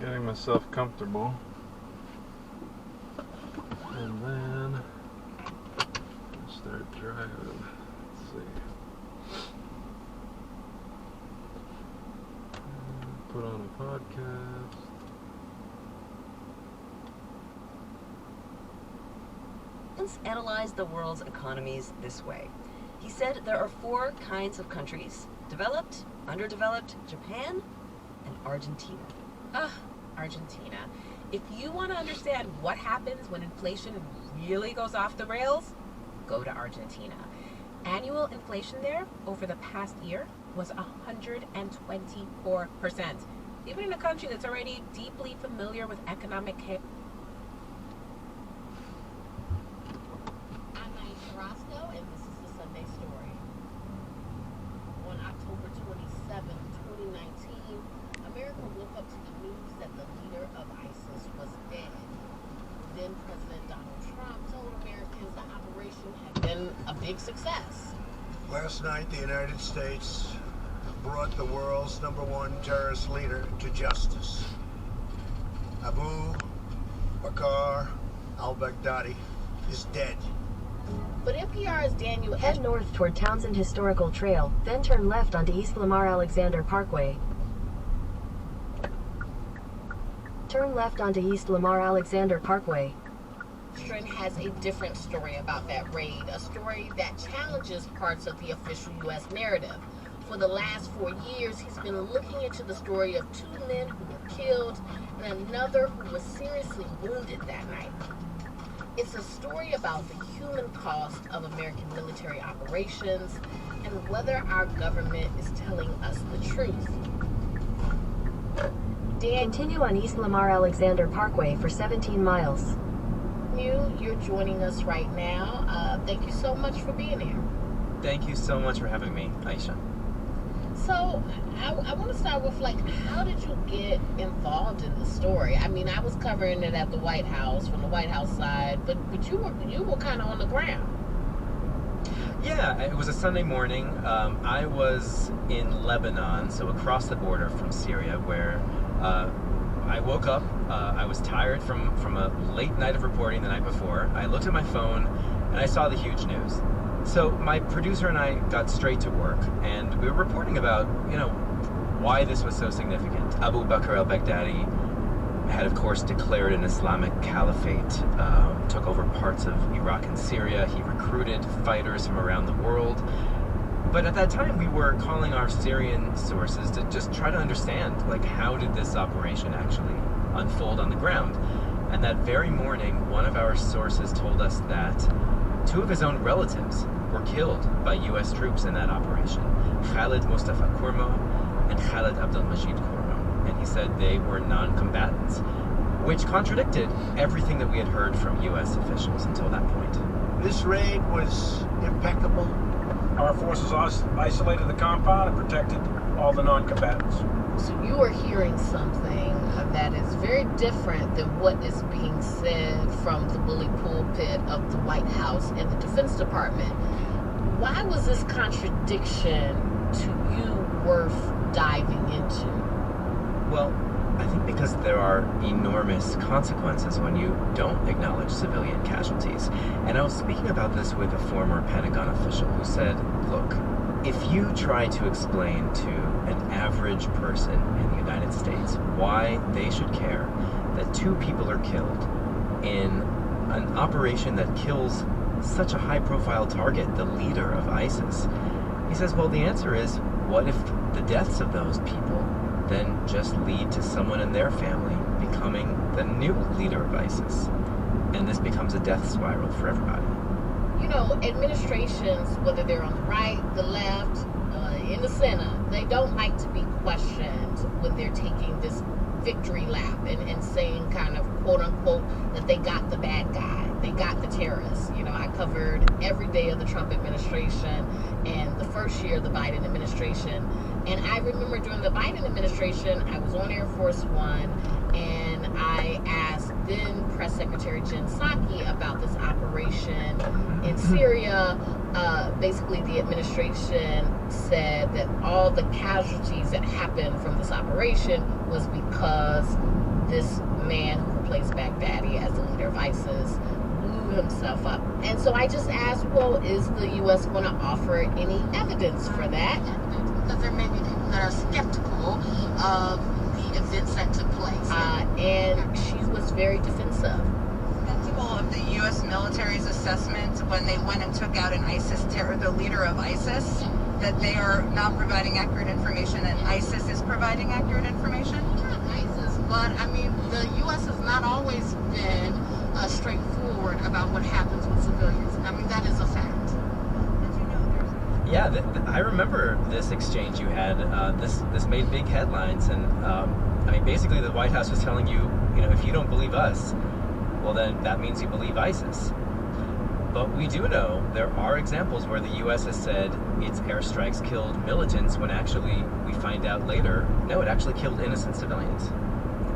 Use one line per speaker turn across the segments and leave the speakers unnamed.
Getting myself comfortable. And then start driving. Let's see. Put on a podcast.
Analyzed the world's economies this way. He said there are 4 kinds of countries: developed, underdeveloped, Japan, and Argentina.
Argentina. If you want to understand what happens when inflation really goes off the rails, go to Argentina. Annual inflation there over the past year was 124%. Even in a country that's already deeply familiar with economic chaos. I'm Naisha Roscoe, and this is the Sunday Story. On October 27, 2019, America woke up to the news that the leader of ISIS was dead. Then President Donald Trump told Americans the operation had been a big success.
Last night, the United States brought the world's #1 terrorist leader to justice. Abu Bakr al-Baghdadi is dead.
But NPR's Daniel
Head north toward Townsend Historical Trail, then turn left onto East Lamar Alexander Parkway. Turn left onto East Lamar Alexander Parkway.
has a different story about that raid, a story that challenges parts of the official U.S. narrative. For the last 4 years, he's been looking into the story of 2 men who were killed and another who was seriously wounded that night. It's a story about the human cost of American military operations and whether our government is telling us the truth.
Continue on East Lamar Alexander Parkway for 17 miles.
You're joining us right now. Thank you so much for being here.
Thank you so much for having me, Aisha.
So, I want to start with, how did you get involved in the story? I mean, I was covering it at the White House, from the White House side, but you were kind of on the ground.
Yeah, it was a Sunday morning. I was in Lebanon, so across the border from Syria, where I woke up. I was tired from a late night of reporting the night before. I looked at my phone, and I saw the huge news. So my producer and I got straight to work, and we were reporting about, why this was so significant. Abu Bakr al-Baghdadi had, of course, declared an Islamic caliphate, took over parts of Iraq and Syria. He recruited fighters from around the world. But at that time, we were calling our Syrian sources to just try to understand, how did this operation actually unfold on the ground? And that very morning, one of our sources told us that 2 of his own relatives were killed by U.S. troops in that operation, Khalid Mustafa Kurmo and Khalid Abdelmajid Kurmo. And he said they were non-combatants, which contradicted everything that we had heard from U.S. officials until that point.
This raid was impeccable.
Our forces isolated the compound and protected all the non-combatants.
So you are hearing something that is very different than what is being said from the bully pulpit of the White House and the Defense Department. Why was this contradiction to you worth diving into?
Well, I think because there are enormous consequences when you don't acknowledge civilian casualties. And I was speaking about this with a former Pentagon official who said, look, if you try to explain to an average person in the United States why they should care that 2 people are killed in an operation that kills such a high-profile target, the leader of ISIS, he says, well, the answer is, what if the deaths of those people then just lead to someone in their family becoming the new leader of ISIS? And this becomes a death spiral for everybody.
Administrations, whether they're on the right, the left, in the center, they don't like to be questioned when they're taking this victory lap and saying kind of quote unquote that they got the bad guy, they got the terrorists. I covered every day of the Trump administration and the first year of the Biden administration. And I remember during the Biden administration, I was on Air Force One and I asked then Press Secretary Jen Psaki about this operation in Syria. Basically, the administration said that all the casualties that happened from this operation was because this man who plays Baghdadi as the leader of ISIS blew himself up. And so I just asked, well, is the U.S. going to offer any evidence for that?
Because there may be people that are skeptical of the events that took place.
And she was very defensive.
Skeptical of the U.S. military's assessment when they went and took out an ISIS terror, the leader of ISIS, that they are not providing accurate information and ISIS is providing accurate information?
Not ISIS, but I mean, the U.S. has not always been straightforward about what happens with civilians. I mean, that is a fact.
Yeah, I remember this exchange you had. This made big headlines, and I mean, basically, the White House was telling you, if you don't believe us, well, then that means you believe ISIS. But we do know there are examples where the U.S. has said its airstrikes killed militants when actually we find out later, no, it actually killed innocent civilians.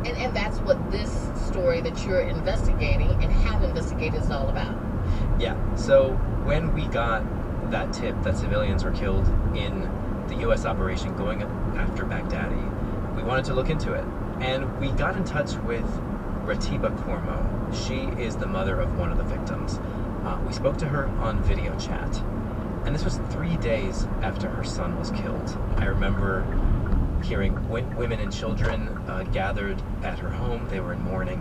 And that's what this story that you're investigating and have investigated is all about.
Yeah, so when we got that tip that civilians were killed in the U.S. operation going after Baghdadi, we wanted to look into it. And we got in touch with Ratiba Kormo. She is the mother of one of the victims. We spoke to her on video chat. And this was 3 days after her son was killed. I remember hearing women and children gathered at her home. They were in mourning.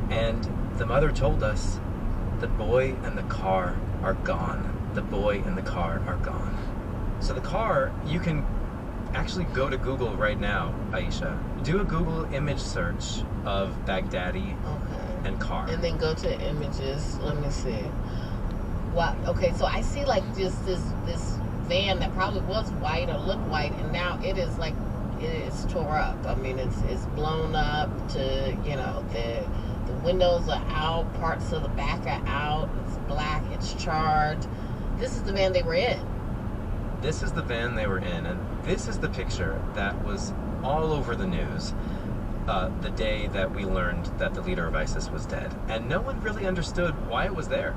And the mother told us, the boy and the car are gone. The boy and the car are gone. So the car, you can actually go to Google right now, Aisha. Do a Google image search of Baghdadi and car.
And then go to images. Let me see. Wow. Okay, so I see like just this van that probably was white or looked white, and now it is like it is tore up. I mean, it's blown up to the windows are out, parts of the back are out. It's black. It's charred. This is the van they were in.
This is the van they were in, and this is the picture that was all over the news the day that we learned that the leader of ISIS was dead. And no one really understood why it was there.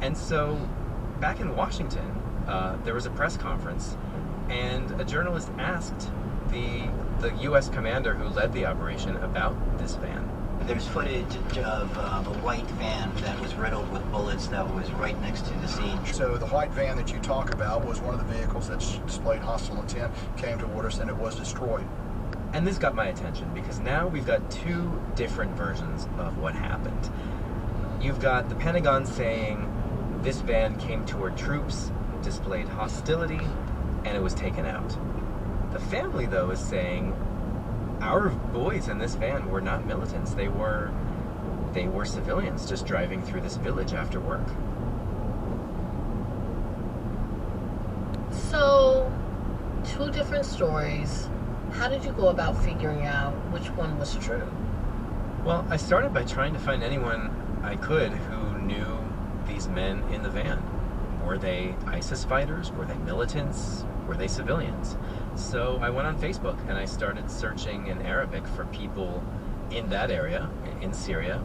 And so, back in Washington, there was a press conference, and a journalist asked the U.S. commander who led the operation about this van.
There's footage of a white van that was riddled with bullets that was right next to the scene.
So the white van that you talk about was one of the vehicles that displayed hostile intent, came toward us, and it was destroyed.
And this got my attention because now we've got two different versions of what happened. You've got the Pentagon saying this van came toward troops, displayed hostility, and it was taken out. The family, though, is saying our boys in this van were not militants. They were civilians just driving through this village after work.
So, two different stories. How did you go about figuring out which one was true?
Well, I started by trying to find anyone I could who knew these men in the van. Were they ISIS fighters? Were they militants? Were they civilians? So I went on Facebook and I started searching in Arabic for people in that area, in Syria.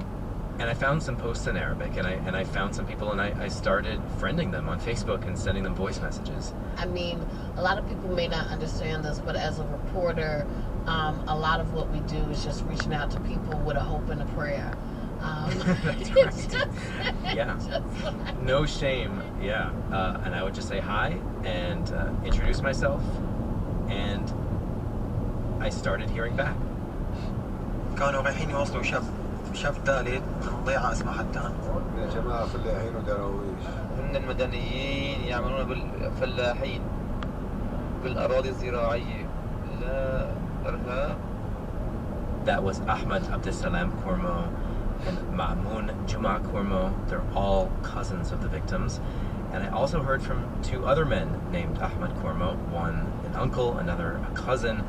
And I found some posts in Arabic, and I found some people, and I started friending them on Facebook and sending them voice messages.
I mean, a lot of people may not understand this, but as a reporter, a lot of what we do is just reaching out to people with a hope and a prayer.
That's right. Yeah. No shame. Yeah. And I would just say hi and introduce myself, and I started hearing back.
كانوا رايحين يوصلوا شاب ثالث من ضيعة اسمها حتان.
يا جماعة فلاحين ودراويش.
من المدنيين يعملون بالفلاحين بالأراضي الزراعية. لا إرهاب.
That was Ahmed Abdesalam Kormo and Ma'moun Juma Kormo. They're all cousins of the victims. And I also heard from two other men named Ahmed Kormo, one an uncle, another a cousin.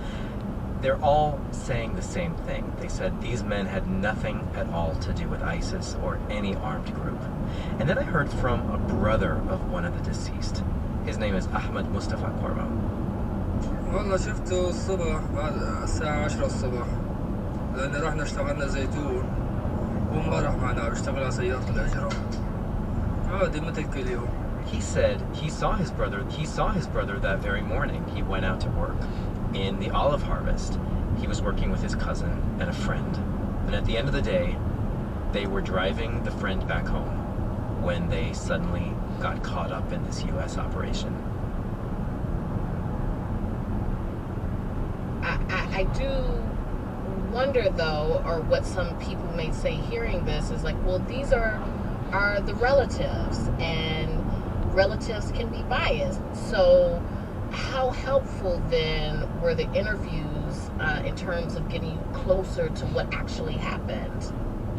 They're all saying the same thing. They said these men had nothing at all to do with ISIS or any armed group. And then I heard from a brother of one of the deceased. His name is Ahmed Mustafa Kormo.
والله شفته الصبح بعد الساعة 10 الصبح لأن رحنا اشتغلنا زيتون وما راح معنا بيشتغل على سيارة الأجرة عادي مثل كل يوم.
He said he saw his brother that very morning. He went out to work in the olive harvest. He was working with his cousin and a friend. And at the end of the day, they were driving the friend back home when they suddenly got caught up in this U.S. operation.
I do wonder, though, or what some people may say hearing this is like, well, these are the relatives, and relatives can be biased. So how helpful then were the interviews in terms of getting you closer to what actually happened?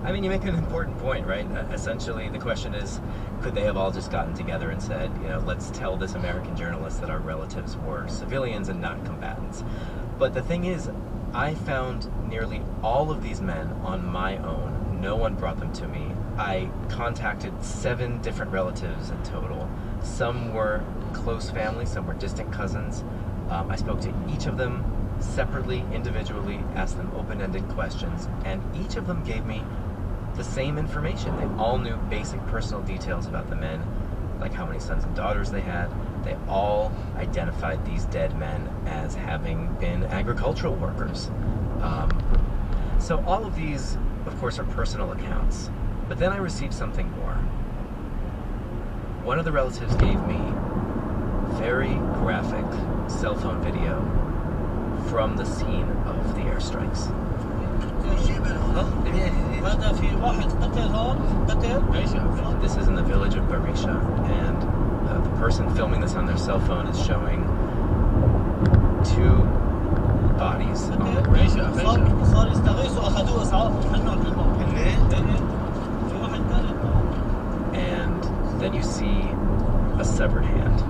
I mean, you make an important point, right? Essentially, the question is, could they have all just gotten together and said, let's tell this American journalist that our relatives were civilians and not combatants? But the thing is, I found nearly all of these men on my own. No one brought them to me. I contacted 7 different relatives in total. Some were close family, some were distant cousins. I spoke to each of them separately, individually, asked them open-ended questions, and each of them gave me the same information. They all knew basic personal details about the men, like how many sons and daughters they had. They all identified these dead men as having been agricultural workers. So all of these, of course, are personal accounts. But then I received something more. One of the relatives gave me very graphic cell phone video from the scene of the airstrikes. This is in the village of Barisha, and the person filming this on their cell phone is showing 2 bodies on the ground. And then you see a severed hand.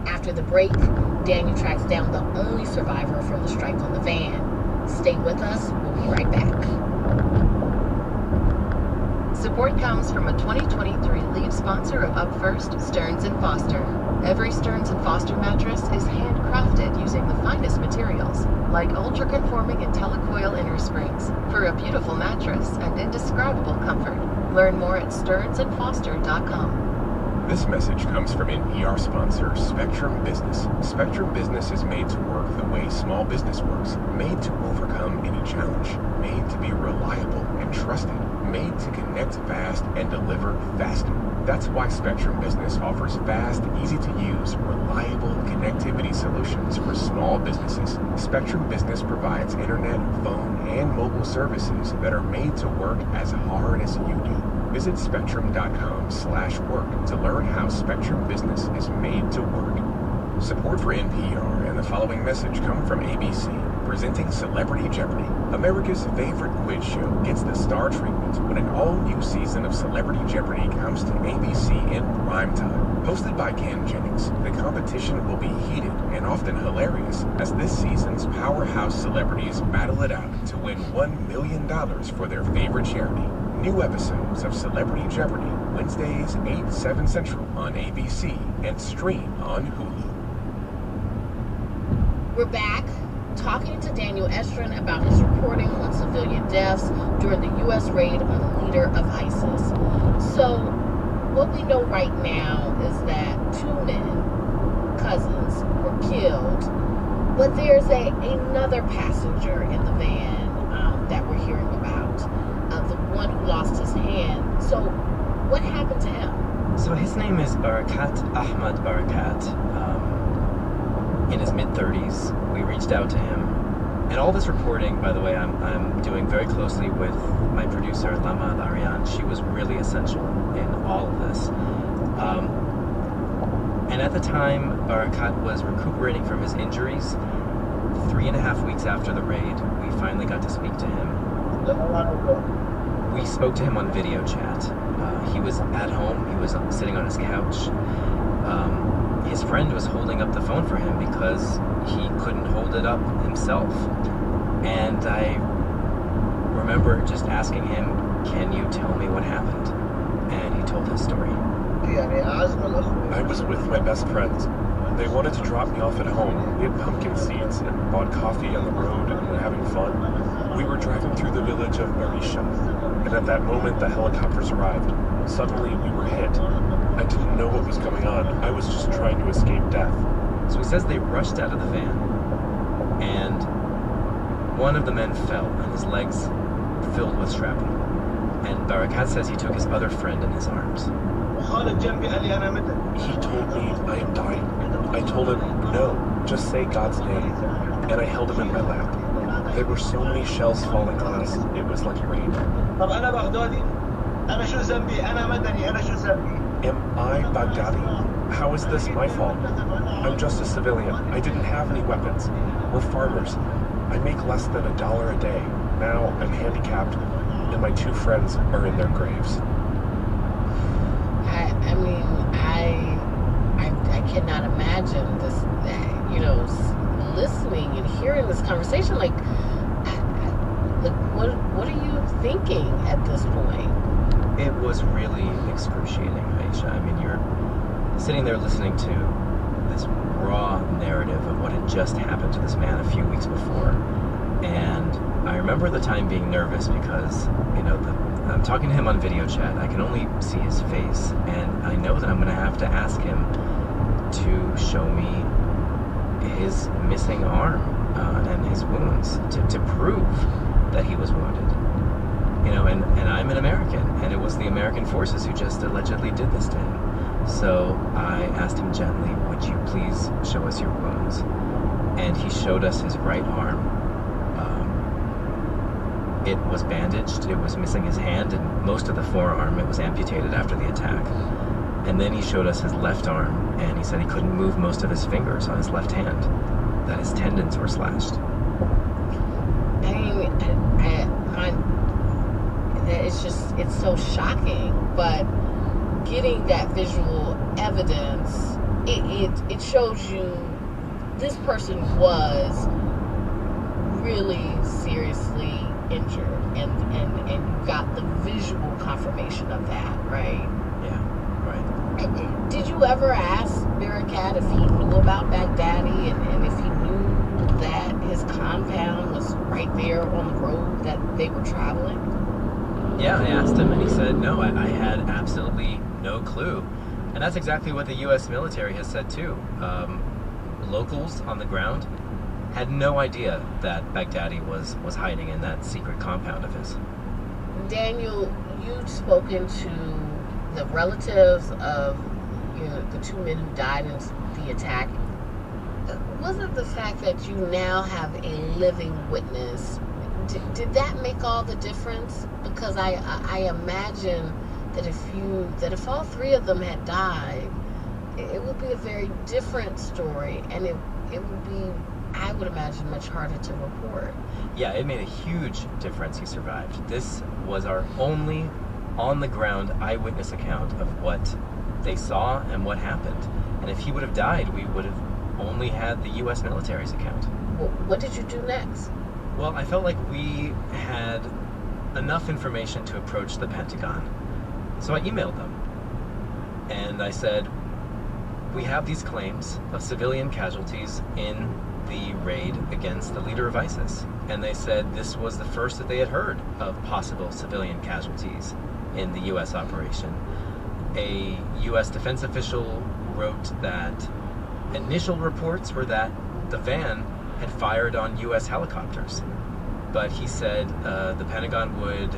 After the break, Daniel tracks down the only survivor from the strike on the van. Stay with us, we'll be right back.
Support comes from a 2023 lead sponsor of Up First, Stearns & Foster. Every Stearns & Foster mattress is handcrafted using the finest materials, like ultra-conforming IntelliCoil inner springs, for a beautiful mattress and indescribable comfort. Learn more at stearnsandfoster.com.
This message comes from NPR sponsor Spectrum Business. Spectrum Business is made to work the way small business works, made to overcome any challenge, made to be reliable and trusted, made to connect fast and deliver faster. That's why Spectrum Business offers fast, easy-to-use, reliable connectivity solutions for small businesses. Spectrum Business provides internet, phone, and mobile services that are made to work as hard as you do. Visit spectrum.com/work to learn how Spectrum Business is made to work. Support for NPR and the following message come from ABC, presenting Celebrity Jeopardy! America's favorite quiz show gets the star treatment when an all-new season of Celebrity Jeopardy! Comes to ABC in prime time. Hosted by Ken Jennings, the competition will be heated and often hilarious as this season's powerhouse celebrities battle it out to win $1 million for their favorite charity. New episodes of Celebrity Jeopardy! Wednesdays 8, 7 Central on ABC and stream on Hulu.
We're back talking to Daniel Estrin about his reporting on civilian deaths during the U.S. raid on the leader of ISIS. So, what we know right now is that 2 men, cousins, were killed, but there's another passenger in the van that we're hearing about, the one who lost his hand. So, what happened to him?
So his name is Barakat Ahmad Barakat. In his mid-30s, we reached out to him. And all this reporting, by the way, I'm doing very closely with my producer, Lama Al-Arian. She was really essential in all of this. And at the time, Barakat was recuperating from his injuries. 3.5 weeks after the raid, we finally got to speak to him. We spoke to him on video chat. He was at home. He was sitting on his couch. His friend was holding up the phone for him because he couldn't hold it up himself. And I remember just asking him, "Can you tell me what happened?" And he told his story.
I was with my best friends. They wanted to drop me off at home. We had pumpkin seeds and bought coffee on the road and were having fun. We were driving through the village of Barisha. and at that moment the helicopters arrived. Suddenly we were hit. I didn't know what was going on. I was just trying to escape death.
So he says they rushed out of the van, and one of the men fell, and his legs filled with shrapnel. And Barakat says he took his other friend in his arms.
He told me I am dying. I told him, no, just say God's name. And I held him in my lap. There were so many shells falling on us, it was like rain. Am I Baghdadi? How is this my fault? I'm just a civilian. I didn't have any weapons. We're farmers. I make less than $1 a day. Now I'm handicapped, and my 2 friends are in their graves.
I mean, I cannot imagine this, listening and hearing this conversation. Like what are you thinking at this point?
It was really excruciating, Aisha. I mean, you're sitting there listening to this raw narrative of what had just happened to this man a few weeks before. And I remember the time being nervous because, I'm talking to him on video chat. I can only see his face. And I know that I'm going to have to ask him to show me his missing arm and his wounds to prove that he was wounded. And I'm an American, and it was the American forces who just allegedly did this to him. So I asked him gently, would you please show us your wounds? And he showed us his right arm. It was bandaged, it was missing his hand, and most of the forearm. It was amputated after the attack. And then he showed us his left arm, and he said he couldn't move most of his fingers on his left hand, that his tendons were slashed.
I mean, it's so shocking, but getting that visual evidence, it shows you this person was really seriously injured, and you got the visual confirmation of that, right?
Yeah, right.
Did you ever ask Barakat if he knew about Baghdadi and if he knew that his compound was right there on the road that they were traveling?
Yeah, I asked him, and he said, no, I had absolutely no clue. And that's exactly what the U.S. military has said, too. Locals on the ground had no idea that Baghdadi was hiding in that secret compound of his.
Daniel, you'd spoken to the relatives of the 2 men who died in the attack. Was it the fact that you now have a living witness? Did that make all the difference? Because I imagine that if all 3 of them had died, it would be a very different story, and it would be, I would imagine, much harder to report.
Yeah, it made a huge difference he survived. This was our only on-the-ground eyewitness account of what they saw and what happened. And if he would have died, we would have only had the U.S. military's account.
Well, what did you do next?
Well, I felt like we had enough information to approach the Pentagon. So I emailed them. And I said, we have these claims of civilian casualties in the raid against the leader of ISIS. And they said this was the first that they had heard of possible civilian casualties in the U.S. operation. A U.S. defense official wrote that initial reports were that the van had fired on U.S. helicopters. But he said the Pentagon would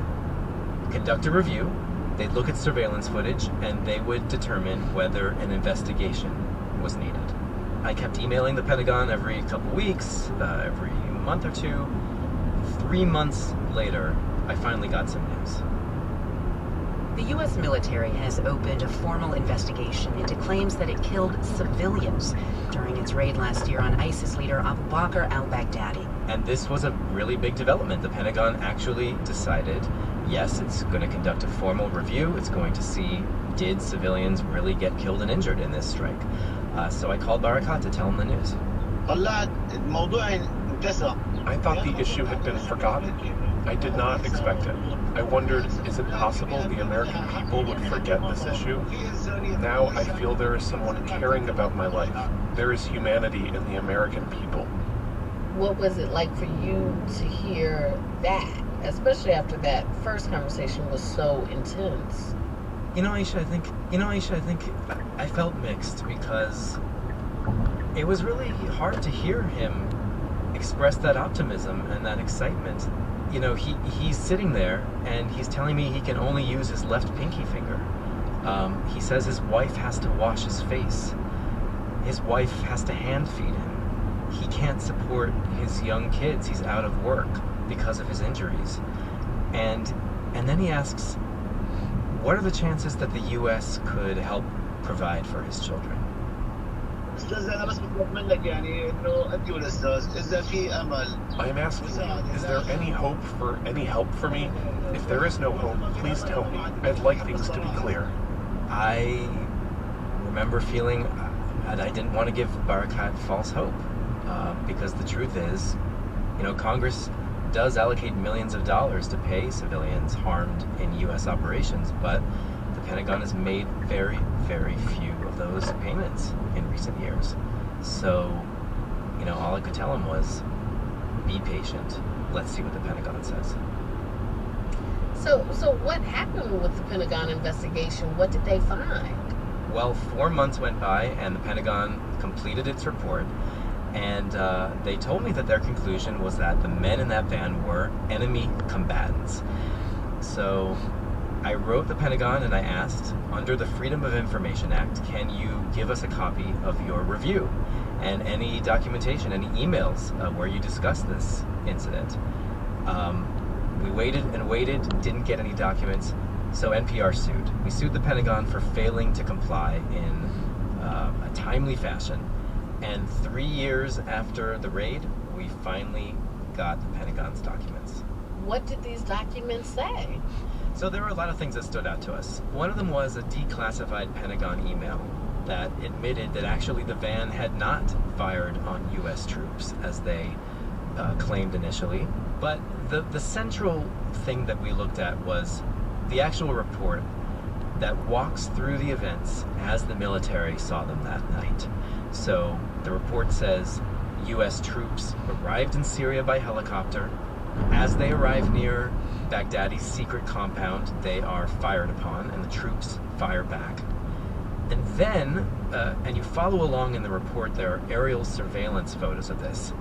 conduct a review, they'd look at surveillance footage, and they would determine whether an investigation was needed. I kept emailing the Pentagon every couple weeks, every month or two. 3 months later, I finally got some news.
The U.S. military has opened a formal investigation into claims that it killed civilians during its raid last year on ISIS leader Abu Bakr al-Baghdadi.
And this was a really big development. The Pentagon actually decided, yes, it's going to conduct a formal review. It's going to see, did civilians really get killed and injured in this strike? So I called Barakat to tell him the news.
I thought the issue had been forgotten. I did not expect it. I wondered, is it possible the American people would forget this issue? Now I feel there is someone caring about my life. There is humanity in the American people.
What was it like for you to hear that? especially after that first conversation was so intense.
Aisha, I think I felt mixed because it was really hard to hear him express that optimism and that excitement. He's sitting there and he's telling me he can only use his left pinky finger. He says his wife has to wash his face. His wife has to hand feed him. He can't support his young kids. He's out of work because of his injuries. And then he asks, what are the chances that the U.S. could help provide for his children?
I am asking you, is there any hope for me? If there is no hope, please tell me. I'd like things to be clear.
I remember feeling that I didn't want to give Barakat false hope, because the truth is, Congress does allocate millions of dollars to pay civilians harmed in U.S. operations, but the Pentagon has made very, very few of those payments in recent years. So, all I could tell him was, be patient. Let's see what the Pentagon says.
So what happened with the Pentagon investigation? What did they find?
Well, 4 months went by and the Pentagon completed its report, and they told me that their conclusion was that the men in that van were enemy combatants. So I wrote the Pentagon and I asked, under the Freedom of Information Act, can you give us a copy of your review and any documentation, any emails where you discuss this incident? We waited and waited, didn't get any documents, so NPR sued. We sued the Pentagon for failing to comply in a timely fashion. And 3 years after the raid, we finally got the Pentagon's documents.
What did these documents say?
So there were a lot of things that stood out to us. One of them was a declassified Pentagon email that admitted that actually the van had not fired on U.S. troops, as they claimed initially. But the central thing that we looked at was the actual report that walks through the events as the military saw them that night. So the report says U.S. troops arrived in Syria by helicopter. As they arrive near Baghdadi's secret compound, they are fired upon, and the troops fire back. And then, and you follow along in the report, there are aerial surveillance photos of this.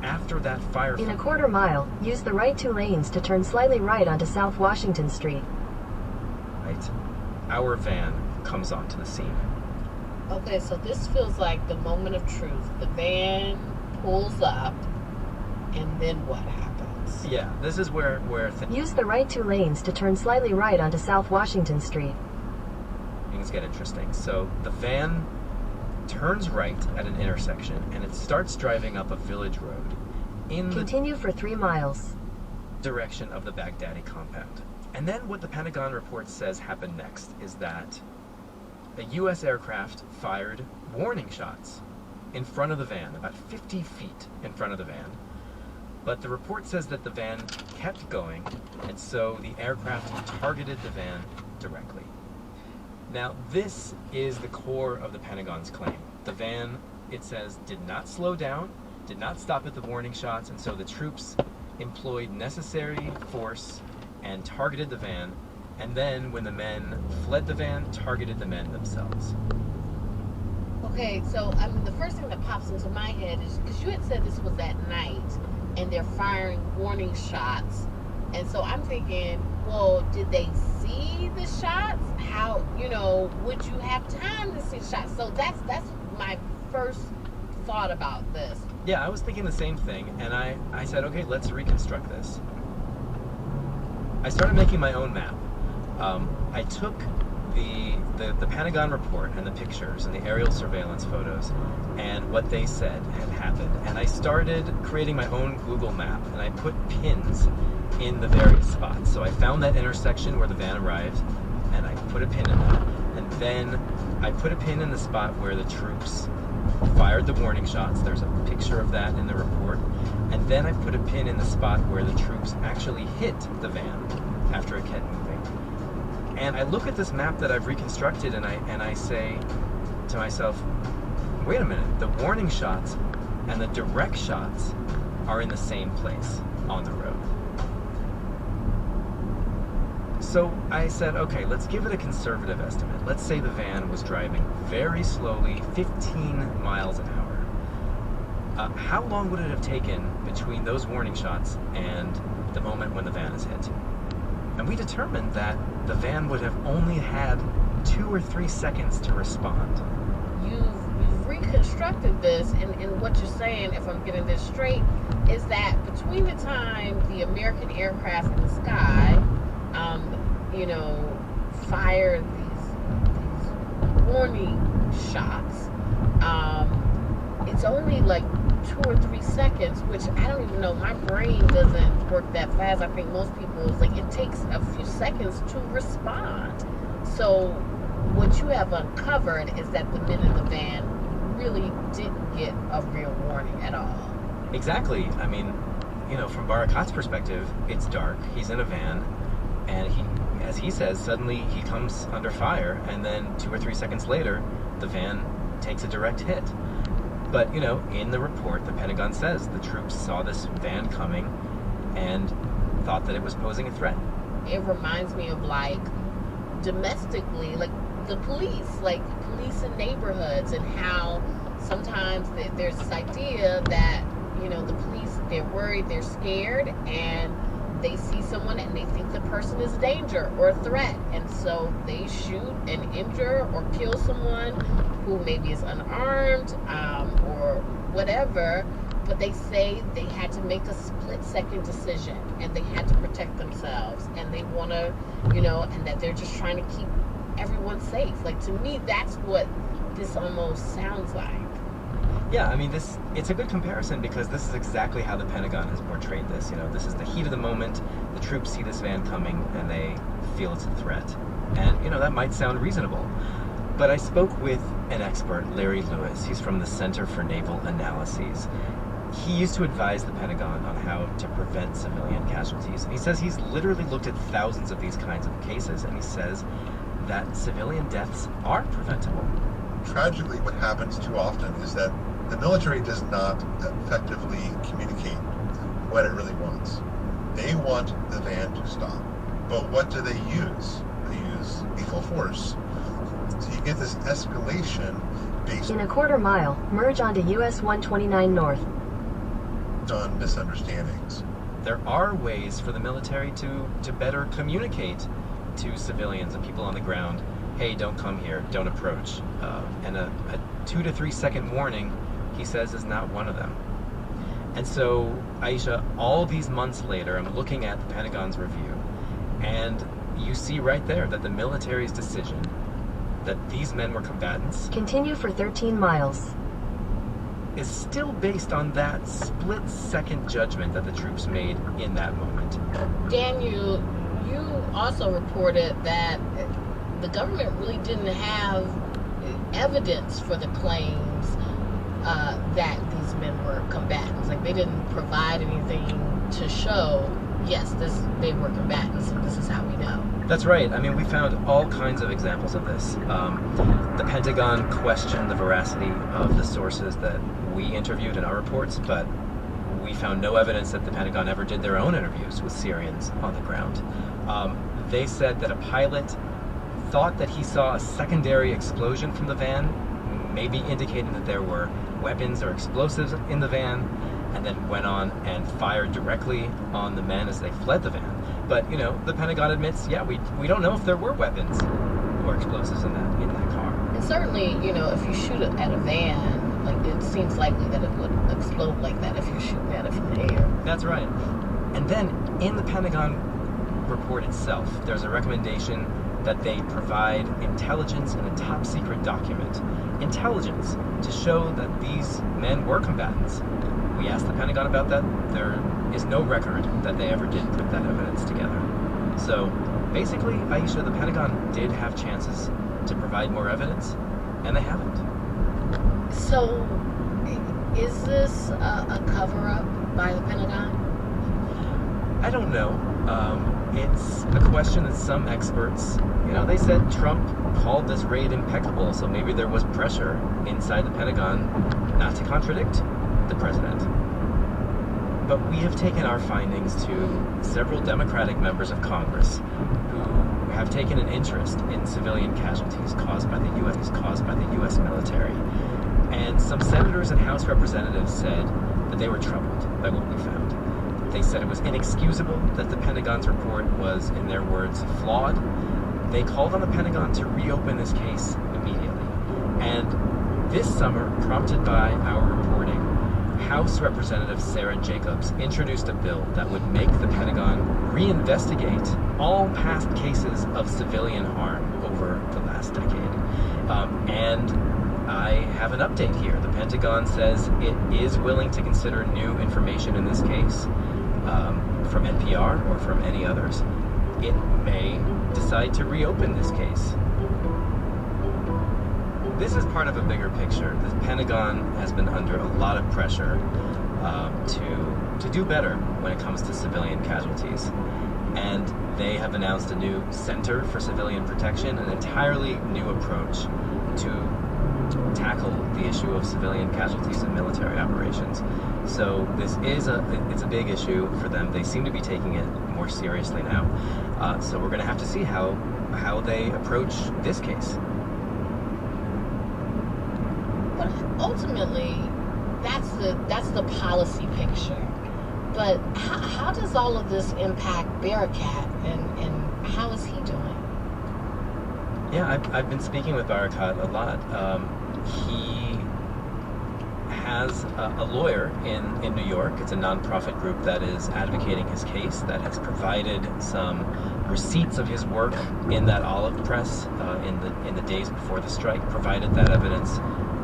After that fire...
In a quarter mile, use the right 2 lanes to turn slightly right onto South Washington Street.
Right. Our van comes onto the scene.
Okay, so this feels like the moment of truth. The van pulls up, and then what happens?
Yeah, this is where
use the right 2 lanes to turn slightly right onto South Washington Street.
Things get interesting. So the van turns right at an intersection, and it starts driving up a village road in
Continue for 3 miles.
Direction of the Baghdadi compound. And then what the Pentagon report says happened next is that a U.S. aircraft fired warning shots in front of the van, about 50 feet in front of the van. But the report says that the van kept going, and so the aircraft targeted the van directly. Now, this is the core of the Pentagon's claim. The van, it says, did not slow down, did not stop at the warning shots, and so the troops employed necessary force and targeted the van, and then when the men fled the van, targeted the men themselves.
Okay, so the first thing that pops into my head is, because you had said this was at night, and they're firing warning shots, and so I'm thinking, well, did they see the shots? How, would you have time to see shots? So that's my first thought about this.
Yeah, I was thinking the same thing, and I said, okay, let's reconstruct this. I started making my own map. I took the Pentagon report and the pictures and the aerial surveillance photos and what they said had happened, and I started creating my own Google map, and I put pins in the various spots. So I found that intersection where the van arrived, and I put a pin in that, and then I put a pin in the spot where the troops fired the warning shots. There's a picture of that in the report. And then I put a pin in the spot where the troops actually hit the van after it kept moving. And I look at this map that I've reconstructed, and I say to myself, wait a minute, the warning shots and the direct shots are in the same place on the road. So I said, okay, let's give it a conservative estimate. Let's say the van was driving very slowly, 15 miles an hour. How long would it have taken between those warning shots and the moment when the van is hit? And we determined that the van would have only had 2 or 3 seconds to respond.
You've reconstructed this, and what you're saying, if I'm getting this straight, is that between the time the American aircraft in the sky, fired these warning shots, it's only like 2 or 3 seconds, which I don't even know. My brain doesn't work that fast. I think most people's, like, it takes a few seconds to respond. So what you have uncovered is that the men in the van really didn't get a real warning at all.
Exactly. I mean, from Barakat's perspective, it's dark. He's in a van, and as he says, suddenly he comes under fire, and then 2 or 3 seconds later, the van takes a direct hit. But, in the report, the Pentagon says the troops saw this van coming and thought that it was posing a threat.
It reminds me of, like, domestically, like the police in neighborhoods, and how sometimes there's this idea that, the police, they're worried, they're scared, and they see someone and they think the person is a danger or a threat, and so they shoot and injure or kill someone who maybe is unarmed or whatever, but they say they had to make a split-second decision and they had to protect themselves, and they want to, and that they're just trying to keep everyone safe. Like, to me, that's what this almost sounds like.
Yeah, I mean, it's a good comparison, because this is exactly how the Pentagon has portrayed this. This is the heat of the moment. The troops see this van coming and they feel it's a threat. And, that might sound reasonable. But I spoke with an expert, Larry Lewis. He's from the Center for Naval Analyses. He used to advise the Pentagon on how to prevent civilian casualties. And he says he's literally looked at thousands of these kinds of cases, and he says that civilian deaths are preventable.
Tragically, what happens too often is that the military does not effectively communicate what it really wants. They want the van to stop. But what do they use? They use lethal force. So you get this escalation based
in a quarter mile, merge onto US 129 North.
On misunderstandings.
There are ways for the military to better communicate to civilians and people on the ground. Hey, don't come here, don't approach. And a 2 to 3 second warning, he says, is not one of them. And so, Aisha, all these months later, I'm looking at the Pentagon's review, and you see right there that the military's decision that these men were combatants,
continue for 13 miles,
is still based on that split-second judgment that the troops made in that moment.
Daniel, you also reported that the government really didn't have evidence for the claims that these men were combatants. Like, they didn't provide anything to show, yes, they were combatants, and this is how we know.
That's right. I mean, we found all kinds of examples of this. The Pentagon questioned the veracity of the sources that we interviewed in our reports, but we found no evidence that the Pentagon ever did their own interviews with Syrians on the ground. They said that a pilot thought that he saw a secondary explosion from the van, maybe indicating that there were weapons or explosives in the van, and then went on and fired directly on the men as they fled the van. But, the Pentagon admits, yeah, we don't know if there were weapons or explosives in that car.
And certainly, if you shoot at a van, like, it seems likely that it would explode like that if you're shooting at it from the air.
That's right. And then, in the Pentagon report itself, there's a recommendation that they provide intelligence in a top-secret document. Intelligence to show that these men were combatants. We asked the Pentagon about that. There is no record that they ever did put that evidence together. So, basically, Aisha, the Pentagon did have chances to provide more evidence, and they haven't.
So, is this a cover-up by the Pentagon?
I don't know. It's a question that some experts, they said Trump called this raid impeccable, so maybe there was pressure inside the Pentagon not to contradict the president. But we have taken our findings to several Democratic members of Congress who have taken an interest in civilian casualties caused by the U.S. military. And some senators and House representatives said that they were troubled by what we found. They said it was inexcusable that the Pentagon's report was, in their words, flawed. They called on the Pentagon to reopen this case immediately. And this summer, prompted by our reporting, House Representative Sarah Jacobs introduced a bill that would make the Pentagon reinvestigate all past cases of civilian harm over the last decade. And I have an update here. The Pentagon says it is willing to consider new information in this case from NPR or from any others. It may decide to reopen this case. This is part of a bigger picture. The Pentagon has been under a lot of pressure to do better when it comes to civilian casualties. And they have announced a new Center for Civilian Protection, an entirely new approach to tackle the issue of civilian casualties in military operations. So this is it's a big issue for them. They seem to be taking it more seriously now. So we're going to have to see how they approach this case.
But ultimately, that's the policy picture. But how does all of this impact Barakat, and how is he doing?
Yeah, I've been speaking with Barakat a lot. He has a lawyer in New York. It's a nonprofit group that is advocating his case, that has provided some receipts of his work in that olive press in the days before the strike, provided that evidence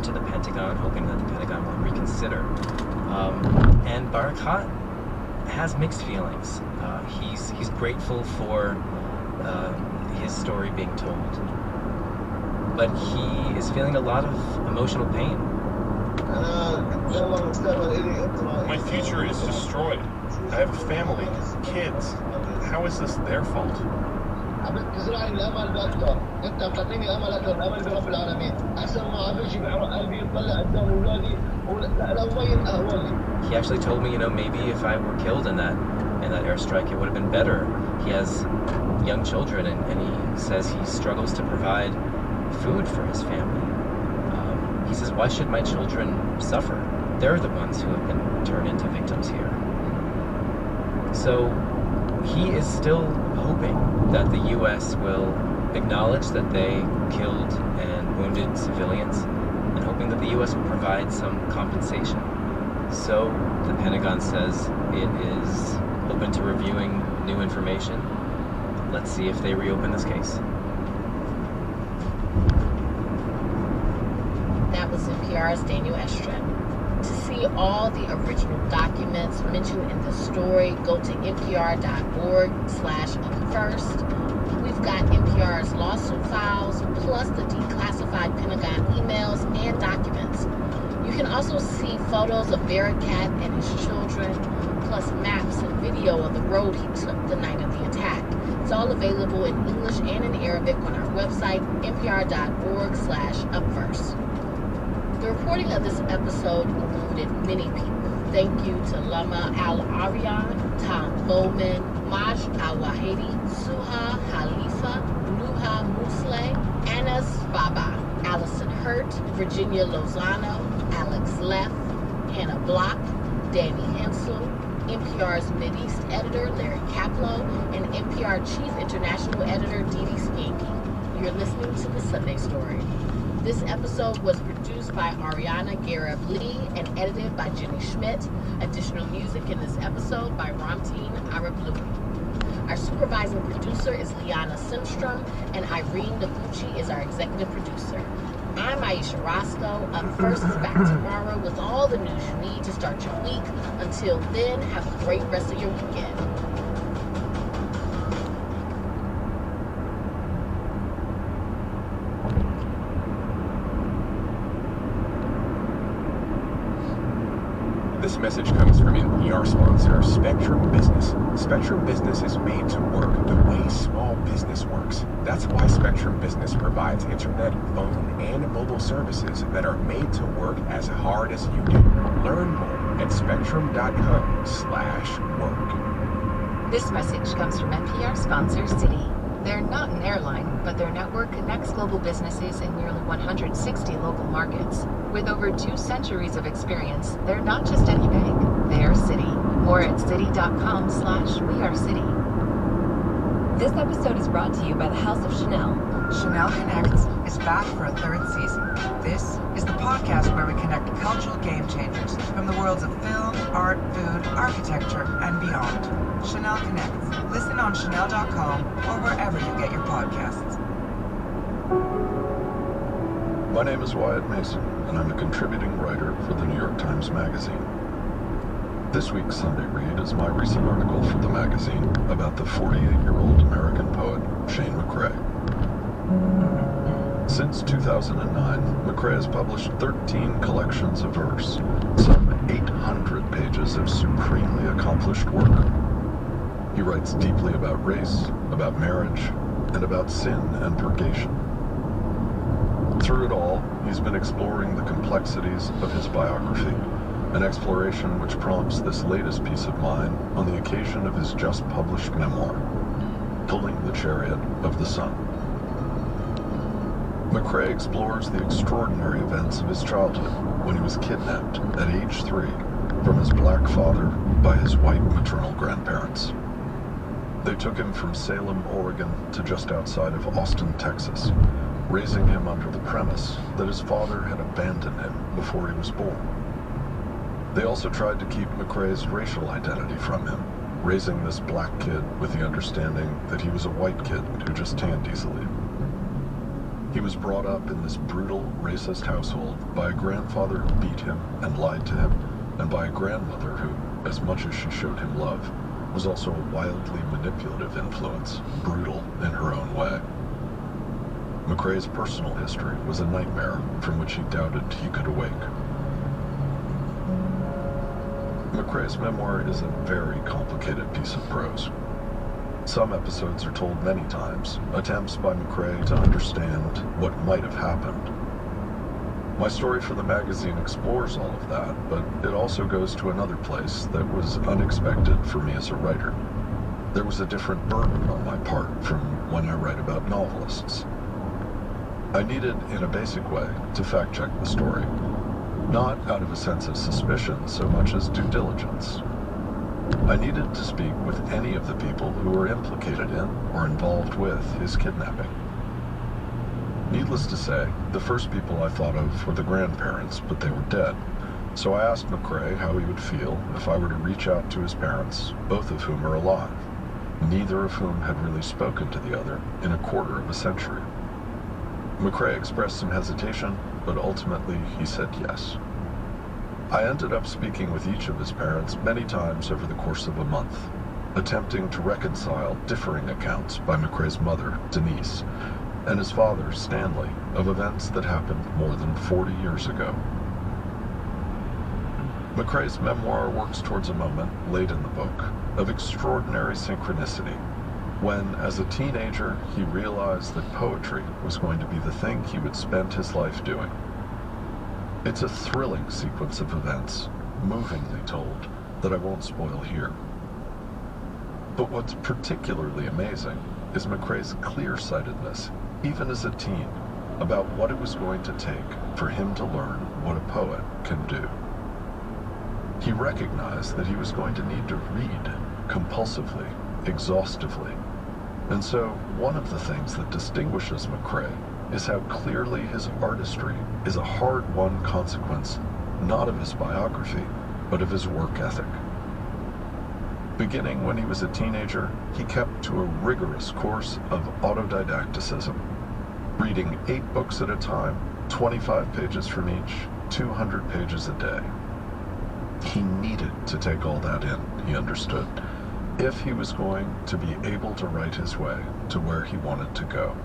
to the Pentagon, hoping that the Pentagon will reconsider. And Barakat has mixed feelings. He's grateful for his story being told, but he is feeling a lot of emotional pain.
My future is destroyed. I have a family, kids. How is this their fault?
He actually told me, maybe if I were killed in that airstrike, it would have been better. He has young children, and he says he struggles to provide food for his family. He says, why should my children suffer? They're the ones who have been turned into victims here. So he is still hoping that the U.S. will acknowledge that they killed and wounded civilians, and hoping that the U.S. will provide some compensation. So the Pentagon says it is open to reviewing new information. Let's see if they reopen this case.
That was NPR's Daniel Estrin. To see all the original documents mentioned in the story, go to npr.org/upfirst. We've got NPR's lawsuit files, plus the declassified Pentagon emails and documents. You can also see photos of Barakat and his children, plus maps and video of the road he took the night of the attack. It's all available in English and in Arabic on our website, npr.org/upfirst. The reporting of this episode included many people. Thank you to Lama Al-Aryan, Tom Bowman, Maj Al-Wahidi, Suha Khalifa, Nuha Musleh, Anas Baba, Allison Hurt, Virginia Lozano, Alex Leff, Hannah Block, Danny Hensel, NPR's Mideast editor Larry Kaplow, and NPR Chief International Editor Didi Skanky. You're listening to The Sunday Story. This episode was produced by Ariana Garib-Lee and edited by Jenny Schmidt. Additional music in this episode by Ramteen Arablouei. Our supervising producer is Liana Simstrom, and Irene Noguchi is our executive producer. I'm Aisha Roscoe. Up First is back tomorrow with all the news you need to start your week. Until then, have a great rest of your weekend.
This message comes from NPR sponsor Spectrum Business. Spectrum Business is made to work the way small business works. That's why Spectrum Business provides internet, phone, and mobile services that are made to work as hard as you do. Learn more at spectrum.com/work.
This message comes from NPR sponsor Citi. They're not an airline, but their network connects global businesses in nearly 160 local markets. With over 2 centuries of experience, they're not just any bank, they're Citi. More at citi.com/weareciti.
This episode is brought to you by the House of Chanel.
Chanel Connects is back for a 3rd season. This is the podcast where we connect cultural game changers from the worlds of film, art, food, architecture, and beyond. Chanel Connects. Listen on Chanel.com or wherever you get your podcasts.
My name is Wyatt Mason, and I'm a contributing writer for the New York Times Magazine. This week's Sunday Read is my recent article for the magazine about the 48-year-old American poet Shane McCrae. Since 2009, McCrae has published 13 collections of verse, some 800 pages of supremely accomplished work. He writes deeply about race, about marriage, and about sin and purgation. Through it all, he's been exploring the complexities of his biography, an exploration which prompts this latest piece of mine on the occasion of his just published memoir, Pulling the Chariot of the Sun. McCrae explores the extraordinary events of his childhood when he was kidnapped at age 3 from his black father by his white maternal grandparents. They took him from Salem, Oregon to just outside of Austin, Texas, raising him under the premise that his father had abandoned him before he was born. They also tried to keep McCrae's racial identity from him, raising this black kid with the understanding that he was a white kid who just tanned easily. He was brought up in this brutal, racist household by a grandfather who beat him and lied to him, and by a grandmother who, as much as she showed him love, was also a wildly manipulative influence, brutal in her own way. McCrae's personal history was a nightmare from which he doubted he could awake. McCrae's memoir is a very complicated piece of prose. Some episodes are told many times, attempts by McCrae to understand what might have happened. My story for the magazine explores all of that, but it also goes to another place that was unexpected for me as a writer. There was a different burden on my part from when I write about novelists. I needed, in a basic way, to fact-check the story, not out of a sense of suspicion so much as due diligence. I needed to speak with any of the people who were implicated in or involved with his kidnapping. Needless to say, the first people I thought of were the grandparents, but they were dead. So I asked McCrae how he would feel if I were to reach out to his parents, both of whom are alive, neither of whom had really spoken to the other in a quarter of a century. McCrae expressed some hesitation, but ultimately he said yes. I ended up speaking with each of his parents many times over the course of a month, attempting to reconcile differing accounts by McCrae's mother, Denise, and his father, Stanley, of events that happened more than 40 years ago. McCrae's memoir works towards a moment late in the book of extraordinary synchronicity, when, as a teenager, he realized that poetry was going to be the thing he would spend his life doing. It's a thrilling sequence of events, movingly told, that I won't spoil here. But what's particularly amazing is McCrae's clear-sightedness, even as a teen, about what it was going to take for him to learn what a poet can do. He recognized that he was going to need to read compulsively, exhaustively. And so, one of the things that distinguishes McCrae is how clearly his artistry is a hard-won consequence, not of his biography, but of his work ethic. Beginning when he was a teenager, he kept to a rigorous course of autodidacticism, reading 8 books at a time, 25 pages from each, 200 pages a day. He needed to take all that in, he understood, if he was going to be able to write his way to where he wanted to go.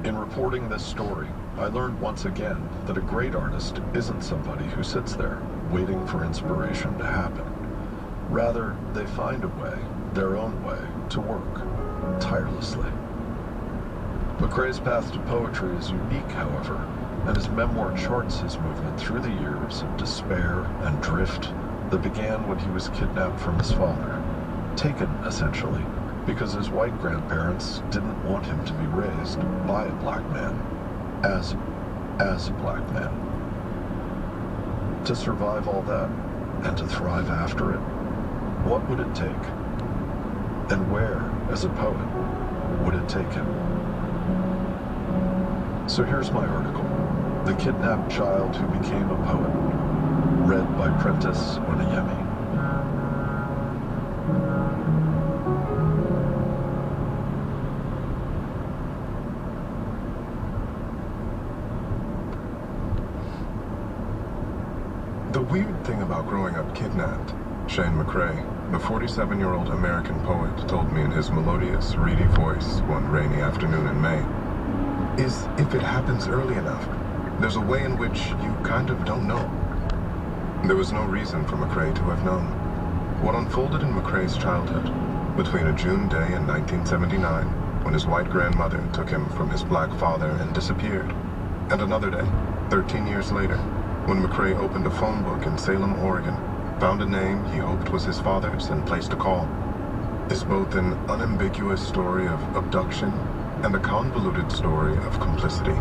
In reporting this story, I learned once again that a great artist isn't somebody who sits there waiting for inspiration to happen. Rather, they find a way, their own way, to work, tirelessly. McCrae's path to poetry is unique, however, and his memoir charts his movement through the years of despair and drift that began when he was kidnapped from his father, taken, essentially, because his white grandparents didn't want him to be raised by a black man, as a black man. To survive all that, and to thrive after it, what would it take? And where, as a poet, would it take him? So here's my article, The Kidnapped Child Who Became a Poet, read by Prentice Onayemi.
The weird thing about growing up kidnapped, Shane McCrae, the 47-year-old American poet, told me in his melodious, reedy voice one rainy afternoon in May, is if it happens early enough, there's a way in which you kind of don't know. There was no reason for McCrae to have known. What unfolded in McCrae's childhood, between a June day in 1979, when his white grandmother took him from his black father and disappeared, and another day, 13 years later, when McCrae opened a phone book in Salem, Oregon, found a name he hoped was his father's and placed a call, is both an unambiguous story of abduction and a convoluted story of complicity.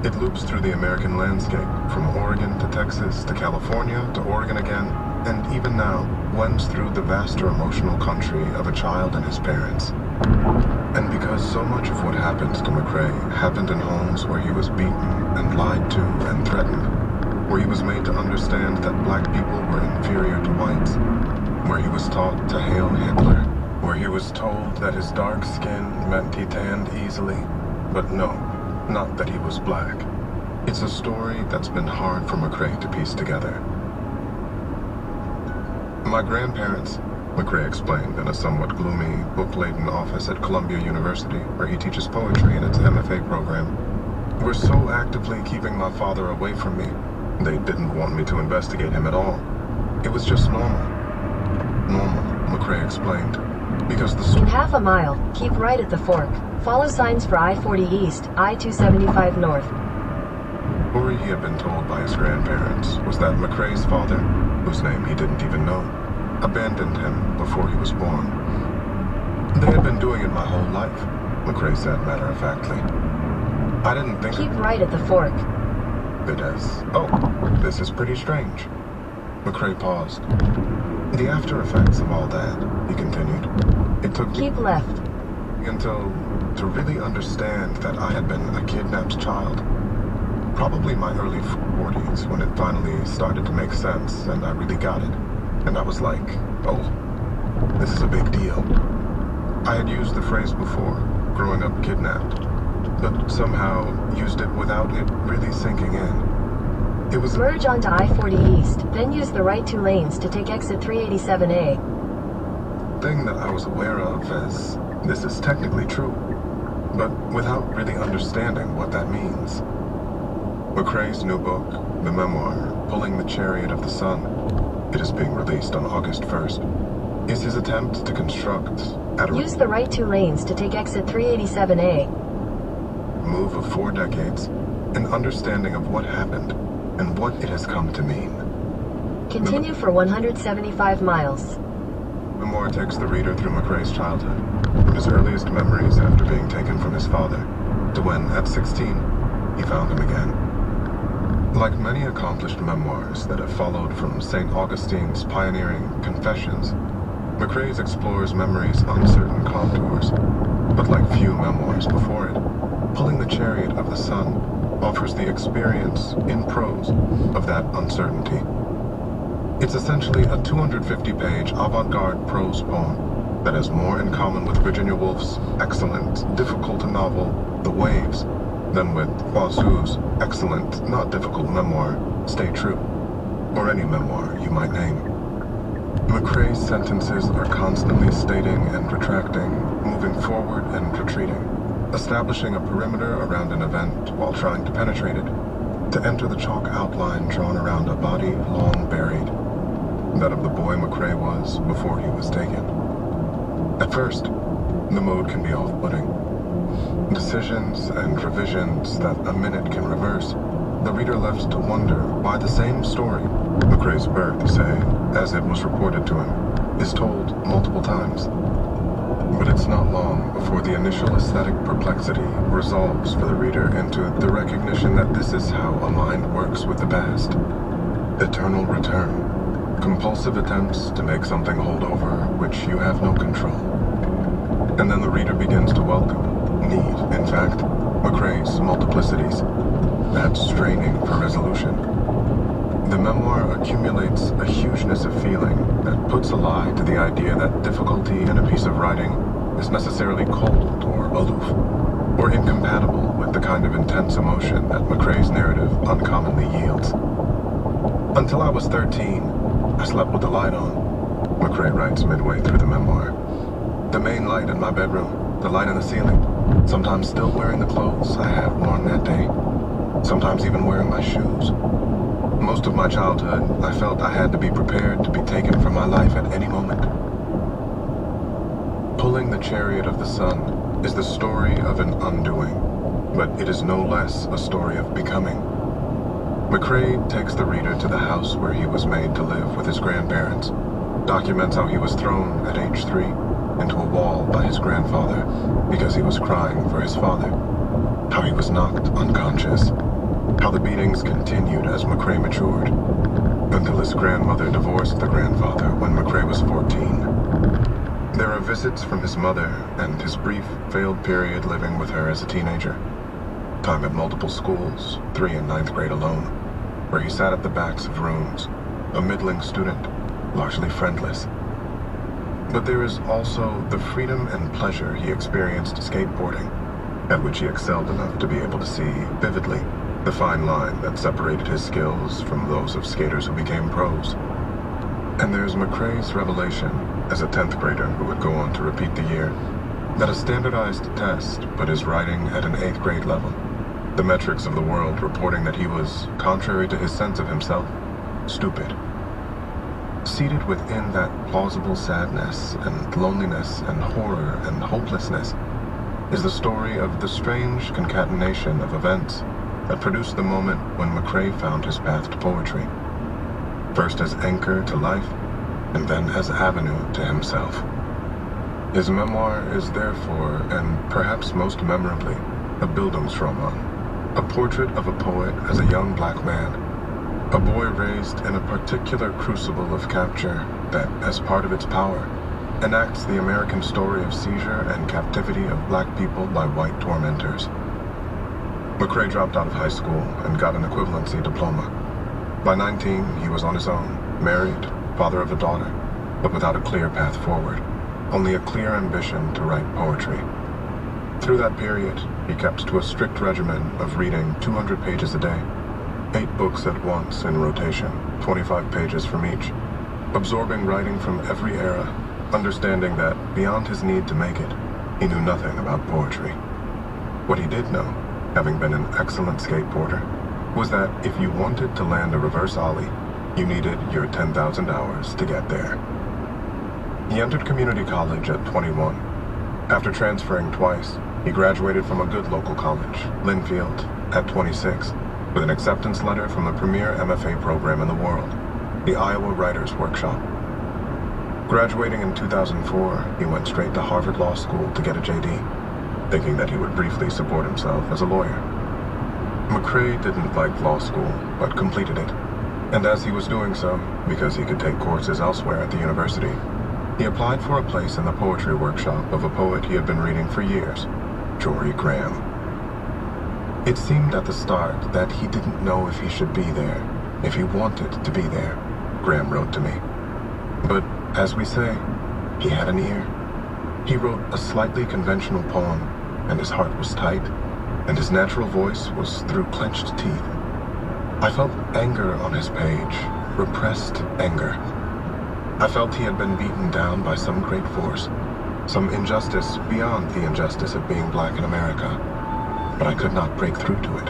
It loops through the American landscape, from Oregon to Texas to California to Oregon again, and even now, wends through the vaster emotional country of a child and his parents. And because so much of what happened to McCrae happened in homes where he was beaten and lied to and threatened, where he was made to understand that black people were inferior to whites, where he was taught to hail Hitler, where he was told that his dark skin meant he tanned easily, but no, not that he was black. It's a story that's been hard for McCrae to piece together. My grandparents, McCrae explained in a somewhat gloomy, book-laden office at Columbia University, where he teaches poetry in its MFA program, were so actively keeping my father away from me, they didn't want me to investigate him at all. It was just normal. Normal, McCrae explained, because the
In half a mile, keep right at the fork. Follow signs for I-40 East, I-275 North.
The story he had been told by his grandparents was that McCrae's father, whose name he didn't even know, abandoned him before he was born. They had been doing it my whole life, McCrae said matter-of-factly. I didn't think...
Keep right at the fork.
It is. Oh, this is pretty strange. McCrae paused. The after effects of all that, he continued. It took me...
Keep left.
Until to really understand that I had been a kidnapped child. Probably my early 40s when it finally started to make sense and I really got it. And I was like, oh, this is a big deal. I had used the phrase before, growing up kidnapped, but somehow used it without it really sinking in. It was...
Merge onto I-40 East, then use the right 2 lanes to take exit 387A.
Thing that I was aware of as, this is technically true, but without really understanding what that means. McCrae's new book, the memoir, Pulling the Chariot of the Sun, it is being released on August 1st, is his attempt to construct...
Use the right 2 lanes to take exit 387A.
Move of 4 decades, an understanding of what happened and what it has come to mean.
Continue for 175 miles.
The memoir takes the reader through McCrae's childhood, from his earliest memories after being taken from his father, to when, at 16, he found him again. Like many accomplished memoirs that have followed from St. Augustine's pioneering Confessions, McCrae's explores memory's uncertain contours, but like few memoirs before it, Pulling the Chariot of the Sun offers the experience, in prose, of that uncertainty. It's essentially a 250-page avant-garde prose poem that has more in common with Virginia Woolf's excellent, difficult novel, The Waves, than with Huazu's excellent, not difficult memoir, Stay True, or any memoir you might name. McCrae's sentences are constantly stating and retracting, moving forward and retreating, establishing a perimeter around an event while trying to penetrate it, to enter the chalk outline drawn around a body long buried, that of the boy McCrae was before he was taken. At first, the mood can be off-putting. Decisions and revisions that a minute can reverse, the reader left to wonder why the same story, McCrae's birth, say, as it was reported to him, is told multiple times. But it's not long before the initial aesthetic perplexity resolves for the reader into the recognition that this is how a mind works with the past. Eternal return. Compulsive attempts to make something hold over which you have no control. And then the reader begins to welcome, need, in fact, McCrae's multiplicities, that straining for resolution. The memoir accumulates a hugeness of feeling that puts a lie to the idea that difficulty in a piece of writing is necessarily cold or aloof, or incompatible with the kind of intense emotion that McCrae's narrative uncommonly yields. Until I was 13, I slept with the light on, McCrae writes midway through the memoir. The main light in my bedroom, the light in the ceiling, sometimes still wearing the clothes I had worn that day, sometimes even wearing my shoes. Most of my childhood, I felt I had to be prepared to be taken from my life at any moment. Pulling the Chariot of the Sun is the story of an undoing, but it is no less a story of becoming. McCrae takes the reader to the house where he was made to live with his grandparents, documents how he was thrown at age 3 into a wall by his grandfather because he was crying for his father, how he was knocked unconscious, how the beatings continued as McCrae matured, until his grandmother divorced the grandfather when McCrae was 14. There are visits from his mother and his brief, failed period living with her as a teenager. Time at multiple schools, 3 and 9th grade alone, where he sat at the backs of rooms, a middling student, largely friendless. But there is also the freedom and pleasure he experienced skateboarding, at which he excelled enough to be able to see vividly the fine line that separated his skills from those of skaters who became pros. And there's McCrae's revelation as a 10th grader who would go on to repeat the year, that a standardized test put his writing at an 8th grade level, the metrics of the world reporting that he was, contrary to his sense of himself, stupid. Seated within that plausible sadness and loneliness and horror and hopelessness is the story of the strange concatenation of events that produced the moment when McCrae found his path to poetry, first as anchor to life, and then as avenue to himself. His memoir is therefore, and perhaps most memorably, a Bildungsroman, a portrait of a poet as a young black man, a boy raised in a particular crucible of capture that, as part of its power, enacts the American story of seizure and captivity of black people by white tormentors. McCrae dropped out of high school and got an equivalency diploma. By 19, he was on his own, married, father of a daughter, but without a clear path forward, only a clear ambition to write poetry. Through that period, he kept to a strict regimen of reading 200 pages a day, 8 books at once in rotation, 25 pages from each, absorbing writing from every era, understanding that, beyond his need to make it, he knew nothing about poetry. What he did know, having been an excellent skateboarder, was that if you wanted to land a reverse ollie, you needed your 10,000 hours to get there. He entered community college at 21. After transferring twice, he graduated from a good local college, Linfield, at 26, with an acceptance letter from the premier MFA program in the world, the Iowa Writers Workshop. Graduating in 2004, he went straight to Harvard Law School to get a JD, thinking that he would briefly support himself as a lawyer. McCrae didn't like law school, but completed it, and as he was doing so, because he could take courses elsewhere at the university, he applied for a place in the poetry workshop of a poet he had been reading for years, Jory Graham. It seemed at the start that he didn't know if he should be there, if he wanted to be there, Graham wrote to me. But, as we say, he had an ear. He wrote a slightly conventional poem, and his heart was tight, and his natural voice was through clenched teeth. I felt anger on his page, repressed anger. I felt he had been beaten down by some great force, some injustice beyond the injustice of being black in America, but I could not break through to it.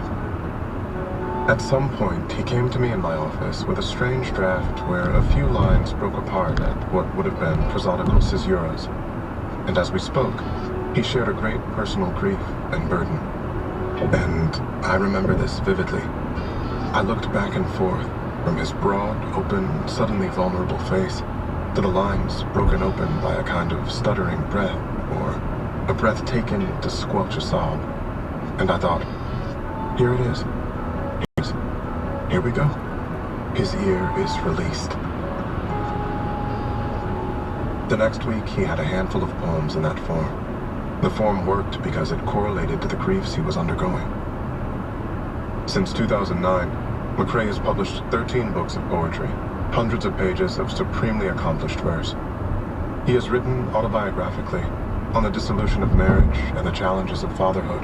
At some point, he came to me in my office with a strange draft where a few lines broke apart at what would have been prosodical caesuras, and as we spoke, he shared a great personal grief and burden. And I remember this vividly. I looked back and forth from his broad, open, suddenly vulnerable face to the lines broken open by a kind of stuttering breath a breath taken to squelch a sob. And I thought, here it is. Here we go. His ear is released. The next week, he had a handful of poems in that form. The form worked because it correlated to the griefs he was undergoing. Since 2009, McCrae has published 13 books of poetry, hundreds of pages of supremely accomplished verse. He has written autobiographically on the dissolution of marriage and the challenges of fatherhood,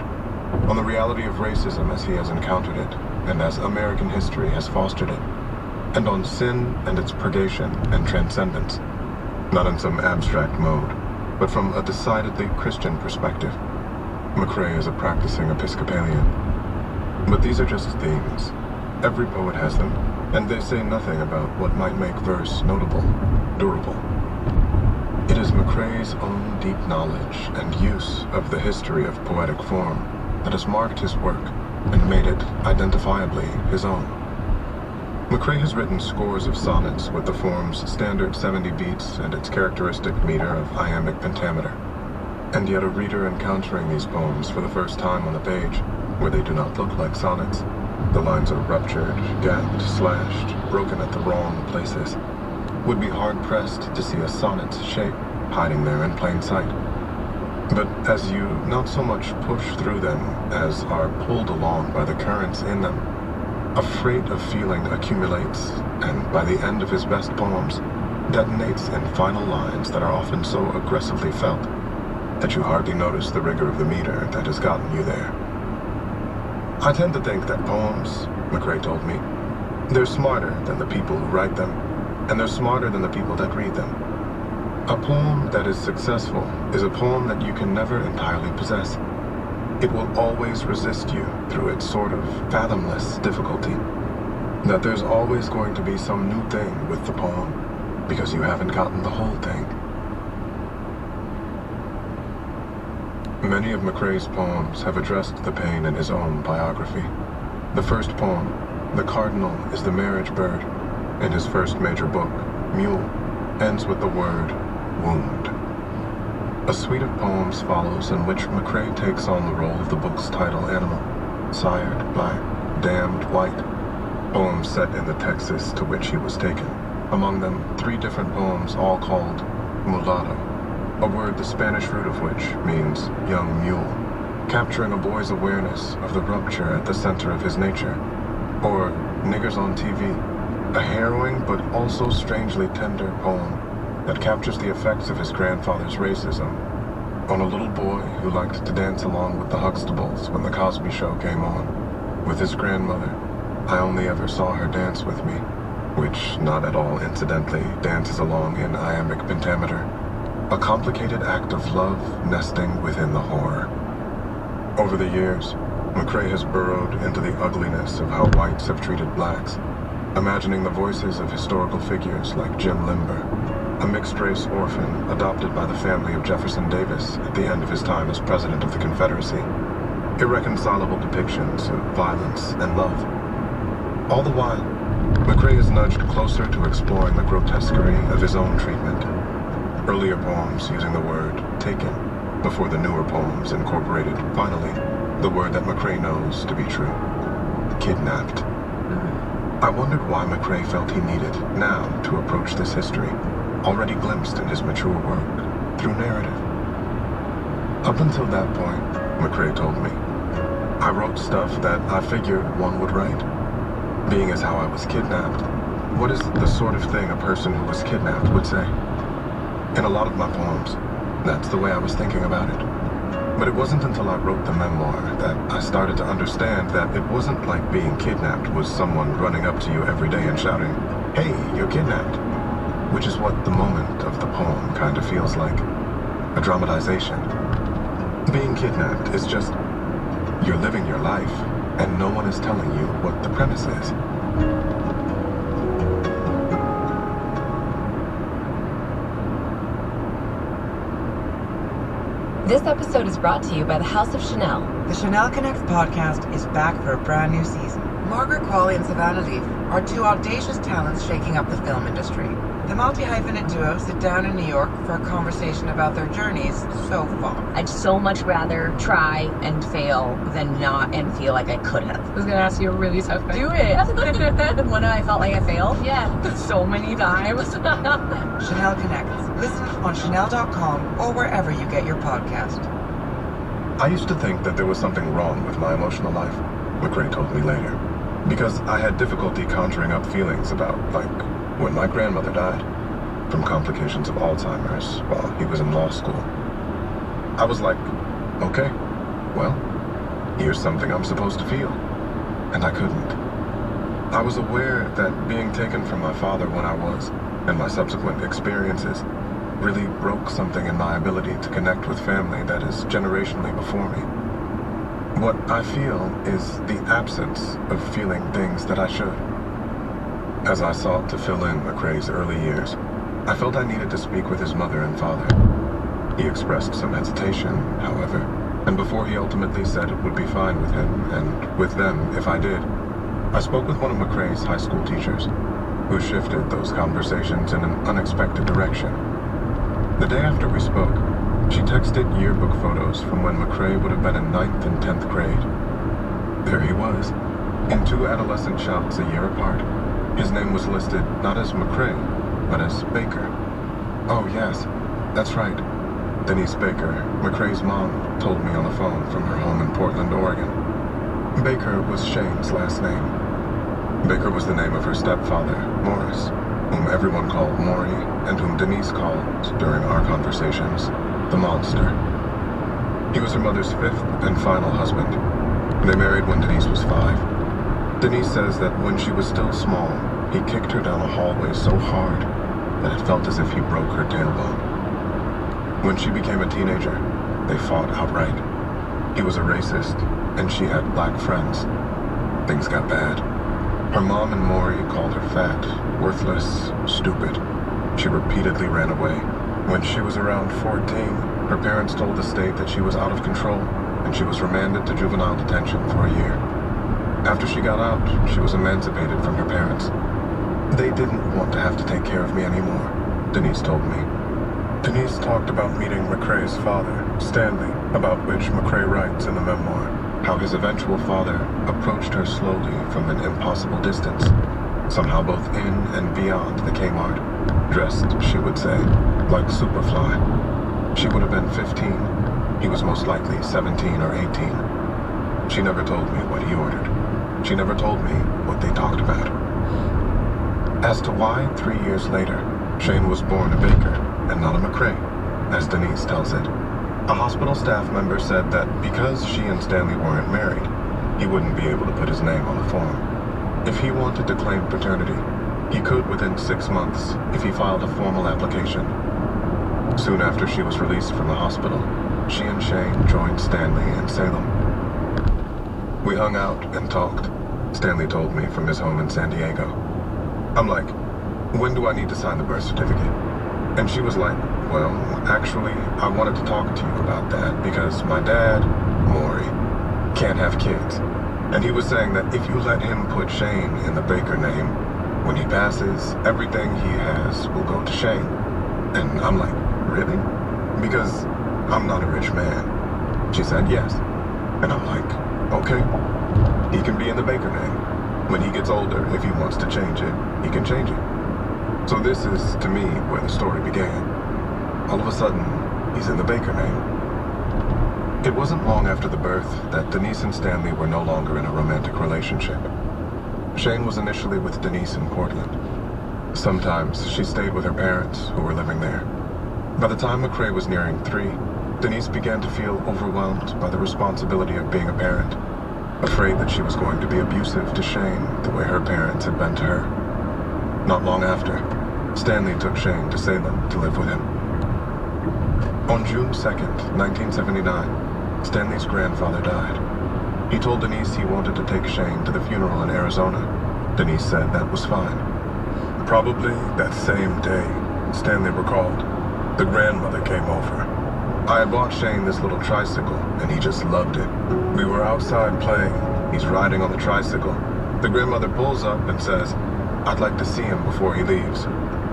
on the reality of racism as he has encountered it and as American history has fostered it, and on sin and its purgation and transcendence, not in some abstract mode, but from a decidedly Christian perspective. McCrae is a practicing Episcopalian. But these are just themes. Every poet has them, and they say nothing about what might make verse notable, durable. It is McCrae's own deep knowledge and use of the history of poetic form that has marked his work and made it identifiably his own. McCrae has written scores of sonnets with the form's standard 70 beats and its characteristic meter of iambic pentameter. And yet a reader encountering these poems for the first time on the page, where they do not look like sonnets, the lines are ruptured, gapped, slashed, broken at the wrong places, would be hard-pressed to see a sonnet's shape hiding there in plain sight. But as you not so much push through them as are pulled along by the currents in them, a freight of feeling accumulates, and by the end of his best poems, detonates in final lines that are often so aggressively felt that you hardly notice the rigor of the meter that has gotten you there. I tend to think that poems, McCrae told me, they're smarter than the people who write them, and they're smarter than the people that read them. A poem that is successful is a poem that you can never entirely possess. It will always resist you through its sort of fathomless difficulty. That there's always going to be some new thing with the poem, because you haven't gotten the whole thing. Many of McCrae's poems have addressed the pain in his own biography. The first poem, The Cardinal is the Marriage Bird, in his first major book, Mule, ends with the word wound. A suite of poems follows in which McCrae takes on the role of the book's title animal, sired by damned white. Poems set in the Texas to which he was taken. Among them, 3 different poems all called mulatto, a word the Spanish root of which means young mule, capturing a boy's awareness of the rupture at the center of his nature. Or Niggers on TV, a harrowing but also strangely tender poem that captures the effects of his grandfather's racism on a little boy who liked to dance along with the Huxtables when the Cosby Show came on. With his grandmother, I only ever saw her dance with me, which, not at all incidentally, dances along in iambic pentameter, a complicated act of love nesting within the horror. Over the years, McCrae has burrowed into the ugliness of how whites have treated blacks, imagining the voices of historical figures like Jim Limber, a mixed-race orphan adopted by the family of Jefferson Davis at the end of his time as president of the Confederacy. Irreconcilable depictions of violence and love. All the while, McCrae is nudged closer to exploring the grotesquerie of his own treatment. Earlier poems using the word taken, before the newer poems incorporated, finally, the word that McCrae knows to be true: kidnapped. I wondered why McCrae felt he needed now to approach this history, already glimpsed in his mature work, through narrative. Up until that point, McCrae told me, I wrote stuff that I figured one would write. Being as how I was kidnapped, what is the sort of thing a person who was kidnapped would say? In a lot of my poems, that's the way I was thinking about it. But it wasn't until I wrote the memoir that I started to understand that it wasn't like being kidnapped was someone running up to you every day and shouting, "Hey, you're kidnapped," which is what the moment of the poem kind of feels like, a dramatization. Being kidnapped is just, you're living your life, and no one is telling you what the premise is.
This episode is brought to you by the House of Chanel.
The Chanel Connects podcast is back for a brand new season. Margaret Qualley and Savannah Leaf are 2 audacious talents shaking up the film industry. The multi-hyphenate duo sit down in New York for a conversation about their journeys so far.
I'd so much rather try and fail than not and feel like I could have.
I was gonna ask you a really tough question.
Do it! When I felt like I failed?
Yeah.
So many times.
Chanel Connects. Listen on Chanel.com or wherever you get your podcast.
I used to think that there was something wrong with my emotional life, McCrae told me later, because I had difficulty conjuring up feelings about, like, when my grandmother died from complications of Alzheimer's while he was in law school. I was like, okay, well, here's something I'm supposed to feel. And I couldn't. I was aware that being taken from my father when I was, and my subsequent experiences, really broke something in my ability to connect with family that is generationally before me. What I feel is the absence of feeling things that I should. As I sought to fill in McCrae's early years, I felt I needed to speak with his mother and father. He expressed some hesitation, however, and before he ultimately said it would be fine with him and with them if I did, I spoke with one of McCrae's high school teachers, who shifted those conversations in an unexpected direction. The day after we spoke, she texted yearbook photos from when McCrae would have been in 9th and 10th grade. There he was, in 2 adolescent shots a year apart. His name was listed not as McCrae, but as Baker. Oh yes, that's right. Denise Baker, McCrae's mom, told me on the phone from her home in Portland, Oregon. Baker was Shane's last name. Baker was the name of her stepfather, Morris, whom everyone called Maury, and whom Denise called, during our conversations, the Monster. He was her mother's 5th and final husband. They married when Denise was 5. Denise says that when she was still small, he kicked her down a hallway so hard that it felt as if he broke her tailbone. When she became a teenager, they fought outright. He was a racist, and she had black friends. Things got bad. Her mom and Maury called her fat, worthless, stupid. She repeatedly ran away. When she was around 14, her parents told the state that she was out of control, and she was remanded to juvenile detention for a year. After she got out, she was emancipated from her parents. They didn't want to have to take care of me anymore, Denise told me. Denise talked about meeting McCrae's father, Stanley, about which McCrae writes in the memoir, how his eventual father approached her slowly from an impossible distance, somehow both in and beyond the Kmart, dressed, she would say, like Superfly. She would have been 15. He was most likely 17 or 18. She never told me what he ordered. She never told me what they talked about. As to why, 3 years later, Shane was born a Baker and not a McCrae, as Denise tells it. A hospital staff member said that because she and Stanley weren't married, he wouldn't be able to put his name on the form. If he wanted to claim paternity, he could within 6 months if he filed a formal application. Soon after she was released from the hospital, she and Shane joined Stanley in Salem. We hung out and talked, Stanley told me from his home in San Diego. I'm like, when do I need to sign the birth certificate? And she was like, well, actually, I wanted to talk to you about that because my dad, Maury, can't have kids. And he was saying that if you let him put Shane in the Baker name, when he passes, everything he has will go to Shane. And I'm like, really? Because I'm not a rich man. She said yes. And I'm like, okay, he can be in the Baker name. When he gets older, if he wants to change it, he can change it. So this is, to me, where the story began. All of a sudden, he's in the Baker name. It wasn't long after the birth that Denise and Stanley were no longer in a romantic relationship. Shane was initially with Denise in Portland. Sometimes she stayed with her parents, who were living there. By the time McCrae was nearing 3, Denise began to feel overwhelmed by the responsibility of being a parent, afraid that she was going to be abusive to Shane the way her parents had been to her. Not long after, Stanley took Shane to Salem to live with him. On June 2nd, 1979, Stanley's grandfather died. He told Denise he wanted to take Shane to the funeral in Arizona. Denise said that was fine. Probably that same day, Stanley recalled, the grandmother came over. I had bought Shane this little tricycle, and he just loved it. We were outside playing. He's riding on the tricycle. The grandmother pulls up and says, I'd like to see him before he leaves.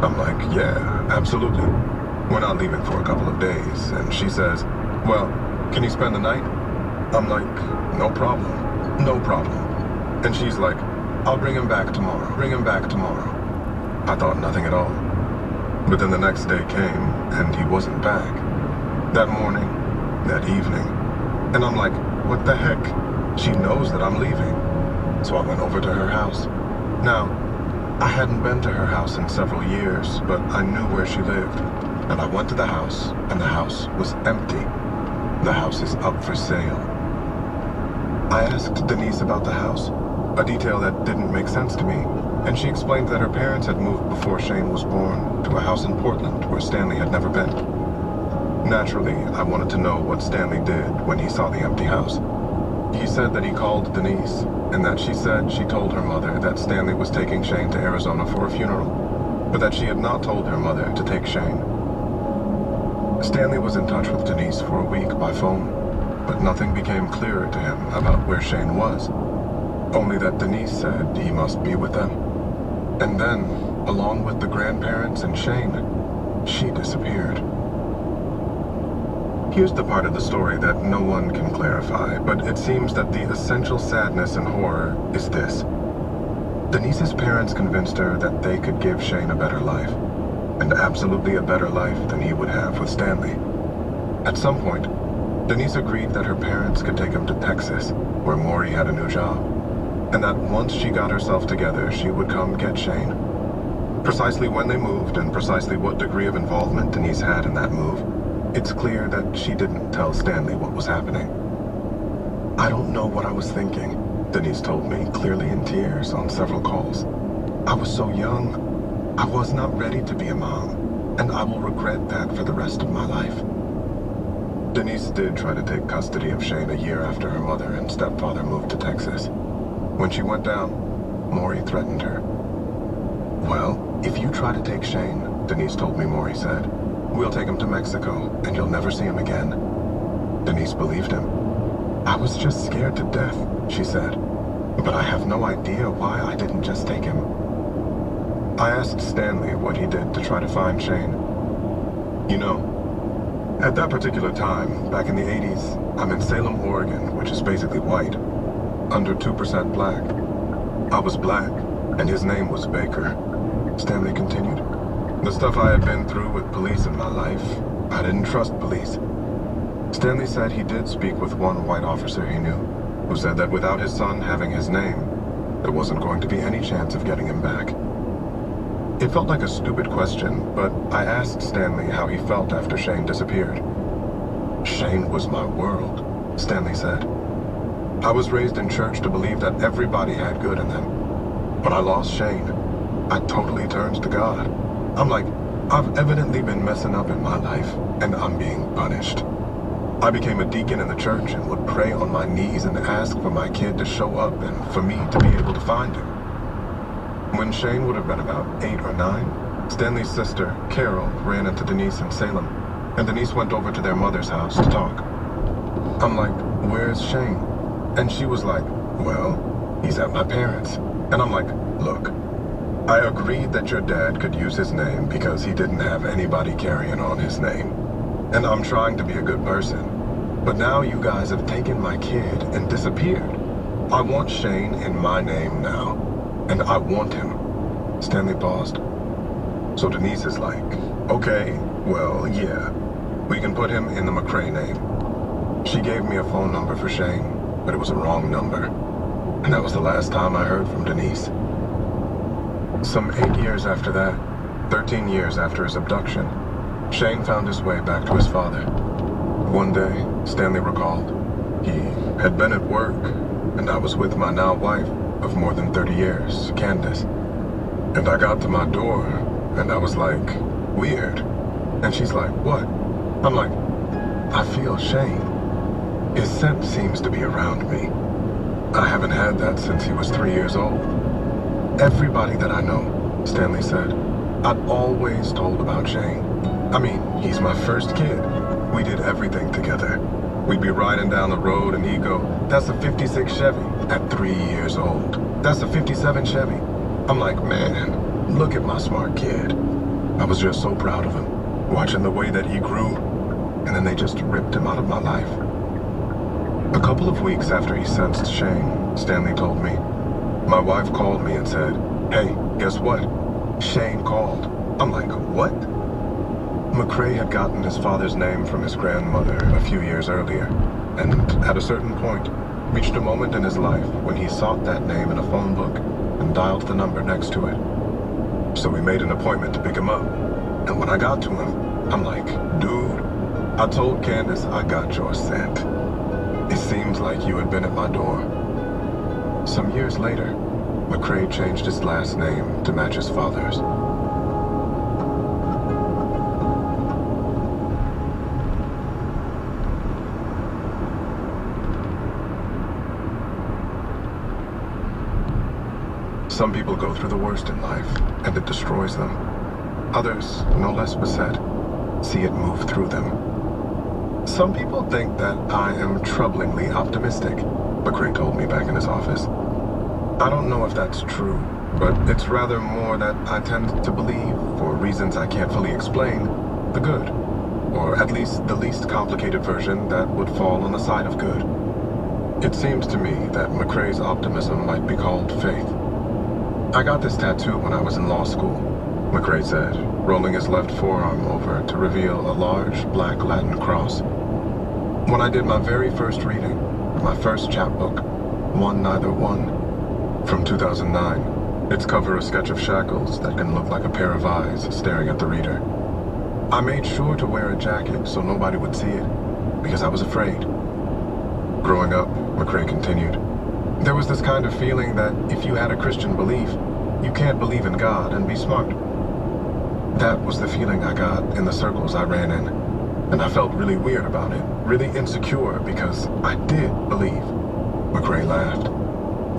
I'm like, yeah, absolutely. We're not leaving for a couple of days. And she says, well, can you spend the night? I'm like, no problem. No problem. And she's like, I'll bring him back tomorrow. Bring him back tomorrow. I thought nothing at all. But then the next day came, and he wasn't back. That morning, that evening. And I'm like, what the heck? She knows that I'm leaving. So I went over to her house. Now, I hadn't been to her house in several years, but I knew where she lived. And I went to the house, and the house was empty. The house is up for sale. I asked Denise about the house, a detail that didn't make sense to me, and she explained that her parents had moved before Shane was born to a house in Portland where Stanley had never been. Naturally, I wanted to know what Stanley did when he saw the empty house. He said that he called Denise, and that she said she told her mother that Stanley was taking Shane to Arizona for a funeral, but that she had not told her mother to take Shane. Stanley was in touch with Denise for a week by phone, but nothing became clearer to him about where Shane was. Only that Denise said he must be with them. And then, along with the grandparents and Shane, she disappeared. Here's the part of the story that no one can clarify, but it seems that the essential sadness and horror is this. Denise's parents convinced her that they could give Shane a better life, and absolutely a better life than he would have with Stanley. At some point, Denise agreed that her parents could take him to Texas, where Maury had a new job, and that once she got herself together, she would come get Shane. Precisely when they moved, and precisely what degree of involvement Denise had in that move, it's clear that she didn't tell Stanley what was happening. I don't know what I was thinking, Denise told me, clearly in tears on several calls. I was so young. I was not ready to be a mom, and I will regret that for the rest of my life. Denise did try to take custody of Shane a year after her mother and stepfather moved to Texas. When she went down, Maury threatened her. Well, if you try to take Shane, Denise told me Maury said, we'll take him to Mexico, and you'll never see him again. Denise believed him. I was just scared to death, she said, but I have no idea why I didn't just take him. I asked Stanley what he did to try to find Shane. You know, at that particular time, back in the 80s, I'm in Salem, Oregon, which is basically white, under 2% black. I was black, and his name was Baker. Stanley continued. The stuff I had been through with police in my life, I didn't trust police. Stanley said he did speak with one white officer he knew, who said that without his son having his name, there wasn't going to be any chance of getting him back. It felt like a stupid question, but I asked Stanley how he felt after Shane disappeared. Shane was my world, Stanley said. I was raised in church to believe that everybody had good in them. When I lost Shane, I totally turned to God. I'm like, I've evidently been messing up in my life, and I'm being punished. I became a deacon in the church and would pray on my knees and ask for my kid to show up and for me to be able to find him. When Shane would have been about 8 or 9, Stanley's sister, Carol, ran into Denise in Salem, and Denise went over to their mother's house to talk. I'm like, where's Shane? And she was like, well, he's at my parents'. And I'm like, look, I agreed that your dad could use his name because he didn't have anybody carrying on his name. And I'm trying to be a good person. But now you guys have taken my kid and disappeared. I want Shane in my name now. And I want him. Stanley paused. So Denise is like, okay, well, yeah. We can put him in the McCrae name. She gave me a phone number for Shane, but it was a wrong number. And that was the last time I heard from Denise. Some 8 years after that, 13 years after his abduction, Shane found his way back to his father. One day, Stanley recalled, he had been at work, and I was with my now wife of more than 30 years, Candace. And I got to my door, and I was like, weird. And she's like, what? I'm like, I feel Shane. His scent seems to be around me. I haven't had that since he was 3 years old. Everybody that I know, Stanley said, I've always told about Shane. I mean, he's my first kid. We did everything together. We'd be riding down the road and he'd go, that's a 56 Chevy at 3 years old. That's a 57 Chevy. I'm like, man, look at my smart kid. I was just so proud of him, watching the way that he grew, and then they just ripped him out of my life. A couple of weeks after he sensed Shane, Stanley told me, my wife called me and said, "Hey, guess what? Shane called." I'm like, "What?" McCrae had gotten his father's name from his grandmother a few years earlier, and at a certain point, reached a moment in his life when he sought that name in a phone book and dialed the number next to it. So we made an appointment to pick him up, and when I got to him, I'm like, "Dude, I told Candace I got your scent. It seems like you had been at my door." Some years later, McCrae changed his last name to match his father's. Some people go through the worst in life, and it destroys them. Others, no less beset, see it move through them. Some people think that I am troublingly optimistic, McCrae told me back in his office. I don't know if that's true, but it's rather more that I tend to believe, for reasons I can't fully explain, the good, or at least the least complicated version that would fall on the side of good. It seems to me that McCrae's optimism might be called faith. "I got this tattoo when I was in law school," McCrae said, rolling his left forearm over to reveal a large black Latin cross. "When I did my very first reading, my first chapbook, One Neither One, from 2009, its cover a sketch of shackles that can look like a pair of eyes staring at the reader. I made sure to wear a jacket so nobody would see it, because I was afraid." Growing up, McCrae continued, there was this kind of feeling that if you had a Christian belief, you can't believe in God and be smart. That was the feeling I got in the circles I ran in, and I felt really weird about it, really insecure because I did believe. McCrae laughed.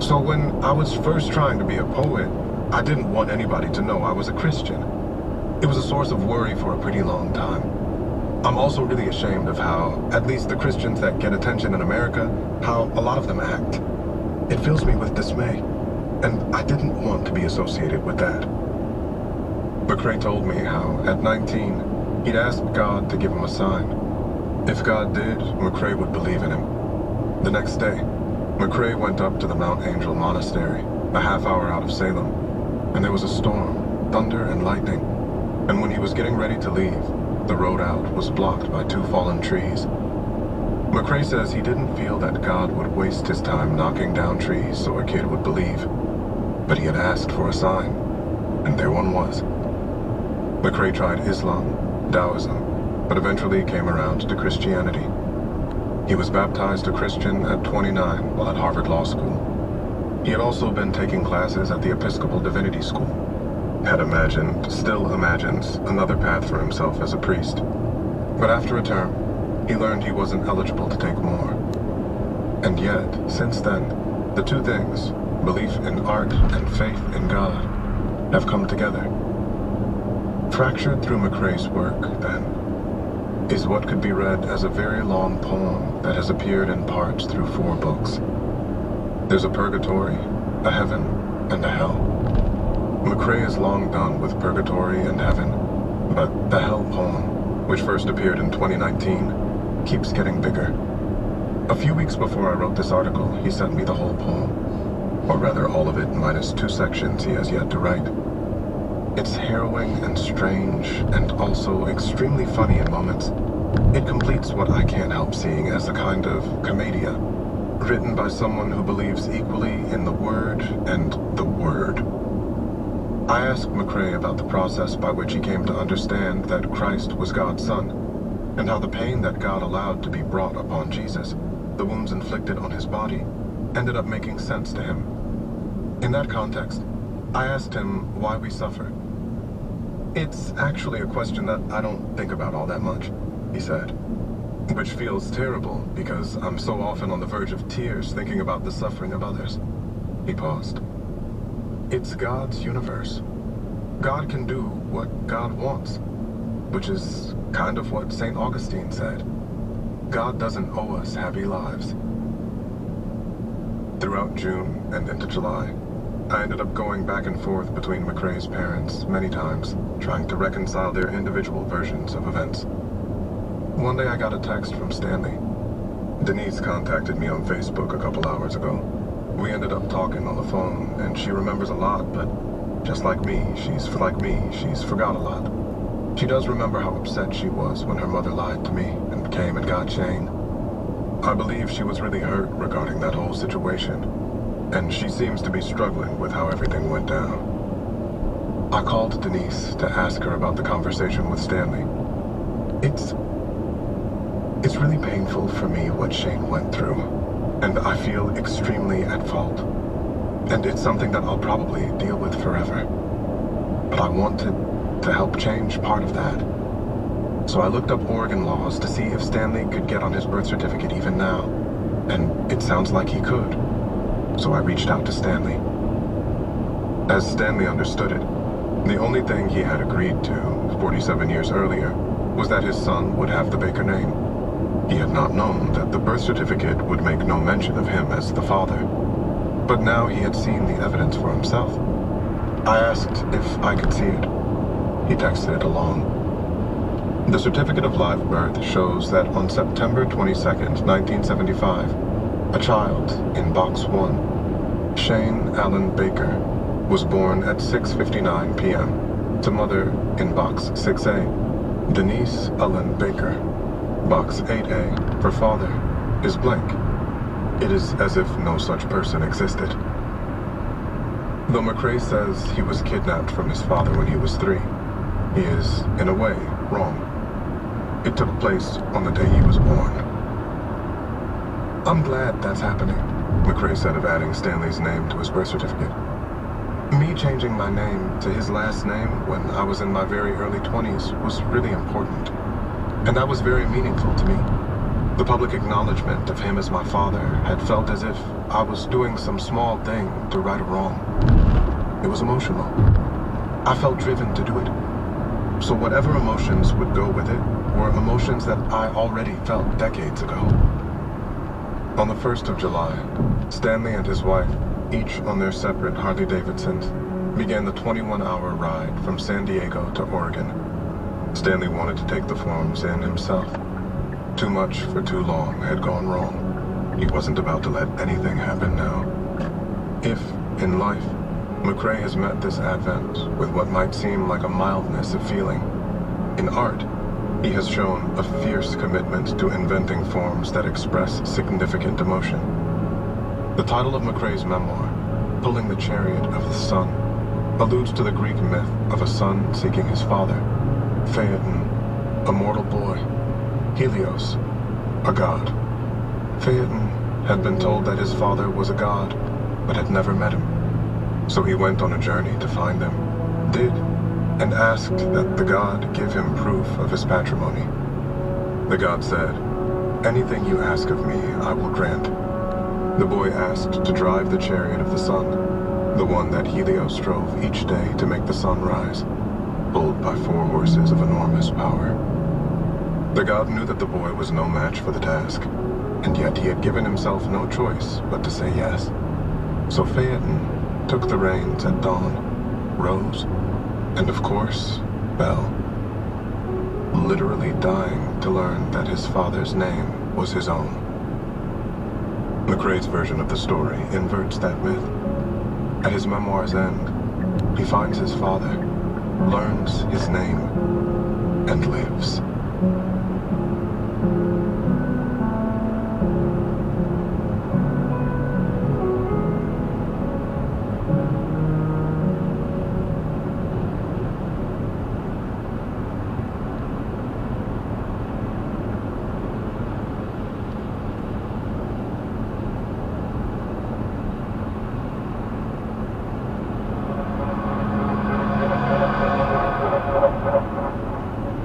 So when I was first trying to be a poet, I didn't want anybody to know I was a Christian. It was a source of worry for a pretty long time. I'm also really ashamed of how, at least the Christians that get attention in America, how a lot of them act. It fills me with dismay, and I didn't want to be associated with that. McCrae told me how, at 19, he'd asked God to give him a sign. If God did, McCrae would believe in him. The next day, McCrae went up to the Mount Angel Monastery, a half hour out of Salem, and there was a storm, thunder and lightning, and when he was getting ready to leave, the road out was blocked by 2 fallen trees. McCrae says he didn't feel that God would waste his time knocking down trees so a kid would believe, but he had asked for a sign, and there one was. McCrae tried Islam, Taoism, but eventually came around to Christianity. He was baptized a Christian at 29 while at Harvard Law School. He had also been taking classes at the Episcopal Divinity School, had imagined, still imagines, another path for himself as a priest. But after a term, he learned he wasn't eligible to take more. And yet, since then, the two things, belief in art and faith in God, have come together. Fractured through McCrae's work, then, is what could be read as a very long poem that has appeared in parts through 4 books. There's a purgatory, a heaven, and a hell. McCrae is long done with purgatory and heaven, but the hell poem, which first appeared in 2019, keeps getting bigger. A few weeks before I wrote this article, he sent me the whole poem, or rather all of it minus 2 sections he has yet to write. It's harrowing and strange, and also extremely funny in moments. It completes what I can't help seeing as a kind of commedia, written by someone who believes equally in the Word and the Word. I asked McCrae about the process by which he came to understand that Christ was God's Son, and how the pain that God allowed to be brought upon Jesus, the wounds inflicted on his body, ended up making sense to him. In that context, I asked him why we suffer. It's actually a question that I don't think about all that much, he said, which feels terrible because I'm so often on the verge of tears thinking about the suffering of others. He paused. It's God's universe. God can do what God wants, which is kind of what St. Augustine said. God doesn't owe us happy lives. Throughout June and into July, I ended up going back and forth between McCrae's parents many times, trying to reconcile their individual versions of events. One day I got a text from Stanley. Denise contacted me on Facebook a couple hours ago. We ended up talking on the phone, and she remembers a lot, but just like me, she's forgot a lot. She does remember how upset she was when her mother lied to me and came and got Shane. I believe she was really hurt regarding that whole situation, and she seems to be struggling with how everything went down. I called Denise to ask her about the conversation with Stanley. It's really painful for me what Shane went through, and I feel extremely at fault. And it's something that I'll probably deal with forever. But I wanted to help change part of that. So I looked up Oregon laws to see if Stanley could get on his birth certificate even now, and it sounds like he could. So I reached out to Stanley. As Stanley understood it, the only thing he had agreed to 47 years earlier was that his son would have the Baker name. He had not known that the birth certificate would make no mention of him as the father. But now he had seen the evidence for himself. I asked if I could see it. He texted it along. The certificate of live birth shows that on September 22nd, 1975, a child in Box 1, Shane Allen Baker, was born at 6:59 p.m. to mother in Box 6A, Denise Allen Baker. Box 8A, her father, is blank. It is as if no such person existed. Though McCrae says he was kidnapped from his father when he was 3, he is, in a way, wrong. It took place on the day he was born. I'm glad that's happening, McCrae said of adding Stanley's name to his birth certificate. Me changing my name to his last name when I was in my very early 20s was really important. And that was very meaningful to me. The public acknowledgement of him as my father had felt as if I was doing some small thing to right a wrong. It was emotional. I felt driven to do it. So whatever emotions would go with it were emotions that I already felt decades ago. On the 1st of July, Stanley and his wife, each on their separate Harley-Davidsons, began the 21-hour ride from San Diego to Oregon. Stanley wanted to take the forms in himself. Too much for too long had gone wrong. He wasn't about to let anything happen now. If, in life, McCrae has met this advent with what might seem like a mildness of feeling, in art, he has shown a fierce commitment to inventing forms that express significant emotion. The title of McCrae's memoir, Pulling the Chariot of the Sun, alludes to the Greek myth of a son seeking his father, Phaeton, a mortal boy, Helios, a god. Phaeton had been told that his father was a god, but had never met him. So he went on a journey to find him, did, and asked that the god give him proof of his patrimony. The god said, "Anything you ask of me, I will grant." The boy asked to drive the chariot of the sun, the one that Helios drove each day to make the sun rise, pulled by 4 horses of enormous power. The god knew that the boy was no match for the task, and yet he had given himself no choice but to say yes. So Phaeton took the reins at dawn, rose, and of course, fell, literally dying to learn that his father's name was his own. McCrae's version of the story inverts that myth. At his memoir's end, he finds his father, learns his name, and lives.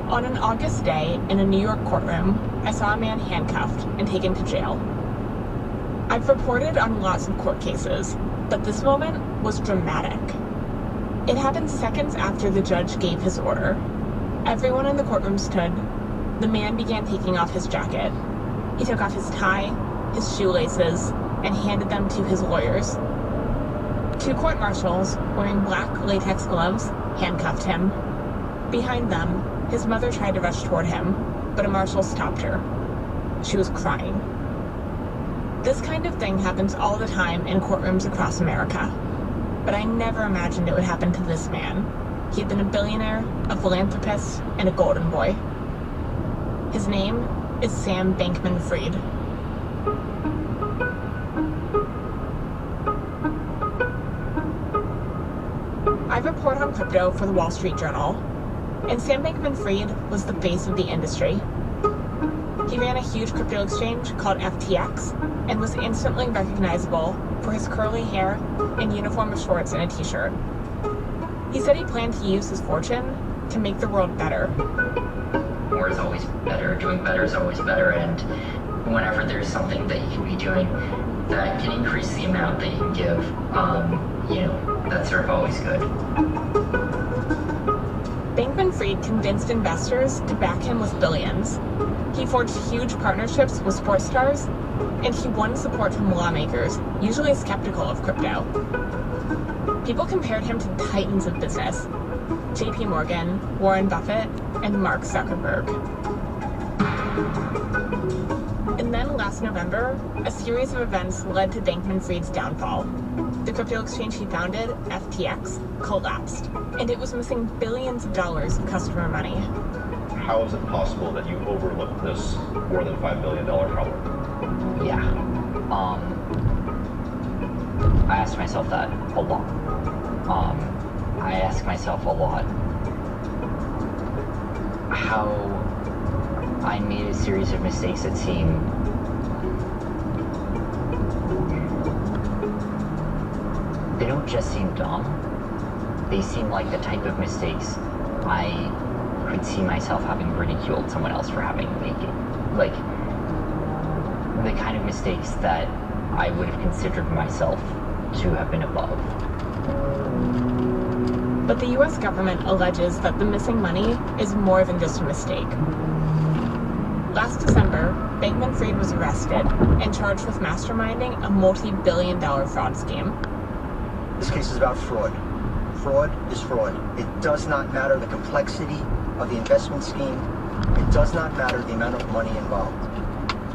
On an August day in a New York courtroom, I saw a man handcuffed and taken to jail. I've reported on lots of court cases, but this moment was dramatic. It happened seconds after the judge gave his order. Everyone in the courtroom stood. The man began taking off his jacket. He took off his tie, his shoelaces, and handed them to his lawyers. 2 court marshals, wearing black latex gloves, handcuffed him. Behind them, his mother tried to rush toward him, but a marshal stopped her. She was crying. This kind of thing happens all the time in courtrooms across America. But I never imagined it would happen to this man. He had been a billionaire, a philanthropist, and a golden boy. His name is Sam Bankman-Fried. I report on crypto for the Wall Street Journal, and Sam Bankman-Fried was the face of the industry. He ran a huge crypto exchange called FTX and was instantly recognizable for his curly hair and uniform of shorts and a t-shirt. He said he planned to use his fortune to make the world better.
More is always better, doing better is always better, and whenever there's something that you can be doing that can increase the amount that you can give, that's sort of always good.
Bankman-Fried convinced investors to back him with billions. He forged huge partnerships with sports stars, and he won support from lawmakers, usually skeptical of crypto. People compared him to titans of business: J.P. Morgan, Warren Buffett, and Mark Zuckerberg. And then last November, a series of events led to Bankman-Fried's downfall. The crypto exchange he founded, FTX, collapsed, and it was missing billions of dollars of customer money.
How is it possible that you overlooked this more than $5 billion problem?
Yeah. I ask myself that a lot. I ask myself a lot how I made a series of mistakes that seem they don't just seem dumb, they seem like the type of mistakes I could see myself having ridiculed someone else for having making. Like, the kind of mistakes that I would have considered myself to have been above.
But the US government alleges that the missing money is more than just a mistake. Last December, Bankman-Fried was arrested and charged with masterminding a multi-billion-dollar fraud scheme.
This case is about fraud. Fraud is fraud. It does not matter the complexity of the investment scheme. It does not matter the amount of money involved.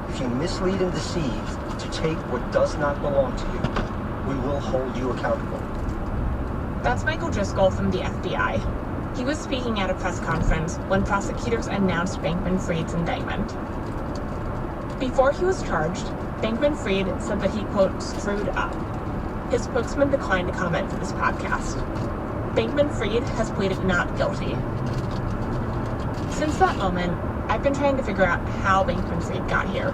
If you mislead and deceive to take what does not belong to you, we will hold you accountable.
That's Michael Driscoll from the FBI. He was speaking at a press conference when prosecutors announced Bankman-Fried's indictment. Before he was charged, Bankman-Fried said that he, quote, screwed up. His spokesman declined to comment for this podcast. Bankman-Fried has pleaded not guilty. Since that moment, I've been trying to figure out how Bankman-Fried got here.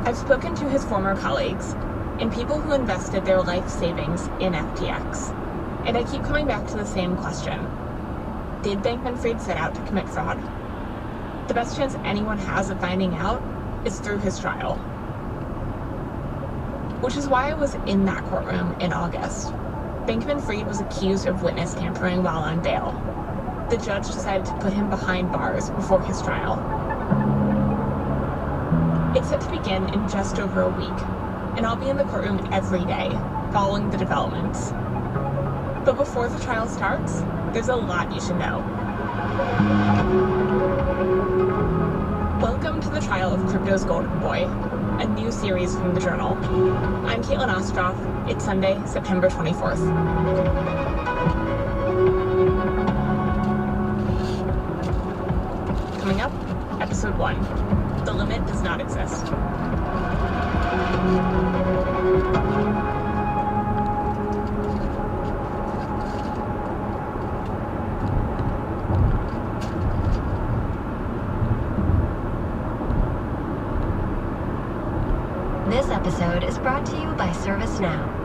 I've spoken to his former colleagues and people who invested their life savings in FTX. And I keep coming back to the same question. Did Bankman-Fried set out to commit fraud? The best chance anyone has of finding out is through his trial. Which is why I was in that courtroom in August. Bankman-Fried was accused of witness tampering while on bail. The judge decided to put him behind bars before his trial. It's set to begin in just over a week, and I'll be in the courtroom every day, following the developments. But before the trial starts, there's a lot you should know. Welcome to the trial of Crypto's Golden Boy, a new series from the Journal. I'm Caitlin Ostroff. It's Sunday, September 24th. Coming up, Episode 1. The limit does not exist.
This episode is brought to you by ServiceNow.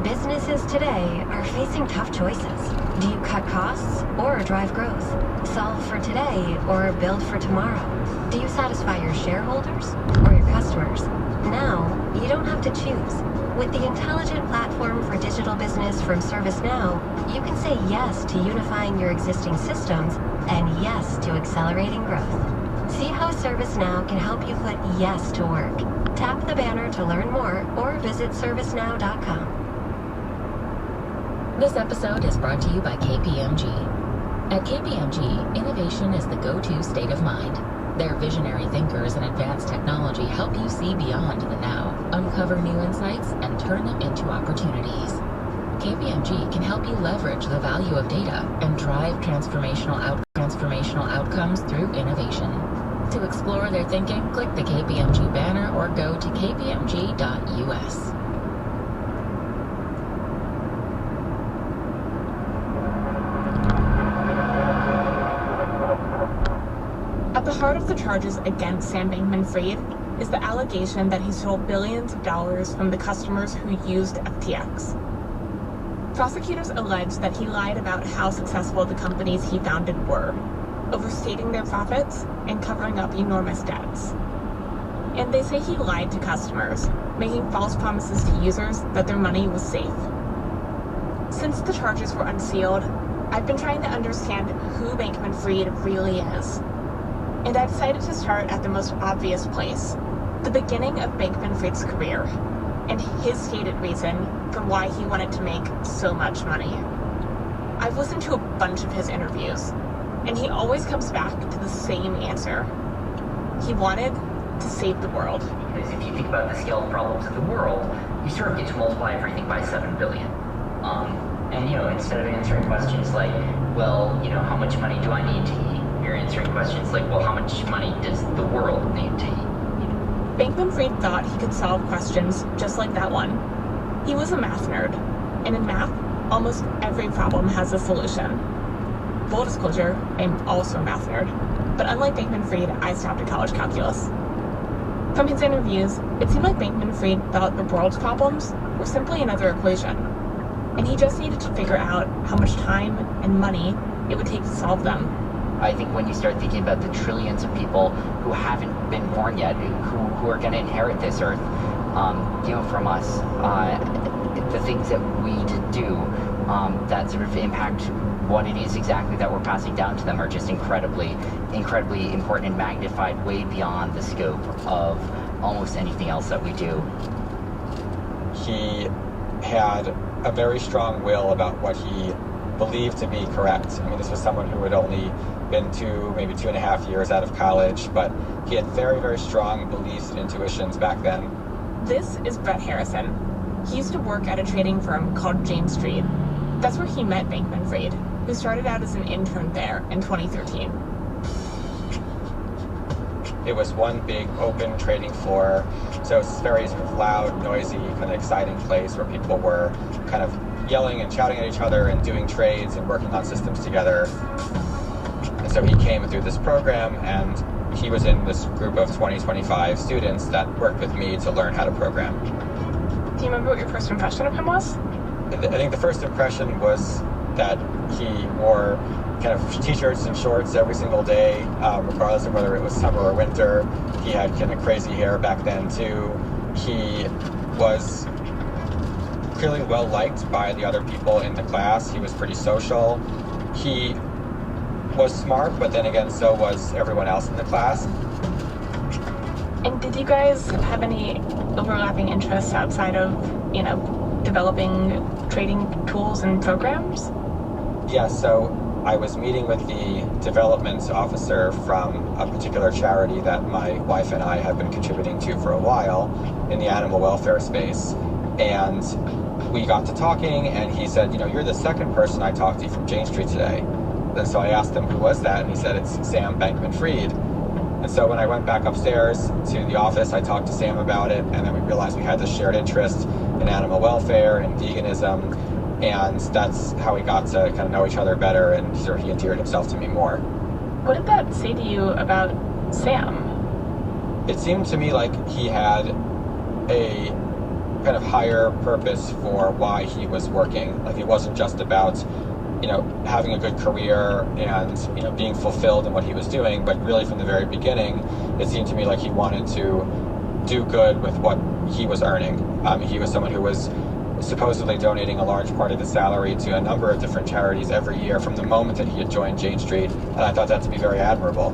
Businesses today are facing tough choices. Do you cut costs or drive growth? Solve for today or build for tomorrow? Do you satisfy your shareholders or your customers? Now, you don't have to choose. With the intelligent platform for digital business from ServiceNow, you can say yes to unifying your existing systems and yes to accelerating growth. See how ServiceNow can help you put yes to work. Tap the banner to learn more or visit servicenow.com.
This episode is brought to you by KPMG. At KPMG, innovation is the go-to state of mind. Their visionary thinkers and advanced technology help you see beyond the now, uncover new insights, and turn them into opportunities. KPMG can help you leverage the value of data and drive transformational outcomes through innovation. To explore their thinking, click the KPMG banner or go to kpmg.us.
At the heart of the charges against Sam Bankman-Fried is the allegation that he stole billions of dollars from the customers who used FTX. Prosecutors allege that he lied about how successful the companies he founded were, overstating their profits and covering up enormous debts. And they say he lied to customers, making false promises to users that their money was safe. Since the charges were unsealed, I've been trying to understand who Bankman-Fried really is. And I decided to start at the most obvious place, the beginning of Bankman-Fried's career, and his stated reason for why he wanted to make so much money. I've listened to a bunch of his interviews, and he always comes back to the same answer. He wanted to save the world.
Because if you think about the scale of problems of the world, you sort of get to multiply everything by 7 billion. And, instead of answering questions like, well, how much money do I need to eat? You're answering questions like, well, how much money does the world need to eat?
Bankman-Fried thought he could solve questions just like that one. He was a math nerd, and in math, almost every problem has a solution. Full disclosure, I'm also a math nerd, but unlike Bankman-Fried, I stopped at college calculus. From his interviews, it seemed like Bankman-Fried thought the world's problems were simply another equation, and he just needed to figure out how much time and money it would take to solve them.
I think when you start thinking about the trillions of people who haven't been born yet, who are going to inherit this earth, from us, the things that we do that sort of impact what it is exactly that we're passing down to them are just incredibly important and magnified way beyond the scope of almost anything else that we do.
He had a very strong will about what he believed to be correct. I mean, this was someone who had only been maybe 2.5 years out of college, but he had very, very strong beliefs and intuitions back then.
This is Brett Harrison. He used to work at a trading firm called Jane Street. That's where he met Bankman-Fried, who started out as an intern there in 2013.
It was one big open trading floor, so it's very sort of loud, noisy, kind of exciting place where people were kind of yelling and shouting at each other and doing trades and working on systems together. And so he came through this program, and he was in this group of 25 students that worked with me to learn how to program.
Do you remember what your first impression of him was?
I think the first impression was that he wore kind of t-shirts and shorts every single day, regardless of whether it was summer or winter. He had kind of crazy hair back then too. He was clearly well liked by the other people in the class. He was pretty social. He was smart, but then again, so was everyone else in the class.
And did you guys have any overlapping interests outside of, developing trading tools and programs?
Yeah, so I was meeting with the development officer from a particular charity that my wife and I have been contributing to for a while in the animal welfare space. And we got to talking, and he said, you're the second person I talked to from Jane Street today. And so I asked him, who was that? And he said, it's Sam Bankman-Fried. And so when I went back upstairs to the office, I talked to Sam about it, and then we realized we had this shared interest in animal welfare and veganism, and that's how we got to kind of know each other better, and he endeared himself to me more.
What did that say to you about Sam?
It seemed to me like he had a kind of higher purpose for why he was working. Like, it wasn't just about having a good career and, being fulfilled in what he was doing, but really from the very beginning, it seemed to me like he wanted to do good with what he was earning. He was someone who was supposedly donating a large part of his salary to a number of different charities every year from the moment that he had joined Jane Street, and I thought that to be very admirable.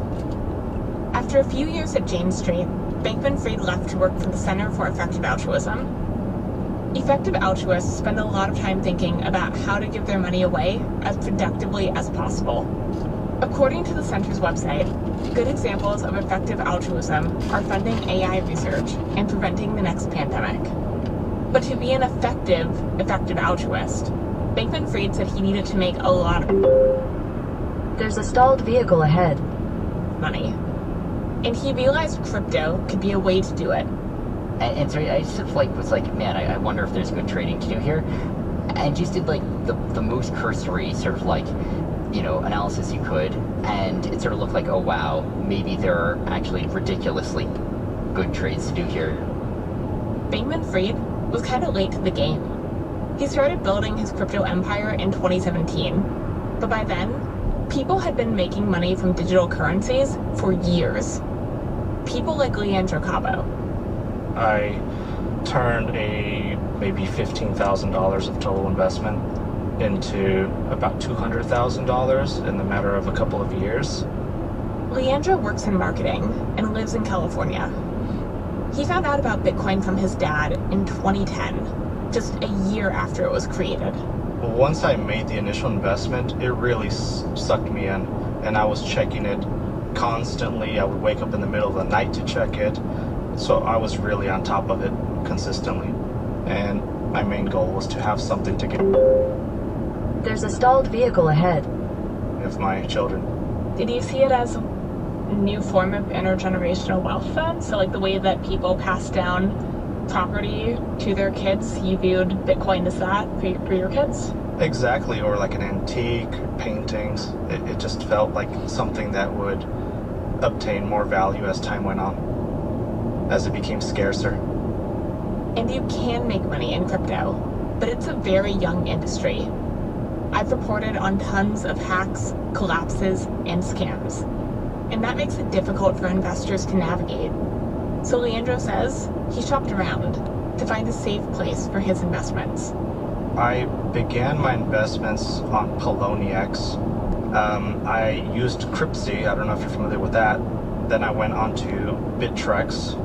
After a few years at Jane Street, Bankman-Fried left to work for the Center for Effective Altruism. Effective altruists spend a lot of time thinking about how to give their money away as productively as possible. According to the center's website, good examples of effective altruism are funding AI research and preventing the next pandemic. But to be an effective altruist, Bankman-Fried said he needed to make a lot of
There's a stalled vehicle ahead.
money. And he realized crypto could be a way to do it.
And so I just was like, man, I wonder if there's good trading to do here. And just did like the most cursory sort of like, analysis you could. And it sort of looked like, oh wow, maybe there are actually ridiculously good trades to do here.
Bankman-Fried was kind of late to the game. He started building his crypto empire in 2017. But by then, people had been making money from digital currencies for years. People like Leandro Cabo.
I turned a maybe $15,000 of total investment into about $200,000 in the matter of a couple of years.
Leandro works in marketing and lives in California. He found out about Bitcoin from his dad in 2010, just a year after it was created.
Well, once I made the initial investment, it really sucked me in, and I was checking it constantly. I would wake up in the middle of the night to check it. So I was really on top of it consistently. And my main goal was to have something to give.
There's a stalled vehicle ahead.
Of my children.
Did you see it as a new form of intergenerational wealth then? So like the way that people pass down property to their kids, you viewed Bitcoin as that for your kids?
Exactly, or like an antique, paintings. It just felt like something that would obtain more value as time went on, as it became scarcer.
And you can make money in crypto, but it's a very young industry. I've reported on tons of hacks, collapses, and scams. And that makes it difficult for investors to navigate. So Leandro says he shopped around to find a safe place for his investments.
I began my investments on Poloniex. I used Cryptsy, I don't know if you're familiar with that. Then I went on to Bittrex,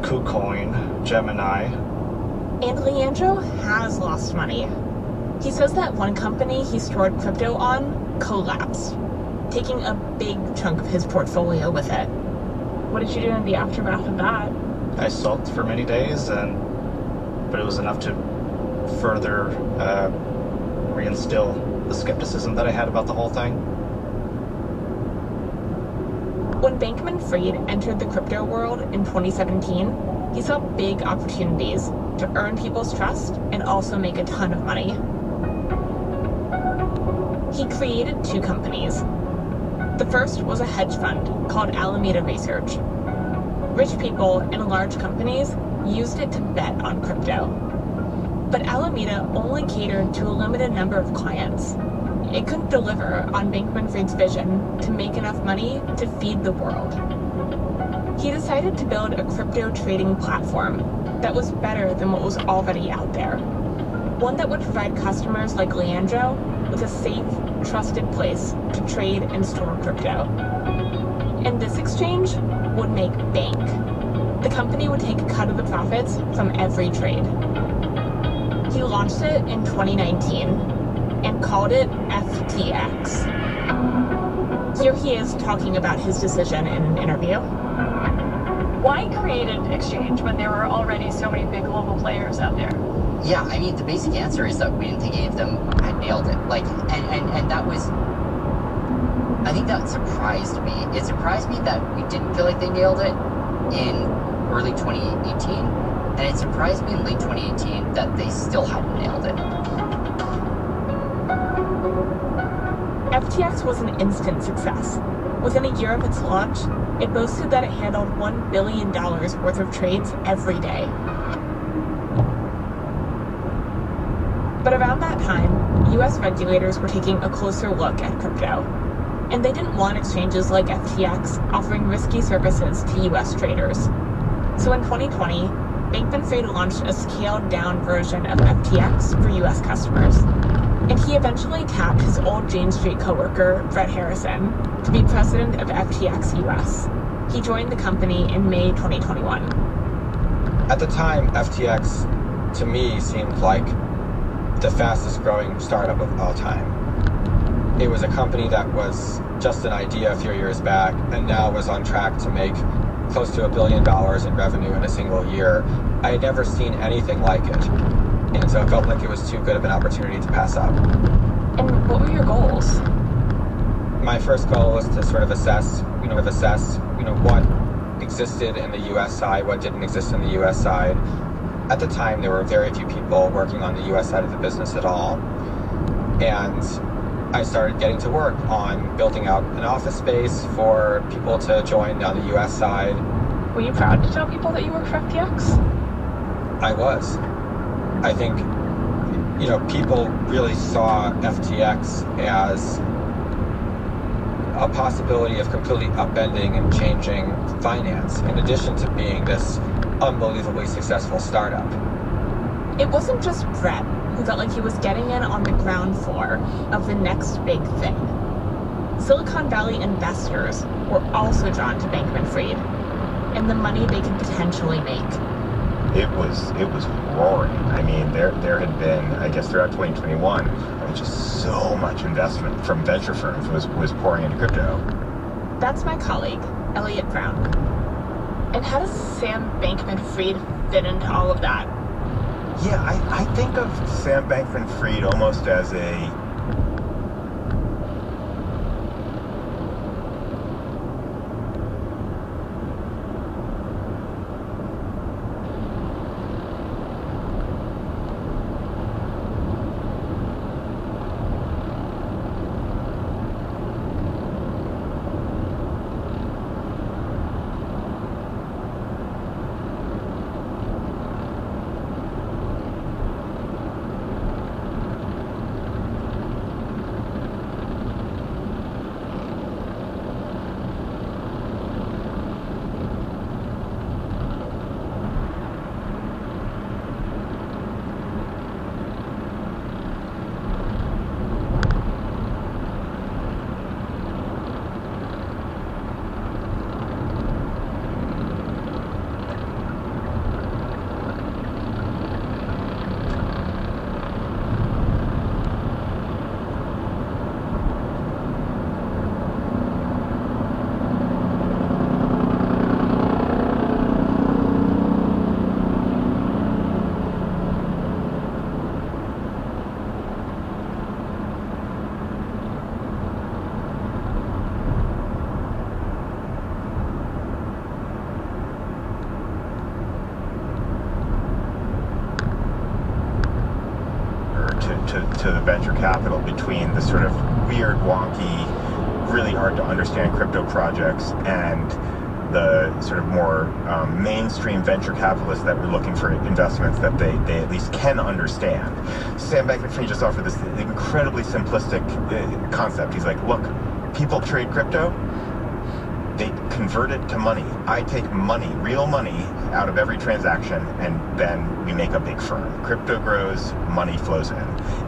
KuCoin, Gemini.
And Leandro has lost money. He says that one company he stored crypto on collapsed, taking a big chunk of his portfolio with it. What did you do in the aftermath of that?
I sulked for many days, but it was enough to further reinstill the skepticism that I had about the whole thing.
When Bankman-Fried entered the crypto world in 2017, he saw big opportunities to earn people's trust and also make a ton of money. He created two companies. The first was a hedge fund called Alameda Research. Rich people and large companies used it to bet on crypto. But Alameda only catered to a limited number of clients. It couldn't deliver on Bankman-Fried's vision to make enough money to feed the world. He decided to build a crypto trading platform that was better than what was already out there. One that would provide customers like Leandro with a safe, trusted place to trade and store crypto. And this exchange would make bank. The company would take a cut of the profits from every trade. He launched it in 2019 and called it FTX. Here he is talking about his decision in an interview.
Why create an exchange when there were already so many big global players out there?
Yeah, I mean, the basic answer is that we didn't think any of them had nailed it. And that was, I think that surprised me. It surprised me that we didn't feel like they nailed it in early 2018. And it surprised me in late 2018 that they still hadn't nailed it.
FTX was an instant success. Within a year of its launch, it boasted that it handled $1 billion worth of trades every day. But around that time, US regulators were taking a closer look at crypto. And they didn't want exchanges like FTX offering risky services to US traders. So in 2020, Bankman-Fried launched a scaled-down version of FTX for US customers. And he eventually tapped his old Jane Street coworker, Brett Harrison, to be president of FTX US. He joined the company in May 2021.
At the time, FTX to me, seemed like the fastest growing startup of all time. It was a company that was just an idea a few years back and now was on track to make close to $1 billion in revenue in a single year. I had never seen anything like it. And so it felt like it was too good of an opportunity to pass up.
And what were your goals?
My first goal was to sort of assess what existed in the US side, what didn't exist in the US side. At the time, there were very few people working on the US side of the business at all. And I started getting to work on building out an office space for people to join on the US side.
Were you proud to tell people that you worked for FTX?
I was. I think, people really saw FTX as a possibility of completely upending and changing finance, in addition to being this unbelievably successful startup.
It wasn't just Brett who felt like he was getting in on the ground floor of the next big thing. Silicon Valley investors were also drawn to Bankman-Fried and the money they could potentially make.
It was roaring. I mean, there had been, I guess throughout 2021, just so much investment from venture firms was pouring into crypto.
That's my colleague, Elliot Brown. And how does Sam Bankman-Fried fit into all of that?
Yeah, I think of Sam Bankman-Fried almost as a to the venture capital between the sort of weird, wonky, really hard to understand crypto projects and the sort of more mainstream venture capitalists that were looking for investments that they at least can understand. Sam Bankman-Fried just offered this incredibly simplistic concept. He's like, look, people trade crypto, they convert it to money. I take money, real money, out of every transaction, and then we make a big firm. Crypto grows, money flows in.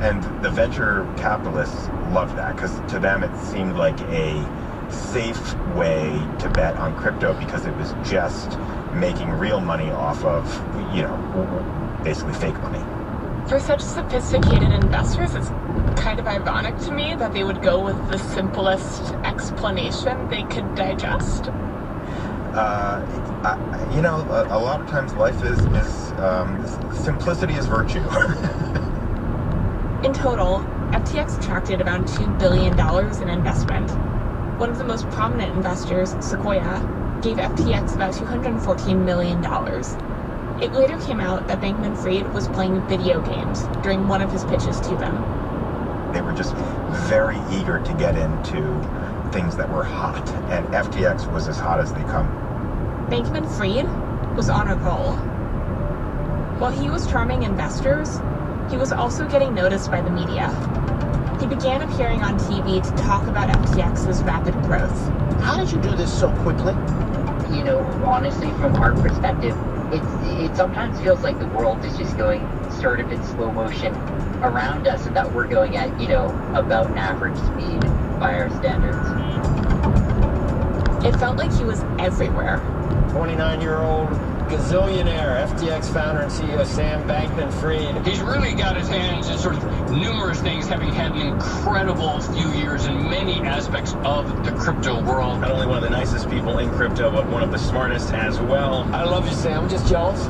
And the venture capitalists loved that, because to them it seemed like a safe way to bet on crypto, because it was just making real money off of, basically fake money.
For such sophisticated investors, it's kind of ironic to me that they would go with the simplest explanation they could digest.
A lot of times life is simplicity is virtue.
In total, FTX attracted around $2 billion in investment. One of the most prominent investors, Sequoia, gave FTX about $214 million. It later came out that Bankman-Fried was playing video games during one of his pitches to them.
They were just very eager to get into things that were hot, and FTX was as hot as they come.
Bankman-Fried was on a roll. While he was charming investors, he was also getting noticed by the media. He began appearing on TV to talk about FTX's rapid growth.
How did you do this so quickly? Honestly, from our perspective, it sometimes feels like the world is just going sort of in slow motion around us, and that we're going at, about an average speed by our standards.
It felt like he was everywhere.
29-year-old
gazillionaire, FTX founder and CEO Sam Bankman-Fried.
He's really got his hands in sort of numerous things, having had an incredible few years in many aspects of the crypto world.
Not only one of the nicest people in crypto, but one of the smartest as well.
I love you, Sam. I'm just jealous.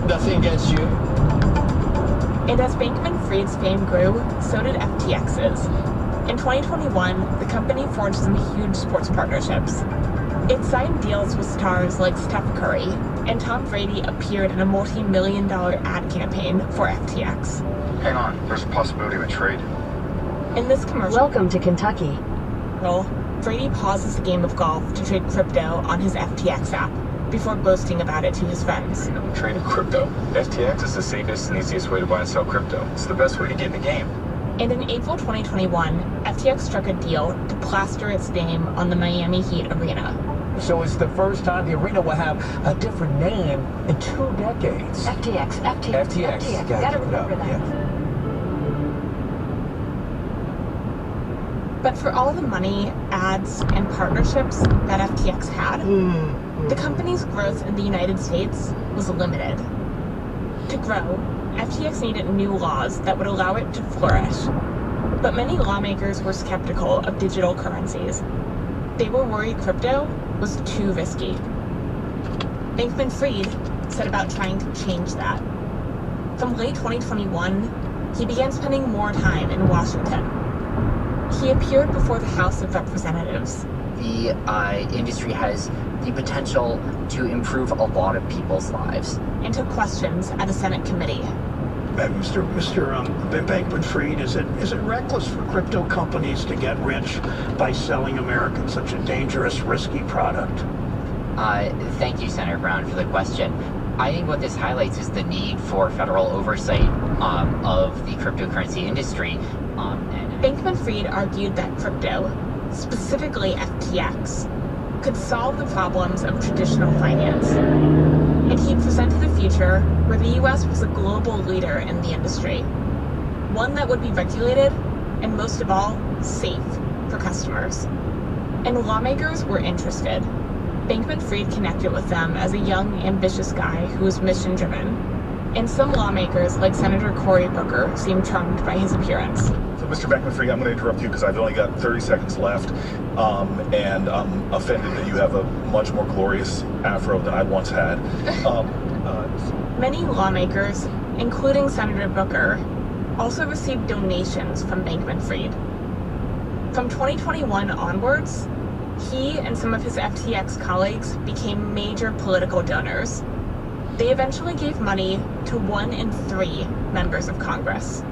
Nothing against you.
And as Bankman-Fried's fame grew, so did FTX's. In 2021, the company forged some huge sports partnerships. It signed deals with stars like Steph Curry, and Tom Brady appeared in a multi-million-dollar ad campaign for FTX.
Hang on, there's a possibility of a trade.
In this commercial,
Welcome to Kentucky.
Brady pauses the game of golf to trade crypto on his FTX app before boasting about it to his friends.
I'm trading crypto. FTX is the safest and easiest way to buy and sell crypto. It's the best way to get in the game.
And in April 2021, FTX struck a deal to plaster its name on the Miami Heat arena.
So it's the first time the arena will have a different name in 2 decades.
FTX.
Gotta
remember that.
Yeah.
But for all the money, ads, and partnerships that FTX had, the company's growth in the United States was limited. To grow, FTX needed new laws that would allow it to flourish. But many lawmakers were skeptical of digital currencies. They were worried crypto was too risky. Bankman-Fried set about trying to change that. From late 2021, he began spending more time in Washington. He appeared before the House of Representatives.
The industry has the potential to improve a lot of people's lives.
And took questions at a Senate committee.
Mr. Bankman-Fried, is it reckless for crypto companies to get rich by selling Americans such a dangerous, risky product?
Thank you, Senator Brown, for the question. I think what this highlights is the need for federal oversight of the cryptocurrency industry.
Bankman-Fried argued that crypto, specifically FTX, could solve the problems of traditional finance. And he presented a future where the U.S. was a global leader in the industry, one that would be regulated and, most of all, safe for customers. And lawmakers were interested. Bankman-Fried connected with them as a young, ambitious guy who was mission-driven. And some lawmakers, like Senator Cory Booker, seemed charmed by his appearance.
So, Mr. Bankman-Fried, I'm going to interrupt you because I've only got 30 seconds left, and I'm offended that you have a much more glorious afro than I once had.
Many lawmakers, including Senator Booker, also received donations from Bankman-Fried. From 2021 onwards, he and some of his FTX colleagues became major political donors. They eventually gave money to 1 in 3 members of Congress.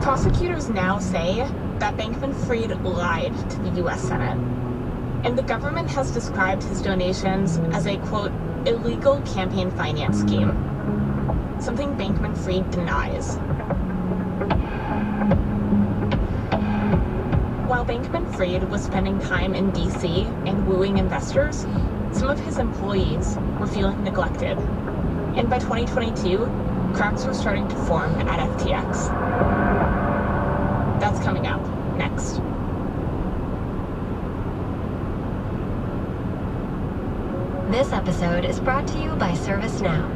Prosecutors now say that Bankman-Fried lied to the U.S. Senate, and the government has described his donations as a, quote, illegal campaign finance scheme, something Bankman-Fried denies. While Bankman-Fried was spending time in D.C. and wooing investors, some of his employees were feeling neglected. And by 2022, cracks were starting to form at FTX. That's coming up next.
This episode is brought to you by ServiceNow.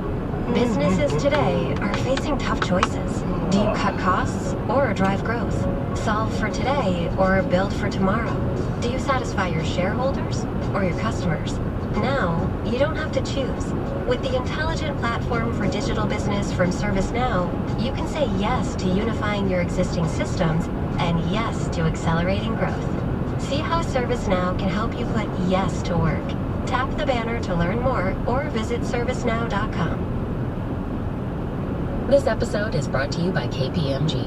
Businesses today are facing tough choices. Do you cut costs or drive growth? Solve for today or build for tomorrow? Do you satisfy your shareholders or your customers? Now, you don't have to choose. With the intelligent platform for digital business from ServiceNow, you can say yes to unifying your existing systems and yes to accelerating growth. See how ServiceNow can help you put yes to work. Tap the banner to learn more or visit servicenow.com.
This episode is brought to you by KPMG.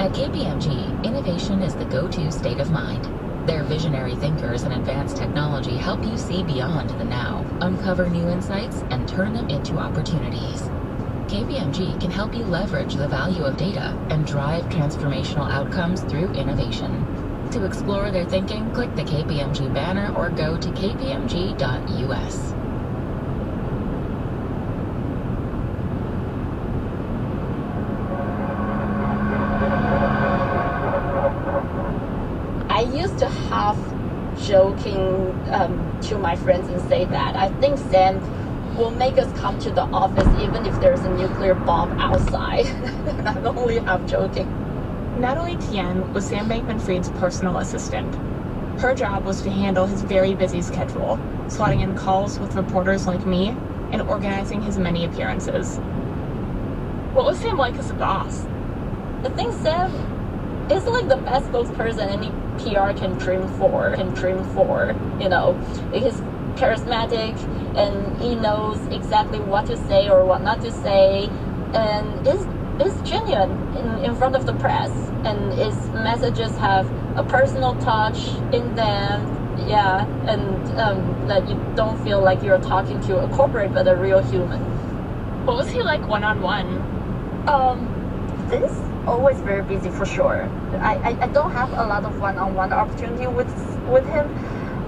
At KPMG, innovation is the go-to state of mind. Their visionary thinkers and advanced technology help you see beyond the now, uncover new insights, and turn them into opportunities. KPMG can help you leverage the value of data and drive transformational outcomes through innovation. To explore their thinking, click the KPMG banner or go to kpmg.us.
I used to half joking to
my friends and say that I think Sam will make us come to the office even if there's a nuclear bomb outside. I'm only half joking.
Natalie TN was Sam Bankman-Fried's personal assistant. Her job was to handle his very busy schedule, slotting in calls with reporters like me and organizing his many appearances. What was Sam like as a boss?
I think Sam is like the best spokesperson any PR can dream for. You know, he's charismatic and he knows exactly what to say or what not to say, and is genuine in front of the press, and his messages have a personal touch in them. Yeah, and that you don't feel like you're talking to a corporate but a real human.
What was he like one-on-one?
This always very busy for sure. I don't have a lot of one-on-one opportunity with him,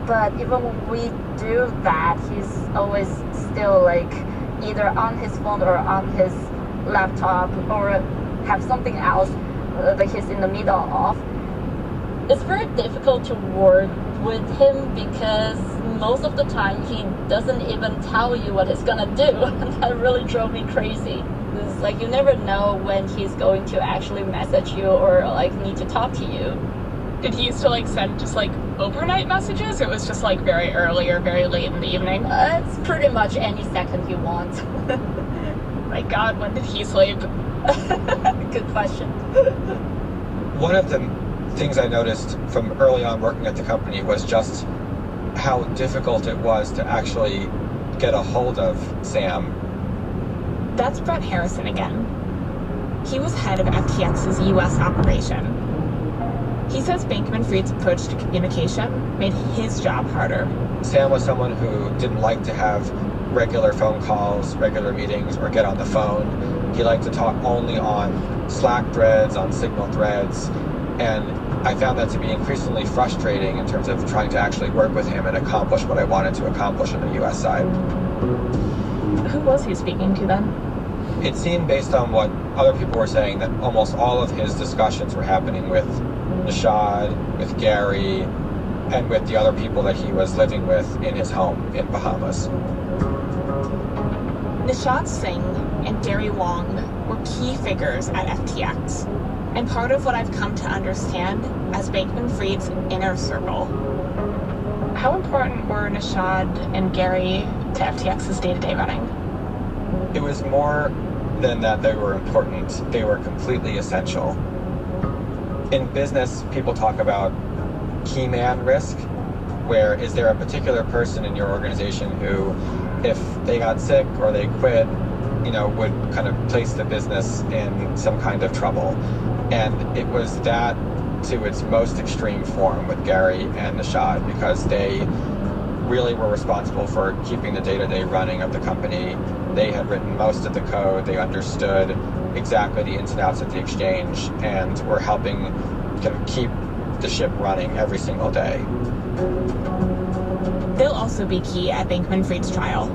but even when we do that, he's always still like either on his phone or on his laptop or have something else that he's in the middle of. It's very difficult to work with him because most of the time he doesn't even tell you what he's gonna do. That really drove me crazy. It's like you never know when he's going to actually message you or like need to talk to you.
Did he used to like send just like overnight messages, or it was just like very early or very late in the evening?
It's pretty much any second you want.
My God, when did he sleep?
Good question.
One of the things I noticed from early on working at the company was just how difficult it was to actually get a hold of Sam.
That's Brett Harrison again. He was head of FTX's US operation. He says Bankman-Fried's approach to communication made his job harder.
Sam was someone who didn't like to have regular phone calls, regular meetings, or get on the phone. He liked to talk only on Slack threads, on Signal threads, and I found that to be increasingly frustrating in terms of trying to actually work with him and accomplish what I wanted to accomplish on the US side.
Who was he speaking to then?
It seemed, based on what other people were saying, that almost all of his discussions were happening with Nishad, with Gary, and with the other people that he was living with in his home in Bahamas.
Nishad Singh and Gary Wong were key figures at FTX, and part of what I've come to understand as Bankman-Fried's inner circle. How important were Nishad and Gary to FTX's day-to-day running?
It was more than that they were important. They were completely essential. In business, people talk about key man risk, where is there a particular person in your organization who, if they got sick or they quit, would kind of place the business in some kind of trouble. And it was that to its most extreme form with Gary and Nishad, because they really were responsible for keeping the day-to-day running of the company. They had written most of the code. They understood exactly the ins and outs of the exchange and were helping kind of keep the ship running every single day.
They'll also be key at Bankman-Fried's trial.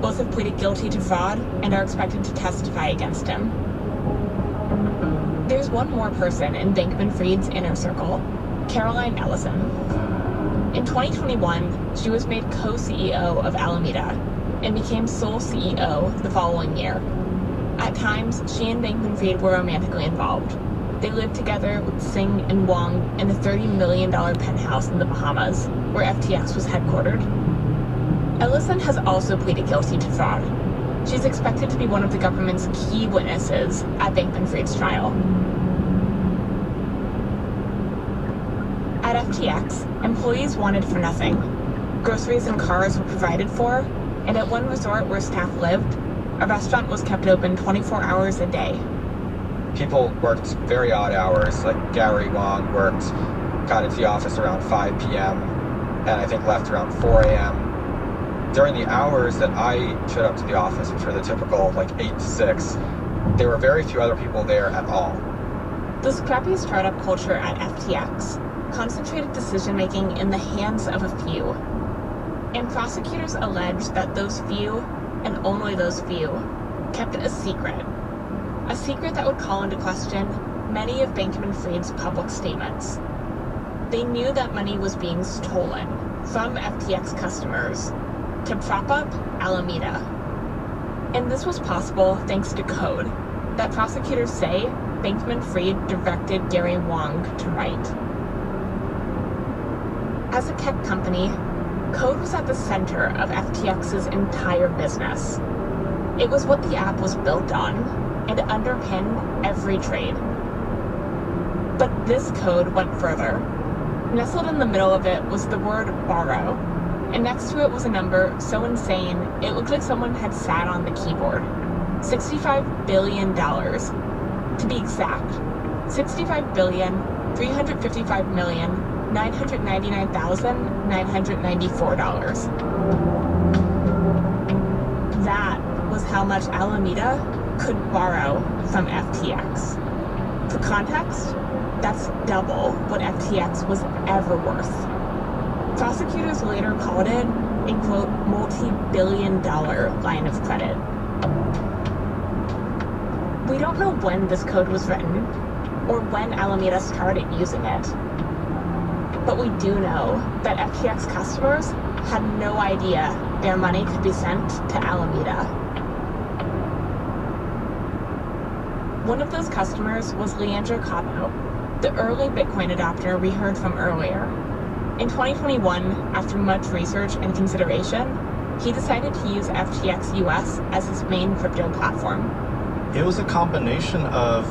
Both have pleaded guilty to fraud and are expected to testify against him. There's one more person in Bankman-Fried's inner circle, Caroline Ellison. In 2021, she was made co-CEO of Alameda and became sole CEO the following year. At times, she and Bankman-Fried were romantically involved. They lived together with Singh and Wong in a $30 million penthouse in the Bahamas, where FTX was headquartered. Ellison has also pleaded guilty to fraud. She's expected to be one of the government's key witnesses at Bankman-Fried's trial. At FTX, employees wanted for nothing. Groceries and cars were provided for, and at one resort where staff lived, a restaurant was kept open 24 hours a day.
People worked very odd hours, like Gary Wong got into the office around 5 p.m. and I think left around 4 a.m. During the hours that I showed up to the office, which were the typical 8 to 6, there were very few other people there at all.
The scrappy startup culture at FTX concentrated decision-making in the hands of a few. And prosecutors alleged that those few, and only those few, kept a secret. A secret that would call into question many of Bankman-Fried's public statements. They knew that money was being stolen, from FTX customers to prop up Alameda. And this was possible thanks to code that prosecutors say Bankman-Fried directed Gary Wang to write. As a tech company, code was at the center of FTX's entire business. It was what the app was built on and underpinned every trade. But this code went further. Nestled in the middle of it was the word borrow, and next to it was a number so insane it looked like someone had sat on the keyboard. $65 billion. To be exact, $65,355,999,994. That was how much Alameda could borrow from FTX. For context, that's double what FTX was ever worth. Prosecutors later called it a, quote, multi-billion-dollar line of credit. We don't know when this code was written or when Alameda started using it. But we do know that FTX customers had no idea their money could be sent to Alameda. One of those customers was Leandro Cabo, the early Bitcoin adopter we heard from earlier. In 2021, after much research and consideration, he decided to use FTX US as his main crypto platform.
It was a combination of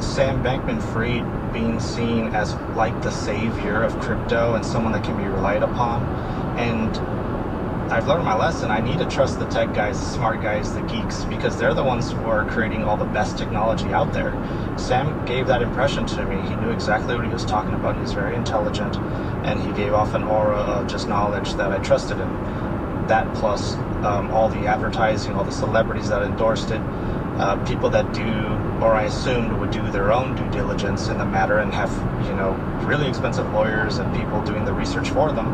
Sam Bankman-Fried being seen as like the savior of crypto and someone that can be relied upon. And I've learned my lesson. I need to trust the tech guys, the smart guys, the geeks, because they're the ones who are creating all the best technology out there. Sam gave that impression to me. He knew exactly what he was talking about. He was very intelligent, and he gave off an aura of just knowledge that I trusted him. That plus all the advertising, all the celebrities that endorsed it, people that do, or I assumed would do their own due diligence in the matter and have, really expensive lawyers and people doing the research for them,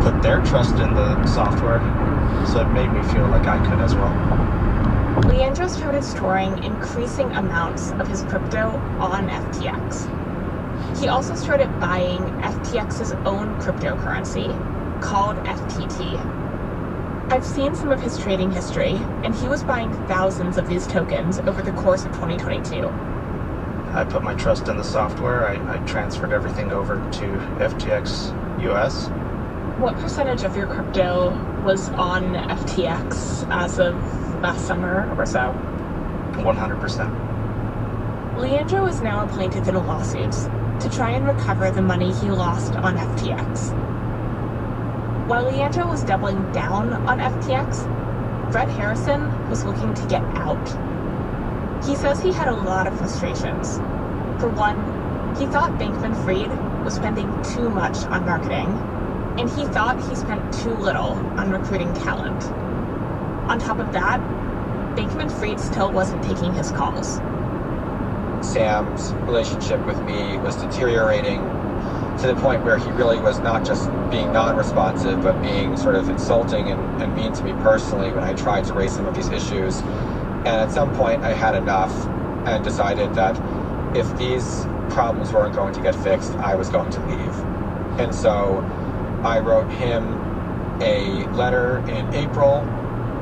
put their trust in the software. So it made me feel like I could as well.
Leandro started storing increasing amounts of his crypto on FTX. He also started buying FTX's own cryptocurrency, called FTT. I've seen some of his trading history, and he was buying thousands of these tokens over the course of 2022.
I put my trust in the software. I transferred everything over to FTX US.
What percentage of your crypto was on FTX as of last summer or so?
100%.
Leandro is now a plaintiff in lawsuits to try and recover the money he lost on FTX. While Leandro was doubling down on FTX, Brett Harrison was looking to get out. He says he had a lot of frustrations. For one, he thought Bankman-Fried was spending too much on marketing, and he thought he spent too little on recruiting talent. On top of that, Bankman-Fried still wasn't taking his calls.
Sam's relationship with me was deteriorating to the point where he really was not just being non-responsive, but being sort of insulting and mean to me personally when I tried to raise some of these issues. And at some point I had enough and decided that if these problems weren't going to get fixed, I was going to leave. And so I wrote him a letter in April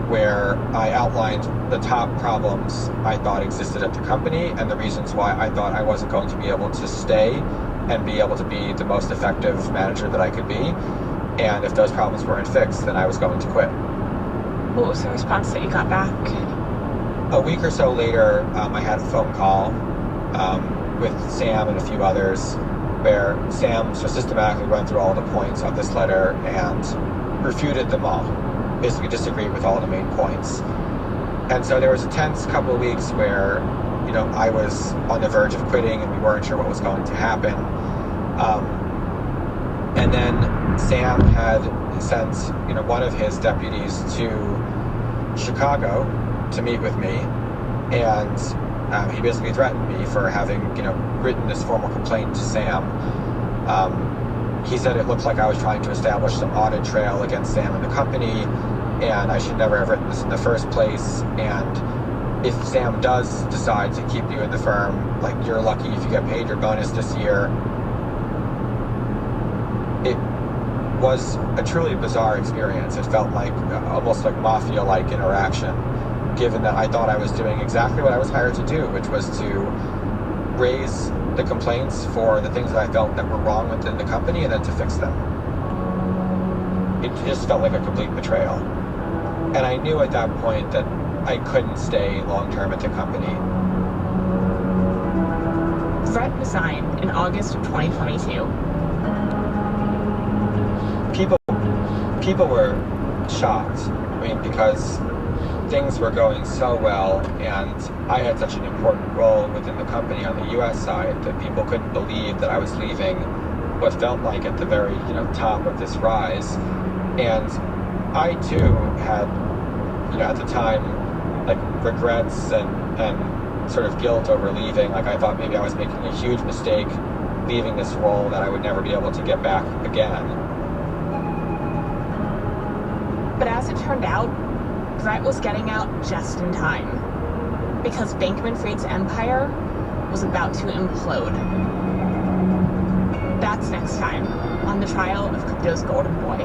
where I outlined the top problems I thought existed at the company and the reasons why I thought I wasn't going to be able to stay and be able to be the most effective manager that I could be. And if those problems weren't fixed, then I was going to quit.
What was the response that you got back?
A week or so later, I had a phone call with Sam and a few others where Sam just systematically went through all the points of this letter and refuted them all. Basically disagreed with all the main points. And so there was a tense couple of weeks where, I was on the verge of quitting and we weren't sure what was going to happen. And then Sam had sent, one of his deputies to Chicago to meet with me. And he basically threatened me for having, written this formal complaint to Sam. He said it looked like I was trying to establish some audit trail against Sam and the company, and I should never have written this in the first place. And if Sam does decide to keep you in the firm, you're lucky if you get paid your bonus this year. was a truly bizarre experience. It felt like almost like mafia-like interaction, given that I thought I was doing exactly what I was hired to do, which was to raise the complaints for the things that I felt that were wrong within the company and then to fix them. It just felt like a complete betrayal. And I knew at that point that I couldn't stay long-term at the company.
Brett resigned in August of 2022.
People were shocked. I mean, because things were going so well and I had such an important role within the company on the US side that people couldn't believe that I was leaving what felt like at the very, top of this rise. And I too had, at the time, like regrets and sort of guilt over leaving. Like I thought maybe I was making a huge mistake leaving this role that I would never be able to get back again.
But as it turned out, Brett was getting out just in time, because Bankman-Fried's empire was about to implode. That's next time on the trial of crypto's golden boy.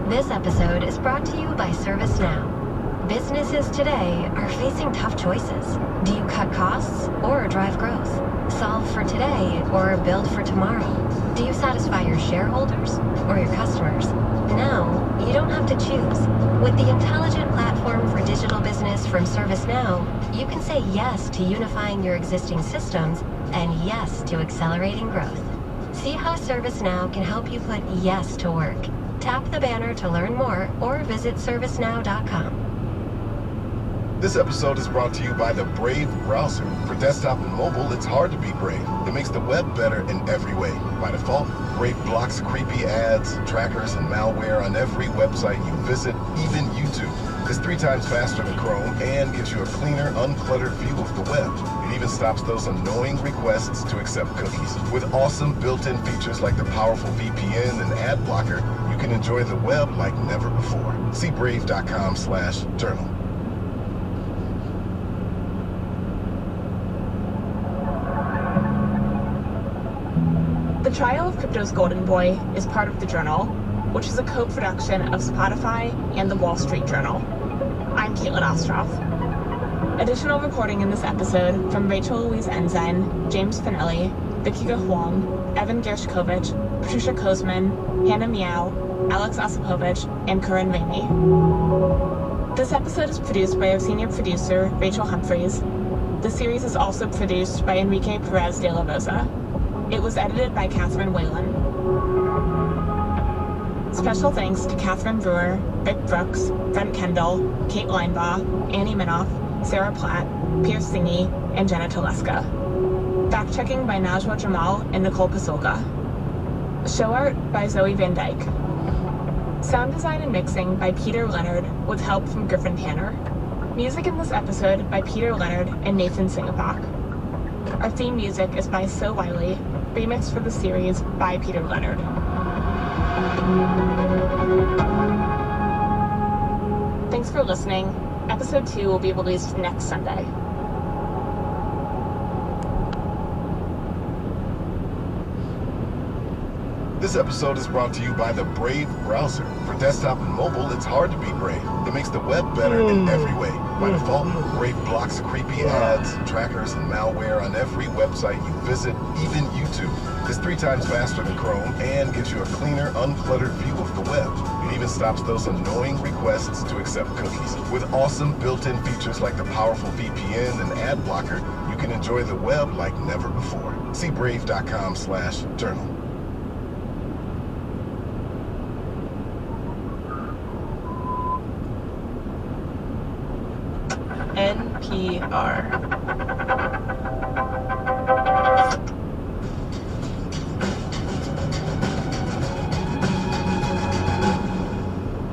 This episode is brought to you by ServiceNow. Businesses today are facing tough choices. Do you cut costs or drive growth? Solve for today or build for tomorrow? Do you satisfy your shareholders or your customers? Now, you don't have to choose. With the intelligent platform for digital business from ServiceNow, you can say yes to unifying your existing systems and yes to accelerating growth. See how ServiceNow can help you put yes to work. Tap the banner to learn more or visit servicenow.com.
This episode is brought to you by the Brave browser. For desktop and mobile, it's hard to be Brave. It makes the web better in every way. By default, Brave blocks creepy ads, trackers, and malware on every website you visit, even YouTube. It's 3 times faster than Chrome and gives you a cleaner, uncluttered view of the web. It even stops those annoying requests to accept cookies. With awesome built-in features like the powerful VPN and ad blocker, you can enjoy the web like never before. See brave.com/journal.
The Trial of Crypto's Golden Boy is part of The Journal, which is a co-production of Spotify and The Wall Street Journal. I'm Caitlin Ostroff. Additional reporting in this episode from Rachel Louise Ensign, James Finelli, Vikika Huang, Evan Gershkovich, Patricia Kozman, Hannah Miao, Alex Osipovich, and Corinne Ramey. This episode is produced by our senior producer, Rachel Humphreys. The series is also produced by Enrique Perez de la Rosa. It was edited by Catherine Whalen. Special thanks to Catherine Brewer, Rick Brooks, Brent Kendall, Kate Linebaugh, Annie Minoff, Sarah Platt, Pierce Singy, and Jenna Teleska. Fact-checking by Najwa Jamal and Nicole Pasolga. Show art by Zoe Van Dyke. Sound design and mixing by Peter Leonard with help from Griffin Tanner. Music in this episode by Peter Leonard and Nathan Singapok. Our theme music is by So Wiley, remixed for the series by Peter Leonard. Thanks for listening. Episode 2 will be released next Sunday.
This episode is brought to you by the Brave browser. For desktop and mobile, it's hard to be Brave. It makes the web better in every way. By default, Brave blocks creepy ads, trackers, and malware on every website you visit, even YouTube. It's 3 times faster than Chrome and gives you a cleaner, uncluttered view of the web. It even stops those annoying requests to accept cookies. With awesome built-in features like the powerful VPN and ad blocker, you can enjoy the web like never before. See brave.com/journal.
NPR.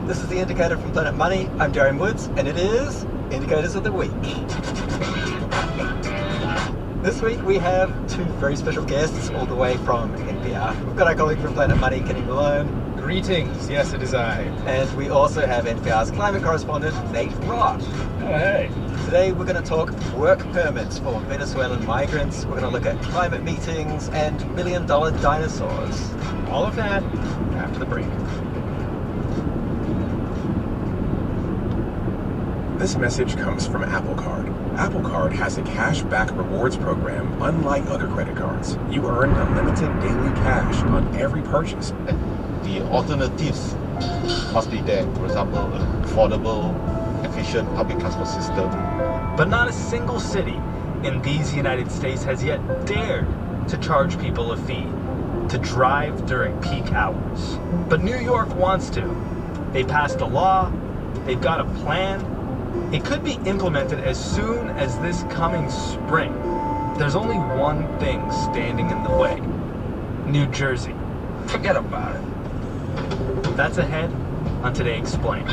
This is The Indicator from Planet Money. I'm Darren Woods, and it is Indicators of the Week. This week we have 2 very special guests all the way from NPR. We've got our colleague from Planet Money, Kenny Malone.
Greetings, yes, it is I.
And we also have NPR's climate correspondent, Nate Roth.
Oh, hey.
Today we're going to talk work permits for Venezuelan migrants. We're going to look at climate meetings and million-dollar dinosaurs.
All of that after the break.
This message comes from Apple Card. Apple Card has a cash-back rewards program unlike other credit cards. You earn unlimited daily cash on every purchase.
The alternatives must be there. For example, an affordable, efficient public transport system.
But not a single city in these United States has yet dared to charge people a fee to drive during peak hours. But New York wants to. They passed a law. They've got a plan. It could be implemented as soon as this coming spring. There's only one thing standing in the way. New Jersey. Forget about it. That's ahead on Today Explained.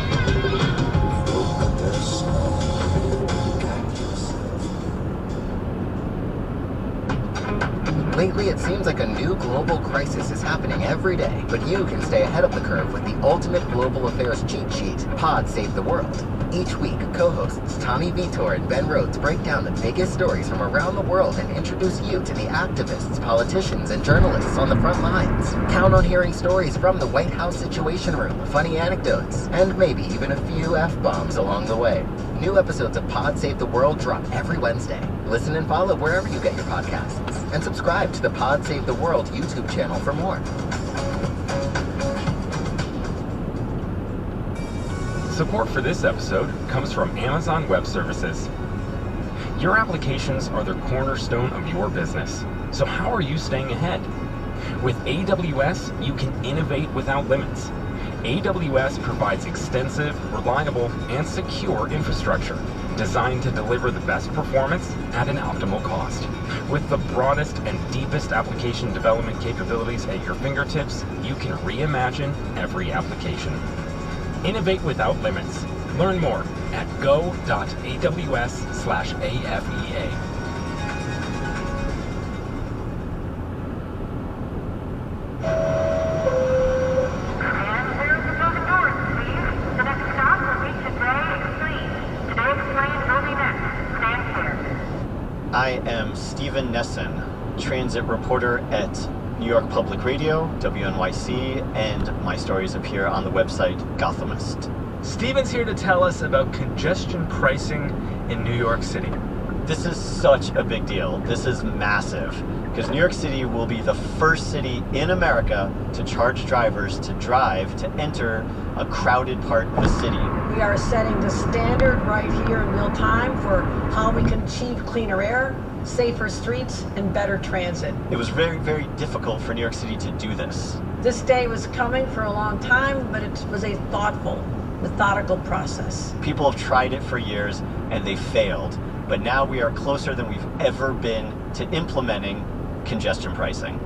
Lately, it seems like a new global crisis is happening every day, but you can stay ahead of the curve with the ultimate global affairs cheat sheet, Pod Save the World. Each week, co-hosts Tommy Vitor and Ben Rhodes break down the biggest stories from around the world and introduce you to the activists, politicians, and journalists on the front lines. Count on hearing stories from the White House Situation Room, funny anecdotes, and maybe even a few F-bombs along the way. New episodes of Pod Save the World drop every Wednesday. Listen and follow wherever you get your podcasts. And subscribe to the Pod Save the World YouTube channel for more.
Support for this episode comes from Amazon Web Services. Your applications are the cornerstone of your business. So how are you staying ahead? With AWS, you can innovate without limits. AWS provides extensive, reliable, and secure infrastructure designed to deliver the best performance at an optimal cost. With the broadest and deepest application development capabilities at your fingertips, you can reimagine every application. Innovate without limits. Learn more at go.aws/AFEA.
I am Stephen Nesson, transit reporter at New York Public Radio, WNYC, and my stories appear on the website Gothamist.
Steven's here to tell us about congestion pricing in New York City.
This is such a big deal. This is massive, because New York City will be the first city in America to charge drivers to drive to enter a crowded part of the city.
We are setting the standard right here in real time for how we can achieve cleaner air, safer streets, and better transit.
It was very, very difficult for New York City to do this.
This day was coming for a long time, but it was a thoughtful, methodical process.
People have tried it for years and they failed, but now we are closer than we've ever been to implementing congestion pricing.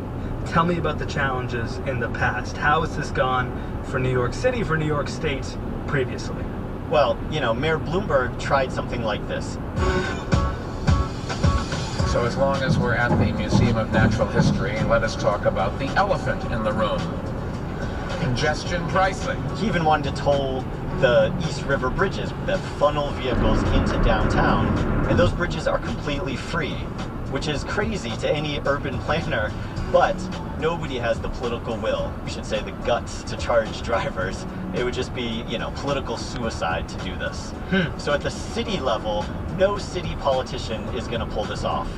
Tell me about the challenges in the past. How has this gone for New York City, for New York State previously?
Well, you know, Mayor Bloomberg tried something like this.
So as long as we're at the Museum of Natural History, let us talk about the elephant in the room. Congestion pricing.
He even wanted to toll the East River bridges that funnel vehicles into downtown, and those bridges are completely free, which is crazy to any urban planner, but nobody has the political will, we should say the guts, to charge drivers. It would just be, you know, political suicide to do this. So at the city level, no city politician is going to pull this off.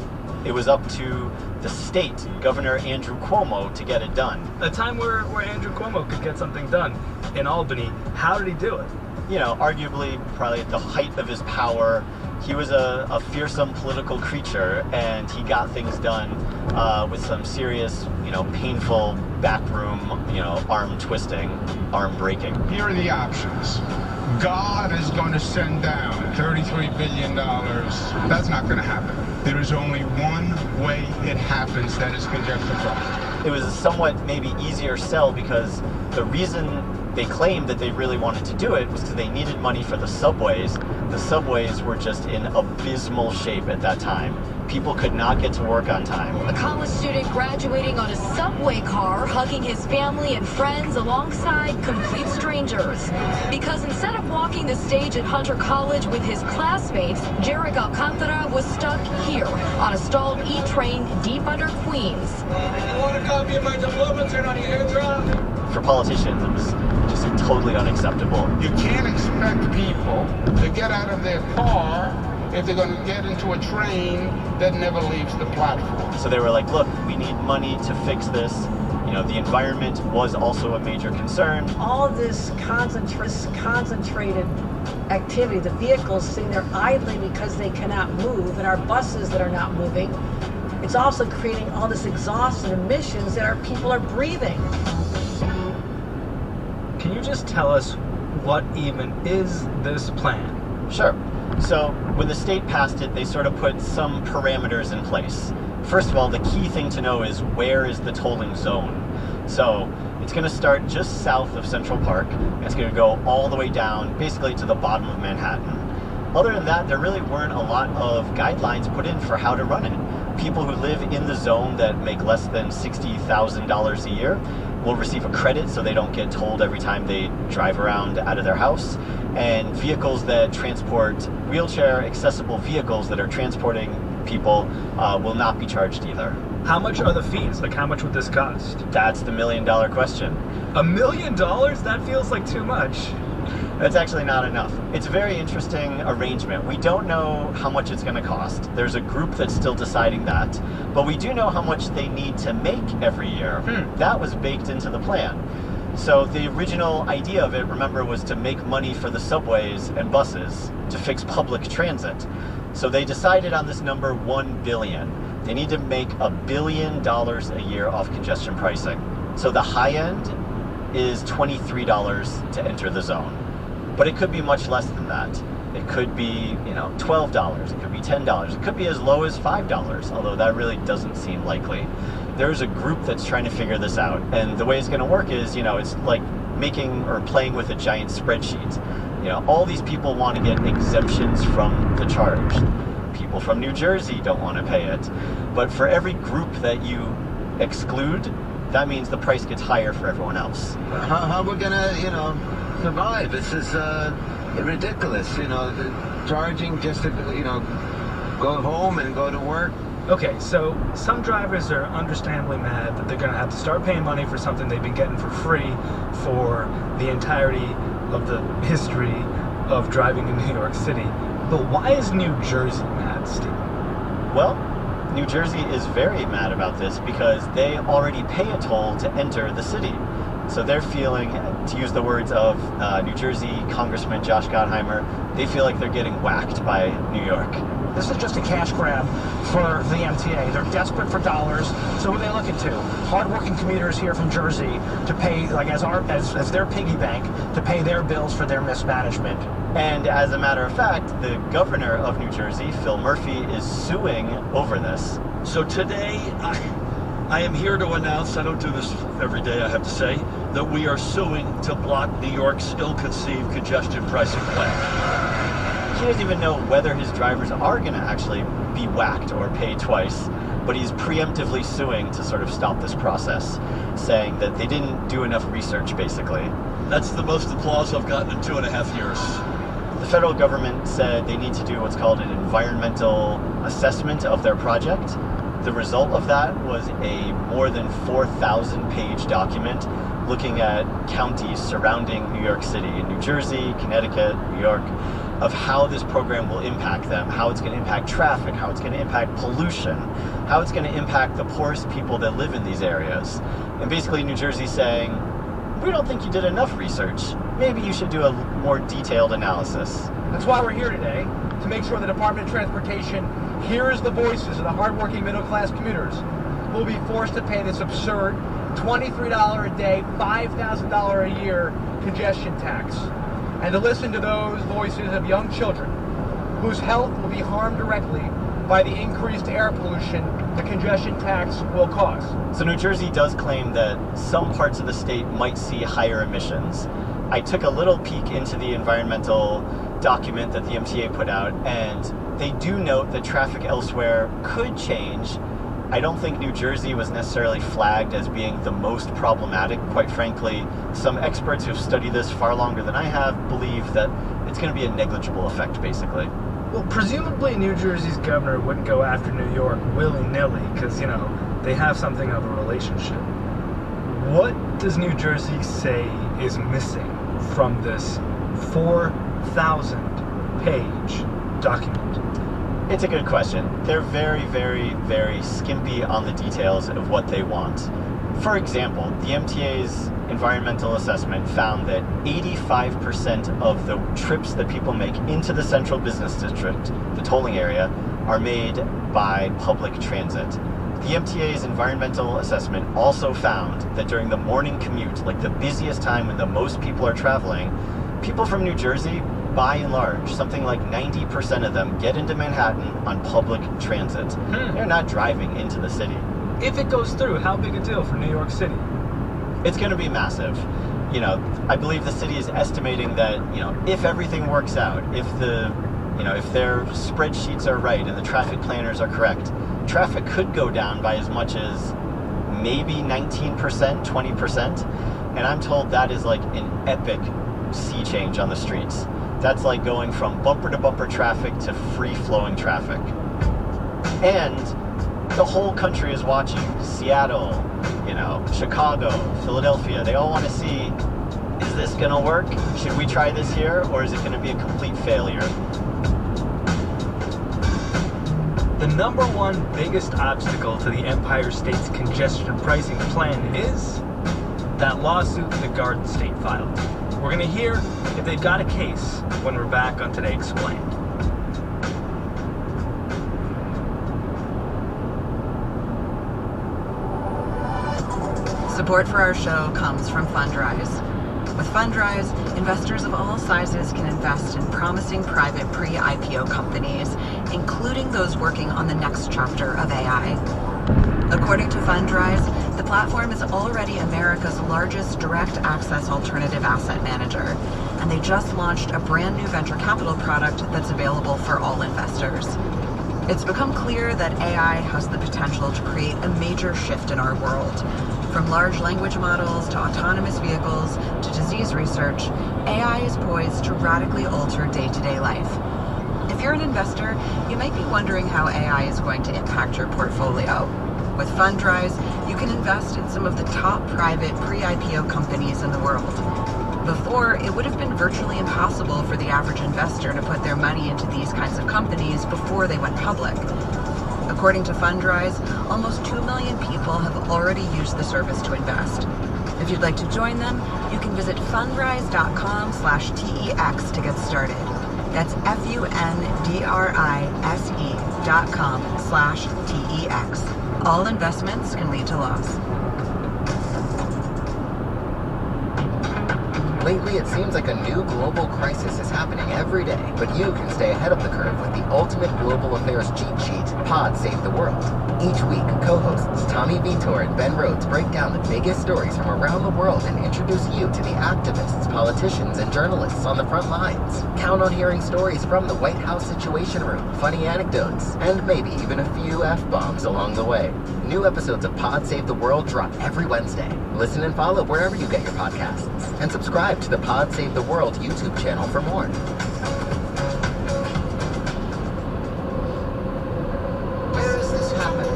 It was up to the state, Governor Andrew Cuomo, to get it done.
A time where Andrew Cuomo could get something done in Albany. How did he do it?
You know, arguably, probably at the height of his power, he was a fearsome political creature, and he got things done with some serious, you know, painful backroom, you know, arm twisting, arm breaking.
Here are the options. God is going to send down $33 billion. That's not going to happen. There is only one way it happens, that is congestion pricing.
It was a somewhat maybe easier sell because the reason they claimed that they really wanted to do it was because they needed money for the subways. The subways were just in abysmal shape at that time. People could not get to work on time.
A college student graduating on a subway car, hugging his family and friends alongside complete strangers. Because instead of walking the stage at Hunter College with his classmates, Jarek Alcantara was stuck here on a stalled E-train deep under Queens.
You want a copy of my diploma? Turn on your airdrop.
For politicians, it was just totally unacceptable.
You can't expect people to get out of their car if they're going to get into a train that never leaves the platform.
So they were like, look, we need money to fix this. You know, the environment was also a major concern.
All this concentrated activity, the vehicles sitting there idling because they cannot move, and our buses that are not moving, it's also creating all this exhaust and emissions that our people are breathing.
Can you just tell us what even is this plan?
Sure. So when the state passed it, they sort of put some parameters in place. First of all, the key thing to know is where is the tolling zone. So it's going to start just south of Central Park, and it's going to go all the way down, basically to the bottom of Manhattan. Other than that, there really weren't a lot of guidelines put in for how to run it. People who live in the zone that make less than $60,000 a year will receive a credit so they don't get tolled every time they drive around out of their house. And vehicles that transport wheelchair accessible vehicles that are transporting people will not be charged either.
How much are the fees? Like, how much would this cost?
That's the $1 million question.
$1 million? That feels like too much.
That's actually not enough. It's a very interesting arrangement. We don't know how much it's going to cost. There's a group that's still deciding that, but we do know how much they need to make every year. That was baked into the plan. So the original idea of it, remember, was to make money for the subways and buses to fix public transit. So they decided on this number, $1 billion. They need to make $1 billion a year off congestion pricing. So the high end is $23 to enter the zone. But it could be much less than that. It could be, $12. It could be $10. It could be as low as $5, although that really doesn't seem likely. There's a group that's trying to figure this out. And the way it's going to work is, it's like making or playing with a giant spreadsheet. All these people want to get exemptions from the charge. People from New Jersey don't want to pay it. But for every group that you exclude, that means the price gets higher for everyone else.
How we're going to, survive? This is ridiculous, charging just to, go home and go to work.
Okay, so some drivers are understandably mad that they're going to have to start paying money for something they've been getting for free for the entirety of the history of driving in New York City. But why is New Jersey mad, Steve?
Well, New Jersey is very mad about this because they already pay a toll to enter the city. So they're feeling, to use the words of New Jersey Congressman Josh Gottheimer, they feel like they're getting whacked by New York.
This is just a cash grab for the MTA. They're desperate for dollars. So who are they looking to? Hardworking commuters here from Jersey to pay, like as their piggy bank, to pay their bills for their mismanagement.
And as a matter of fact, the governor of New Jersey, Phil Murphy, is suing over this.
So today, I am here to announce, I don't do this every day, I have to say, that we are suing to block New York's ill-conceived congestion pricing plan.
He doesn't even know whether his drivers are going to actually be whacked or pay twice, but he's preemptively suing to sort of stop this process, saying that they didn't do enough research, basically.
That's the most applause I've gotten in 2.5 years.
The federal government said they need to do what's called an environmental assessment of their project. The result of that was a more than 4,000-page document looking at counties surrounding New York City, in New Jersey, Connecticut, New York, of how this program will impact them, how it's going to impact traffic, how it's going to impact pollution, how it's going to impact the poorest people that live in these areas. And basically New Jersey's saying, we don't think you did enough research. Maybe you should do a more detailed analysis.
That's why we're here today, to make sure the Department of Transportation hears the voices of the hardworking middle-class commuters who will be forced to pay this absurd $23 a day, $5,000 a year congestion tax. And to listen to those voices of young children whose health will be harmed directly by the increased air pollution the congestion tax will cause.
So New Jersey does claim that some parts of the state might see higher emissions. I took a little peek into the environmental document that the MTA put out, and they do note that traffic elsewhere could change. I don't think New Jersey was necessarily flagged as being the most problematic. Quite frankly, some experts who've studied this far longer than I have believe that it's going to be a negligible effect, basically.
Well, presumably New Jersey's governor wouldn't go after New York willy-nilly because, you know, they have something of a relationship. What does New Jersey say is missing from this 4,000-page document?
It's a good question. They're very, very, very skimpy on the details of what they want. For example, the MTA's environmental assessment found that 85% of the trips that people make into the central business district, the tolling area, are made by public transit. The MTA's environmental assessment also found that during the morning commute, like the busiest time when the most people are traveling, people from New Jersey, by and large, something like 90% of them get into Manhattan on public transit. They're not driving into the city.
If it goes through, how big a deal for New York City?
It's going to be massive. You know, I believe the city is estimating that, you know, if everything works out, if their spreadsheets are right and the traffic planners are correct, traffic could go down by as much as maybe 19%, 20%. And I'm told that is like an epic sea change on the streets. That's like going from bumper-to-bumper traffic to free-flowing traffic. And the whole country is watching. Seattle, you know, Chicago, Philadelphia, they all want to see, is this going to work? Should we try this here, or is it going to be a complete failure?
The number one biggest obstacle to the Empire State's congestion pricing plan is that lawsuit the Garden State filed. We're going to hear if they've got a case when we're back on Today Explained.
Support for our show comes from Fundrise. With Fundrise, investors of all sizes can invest in promising private pre-IPO companies, including those working on the next chapter of AI. According to Fundrise, the platform is already America's largest direct access alternative asset manager, and they just launched a brand new venture capital product that's available for all investors. It's become clear that AI has the potential to create a major shift in our world. From large language models to autonomous vehicles to disease research, AI is poised to radically alter day-to-day life. If you're an investor, you might be wondering how AI is going to impact your portfolio. With Fundrise, you can invest in some of the top private pre-IPO companies in the world. Before, it would have been virtually impossible for the average investor to put their money into these kinds of companies before they went public. According to Fundrise, almost 2 million people have already used the service to invest. If you'd like to join them, you can visit fundrise.com/TEX to get started. That's FUNDRISE.com/TEX. All investments can lead to loss.
Lately, it seems like a new global crisis is happening every day, but you can stay ahead of the curve with the ultimate global affairs cheat sheet, Pod Save the World. Each week, co-hosts Tommy Vitor and Ben Rhodes break down the biggest stories from around the world and introduce you to the activists, politicians, and journalists on the front lines. Count on hearing stories from the White House Situation Room, funny anecdotes, and maybe even a few F-bombs along the way. New episodes of Pod Save the World drop every Wednesday. Listen and follow wherever you get your podcasts. And subscribe to the Pod Save the World YouTube channel for more.
Where is this happening?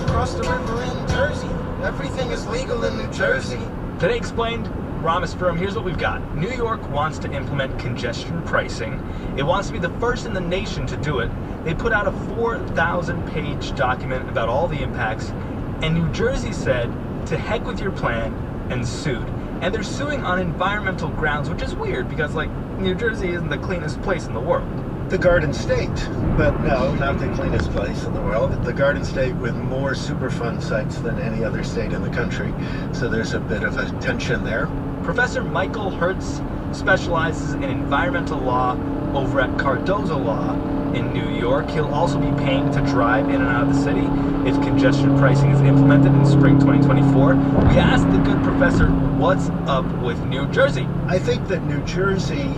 Across the river in Jersey. Everything is legal in New Jersey.
Today Explained, Ramis Firm, here's what we've got. New York wants to implement congestion pricing. It wants to be the first in the nation to do it. They put out a 4,000-page document about all the impacts, and New Jersey said, to heck with your plan, and sued. And they're suing on environmental grounds, which is weird because, like, New Jersey isn't the cleanest place in the world.
The Garden State, but no, not the cleanest place in the world. The Garden State with more Superfund sites than any other state in the country. So there's a bit of a tension there.
Professor Michael Hertz specializes in environmental law over at Cardozo Law. in New York. He'll also be paying to drive in and out of the city if congestion pricing is implemented in spring 2024. We asked the good professor what's up with New Jersey.
I think that New Jersey,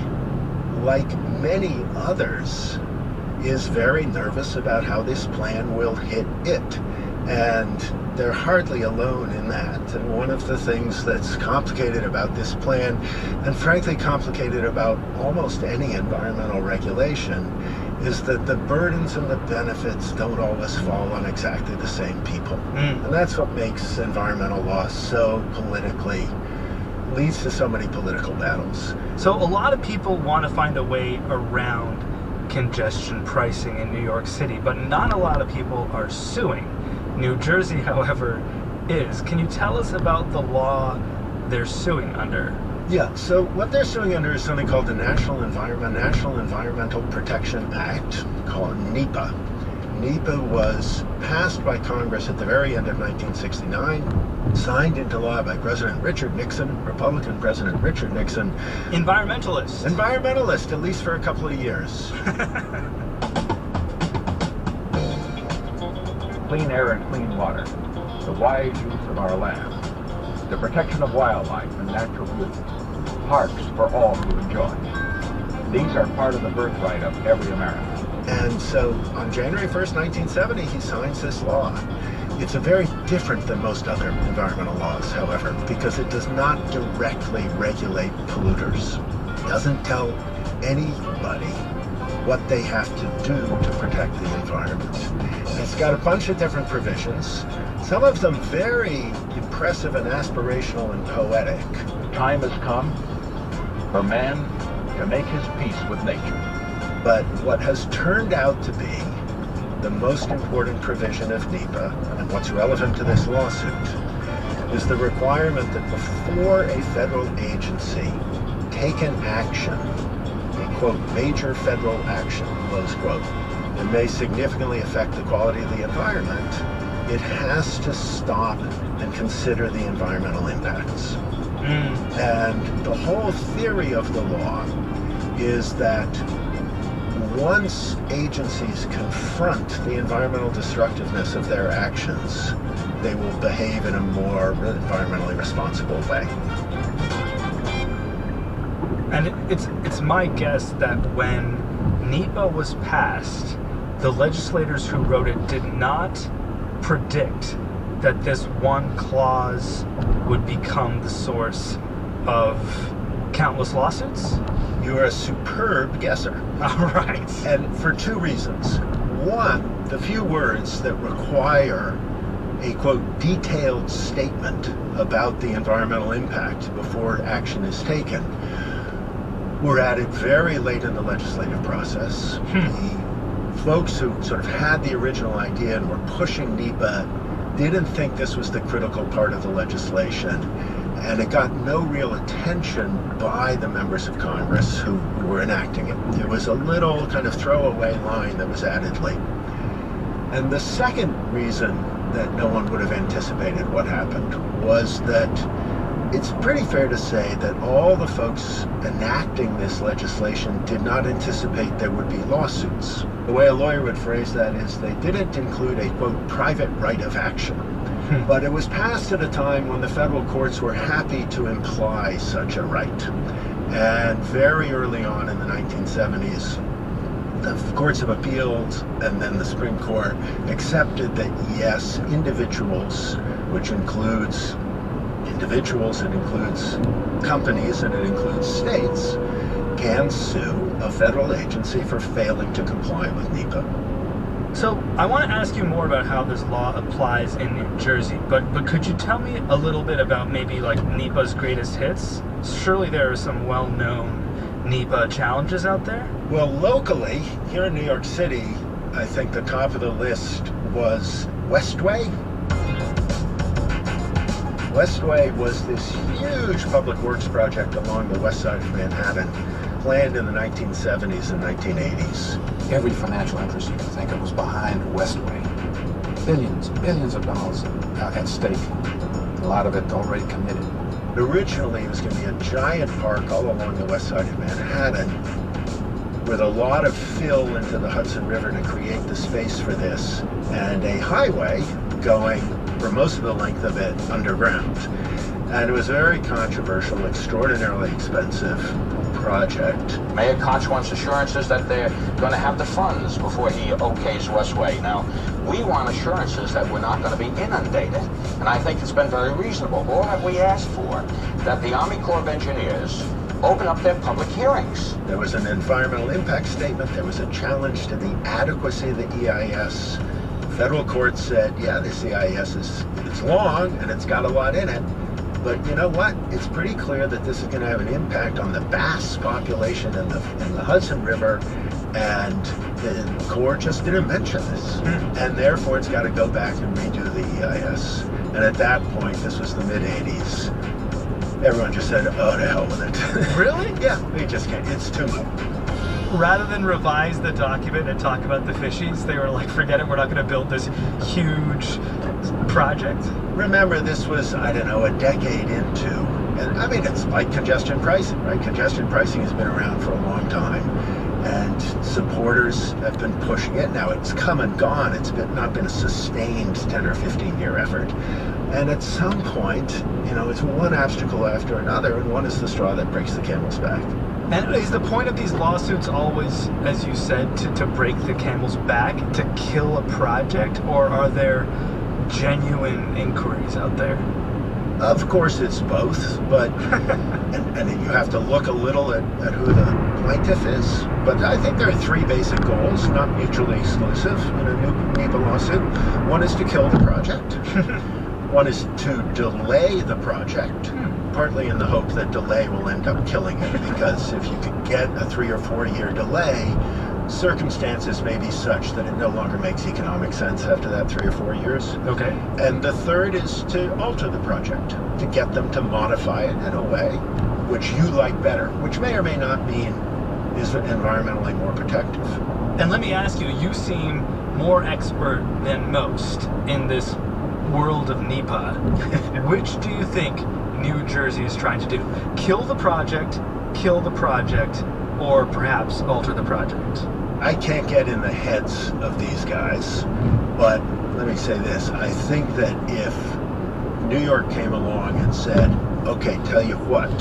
like many others, is very nervous about how this plan will hit it. And they're hardly alone in that. And one of the things that's complicated about this plan, and frankly complicated about almost any environmental regulation, is that the burdens and the benefits don't always fall on exactly the same people. And that's what makes environmental law so leads to so many political battles.
So a lot of people want to find a way around congestion pricing in New York City, but not a lot of people are suing. New Jersey, however, is. Can you tell us about the law they're suing under?
Yeah, so what they're suing under is something called the National Environmental Protection Act, called NEPA. NEPA was passed by Congress at the very end of 1969, signed into law by President Richard Nixon, Republican President Richard Nixon. Environmentalist, at least for a couple of years.
Clean air and clean water, the wise use of our land, the protection of wildlife and natural beauty, parks for all to enjoy. These are part of the birthright of every American.
And so on January 1st, 1970, he signs this law. It's very different than most other environmental laws, however, because it does not directly regulate polluters. It doesn't tell anybody what they have to do to protect the environment. And it's got a bunch of different provisions, some of them very impressive and aspirational and poetic.
Time has come for man to make his peace with nature.
But what has turned out to be the most important provision of NEPA, and what's relevant to this lawsuit, is the requirement that before a federal agency take an action, a quote, major federal action, close quote, that may significantly affect the quality of the environment, it has to stop and consider the environmental impacts. And the whole theory of the law is that once agencies confront the environmental destructiveness of their actions, they will behave in a more environmentally responsible way.
And it's my guess that when NEPA was passed, the legislators who wrote it did not predict that this one clause would become the source of countless lawsuits?
You are a superb guesser.
All right.
And for two reasons. One, the few words that require a, quote, detailed statement about the environmental impact before action is taken were added very late in the legislative process. The folks who sort of had the original idea and were pushing NEPA didn't think this was the critical part of the legislation. And it got no real attention by the members of Congress who were enacting it. It was a little kind of throwaway line that was added late. And the second reason that no one would have anticipated what happened was that it's pretty fair to say that all the folks enacting this legislation did not anticipate there would be lawsuits. The way a lawyer would phrase that is they didn't include a, quote, private right of action. But it was passed at a time when the federal courts were happy to imply such a right. And very early on in the 1970s, the courts of appeals and then the Supreme Court accepted that, yes, individuals, which includes individuals, it includes companies, and it includes states, can sue a federal agency for failing to comply with NEPA.
So I want to ask you more about how this law applies in New Jersey, but could you tell me a little bit about maybe like NEPA's greatest hits? Surely there are some well-known NEPA challenges out there?
Well, locally, here in New York City, I think the top of the list was Westway. Westway was this huge public works project along the west side of Manhattan, planned in the 1970s and 1980s.
Every financial interest you can think of was behind Westway. Billions of dollars at stake. A lot of it already committed.
Originally, it was going to be a giant park all along the west side of Manhattan. with a lot of fill into the Hudson River to create the space for this, and a highway going for most of the length of it underground. And it was a very controversial, extraordinarily expensive project.
Mayor Koch wants assurances that they're going to have the funds before he okays Westway. Now, we want assurances that we're not going to be inundated. And I think it's been very reasonable. All that we asked for, that the Army Corps of Engineers open up their public hearings.
There was an environmental impact statement. There was a challenge to the adequacy of the EIS. Federal court said, yeah, this EIS it's long and it's got a lot in it. But you know what? It's pretty clear that this is going to have an impact on the bass population in the Hudson River, and the Corps just didn't mention this. And therefore, it's got to go back and redo the EIS. And at that point, this was the mid-'80s, everyone just said, oh, to hell with it.
Really?
Yeah, they just can't. It's too much.
Rather than revise the document and talk about the fishies, they were like, forget it, we're not going to build this huge project.
Remember, this was, I don't know, a decade into, and I mean, it's like congestion pricing, right? Congestion pricing has been around for a long time, and supporters have been pushing it. Now, it's come and gone. It's not been a sustained 10 or 15-year effort. And at some point, you know, it's one obstacle after another, and one is the straw that breaks the camel's back.
And is the point of these lawsuits always, as you said, to break the camel's back, to kill a project, or are there genuine inquiries out there?
Of course it's both, but and you have to look a little at who the plaintiff is. But I think there are three basic goals, not mutually exclusive, in a NEPA lawsuit. One is to kill the project. One is to delay the project, partly in the hope that delay will end up killing it, because if you could get a 3 or 4 year delay, circumstances may be such that it no longer makes economic sense after that 3 or 4 years.
Okay.
And the third is to alter the project, to get them to modify it in a way which you like better, which may or may not mean is environmentally more protective.
And let me ask you, you seem more expert than most in this world of NEPA. Which do you think New Jersey is trying to do? Kill the project, or perhaps alter the project?
I can't get in the heads of these guys, but let me say this. I think that if New York came along and said, okay, tell you what,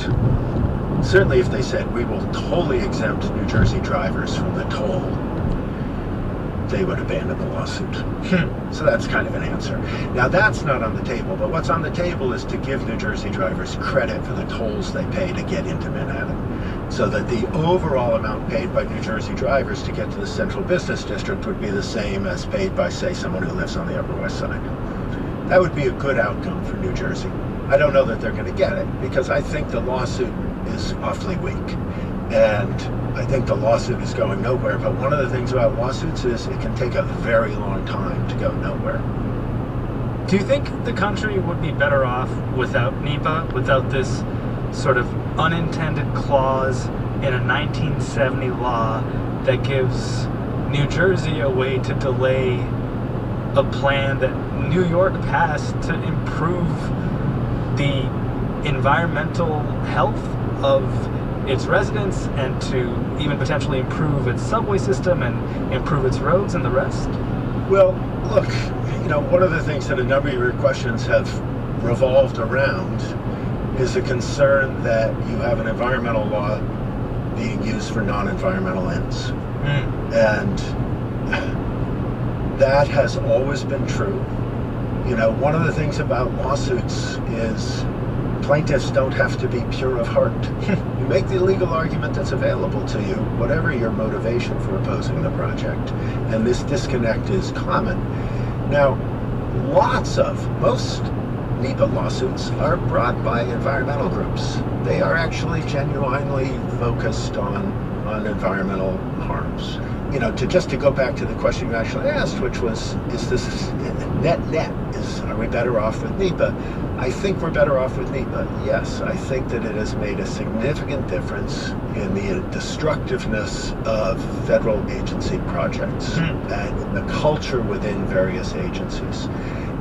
certainly if they said, we will totally exempt New Jersey drivers from the toll, they would abandon the lawsuit. So that's kind of an answer. Now that's not on the table, but what's on the table is to give New Jersey drivers credit for the tolls they pay to get into Manhattan, so that the overall amount paid by New Jersey drivers to get to the central business district would be the same as paid by, say, someone who lives on the Upper West Side. That would be a good outcome for New Jersey. I don't know that they're going to get it, because I think the lawsuit is awfully weak. And I think the lawsuit is going nowhere. But one of the things about lawsuits is it can take a very long time to go nowhere.
Do you think the country would be better off without NEPA, without this sort of unintended clause in a 1970 law that gives New Jersey a way to delay a plan that New York passed to improve the environmental health of its residents, and to even potentially improve its subway system and improve its roads and the rest?
Well, look, you know, one of the things that a number of your questions have revolved around is a concern that you have an environmental law being used for non-environmental ends. And that has always been true. You know, one of the things about lawsuits is plaintiffs don't have to be pure of heart. You make the legal argument that's available to you, whatever your motivation for opposing the project. And this disconnect is common. Now, most NEPA lawsuits are brought by environmental groups. They are actually genuinely focused on environmental harms. You know, to go back to the question you actually asked, which was, is this net? Are we better off with NEPA? I think we're better off with NEPA, yes. I think that it has made a significant difference in the destructiveness of federal agency projects and the culture within various agencies.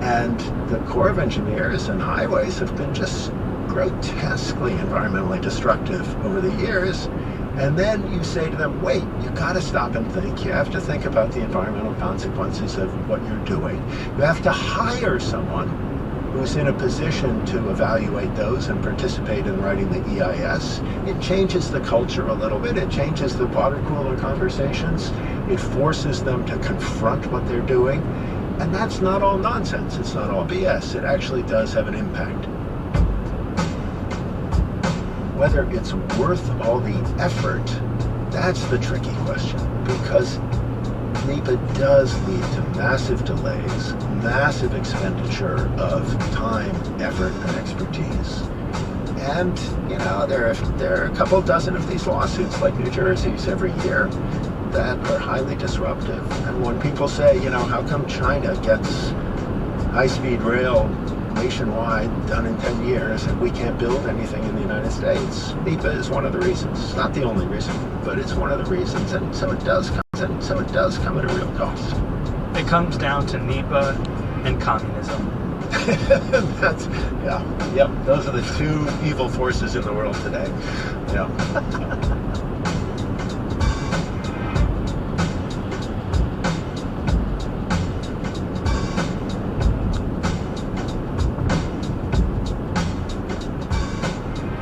And the Corps of Engineers and highways have been just grotesquely environmentally destructive over the years. And then you say to them, wait, you got to stop and think. You have to think about the environmental consequences of what you're doing. You have to hire someone who's in a position to evaluate those and participate in writing the EIS. It changes the culture a little bit. It changes the water cooler conversations. It forces them to confront what they're doing. And that's not all nonsense. It's not all BS. It actually does have an impact. Whether it's worth all the effort, that's the tricky question, because NEPA does lead to massive delays, massive expenditure of time, effort, and expertise. And, you know, there are a couple dozen of these lawsuits, like New Jersey's, every year that are highly disruptive. And when people say, you know, how come China gets high-speed rail nationwide done in 10 years and we can't build anything in the United States? NEPA is one of the reasons. It's not the only reason, but it's one of the reasons, and so it does come at a real cost.
It comes down to NEPA and communism.
Those are the two evil forces in the world today. Yeah.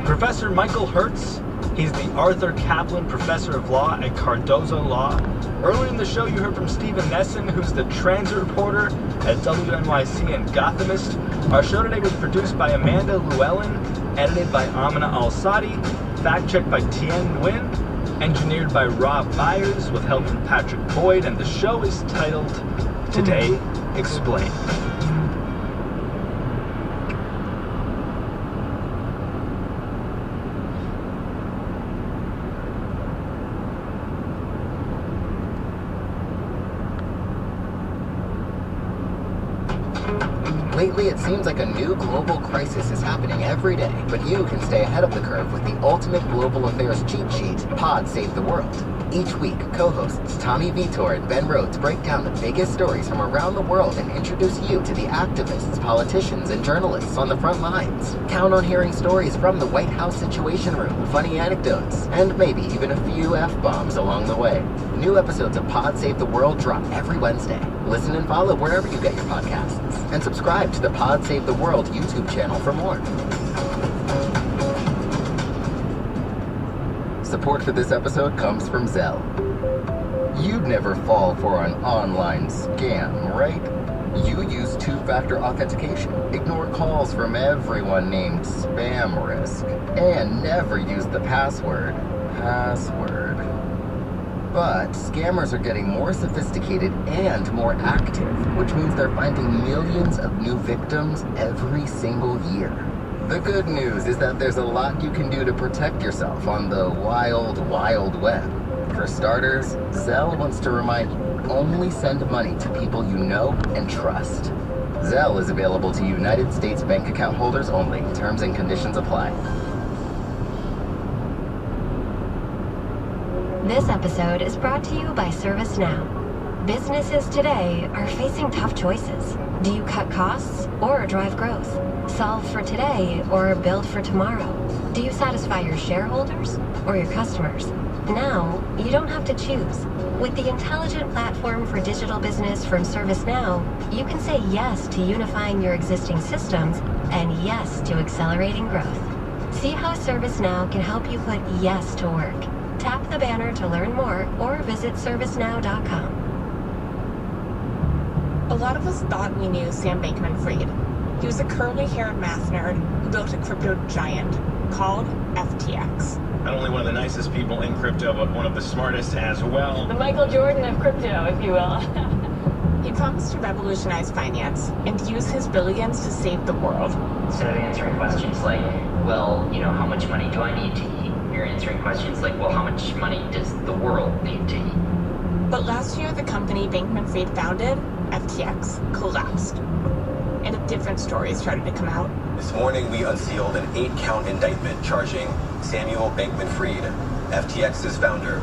Professor Michael Hertz, he's the Arthur Kaplan Professor of Law at Cardozo Law. Earlier in the show, you heard from Stephen Nesson, who's the transit reporter at WNYC and Gothamist. Our show today was produced by Amanda Llewellyn, edited by Amina Al-Sadi, fact-checked by Tien Nguyen, engineered by Rob Byers with help from Patrick Boyd, and the show is titled Today Explained.
Lately, it seems like a new global crisis is happening every day, but you can stay ahead of the curve with the ultimate global affairs cheat sheet, Pod Save the World. Each week, co-hosts Tommy Vitor and Ben Rhodes break down the biggest stories from around the world and introduce you to the activists, politicians, and journalists on the front lines. Count on hearing stories from the White House Situation Room, funny anecdotes, and maybe even a few F-bombs along the way. New episodes of Pod Save the World drop every Wednesday. Listen and follow wherever you get your podcasts. And subscribe to the Pod Save the World YouTube channel for more. Support for this episode comes from Zelle. You'd never fall for an online scam, right? You use two-factor authentication, ignore calls from everyone named Spam Risk, and never use the password. But scammers are getting more sophisticated and more active, which means they're finding millions of new victims every single year. The good news is that there's a lot you can do to protect yourself on the wild, wild web. For starters, Zelle wants to remind you, only send money to people you know and trust. Zelle is available to United States bank account holders only. Terms and conditions apply.
This episode is brought to you by ServiceNow. Businesses today are facing tough choices. Do you cut costs or drive growth? Solve for today or build for tomorrow? Do you satisfy your shareholders or your customers? Now, you don't have to choose. With the intelligent platform for digital business from ServiceNow, you can say yes to unifying your existing systems and yes to accelerating growth. See how ServiceNow can help you put yes to work. Tap the banner to learn more or visit servicenow.com.
A lot of us thought we knew Sam Bankman-Fried. He was a curly-haired math nerd who built a crypto giant called FTX.
Not only one of the nicest people in crypto, but one of the smartest as well.
The Michael Jordan of crypto, if you will. He promised to revolutionize finance and use his billions to save the world.
Instead of answering questions like, well, you know, how much money do I need to eat? You're answering questions like, well, how much money does the world need to eat?
But last year, the company Bankman-Fried founded, FTX, collapsed. And a different story started to come out.
This morning, we unsealed an 8-count indictment charging Samuel Bankman-Fried, FTX's founder,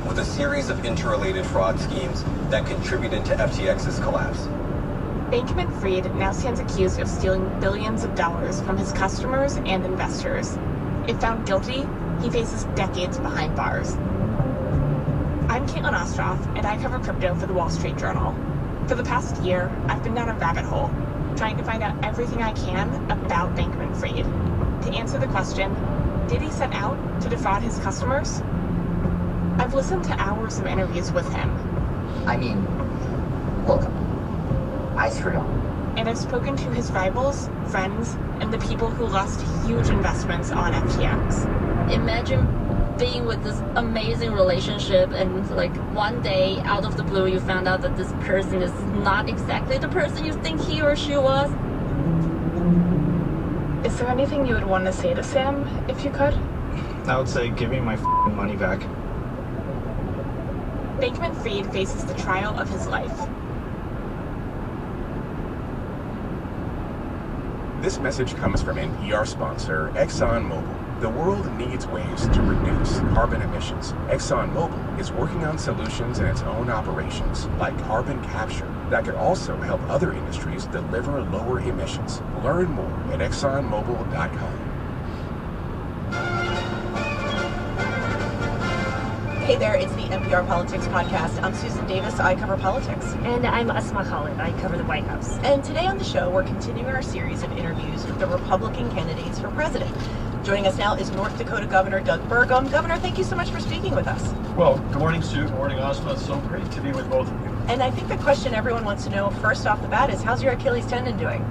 with a series of interrelated fraud schemes that contributed to FTX's collapse.
Bankman-Fried now stands accused of stealing billions of dollars from his customers and investors. If found guilty, he faces decades behind bars. I'm Caitlin Ostroff, and I cover crypto for the Wall Street Journal. For the past year, I've been down a rabbit hole, trying to find out everything I can about Bankman-Fried. To answer the question, did he set out to defraud his customers? I've listened to hours of interviews with him.
I mean, look, I screwed up.
And I've spoken to his rivals, friends, and the people who lost huge investments on FTX.
Imagine being with this amazing relationship and like one day out of the blue you found out that this person is not exactly the person you think he or she was.
Is there anything you would want to say to Sam if you could?
I would say give me my money back.
Bankman-Fried faces the trial of his life.
This message comes from NPR sponsor ExxonMobil. The world needs ways to reduce carbon emissions. ExxonMobil is working on solutions in its own operations, like carbon capture, that could also help other industries deliver lower emissions. Learn more at exxonmobil.com.
Hey there, it's the NPR Politics Podcast. I'm Susan Davis, I cover politics.
And I'm Asma Khalid, I cover the White House.
And today on the show, we're continuing our series of interviews with the Republican candidates for president. Joining us now is North Dakota Governor Doug Burgum. Governor, thank you so much for speaking with us.
Well, good morning, Sue. Good morning, Asma. It's so great to be with both of you.
And I think the question everyone wants to know first off the bat is, how's your Achilles tendon doing?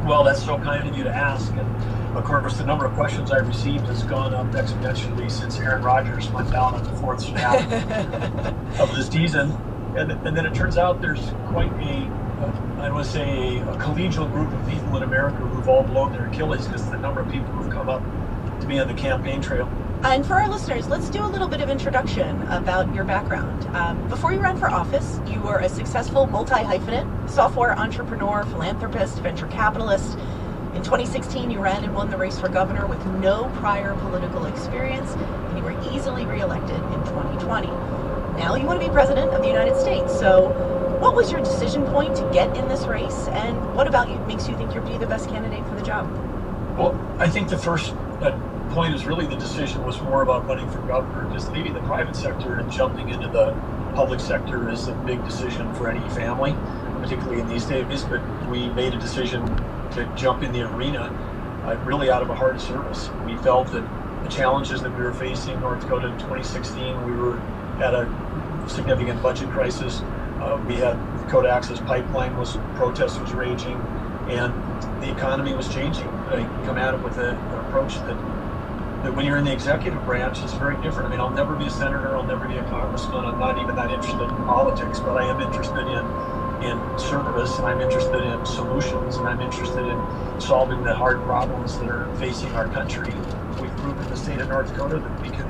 Well, that's so kind of you to ask. And of course, the number of questions I've received has gone up exponentially since Aaron Rodgers went down on the fourth snap of the season. And then it turns out there's quite I want to say, a collegial group of people in America who've all blown their Achilles because of the number of people who've come up to me on the campaign trail.
And for our listeners, let's do a little bit of introduction about your background. Before you ran for office, you were a successful multi-hyphenate, software entrepreneur, philanthropist, venture capitalist. In 2016, you ran and won the race for governor with no prior political experience, and you were easily reelected in 2020. Now you want to be president of the United States. So what was your decision point to get in this race, and what about you makes you think you'll be the best candidate for the job?
Well, I think the first point is really the decision was more about running for governor. Just leaving the private sector and jumping into the public sector is a big decision for any family, particularly in these days. But we made a decision to jump in the arena really out of a heart of service. We felt that the challenges that we were facing in North Dakota in 2016, we were at a significant budget crisis. We had the Dakota Access Pipeline protest was raging, and the economy was changing. I come at it with an approach that when you're in the executive branch, it's very different. I mean, I'll never be a senator, I'll never be a congressman, I'm not even that interested in politics, but I am interested in service, and I'm interested in solutions, and I'm interested in solving the hard problems that are facing our country. We've proven in the state of North Dakota that we can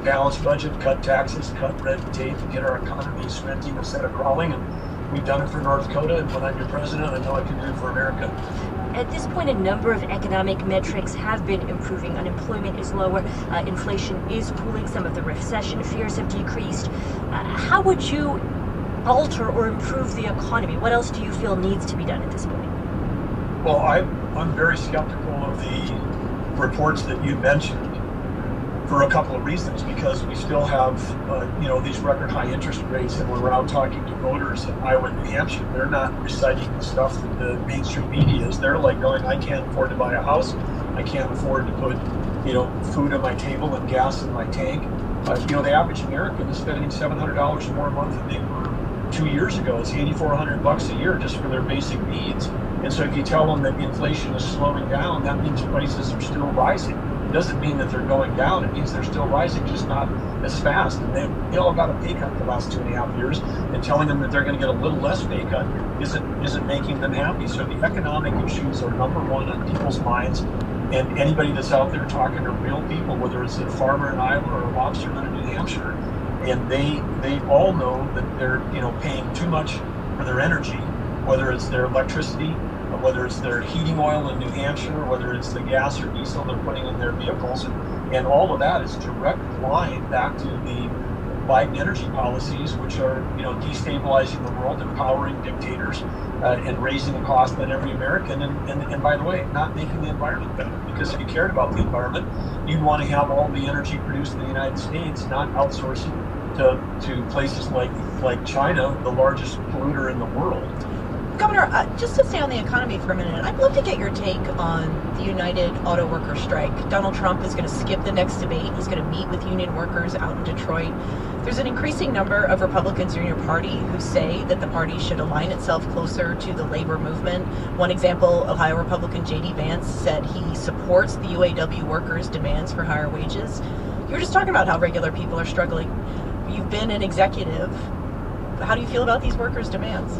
balance budget, cut taxes, cut red tape, and get our economy sprinting instead of crawling, and we've done it for North Dakota, and when I'm your president, I know I can do it for America.
At this point, a number of economic metrics have been improving. Unemployment is lower, inflation is cooling, some of the recession fears have decreased. How would you alter or improve the economy? What else do you feel needs to be done at this point?
Well, I'm very skeptical of the reports that you mentioned for a couple of reasons, because we still have these record high interest rates, and when we're out talking to voters in Iowa and New Hampshire, they're not reciting the stuff that the mainstream media is. They're like going, I can't afford to buy a house, I can't afford to put food on my table and gas in my tank. The average American is spending $700 more a month than they were 2 years ago. It's $8,400 a year just for their basic needs. And so if you tell them that inflation is slowing down, that means prices are still rising. It doesn't mean that they're going down. It means they're still rising, just not as fast. And they all got a pay cut the last 2.5 years, and telling them that they're going to get a little less pay cut isn't making them happy. So the economic issues are number one on people's minds. And anybody that's out there talking to real people, whether it's a farmer in Iowa or a lobsterman in New Hampshire, and they all know that they're paying too much for their energy, whether it's their electricity, whether it's their heating oil in New Hampshire, whether it's the gas or diesel they're putting in their vehicles, and all of that is direct line back to the Biden energy policies, which are, destabilizing the world, empowering dictators, and raising the cost on every American, and by the way, not making the environment better. Because if you cared about the environment, you'd want to have all the energy produced in the United States, not outsourcing to places like China, the largest polluter in the world.
Governor, just to stay on the economy for a minute, I'd love to get your take on the United Auto Workers strike. Donald Trump is going to skip the next debate. He's going to meet with union workers out in Detroit. There's an increasing number of Republicans in your party who say that the party should align itself closer to the labor movement. One example, Ohio Republican J.D. Vance said he supports the UAW workers' demands for higher wages. You were just talking about how regular people are struggling. You've been an executive. How do you feel about these workers' demands?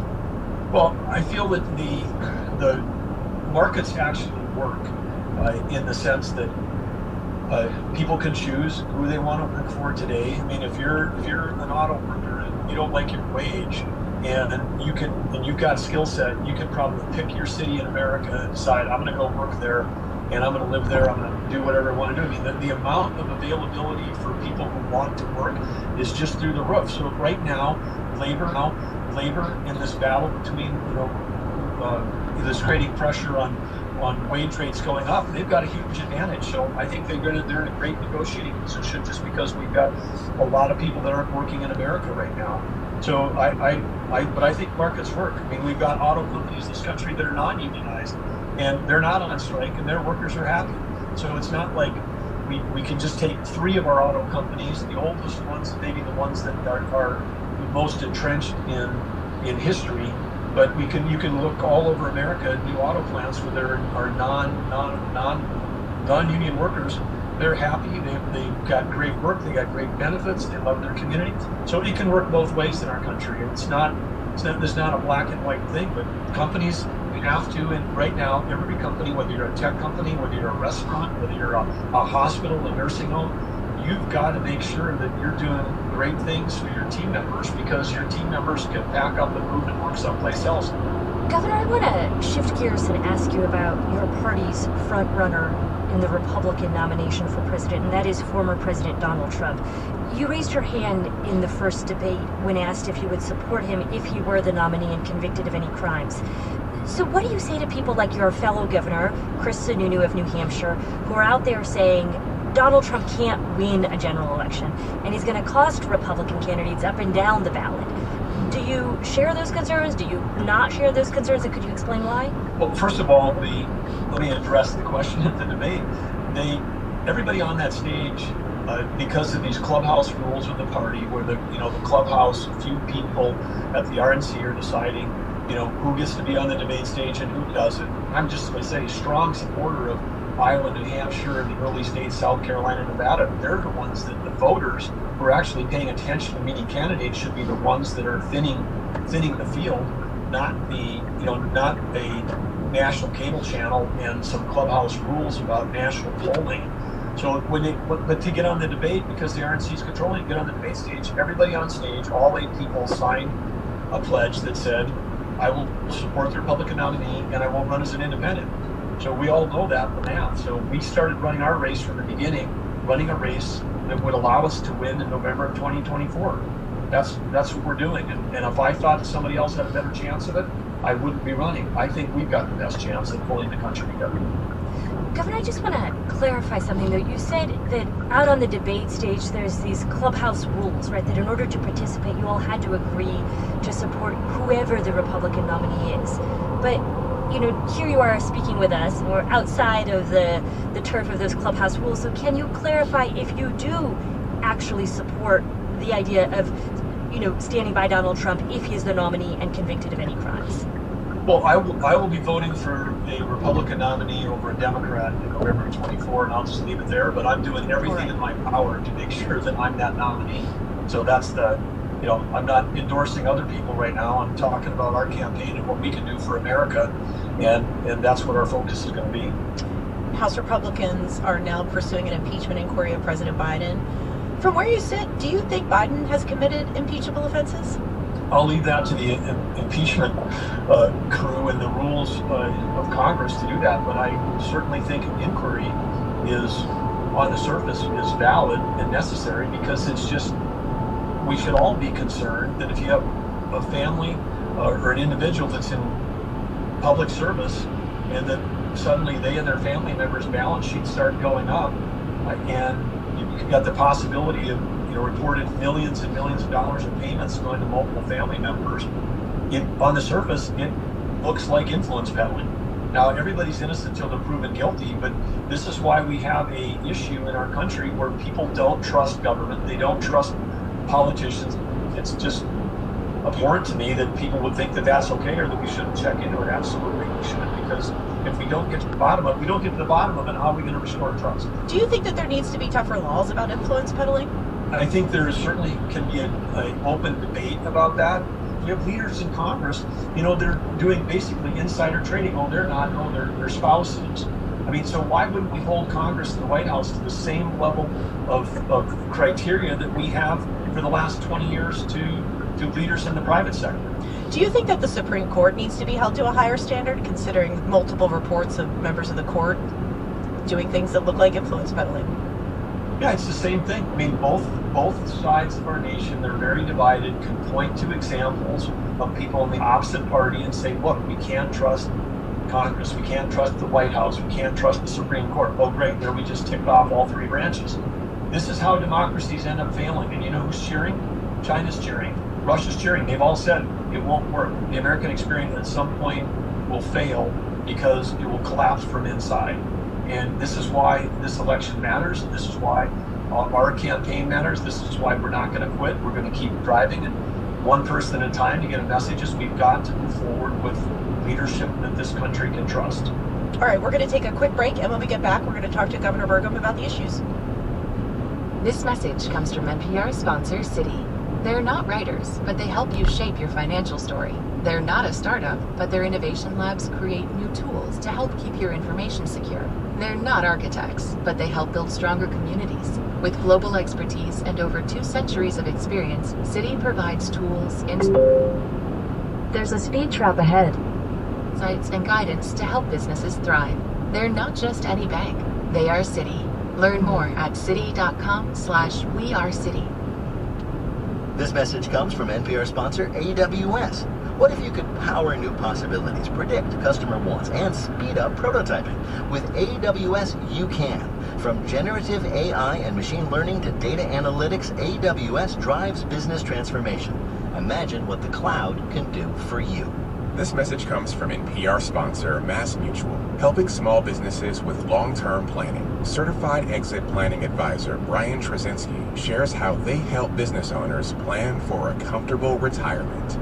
Well, I feel that the markets actually work in the sense that people can choose who they want to work for today. I mean, if you're an auto worker and you don't like your wage, and you've got a skill set, you can probably pick your city in America and decide, I'm going to go work there, and I'm going to live there. I'm going to do whatever I want to do. I mean, the amount of availability for people who want to work is just through the roof. So right now, labor in this battle between, this creating pressure on wage rates going up, they've got a huge advantage. So I think they're in a great negotiating position just because we've got a lot of people that aren't working in America right now. So but I think markets work. I mean, we've got auto companies in this country that are non-unionized, and they're not on strike, and their workers are happy. So it's not like we can just take 3 of our auto companies, the oldest ones, maybe the ones that are most entrenched in history, but you can look all over America at new auto plants where there are non-union workers. They're happy. They've got great work. They got great benefits. They love their community. So it can work both ways in our country. There's not a black and white thing, but companies have to. And right now, every company, whether you're a tech company, whether you're a restaurant, whether you're a hospital, a nursing home, you've got to make sure that you're doing great things for your team members, because your team members can pack up and move and work someplace else.
Governor, I want to shift gears and ask you about your party's front runner in the Republican nomination for president, and that is former President Donald Trump. You raised your hand in the first debate when asked if you would support him if he were the nominee and convicted of any crimes. So what do you say to people like your fellow governor, Chris Sununu of New Hampshire, who are out there saying Donald Trump can't win a general election, and he's going to cost Republican candidates up and down the ballot? Do you share those concerns? Do you not share those concerns? And could you explain why?
Well, first of all, let me address the question at the debate. Everybody on that stage, because of these clubhouse rules of the party, where the clubhouse, a few people at the RNC are deciding, who gets to be on the debate stage and who doesn't. I'm just going to say, strong supporter of Iowa, New Hampshire, and the early states, South Carolina, Nevada. They're the ones that the voters who are actually paying attention to meeting candidates should be the ones that are thinning the field, not a national cable channel and some clubhouse rules about national polling. So but to get on the debate, because the RNC is controlling, get on the debate stage, everybody on stage, all 8 people signed a pledge that said, I will support the Republican nominee and I won't run as an independent. So we all know that, the math. So we started running our race from the beginning, running a race that would allow us to win in November of 2024. That's what we're doing. And if I thought somebody else had a better chance of it, I wouldn't be running. I think we've got the best chance of pulling the country together.
Governor, I just want to clarify something, though. You said that out on the debate stage, there's these clubhouse rules, right? That in order to participate, you all had to agree to support whoever the Republican nominee is. But here you are speaking with us, and we're outside of the turf of those clubhouse rules. So can you clarify if you do actually support the idea of, standing by Donald Trump if he is the nominee and convicted of any crimes?
Well, I will be voting for a Republican nominee over a Democrat in November of 24, and I'll just leave it there. But I'm doing everything in my power to make sure that I'm that nominee. So that's I'm not endorsing other people right now. I'm talking about our campaign and what we can do for America, and that's what our focus is going to be.
House Republicans are now pursuing an impeachment inquiry of President Biden. From where you sit, do you think Biden has committed impeachable offenses?
I'll leave that to the impeachment crew and the rules of Congress to do that, but I certainly think an inquiry on the surface is valid and necessary, because it's just we should all be concerned that if you have a family or an individual that's in public service and that suddenly they and their family members' balance sheets start going up, and you've got the possibility of reported millions and millions of dollars in payments going to multiple family members, on the surface it looks like influence peddling. Now, everybody's innocent until they're proven guilty, but this is why we have a issue in our country where people don't trust government, they don't trust politicians. It's just abhorrent to me that people would think that that's okay or that we shouldn't check into it. Absolutely we should, because if we don't get to the bottom of it, how are we going to restore trust?
Do you think that there needs to be tougher laws about influence peddling?
I think there certainly can be an open debate about that. You have leaders in Congress, they're doing basically insider trading. Oh, they're not. No, they're spouses. I mean, so why wouldn't we hold Congress and the White House to the same level of criteria that we have for the last 20 years to leaders in the private sector?
Do you think that the Supreme Court needs to be held to a higher standard, considering multiple reports of members of the court doing things that look like influence peddling?
Yeah, it's the same thing. I mean, both sides of our nation, they're very divided, can point to examples of people in the opposite party and say, look, we can't trust Congress, we can't trust the White House, we can't trust the Supreme Court. Oh, great, there we just ticked off all three branches. This is how democracies end up failing. And you know who's cheering? China's cheering. Russia's cheering. They've all said it won't work. The American experience at some point will fail because it will collapse from inside. And this is why this election matters. This is why our campaign matters. This is why we're not going to quit. We're going to keep driving, and one person at a time to get a message is we've got to move forward with leadership that this country can trust.
All right, we're going to take a quick break, and when we get back, we're going to talk to Governor Burgum about the issues.
This message comes from NPR sponsor Citi. They're not writers, but they help you shape your financial story. They're not a startup, but their innovation labs create new tools to help keep your information secure. They're not architects, but they help build stronger communities. With global expertise and over 2 centuries of experience, Citi provides tools,
There's a speed trap ahead.
Insights and guidance to help businesses thrive. They're not just any bank. They are Citi. Learn more at citi.com/weareciti.
This message comes from NPR sponsor AWS. What if you could power new possibilities, predict customer wants, and speed up prototyping? With AWS, you can. From generative AI and machine learning to data analytics, AWS drives business transformation. Imagine what the cloud can do for you.
This message comes from NPR sponsor MassMutual, helping small businesses with long-term planning. Certified exit planning advisor Brian Trzynski shares how they help business owners plan for a comfortable retirement.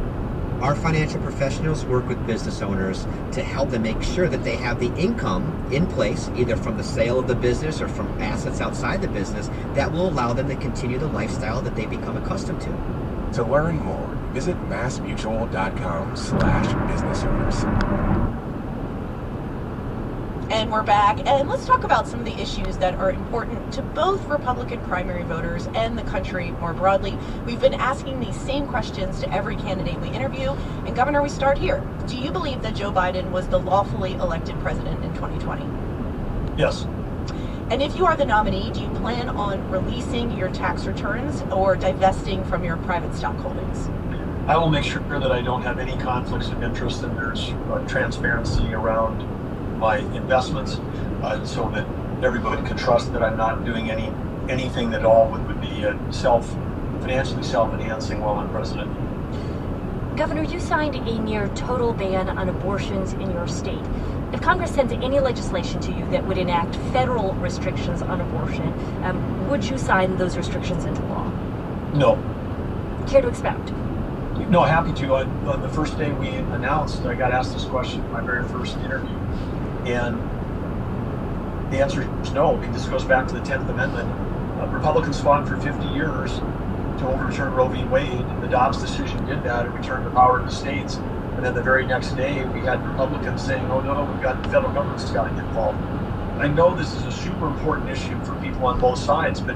Our financial professionals work with business owners to help them make sure that they have the income in place, either from the sale of the business or from assets outside the business, that will allow them to continue the lifestyle that they become accustomed to.
To learn more, visit massmutual.com/businessowners.
And we're back, and let's talk about some of the issues that are important to both Republican primary voters and the country more broadly. We've been asking these same questions to every candidate we interview, and Governor, we start here. Do you believe that Joe Biden was the lawfully elected president in 2020?
Yes.
And if you are the nominee, do you plan on releasing your tax returns or divesting from your private stock holdings?
I will make sure that I don't have any conflicts of interest and there's transparency around my investments, so that everybody can trust that I'm not doing anything that all would be financially self-enhancing while I'm president.
Governor, you signed a near total ban on abortions in your state. If Congress sends any legislation to you that would enact federal restrictions on abortion, would you sign those restrictions into law?
No.
Care to expound?
No, happy to. On the first day we announced, I got asked this question in my very first interview. And the answer is no. I mean, this goes back to the 10th Amendment. Republicans fought for 50 years to overturn Roe v. Wade. The Dobbs decision did that. It returned the power to the states. And then the very next day, we had Republicans saying, oh no, the federal government's got to get involved. I know this is a super important issue for people on both sides, but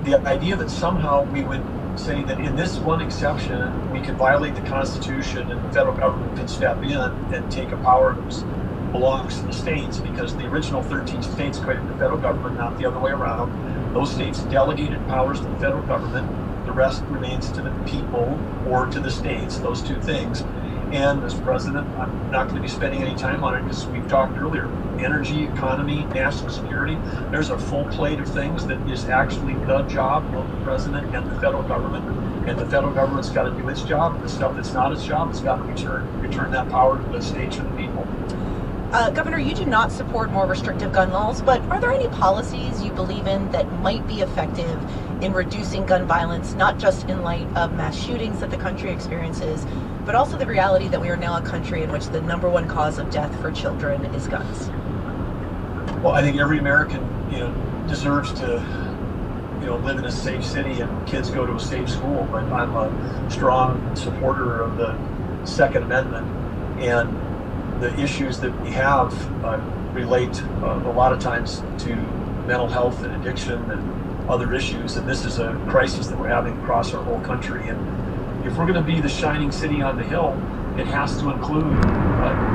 the idea that somehow we would say that in this one exception, we could violate the Constitution and the federal government can step in and take a power that belongs to the states, because the original 13 states created the federal government, not the other way around. Those states delegated powers to the federal government, The rest remains to the people or to the states, those two things. And as president, I'm not going to be spending any time on it because we've talked earlier. Energy, economy, national security. There's a full plate of things that is actually the job of the president and the federal government. And the federal government's got to do its job. The stuff that's not its job, it's got to return that power to the states or the people.
Governor, you do not support more restrictive gun laws, but are there any policies you believe in that might be effective in reducing gun violence, not just in light of mass shootings that the country experiences, but also the reality that we are now a country in which the #1 cause of death for children is guns?
Well, I think every American, deserves to, live in a safe city and kids go to a safe school. But I'm a strong supporter of the Second Amendment, and the issues that we have relate a lot of times to mental health and addiction and other issues. And this is a crisis that we're having across our whole country. And if we're going to be the shining city on the hill, it has to include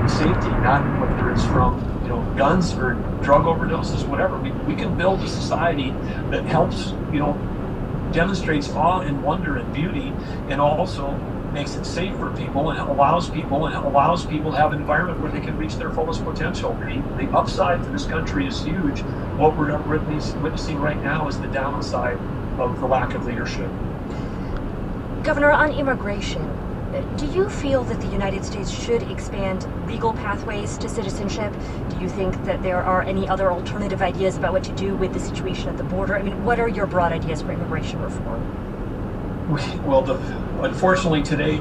safety, not whether it's from guns or drug overdoses, whatever. We can build a society that helps, demonstrates awe and wonder and beauty, and also makes it safe for people and allows people to have an environment where they can reach their fullest potential. The upside for this country is huge. What we're witnessing right now is the downside of the lack of leadership.
Governor, on immigration, do you feel that the United States should expand legal pathways to citizenship? Do you think that there are any other alternative ideas about what to do with the situation at the border? I mean, what are your broad ideas for immigration reform?
Well, unfortunately today,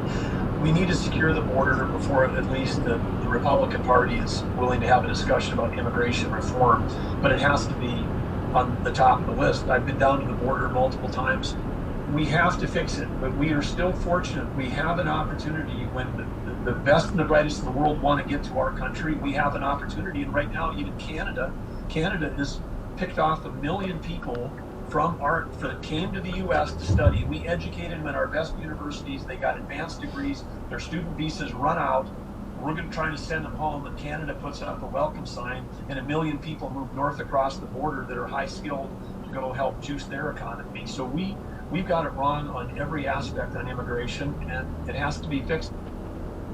we need to secure the border before at least the Republican Party is willing to have a discussion about immigration reform. But it has to be on the top of the list. I've been down to the border multiple times. We have to fix it, but we are still fortunate. We have an opportunity when the best and the brightest in the world want to get to our country. We have an opportunity, and right now, even Canada has picked off 1 million people that came to the U.S. to study. We educated them at our best universities. They got advanced degrees. Their student visas run out. We're going to try to send them home, and Canada puts up a welcome sign, and 1 million people move north across the border that are high skilled to go help juice their economy. So we've got it wrong on every aspect on immigration, and it has to be fixed.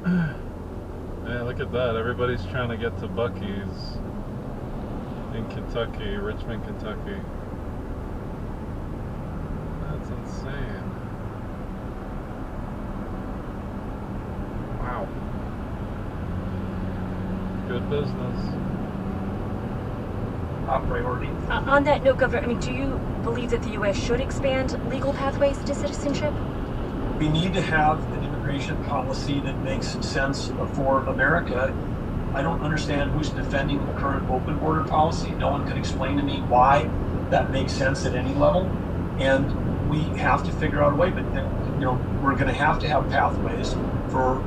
Yeah, look at that. Everybody's trying to get to Buc-ee's in Kentucky, Richmond, Kentucky. That's insane. Wow. Good business.
Top priority.
On that note, Governor, do you believe that the U.S. should expand legal pathways to citizenship?
We need to have an immigration policy that makes sense for America. I don't understand who's defending the current open border policy. No one can explain to me why that makes sense at any level. And we have to figure out a way, but we're going to have pathways for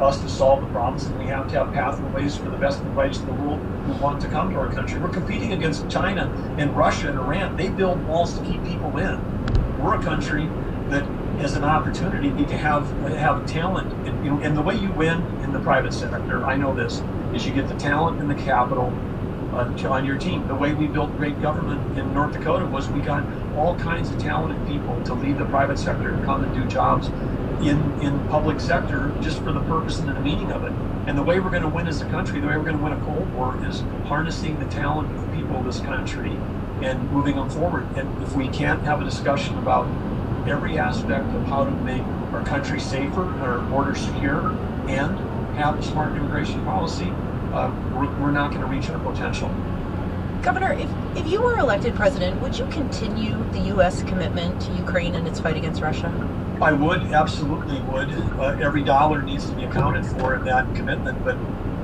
us to solve the problems, and we have to have pathways for the best and brightest in the world who want to come to our country. We're competing against China and Russia and Iran. They build walls to keep people in. We're a country that has an opportunity to have talent, and the way you win in the private sector, I know this, is you get the talent and the capital on your team. The way we built great government in North Dakota was we got all kinds of talented people to lead the private sector and come and do jobs in public sector just for the purpose and the meaning of it. And the way we're going to win as a country, the way we're going to win a Cold War, is harnessing the talent of the people of this country and moving them forward. And if we can't have a discussion about every aspect of how to make our country safer and our borders secure and have a smart immigration policy, we're not going to reach our potential.
Governor, if you were elected president, would you continue the U.S. commitment to Ukraine and its fight against Russia?
I would, absolutely would. Every dollar needs to be accounted for in that commitment, but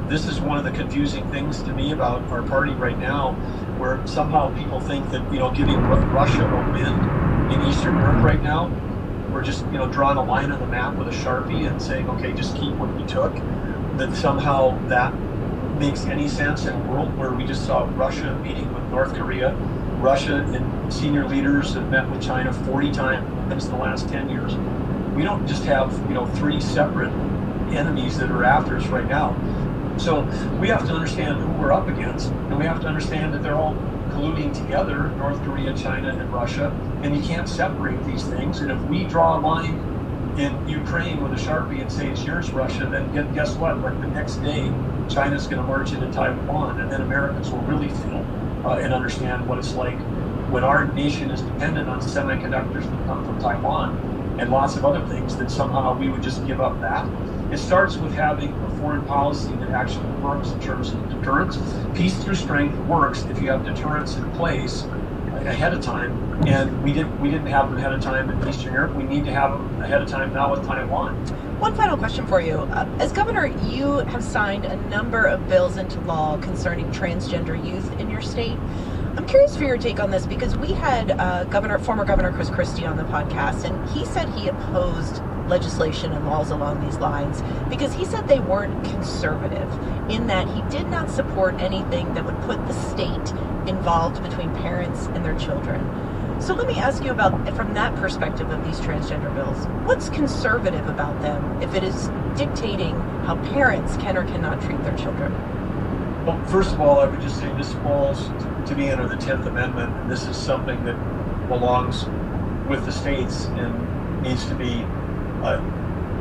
this is one of the confusing things to me about our party right now, where somehow people think that, giving Russia a win in Eastern Europe right now, we're just, drawing a line on the map with a Sharpie and saying, okay, just keep what you took, that somehow that makes any sense in a world where we just saw Russia meeting with North Korea. Russia and senior leaders have met with China 40 times in the last 10 years. We don't just have, 3 separate enemies that are after us right now. So we have to understand who we're up against, and we have to understand that they're all colluding together, North Korea, China, and Russia, and you can't separate these things. And if we draw a line in Ukraine with a Sharpie and say it's yours, Russia, then guess what? Like the next day, China's going to march into Taiwan, and then Americans will really feel and understand what it's like when our nation is dependent on semiconductors that come from Taiwan and lots of other things, that somehow we would just give up that. It starts with having a foreign policy that actually works in terms of deterrence. Peace through strength works if you have deterrence in place ahead of time, and we didn't have them ahead of time in Eastern Europe. We need to have them ahead of time now with Taiwan.
One final question for you. As governor, you have signed a number of bills into law concerning transgender youth in your state. I'm curious for your take on this, because we had former Governor Chris Christie on the podcast, and he said he opposed legislation and laws along these lines because he said they weren't conservative, in that he did not support anything that would put the state involved between parents and their children. So let me ask you about, from that perspective of these transgender bills, what's conservative about them if it is dictating how parents can or cannot treat their children?
Well, first of all, I would just say this falls to me under the 10th Amendment, and this is something that belongs with the states and needs to be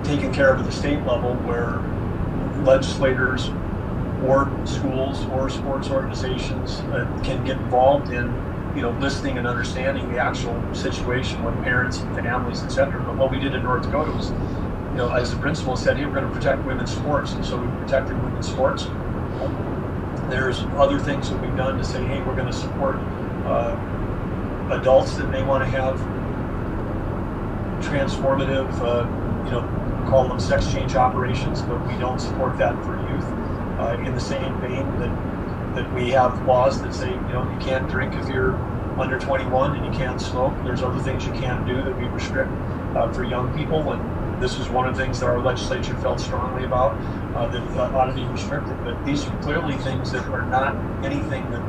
taken care of at the state level, where legislators or schools or sports organizations can get involved in, listening and understanding the actual situation with parents and families, etc. But what we did in North Dakota was, as the principal said, hey, we're going to protect women's sports, and so we protected women's sports. There's other things that we've done to say, hey, we're going to support adults that may want to have transformative, call them sex change operations, but we don't support that for youth. In the same vein that we have laws that say, you can't drink if you're under 21 and you can't smoke. There's other things you can't do that we restrict for young people, and this is one of the things that our legislature felt strongly about, that ought to be restricted. But these are clearly things that are not anything that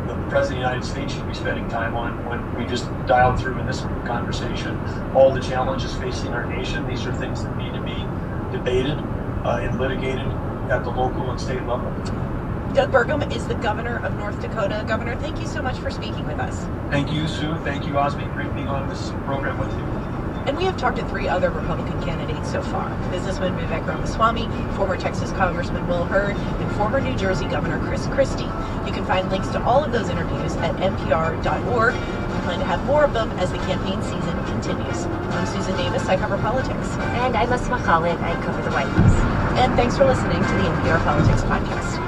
the President of the United States should be spending time on. When we just dialed through in this conversation all the challenges facing our nation, these are things that need to be debated and litigated at the local and state level.
Doug Burgum is the governor of North Dakota. Governor, thank you so much for speaking with us.
Thank you, Sue. Thank you, Osby. Great being on this program with you.
And we have talked to 3 other Republican candidates so far. Businessman Vivek Ramaswamy, former Texas Congressman Will Hurd, and former New Jersey Governor Chris Christie. You can find links to all of those interviews at npr.org. We plan to have more of them as the campaign season continues. I'm Susan Davis. I cover politics.
And I'm Asma Khalid. I cover the White House.
And thanks for listening to the NPR Politics Podcast.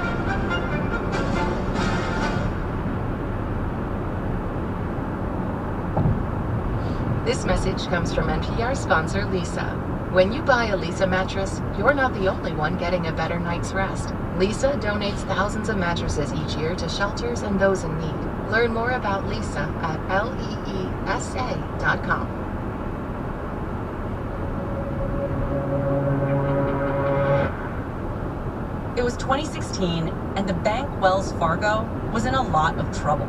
This message comes from NPR sponsor Lisa. When you buy a Lisa mattress, you're not the only one getting a better night's rest. Lisa donates thousands of mattresses each year to shelters and those in need. Learn more about Lisa at leesa.com.
It was 2016, and the bank Wells Fargo was in a lot of trouble.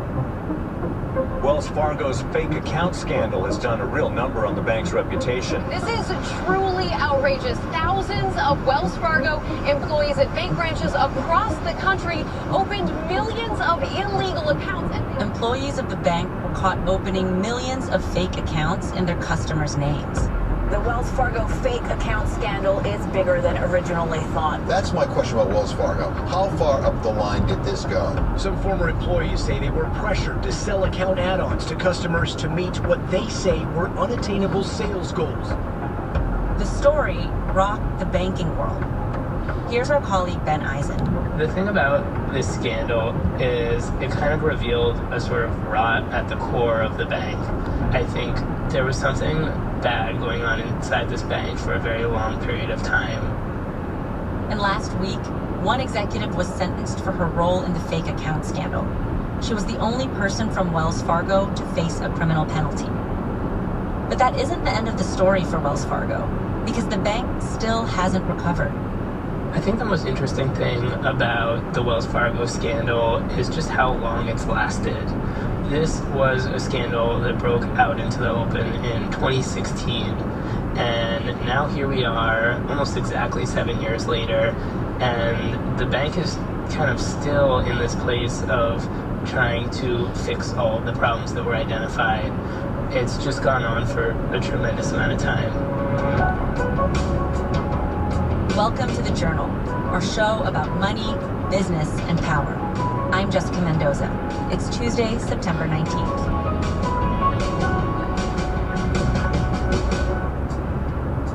Wells Fargo's fake account scandal has done a real number on the bank's reputation.
This is truly outrageous. Thousands of Wells Fargo employees at bank branches across the country opened millions of illegal accounts.
Employees of the bank were caught opening millions of fake accounts in their customers' names.
The Wells Fargo fake account scandal is bigger than originally thought.
That's my question about Wells Fargo. How far up the line did this go?
Some former employees say they were pressured to sell account add-ons to customers to meet what they say were unattainable sales goals.
The story rocked the banking world. Here's our colleague Ben Eisen.
The thing about this scandal is it kind of revealed a sort of rot at the core of the bank. I think there was something bad going on inside this bank for a very long period of time.
And last week, one executive was sentenced for her role in the fake account scandal. She was the only person from Wells Fargo to face a criminal penalty. But that isn't the end of the story for Wells Fargo, because the bank still hasn't recovered.
I think the most interesting thing about the Wells Fargo scandal is just how long it's lasted. This was a scandal that broke out into the open in 2016, and now here we are, almost exactly 7 years later, and the bank is kind of still in this place of trying to fix all of the problems that were identified. it's just gone on for a tremendous amount of time.
Welcome to The Journal, our show about money, business, and power. I'm Jessica Mendoza. It's Tuesday, September 19th.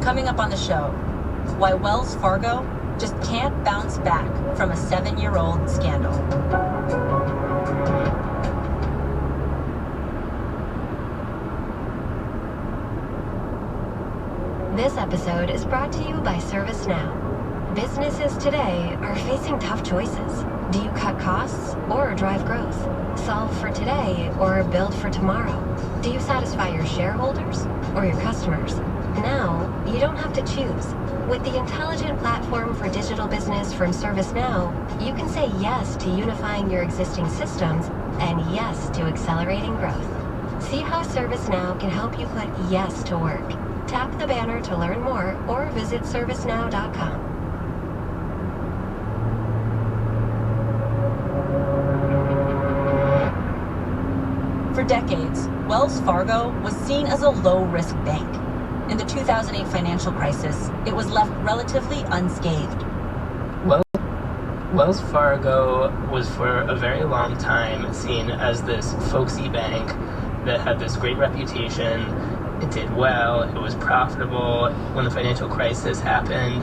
Coming up on the show, why Wells Fargo just can't bounce back from a 7-year-old scandal.
This episode is brought to you by ServiceNow. Businesses today are facing tough choices. Do you cut costs or drive growth? Solve for today or build for tomorrow? Do you satisfy your shareholders or your customers? Now, you don't have to choose. With the intelligent platform for digital business from ServiceNow, you can say yes to unifying your existing systems and yes to accelerating growth. See how ServiceNow can help you put yes to work. Tap the banner to learn more or visit servicenow.com.
For decades, Wells Fargo was seen as a low-risk bank. In the 2008 financial crisis, it was left relatively unscathed.
Wells Fargo was for a very long time seen as this folksy bank that had this great reputation. It did well, it was profitable. When the financial crisis happened,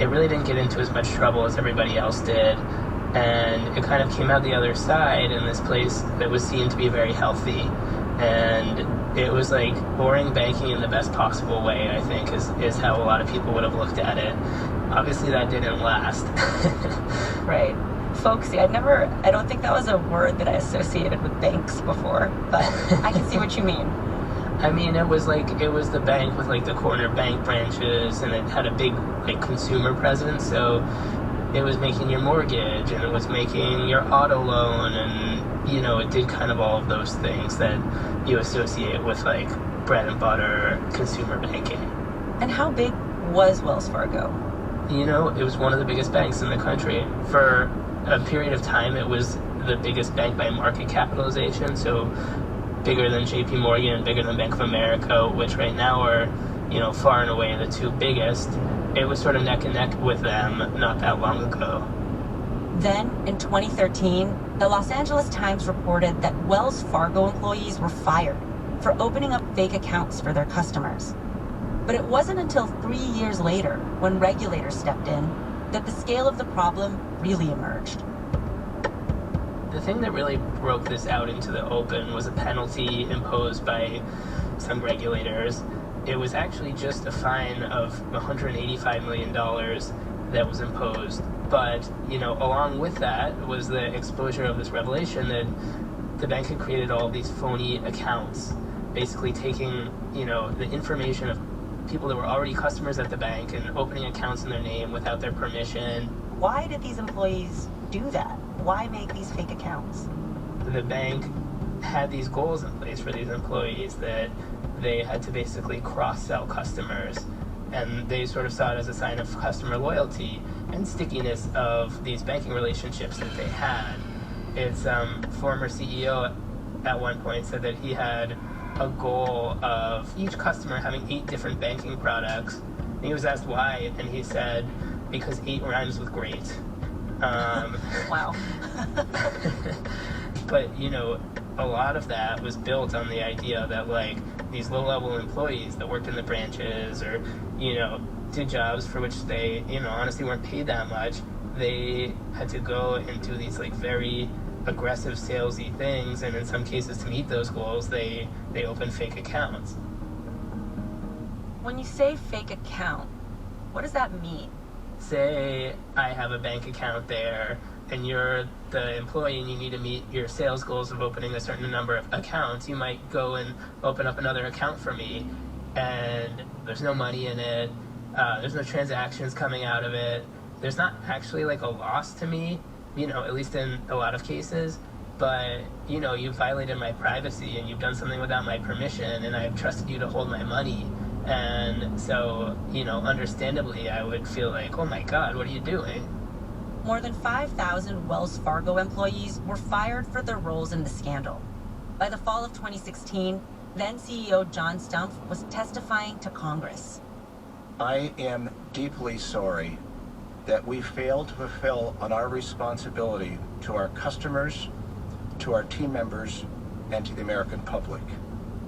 it really didn't get into as much trouble as everybody else did. And it kind of came out the other side in this place that was seen to be very healthy. And it was like boring banking in the best possible way, I think, is how a lot of people would have looked at it. Obviously, that didn't last.
Right. Folksy, I don't think that was a word that I associated with banks before, but I can see what you mean.
I mean, it was the bank with like the corner bank branches, and it had a big like consumer presence, so it was making your mortgage, and it was making your auto loan, and it did kind of all of those things that you associate with like bread and butter consumer banking.
And how big was Wells Fargo?
It was one of the biggest banks in the country. For a period of time, it was the biggest bank by market capitalization, so bigger than JP Morgan and bigger than Bank of America, which right now are, far and away the two biggest. It was sort of neck and neck with them not that long ago.
Then, in 2013, the Los Angeles Times reported that Wells Fargo employees were fired for opening up fake accounts for their customers. But it wasn't until 3 years later, when regulators stepped in, that the scale of the problem really emerged.
The thing that really broke this out into the open was a penalty imposed by some regulators. It was actually just a fine of $185 million that was imposed. But, along with that was the exposure of this revelation that the bank had created all these phony accounts, basically taking, the information of people that were already customers at the bank and opening accounts in their name without their permission.
Why did these employees do that? Why make these fake accounts?
The bank had these goals in place for these employees that they had to basically cross-sell customers, and they sort of saw it as a sign of customer loyalty and stickiness of these banking relationships that they had. Its former CEO at one point said that he had a goal of each customer having 8 different banking products. And he was asked why, and he said, because 8 rhymes with great.
Wow.
But, a lot of that was built on the idea that, like, these low-level employees that worked in the branches or, did jobs for which they, honestly weren't paid that much, they had to go and do these, like, very aggressive salesy things, and in some cases to meet those goals, they opened fake accounts.
When you say fake account, what does that mean?
Say I have a bank account there, and you're the employee and you need to meet your sales goals of opening a certain number of accounts, you might go and open up another account for me, and there's no money in it, there's no transactions coming out of it, there's not actually like a loss to me, at least in a lot of cases, but, you violated my privacy and you've done something without my permission, and I've trusted you to hold my money. And so, understandably, I would feel like, oh my God, what are you doing?
More than 5,000 Wells Fargo employees were fired for their roles in the scandal. By the fall of 2016, Then CEO John Stumpf was testifying to Congress.
I am deeply sorry that we failed to fulfill on our responsibility to our customers, to our team members, and to the American public.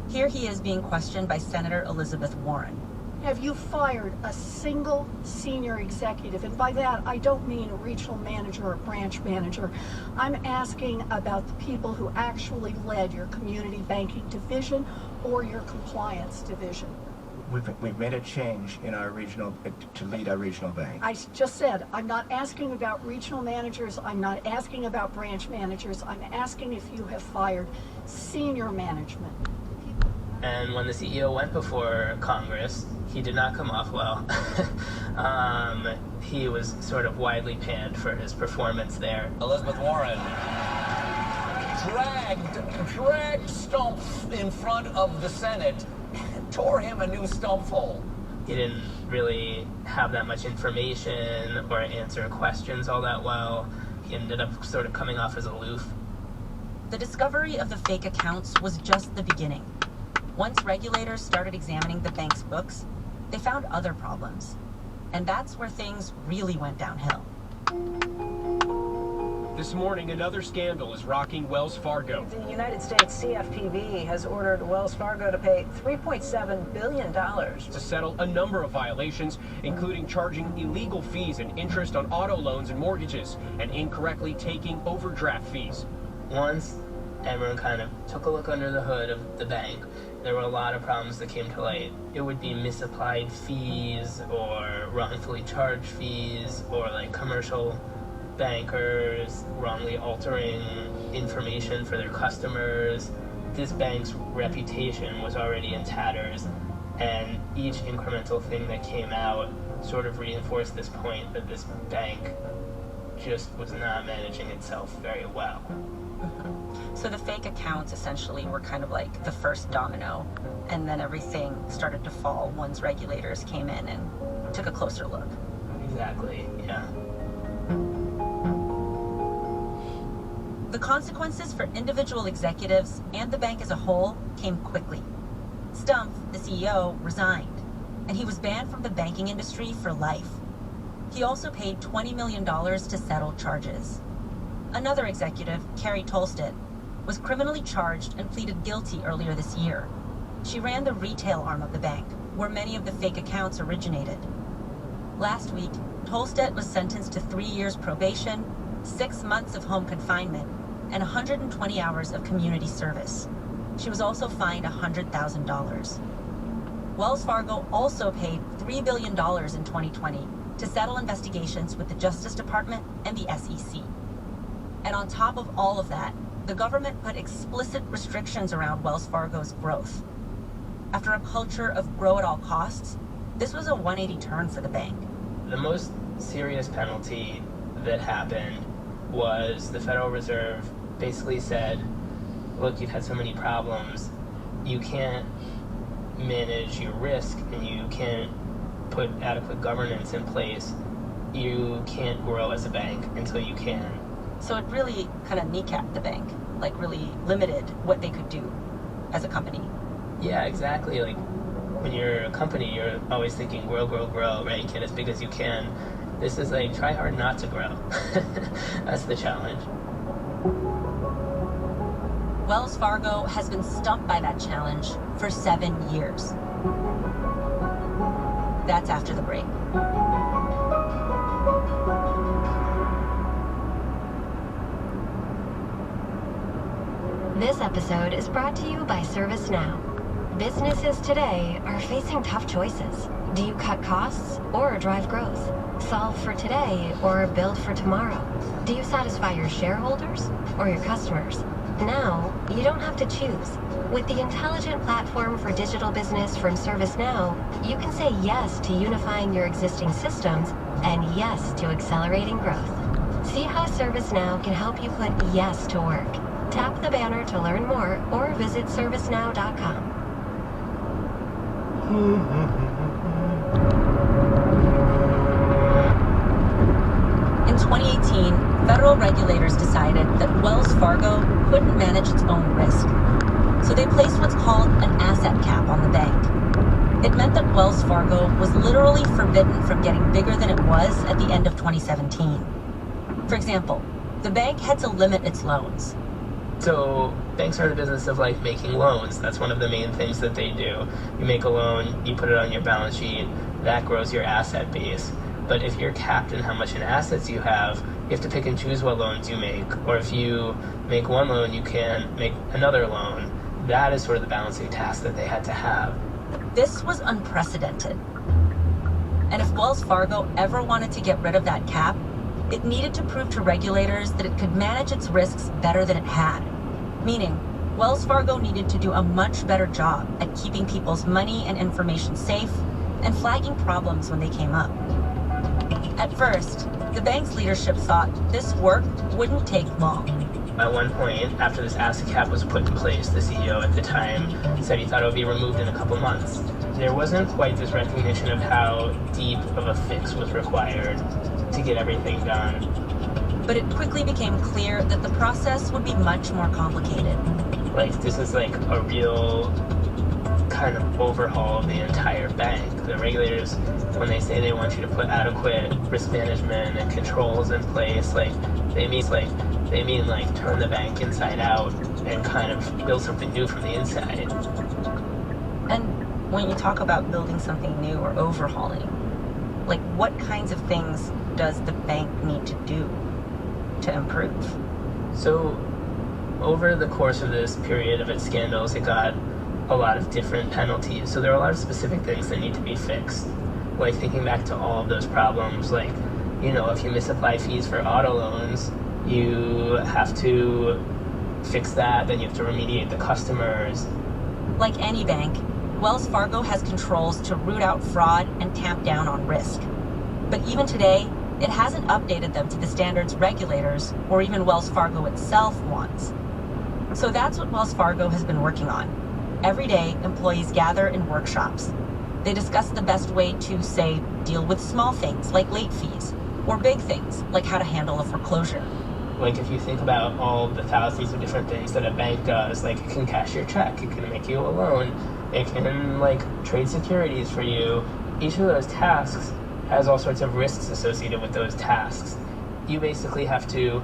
Here he is being questioned by Senator Elizabeth Warren.
Have you fired a single senior executive? And by that, I don't mean a regional manager or branch manager. I'm asking about the people who actually led your community banking division or your compliance division.
We've made a change in our regional, to lead our regional bank.
I just said, I'm not asking about regional managers. I'm not asking about branch managers. I'm asking if you have fired senior management.
And when the CEO went before Congress, he did not come off well. He was sort of widely panned for his performance there.
Elizabeth Warren dragged Stumpf in front of the Senate, tore him a new stump hole.
He didn't really have that much information or answer questions all that well. He ended up sort of coming off as aloof.
The discovery of the fake accounts was just the beginning. Once regulators started examining the bank's books, they found other problems. And that's where things really went downhill.
This morning, another scandal is rocking Wells Fargo.
The United States CFPB has ordered Wells Fargo to pay $3.7 billion
To settle a number of violations, including charging illegal fees and interest on auto loans and mortgages, and incorrectly taking overdraft fees.
Once everyone kind of took a look under the hood of the bank, there were a lot of problems that came to light. It would be misapplied fees or wrongfully charged fees or like commercial bankers wrongly altering information for their customers. This bank's reputation was already in tatters, and each incremental thing that came out sort of reinforced this point that this bank just was not managing itself very well.
So the fake accounts essentially were kind of like the first domino, and then everything started to fall once regulators came in and took a closer look.
Exactly, yeah.
The consequences for individual executives and the bank as a whole came quickly. Stumpf, the CEO, resigned, and he was banned from the banking industry for life. He also paid $20 million to settle charges. Another executive, Carrie Tolstedt, was criminally charged and pleaded guilty earlier this year. She ran the retail arm of the bank, where many of the fake accounts originated. Last week, Tolstedt was sentenced to 3 years probation, 6 months of home confinement, and 120 hours of community service. She was also fined $100,000. Wells Fargo also paid $3 billion in 2020 to settle investigations with the Justice Department and the SEC. And on top of all of that, the government put explicit restrictions around Wells Fargo's growth. After a culture of grow at all costs, this was a 180 turn for the bank.
The most serious penalty that happened was the Federal Reserve basically said, look, you've had so many problems, you can't manage your risk and you can't put adequate governance in place, you can't grow as a bank until you can.
So it really kind of kneecapped the bank, like really limited what they could do as a company.
Yeah, exactly. Like when you're a company, you're always thinking grow, grow, grow, right? Get as big as you can. This is like try hard not to grow. That's the challenge.
Wells Fargo has been stumped by that challenge for 7 years. That's after the break.
This episode is brought to you by ServiceNow. Businesses today are facing tough choices. Do you cut costs or drive growth? Solve for today or build for tomorrow? Do you satisfy your shareholders or your customers? Now, you don't have to choose. With the intelligent platform for digital business from ServiceNow, you can say yes to unifying your existing systems and yes to accelerating growth. See how ServiceNow can help you put yes to work. Tap the banner to learn more or visit servicenow.com.
In 2018, federal regulators decided that Wells Fargo couldn't manage its own risk. So they placed what's called an asset cap on the bank. It meant that Wells Fargo was literally forbidden from getting bigger than it was at the end of 2017. For example, the bank had to limit its loans.
So banks are in the business of like making loans. That's one of the main things that they do. You make a loan, you put it on your balance sheet, that grows your asset base. But if you're capped in how much in assets you have to pick and choose what loans you make. Or if you make one loan, you can make another loan. That is sort of the balancing task that they had to have.
This was unprecedented. And if Wells Fargo ever wanted to get rid of that cap, it needed to prove to regulators that it could manage its risks better than it had. Meaning, Wells Fargo needed to do a much better job at keeping people's money and information safe and flagging problems when they came up. At first, the bank's leadership thought this work wouldn't take long.
At one point, after this asset cap was put in place, the CEO at the time said he thought it would be removed in a couple months. There wasn't quite this recognition of how deep of a fix was required to get everything done.
But it quickly became clear that the process would be much more complicated.
Like, this is like a real kind of overhaul of the entire bank. The regulators, when they say they want you to put adequate risk management and controls in place, they mean turn the bank inside out and kind of build something new from the inside.
And when you talk about building something new or overhauling, what kinds of things does the bank need to do to improve?
So over the course of this period of its scandals, it got a lot of different penalties. So there are a lot of specific things that need to be fixed. Like thinking back to all of those problems, if you misapply fees for auto loans, you have to fix that, then you have to remediate the customers.
Like any bank, Wells Fargo has controls to root out fraud and tamp down on risk. But even today, it hasn't updated them to the standards regulators or even Wells Fargo itself wants. So that's what Wells Fargo has been working on. Every day, employees gather in workshops. They discuss the best way to, say, deal with small things like late fees, or big things like how to handle a foreclosure.
If you think about all the thousands of different things that a bank does, it can cash your check, it can make you a loan, it can trade securities for you. Each of those tasks has all sorts of risks associated with those tasks. You basically have to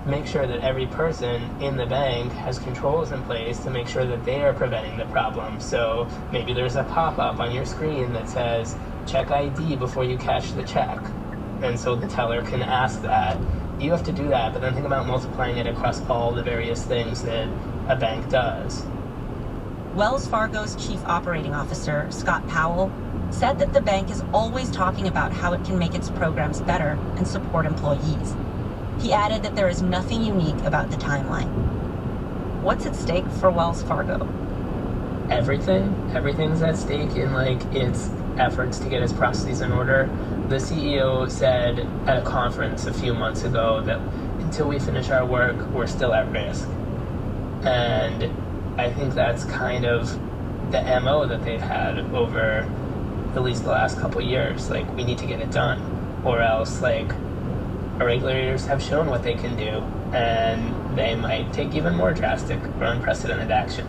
make sure that every person in the bank has controls in place to make sure that they are preventing the problem. So maybe there's a pop-up on your screen that says, check ID before you cash the check. And so the teller can ask that. You have to do that, but then think about multiplying it across all the various things that a bank does.
Wells Fargo's chief operating officer, Scott Powell, said that the bank is always talking about how it can make its programs better and support employees. He added that there is nothing unique about the timeline. What's at stake for Wells Fargo?
Everything. Everything's at stake in its efforts to get its processes in order. The CEO said at a conference a few months ago that until we finish our work, we're still at risk. And I think that's kind of the MO that they've had over at least the last couple of years. We need to get it done, or else our regulators have shown what they can do, and they might take even more drastic or unprecedented action.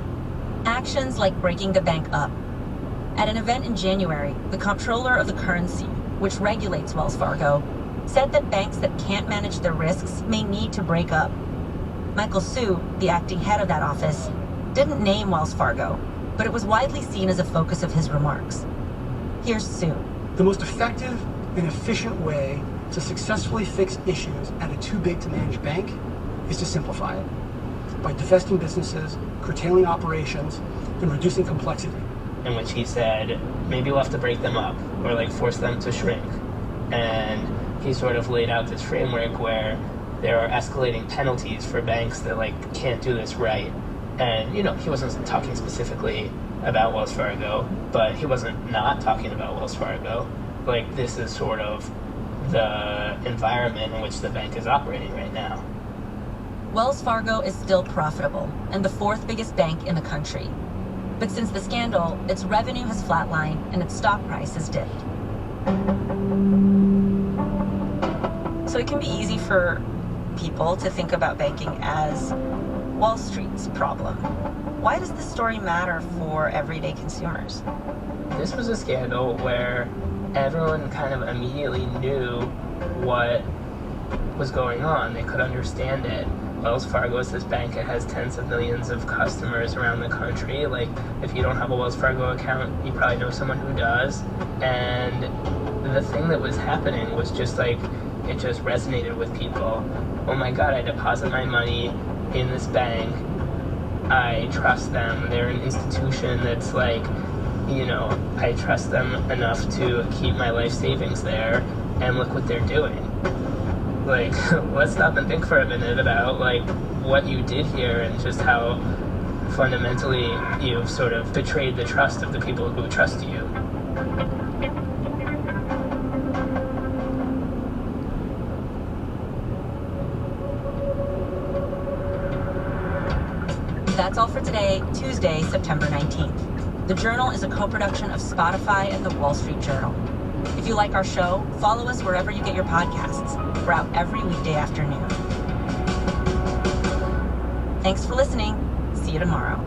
Actions like breaking the bank up. At an event in January, the comptroller of the currency, which regulates Wells Fargo, said that banks that can't manage their risks may need to break up. Michael Hsu, the acting head of that office, didn't name Wells Fargo, but it was widely seen as a focus of his remarks. Here's Hsu.
The most effective and efficient way to successfully fix issues at a too-big-to-manage bank is to simplify it by divesting businesses, curtailing operations, and reducing complexity.
In which he said, maybe we'll have to break them up or force them to shrink. And he sort of laid out this framework where there are escalating penalties for banks that can't do this right. And he wasn't talking specifically about Wells Fargo, but he wasn't not talking about Wells Fargo. This is sort of the environment in which the bank is operating right now.
Wells Fargo is still profitable and the fourth biggest bank in the country. But since the scandal, its revenue has flatlined and its stock price has dipped. So it can be easy for people to think about banking as Wall Street's problem, why does this story matter for everyday consumers?
This was a scandal where everyone kind of immediately knew what was going on. They could understand it. Wells Fargo is this bank. It has tens of millions of customers around the country. Like, if you don't have a Wells Fargo account, you probably know someone who does. And the thing that was happening was just like, it just resonated with people. Oh my God, I deposit my money in this bank. I trust them. They're an institution that's like, you know, I trust them enough to keep my life savings there, and look what they're doing. Like, let's stop and think for a minute about, like, what you did here and just how fundamentally you've sort of betrayed the trust of the people who trust you.
That's all for today, Tuesday, September 19th. The Journal is a co-production of Spotify and the Wall Street Journal. If you like our show, follow us wherever you get your podcasts. We're out every weekday afternoon. Thanks for listening. See you tomorrow.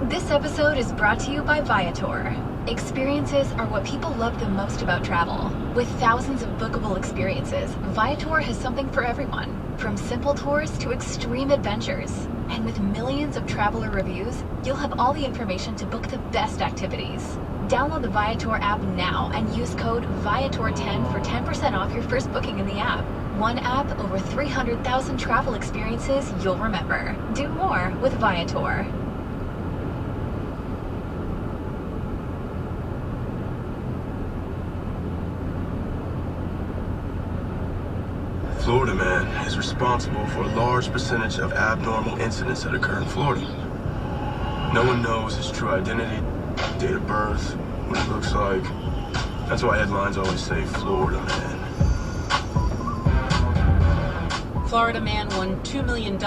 This episode is brought to you by Viator. Experiences are what people love the most about travel. With thousands of bookable experiences, Viator has something for everyone, from simple tours to extreme adventures. And with millions of traveler reviews, you'll have all the information to book the best activities. Download the Viator app now and use code Viator10 for 10% off your first booking in the app. One app, over 300,000 travel experiences you'll remember. Do more with Viator.
Florida man is responsible for a large percentage of abnormal incidents that occur in Florida. No one knows his true identity, date of birth, what he looks like. That's why headlines always say Florida man.
Florida man won $2 million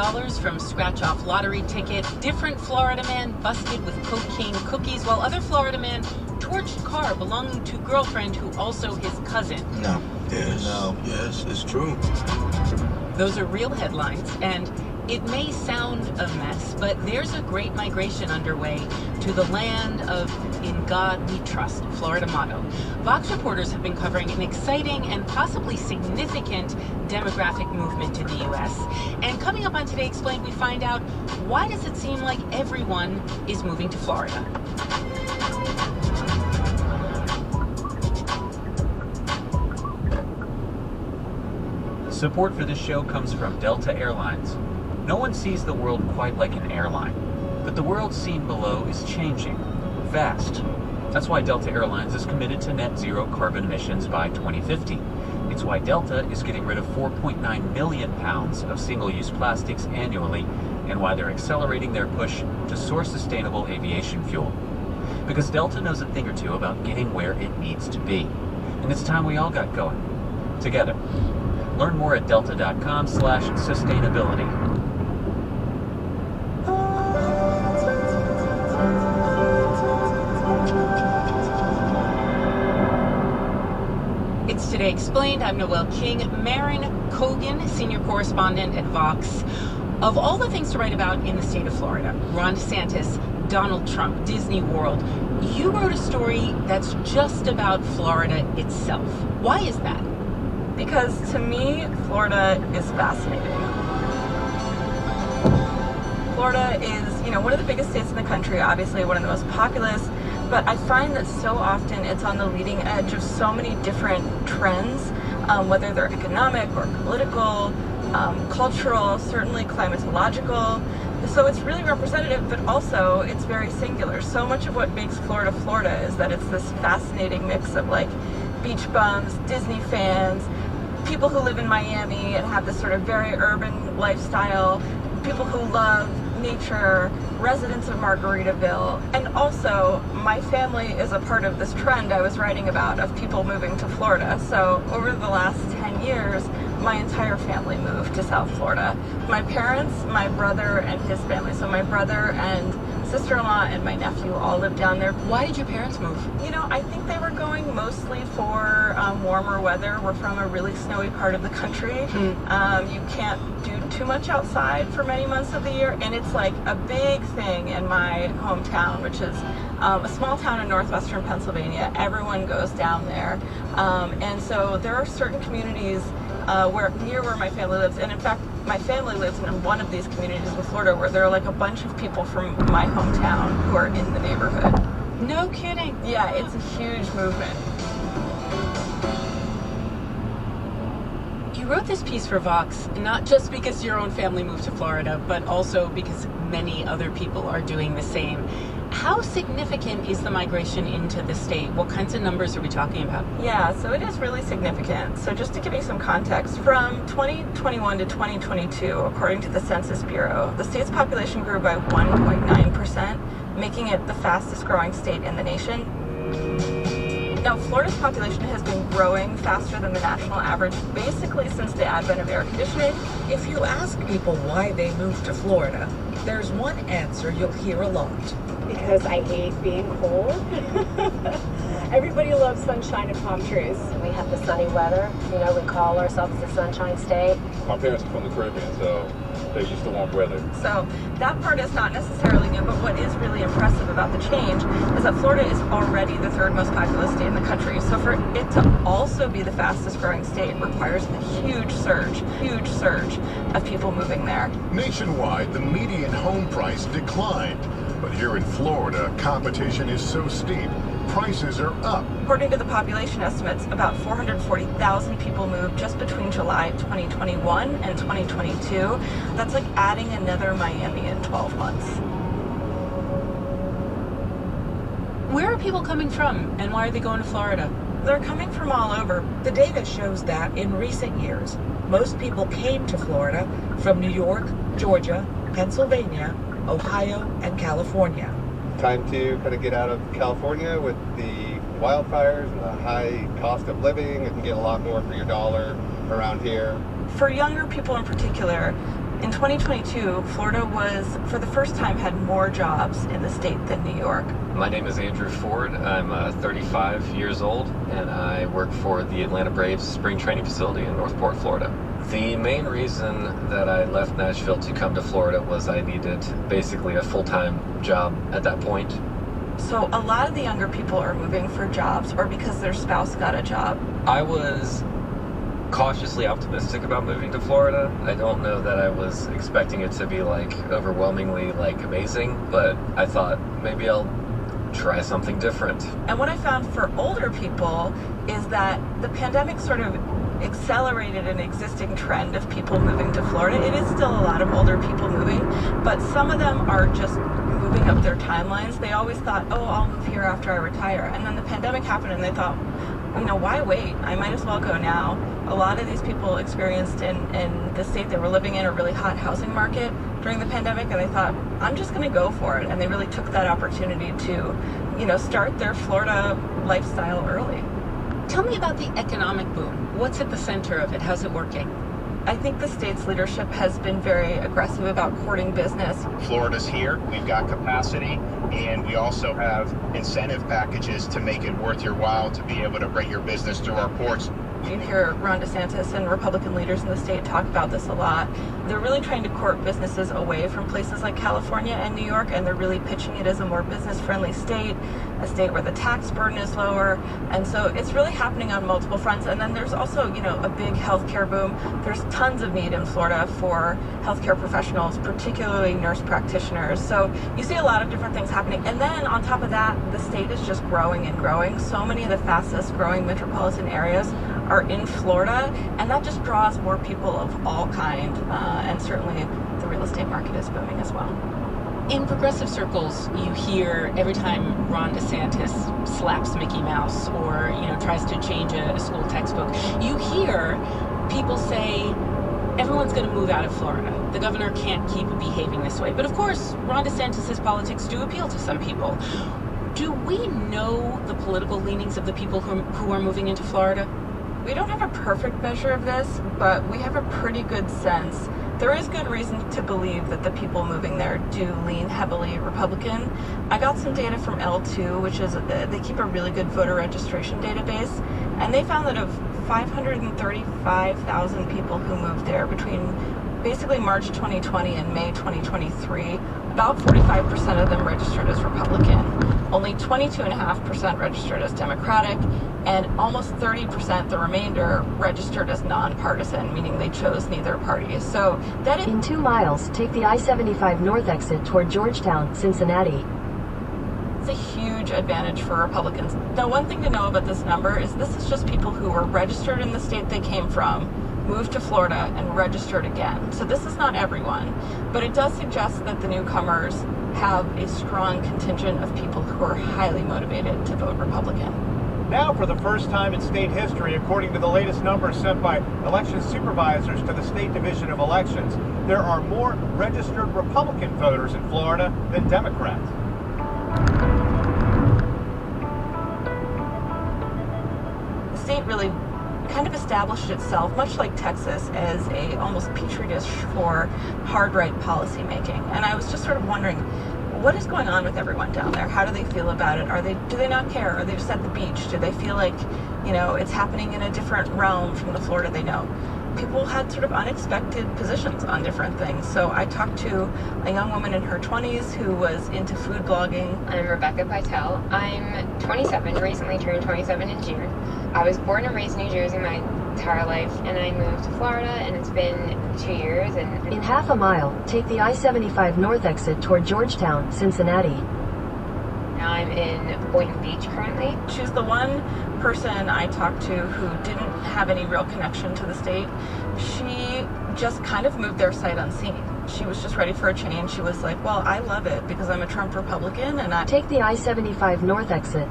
from scratch-off lottery ticket. Different Florida man busted with cocaine cookies, while other Florida man torched car belonging to girlfriend who also his cousin.
No. Yes. No. Yes, it's true.
Those are real headlines, and it may sound a mess, but there's a great migration underway to the land of "In God We Trust" Florida motto. Vox reporters have been covering an exciting and possibly significant demographic movement in the U.S. And coming up on Today Explained, we find out, why does it seem like everyone is moving to Florida?
Support for this show comes from Delta Airlines. No one sees the world quite like an airline, but the world seen below is changing, fast. That's why Delta Airlines is committed to net zero carbon emissions by 2050. It's why Delta is getting rid of 4.9 million pounds of single-use plastics annually, and why they're accelerating their push to source sustainable aviation fuel. Because Delta knows a thing or two about getting where it needs to be. And it's time we all got going. Together. Learn more at delta.com/sustainability.
It's Today Explained. I'm Noelle King. Maren Kogan, senior correspondent at Vox. Of all the things to write about in the state of Florida, Ron DeSantis, Donald Trump, Disney World, you wrote a story that's just about Florida itself. Why is that?
Because to me, Florida is fascinating. Florida is, one of the biggest states in the country, obviously one of the most populous, but I find that so often it's on the leading edge of so many different trends, whether they're economic or political, cultural, certainly climatological. So it's really representative, but also it's very singular. So much of what makes Florida Florida is that it's this fascinating mix of like beach bums, Disney fans, people who live in Miami and have this sort of very urban lifestyle, people who love nature, residents of Margaritaville, and also my family is a part of this trend I was writing about of people moving to Florida. So over the last 10 years, my entire family moved to South Florida. My parents, my brother and his family. So my brother and sister-in-law and my nephew all live down there.
Why did your parents move?
You know, I think they were going mostly for warmer weather. We're from a really snowy part of the country. You can't do too much outside for many months of the year, and it's like a big thing in my hometown, which is a small town in northwestern Pennsylvania. Everyone goes down there, and so there are certain communities near where my family lives, and in fact my family lives in one of these communities in Florida where there are like a bunch of people from my hometown who are in the neighborhood.
No kidding.
Yeah, it's a huge movement.
You wrote this piece for Vox, not just because your own family moved to Florida, but also because many other people are doing the same. How significant is the migration into the state? What kinds of numbers are we talking about?
Yeah, so it is really significant. So just to give you some context, from 2021 to 2022, according to the Census Bureau, the state's population grew by 1.9%, making it the fastest growing state in the nation. Now, Florida's population has been growing faster than the national average basically since the advent of air conditioning.
If you ask people why they moved to Florida, there's one answer you'll hear a lot.
Because I hate being cold. Everybody loves sunshine and palm trees.
We have the sunny weather. You know, we call ourselves the Sunshine State.
My parents are from the Caribbean, so they're used to warm weather.
So that part is not necessarily new, but what is really impressive about the change is that Florida is already the third most populous state in the country. So for it to also be the fastest growing state requires a huge surge of people moving there.
Nationwide, the median home price declined. But here in Florida, competition is so steep, prices are up.
According to the population estimates, about 440,000 people moved just between July 2021 and 2022. That's like adding another Miami in 12 months.
Where are people coming from, and why are they going to Florida?
They're coming from all over.
The data shows that in recent years, most people came to Florida from New York, Georgia, Pennsylvania, Ohio, and California.
Time to kind of get out of California with the wildfires and the high cost of living. You can get a lot more for your dollar around here.
For younger people in particular, in 2022, Florida was, for the first time, had more jobs in the state than New York.
My name is Andrew Ford. I'm 35 years old, and I work for the Atlanta Braves spring training facility in Northport, Florida. The main reason that I left Nashville to come to Florida was I needed basically a full-time job at that point.
So a lot of the younger people are moving for jobs or because their spouse got a job.
I was cautiously optimistic about moving to Florida. I don't know that I was expecting it to be like overwhelmingly like amazing, but I thought maybe I'll try something different.
And what I found for older people is that the pandemic sort of accelerated an existing trend of people moving to Florida. It is still a lot of older people moving, but some of them are just moving up their timelines. They always thought, oh, I'll move here after I retire. And then the pandemic happened and they thought, you know, why wait? I might as well go now. A lot of these people experienced in the state they were living in a really hot housing market during the pandemic, and they thought, I'm just going to go for it. And they really took that opportunity to, you know, start their Florida lifestyle early.
Tell me about the economic boom. What's at the center of it? How's it working?
I think the state's leadership has been very aggressive about courting business.
Florida's here. We've got capacity, and we also have incentive packages to make it worth your while to be able to bring your business through our ports.
You hear Ron DeSantis and Republican leaders in the state talk about this a lot. They're really trying to court businesses away from places like California and New York, and they're really pitching it as a more business-friendly state, a state where the tax burden is lower. And so it's really happening on multiple fronts. And then there's also, you know, a big healthcare boom. There's tons of need in Florida for healthcare professionals, particularly nurse practitioners. So you see a lot of different things happening. And then on top of that, the state is just growing and growing. So many of the fastest growing metropolitan areas are in Florida, and that just draws more people of all kind, and certainly the real estate market is booming as well.
In progressive circles, you hear every time Ron DeSantis slaps Mickey Mouse or, you know, tries to change a school textbook, you hear people say everyone's going to move out of Florida. The governor can't keep behaving this way. But of course, Ron DeSantis' politics do appeal to some people. Do we know the political leanings of the people who are moving into Florida?
We don't have a perfect measure of this, but we have a pretty good sense There is good reason to believe that the people moving there do lean heavily Republican. I got some data from L2, which is, they keep a really good voter registration database, and they found that of 535,000 people who moved there between basically March 2020 and May 2023, about 45% of them registered as Republican, only 22.5% registered as Democratic, and almost 30%, the remainder, registered as nonpartisan, meaning they chose neither party. So that
In 2 miles, take the I-75 north exit toward Georgetown, Cincinnati.
It's a huge advantage for Republicans. Now, one thing to know about this number is this is just people who were registered in the state they came from, moved to Florida, and registered again. So this is not everyone, but it does suggest that the newcomers have a strong contingent of people who are highly motivated to vote Republican.
Now, for the first time in state history, according to the latest numbers sent by election supervisors to the State Division of Elections, there are more registered Republican voters in Florida than Democrats.
The state really kind of established itself, much like Texas, as a almost petri dish for hard-right policy making. And I was just sort of wondering, what is going on with everyone down there? How do they feel about it? Do they not care? Are they just at the beach? Do they feel like, it's happening in a different realm from the Florida they know? People had sort of unexpected positions on different things. So I talked to a young woman in her 20s who was into food blogging.
I'm Rebecca Pytel. I'm 27, recently turned 27 in June. I was born and raised in New Jersey my entire life, and I moved to Florida, and it's been 2 years. And
In half a mile, take the I-75 north exit toward Georgetown, Cincinnati.
Now I'm in Boynton Beach currently.
She's the one person I talked to who didn't have any real connection to the state. She just kind of moved there sight unseen. She was just ready for a change. She was like, well, I love it because I'm a Trump Republican, and
Take the I-75 north exit.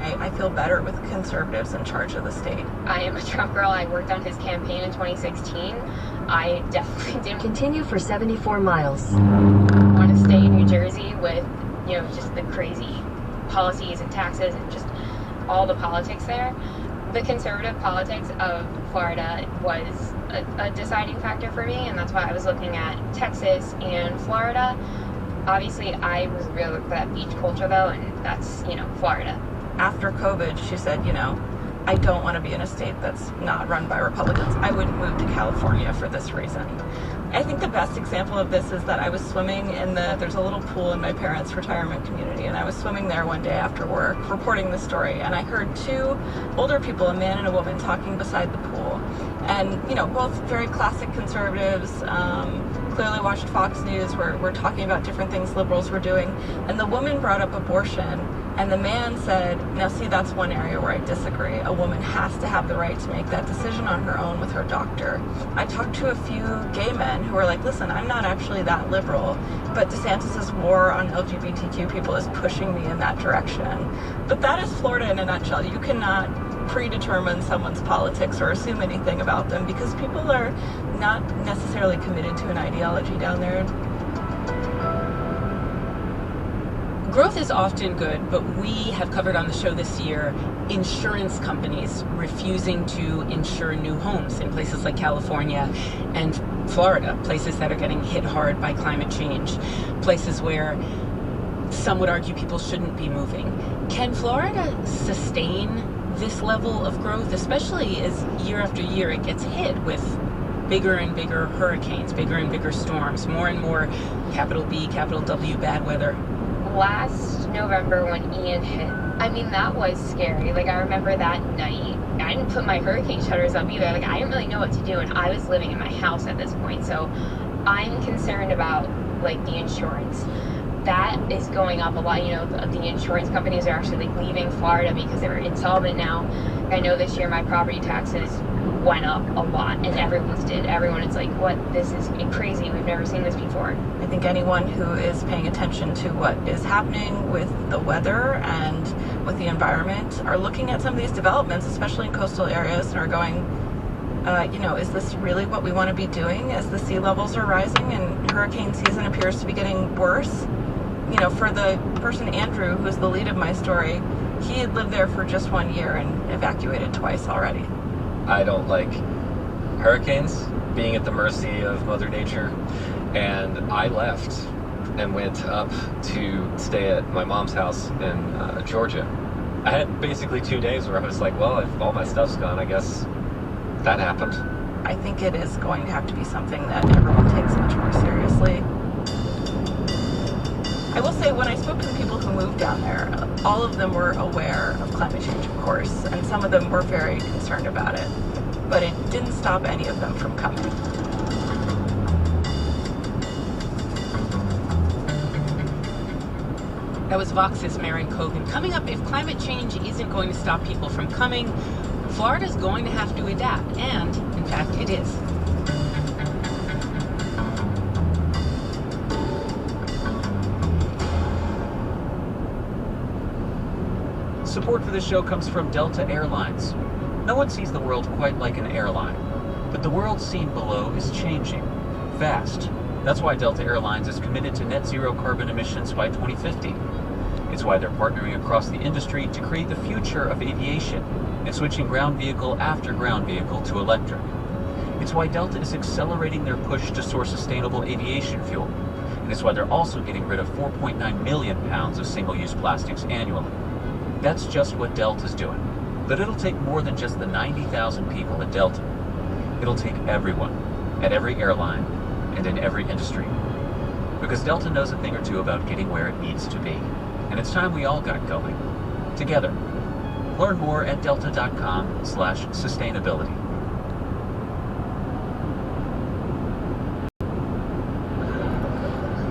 I feel better with conservatives in charge of the state.
I am a Trump girl. I worked on his campaign in 2016. I definitely didn't
Continue for 74 miles.
want to stay in New Jersey with, just the crazy policies and taxes and just all the politics there. The conservative politics of Florida was a deciding factor for me, and that's why I was looking at Texas and Florida. Obviously, I was really looking for that beach culture, though, and that's, Florida.
After COVID, she said, I don't want to be in a state that's not run by Republicans. I wouldn't move to California for this reason. I think the best example of this is that I was swimming there's a little pool in my parents' retirement community, and I was swimming there one day after work, reporting the story, and I heard 2 older people, a man and a woman, talking beside the pool. And, both very classic conservatives, clearly watched Fox News, were talking about different things liberals were doing. And the woman brought up abortion, and the man said, now see, that's one area where I disagree. A woman has to have the right to make that decision on her own with her doctor. I talked to a few gay men who were like, listen, I'm not actually that liberal, but DeSantis' war on LGBTQ people is pushing me in that direction. But that is Florida in a nutshell. You cannot predetermine someone's politics or assume anything about them because people are not necessarily committed to an ideology down there.
Growth is often good, but we have covered on the show this year insurance companies refusing to insure new homes in places like California and Florida, places that are getting hit hard by climate change, places where some would argue people shouldn't be moving. Can Florida sustain this level of growth, especially as year after year it gets hit with bigger and bigger hurricanes, bigger and bigger storms, more and more capital B, capital W bad weather?
Last November when Ian hit, that was scary. I remember that night, I didn't put my hurricane shutters up either. I didn't really know what to do, and I was living in my house at this point. So I'm concerned about, the insurance. That is going up a lot. The insurance companies are actually leaving Florida because they're insolvent now. I know this year my property taxes went up a lot, and everyone's did. Everyone is like, what? This is crazy. We've never seen this before.
I think anyone who is paying attention to what is happening with the weather and with the environment are looking at some of these developments, especially in coastal areas, and are going, is this really what we want to be doing as the sea levels are rising and hurricane season appears to be getting worse? For the person, Andrew, who's the lead of my story, he had lived there for just 1 year and evacuated twice already.
I don't like hurricanes, being at the mercy of Mother Nature, and I left and went up to stay at my mom's house in Georgia. I had basically 2 days where I was like, well, if all my stuff's gone, I guess that happened.
I think it is going to have to be something that everyone takes much more seriously. I will say, when I spoke to the people who moved down there, all of them were aware of climate change, of course, and some of them were very concerned about it. But it didn't stop any of them from coming.
That was Vox's Maren Cogan. Coming up, if climate change isn't going to stop people from coming, Florida's going to have to adapt, and, in fact, it is.
Support for this show comes from Delta Airlines. No one sees the world quite like an airline, but the world seen below is changing fast. That's why Delta Airlines is committed to net zero carbon emissions by 2050. It's why they're partnering across the industry to create the future of aviation and switching ground vehicle after ground vehicle to electric. It's why Delta is accelerating their push to source sustainable aviation fuel. And it's why they're also getting rid of 4.9 million pounds of single-use plastics annually. That's just what Delta's doing. But it'll take more than just the 90,000 people at Delta. It'll take everyone, at every airline, and in every industry. Because Delta knows a thing or two about getting where it needs to be. And it's time we all got going. Together. Learn more at delta.com/sustainability.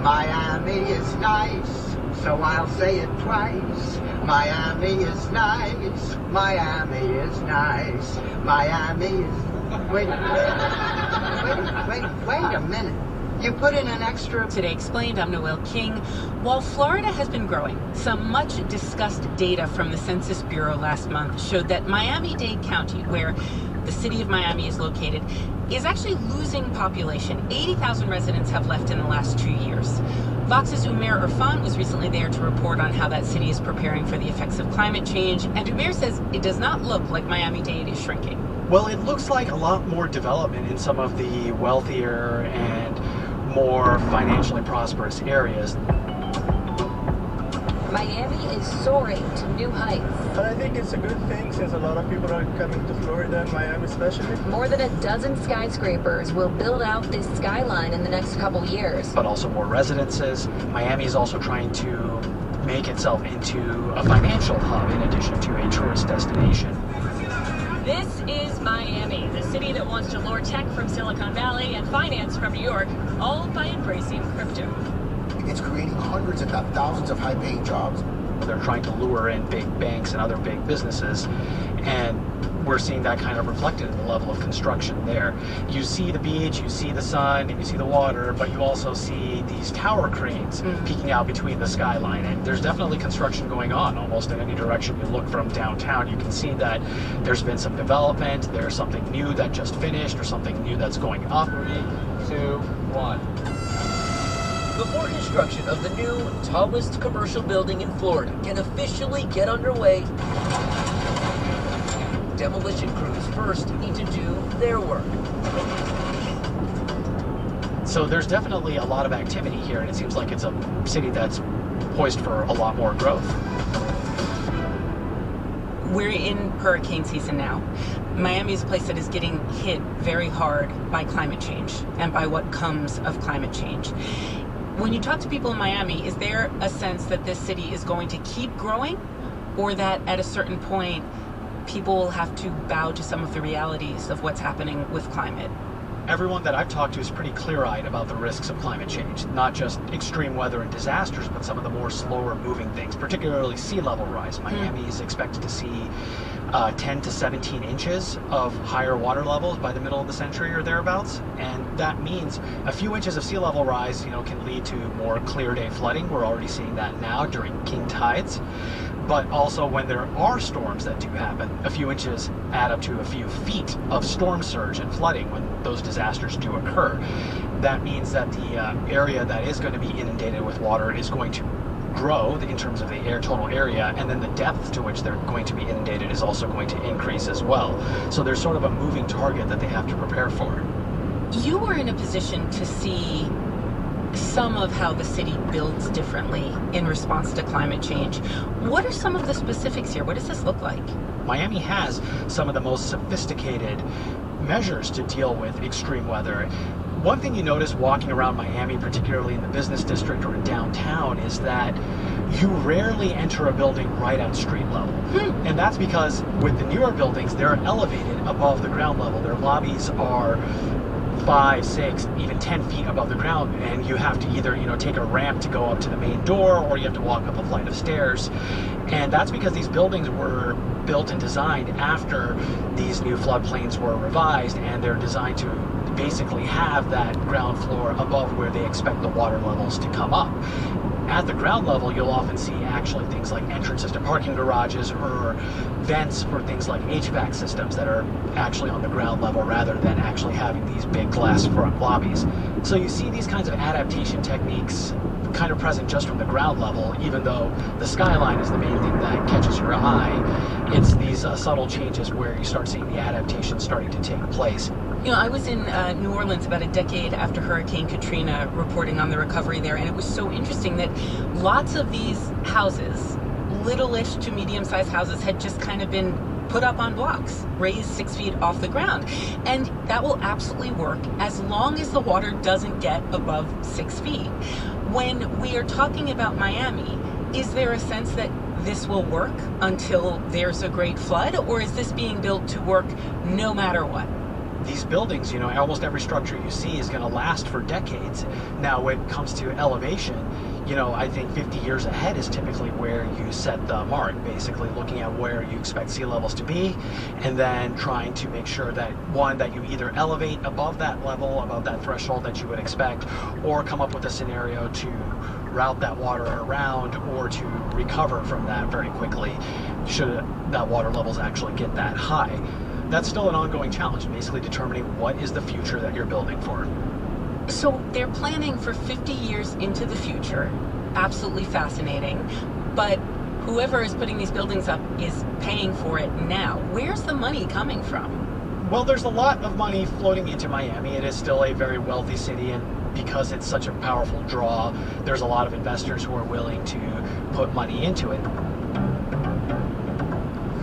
Miami is nice, so I'll say it twice. Miami is nice, Miami is nice, Miami is... Wait a minute. You put in an extra...
Today Explained, I'm Noelle King. While Florida has been growing, some much discussed data from the Census Bureau last month showed that Miami-Dade County, where the city of Miami is located, is actually losing population. 80,000 residents have left in the last 2 years. Vox's Umair Irfan was recently there to report on how that city is preparing for the effects of climate change, and Umair says it does not look like Miami-Dade is shrinking.
Well, it looks like a lot more development in some of the wealthier and more financially prosperous areas.
Miami is soaring to new heights.
I think it's a good thing since a lot of people are coming to Florida and Miami especially.
More than a dozen skyscrapers will build out this skyline in the next couple years.
But also more residences. Miami is also trying to make itself into a financial hub in addition to a tourist destination.
This is Miami, the city that wants to lure tech from Silicon Valley and finance from New York, all by embracing crypto.
It's creating hundreds if not thousands of high-paying jobs.
They're trying to lure in big banks and other big businesses, and we're seeing that kind of reflected in the level of construction there. You see the beach, you see the sun, and you see the water, but you also see these tower cranes peeking out between the skyline, and there's definitely construction going on almost in any direction you look from downtown. You can see that there's been some development, there's something new that just finished, or something new that's going up.
3, 2, 1. Before construction of the new, tallest commercial building in Florida can officially get underway, demolition crews first need to do their work.
So there's definitely a lot of activity here, and it seems like it's a city that's poised for a lot more growth.
We're in hurricane season now. Miami is a place that is getting hit very hard by climate change and by what comes of climate change. When you talk to people in Miami, is there a sense that this city is going to keep growing, or that at a certain point people will have to bow to some of the realities of what's happening with climate?
Everyone that I've talked to is pretty clear-eyed about the risks of climate change, not just extreme weather and disasters, but some of the more slower moving things, particularly sea level rise. Miami is expected to see 10 to 17 inches of higher water levels by the middle of the century or thereabouts, and that means a few inches of sea level rise, can lead to more clear day flooding. We're already seeing that now during king tides. But also when there are storms that do happen, a few inches add up to a few feet of storm surge and flooding when those disasters do occur. That means that the area that is going to be inundated with water is going to
grow in terms of the total area, and then the depth to which they're going to be inundated is also going to increase as well. So there's sort of a moving target that they have to prepare for.
You were in a position to see some of how the city builds differently in response to climate change. What are some of the specifics here? What does this look like?
Miami has some of the most sophisticated measures to deal with extreme weather. One thing you notice walking around Miami, particularly in the business district or in downtown, is that you rarely enter a building right at street level. And that's because with the newer buildings, they're elevated above the ground level. Their lobbies are 5, 6, even 10 feet above the ground, and you have to either, take a ramp to go up to the main door, or you have to walk up a flight of stairs. And that's because these buildings were built and designed after these new floodplains were revised, and they're designed to basically have that ground floor above where they expect the water levels to come up. At the ground level, you'll often see actually things like entrances to parking garages or vents for things like HVAC systems that are actually on the ground level rather than actually having these big glass front lobbies. So you see these kinds of adaptation techniques kind of present just from the ground level, even though the skyline is the main thing that catches your eye. It's these subtle changes where you start seeing the adaptation starting to take place.
I was in New Orleans about a decade after Hurricane Katrina, reporting on the recovery there, and it was so interesting that lots of these houses, little-ish to medium-sized houses, had just kind of been put up on blocks, raised 6 feet off the ground. And that will absolutely work as long as the water doesn't get above 6 feet. When we are talking about Miami, is there a sense that this will work until there's a great flood, or is this being built to work no matter what?
These buildings, almost every structure you see is going to last for decades. Now, when it comes to elevation, I think 50 years ahead is typically where you set the mark, basically looking at where you expect sea levels to be, and then trying to make sure that, one, that you either elevate above that level, above that threshold that you would expect, or come up with a scenario to route that water around or to recover from that very quickly should that water levels actually get that high. That's still an ongoing challenge, basically determining what is the future that you're building for.
So they're planning for 50 years into the future. Absolutely fascinating. But whoever is putting these buildings up is paying for it now. Where's the money coming from?
Well, there's a lot of money floating into Miami. It is still a very wealthy city, and because it's such a powerful draw, there's a lot of investors who are willing to put money into it.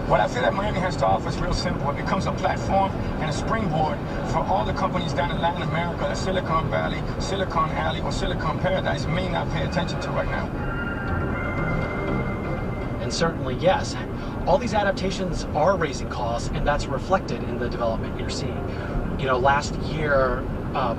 What I feel that Miami has to offer is real simple. It becomes a platform and a springboard for all the companies down in Latin America that Silicon Valley, Silicon Alley, or Silicon Paradise may not pay attention to right now.
And certainly, yes, all these adaptations are raising costs, and that's reflected in the development you're seeing. Last year,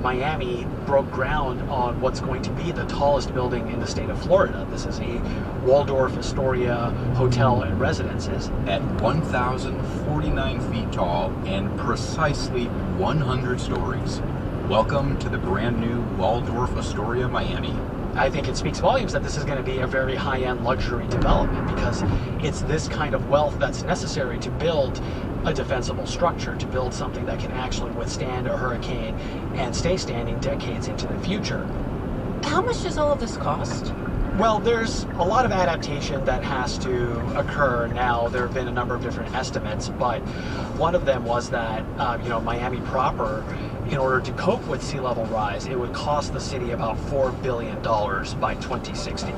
Miami broke ground on what's going to be the tallest building in the state of Florida. This is a Waldorf Astoria hotel and residences.
At 1,049 feet tall and precisely 100 stories. Welcome to the brand new Waldorf Astoria, Miami.
I think it speaks volumes that this is going to be a very high-end luxury development, because it's this kind of wealth that's necessary to build a defensible structure, to build something that can actually withstand a hurricane and stay standing decades into the future.
How much does all of this cost?
Well, there's a lot of adaptation that has to occur now. There have been a number of different estimates, but one of them was that, Miami proper, in order to cope with sea level rise, it would cost the city about $4 billion by 2060.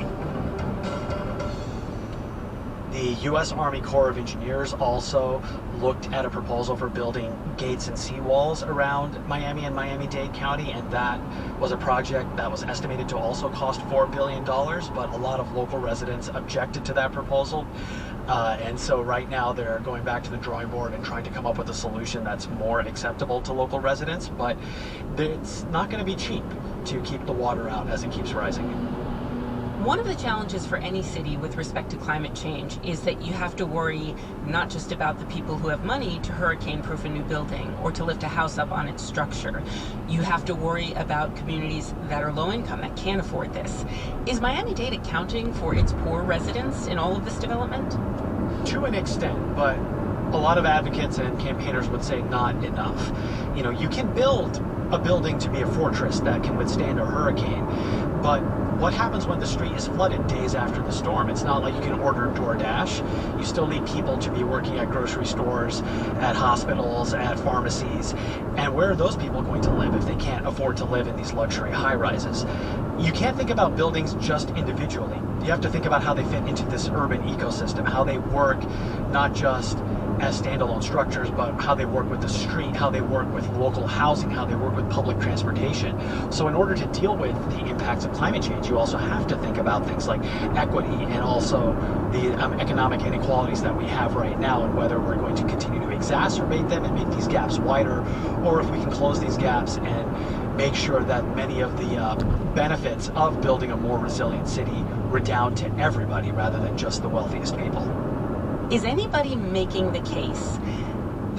The U.S. Army Corps of Engineers also looked at a proposal for building gates and seawalls around Miami and Miami-Dade County, and that was a project that was estimated to also cost $4 billion, but a lot of local residents objected to that proposal. And so right now they're going back to the drawing board and trying to come up with a solution that's more acceptable to local residents, but it's not going to be cheap to keep the water out as it keeps rising.
One of the challenges for any city with respect to climate change is that you have to worry not just about the people who have money to hurricane-proof a new building or to lift a house up on its structure. You have to worry about communities that are low income, that can't afford this. Is Miami-Dade accounting for its poor residents in all of this development?
To an extent, but a lot of advocates and campaigners would say not enough. You know, you can build a building to be a fortress that can withstand a hurricane, but what happens when the street is flooded days after the storm? It's not like you can order DoorDash. You still need people to be working at grocery stores, at hospitals, at pharmacies. And where are those people going to live if they can't afford to live in these luxury high-rises? You can't think about buildings just individually. You have to think about how they fit into this urban ecosystem, how they work not just as standalone structures, but how they work with the street, how they work with local housing, how they work with public transportation. So in order to deal with the impacts of climate change, you also have to think about things like equity and also the economic inequalities that we have right now, and whether we're going to continue to exacerbate them and make these gaps wider, or if we can close these gaps and make sure that many of the benefits of building a more resilient city redound to everybody rather than just the wealthiest people.
Is anybody making the case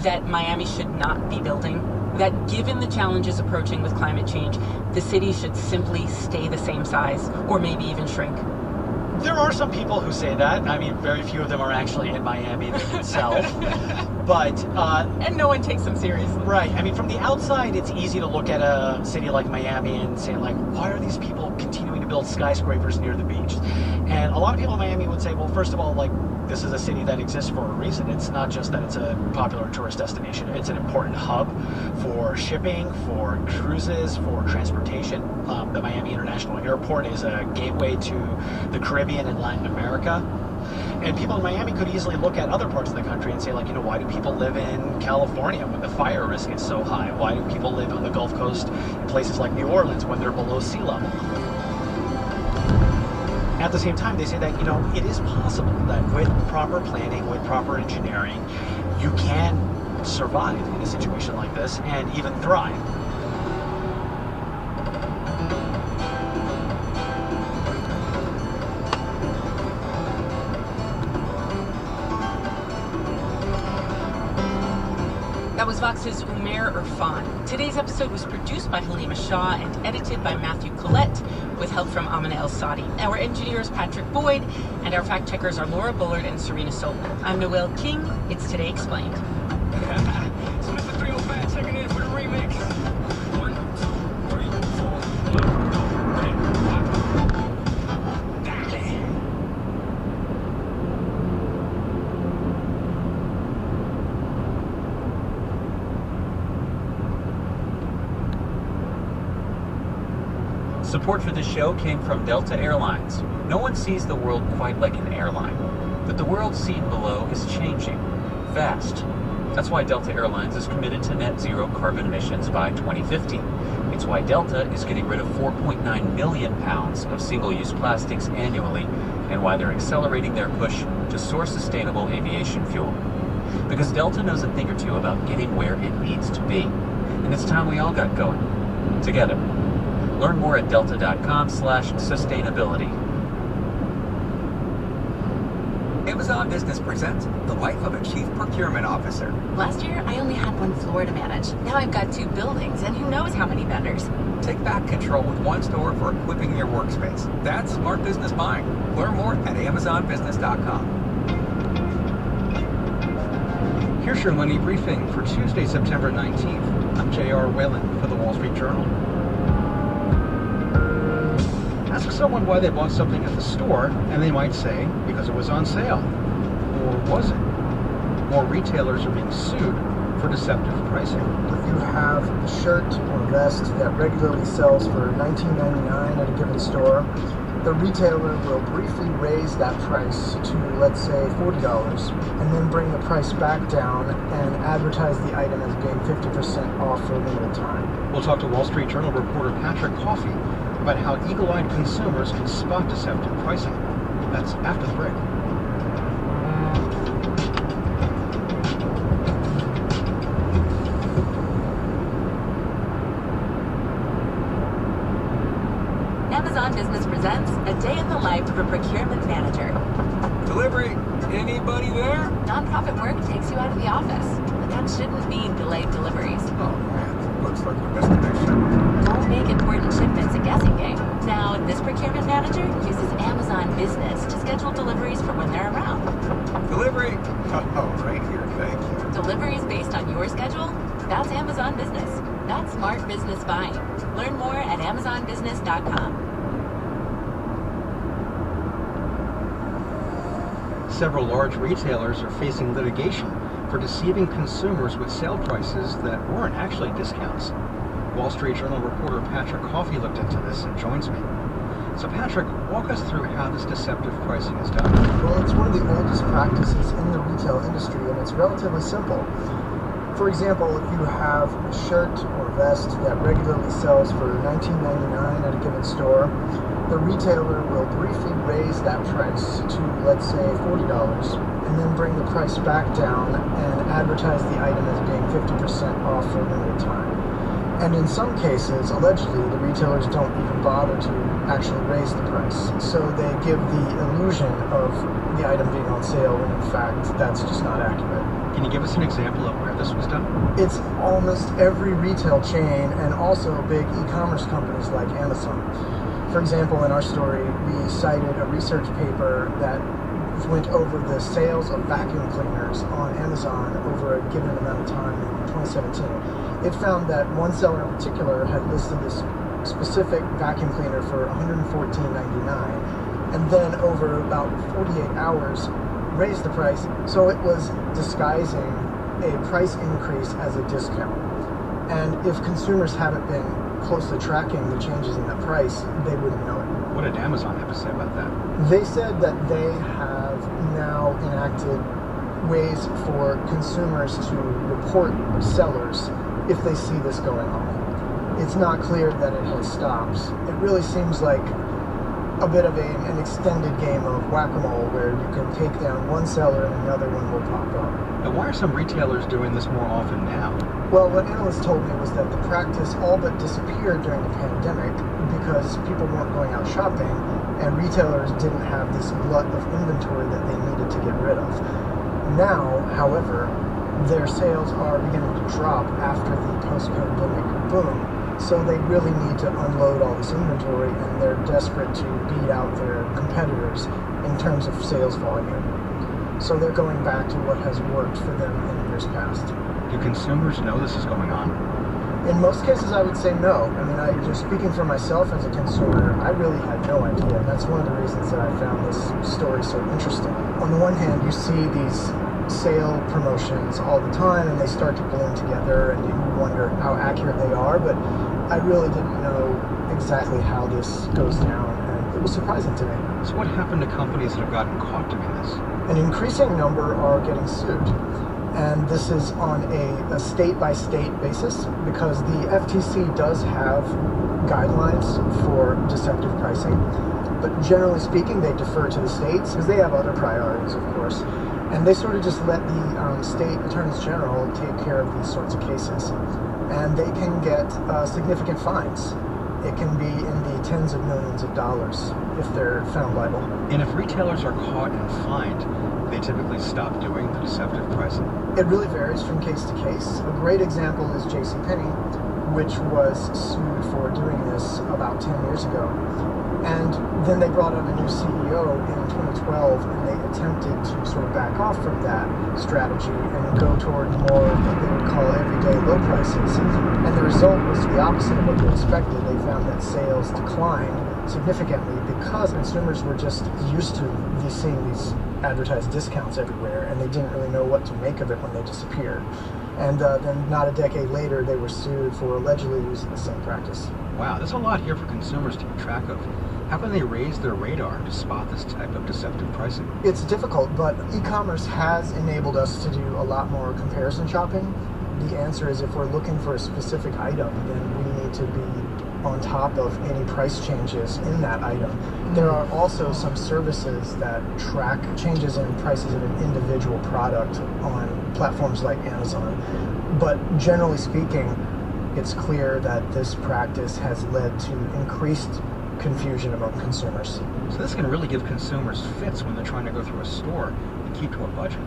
that Miami should not be building? That given the challenges approaching with climate change, the city should simply stay the same size or maybe even shrink?
There are some people who say that. I mean, very few of them are actually in Miami itself. But
and no one takes them seriously.
Right. I mean, from the outside, it's easy to look at a city like Miami and say, like, why are these people continuing to build skyscrapers near the beach? And a lot of people in Miami would say, well, first of all, like, this is a city that exists for a reason. It's not just that it's a popular tourist destination. It's an important hub for shipping, for cruises, for transportation. The Miami International Airport is a gateway to the Caribbean and Latin America. And people in Miami could easily look at other parts of the country and say, like, you know, why do people live in California when the fire risk is so high? Why do people live on the Gulf Coast in places like New Orleans when they're below sea level? At the same time, they say that, you know, it is possible that with proper planning, with proper engineering, you can survive in a situation like this and even thrive.
That was Vox's Umair Irfan. Today's episode was produced by Halima Shah and edited by Matthew Collette with help from Amina El Sadi. Our engineer is Patrick Boyd, and our fact checkers are Laura Bullard and Serena Solman. I'm Noelle King. It's Today Explained.
So Mr. 305 checking in for the remix. 1, 2, 3, 4,
Support for this show came from Delta Airlines. No one sees the world quite like an airline, but the world seen below is changing fast. That's why Delta Airlines is committed to net zero carbon emissions by 2050. It's why Delta is getting rid of 4.9 million pounds of single-use plastics annually, and why they're accelerating their push to source sustainable aviation fuel. Because Delta knows a thing or two about getting where it needs to be. And it's time we all got going. Together. Learn more at delta.com/sustainability.
Amazon Business presents the life of a chief procurement officer.
Last year, I only had one floor to manage. Now I've got 2 buildings and who knows how many vendors.
Take back control with one store for equipping your workspace. That's smart business buying. Learn more at amazonbusiness.com.
Here's your money briefing for Tuesday, September 19th. I'm J.R. Whalen for the Wall Street Journal. Ask someone why they bought something at the store, and they might say, because it was on sale. Or was it? More retailers are being sued for deceptive pricing.
If you have a shirt or vest that regularly sells for $19.99 at a given store, the retailer will briefly raise that price to, let's say, $40, and then bring the price back down and advertise the item as being 50% off for a limited time.
We'll talk to Wall Street Journal reporter Patrick Coffey about how eagle-eyed consumers can spot deceptive pricing. That's after the break.
Amazon Business presents A Day in the Life of a Procurement Manager.
Delivery, anybody there?
Nonprofit work takes you out of the office, but that shouldn't mean delayed deliveries.
Oh man, looks like we missed the next shipment.
Don't make important shipments a guessing game. Now, this procurement manager uses Amazon Business to schedule deliveries for when they're around.
Delivery! Oh, right here, thank you.
deliveries based on your schedule? That's Amazon Business. That's smart business buying. Learn more at amazonbusiness.com.
Several large retailers are facing litigation for deceiving consumers with sale prices that weren't actually discounts. Wall Street Journal reporter Patrick Coffey looked into this and joins me. So Patrick, walk us through how this deceptive pricing is done.
Well, it's one of the oldest practices in the retail industry, and it's relatively simple. For example, if you have a shirt or vest that regularly sells for $19.99 at a given store, the retailer will briefly raise that price to, let's say, $40, and then bring the price back down and advertise the item as being 50% off for a limited time. And in some cases, allegedly, the retailers don't even bother to actually raise the price. So they give the illusion of the item being on sale when in fact that's just not accurate.
Can you give us an example of where this was done?
It's almost every retail chain and also big e-commerce companies like Amazon. For example, in our story, we cited a research paper that went over the sales of vacuum cleaners on Amazon over a given amount of time in 2017. It found that one seller in particular had listed this specific vacuum cleaner for $114.99, and then over about 48 hours raised the price, so it was disguising a price increase as a discount. And if consumers haven't been closely tracking the changes in that price, they wouldn't know it.
What did Amazon have to say about that?
They said that they have now enacted ways for consumers to report sellers if they see this going on. It's not clear that it has stopped. It really seems like a bit of an extended game of whack-a-mole where you can take down one seller and another one will pop up.
Now, why are some retailers doing this more often now?
Well, what analysts told me was that the practice all but disappeared during the pandemic because people weren't going out shopping and retailers didn't have this glut of inventory that they needed to get rid of. Now, however, their sales are beginning to drop after the post-pandemic boom. So they really need to unload all this inventory, and they're desperate to beat out their competitors in terms of sales volume. So they're going back to what has worked for them in years past.
Do consumers know this is going on?
In most cases, I would say no. I mean, just speaking for myself as a consumer, I really had no idea. And that's one of the reasons that I found this story so interesting. On the one hand, you see these sale promotions all the time, and they start to bloom together, and you wonder how accurate they are, but I really didn't know exactly how this goes down, and it was surprising to me.
So what happened to companies that have gotten caught doing this?
An increasing number are getting sued, and this is on a state-by-state basis because the FTC does have guidelines for deceptive pricing, but generally speaking, they defer to the states because they have other priorities, of course. And they sort of just let the state attorneys general take care of these sorts of cases. And they can get significant fines. It can be in the tens of millions of dollars if they're found liable.
And if retailers are caught and fined, they typically stop doing the deceptive pricing?
It really varies from case to case. A great example is JCPenney, which was sued for doing this about 10 years ago. And then they brought on a new CEO in 2012, and they attempted to sort of back off from that strategy and go toward more what they would call everyday low prices. And the result was the opposite of what they expected. They found that sales declined significantly because consumers were just used to seeing these advertised discounts everywhere, and they didn't really know what to make of it when they disappeared. And then not a decade later, they were sued for allegedly using the same practice.
Wow, there's a lot here for consumers to keep track of. How can they raise their radar to spot this type of deceptive pricing?
It's difficult, but e-commerce has enabled us to do a lot more comparison shopping. The answer is if we're looking for a specific item, then we need to be on top of any price changes in that item. There are also some services that track changes in prices of an individual product on platforms like Amazon. But generally speaking, it's clear that this practice has led to increased confusion among consumers.
So this can really give consumers fits when they're trying to go through a store and keep to a budget.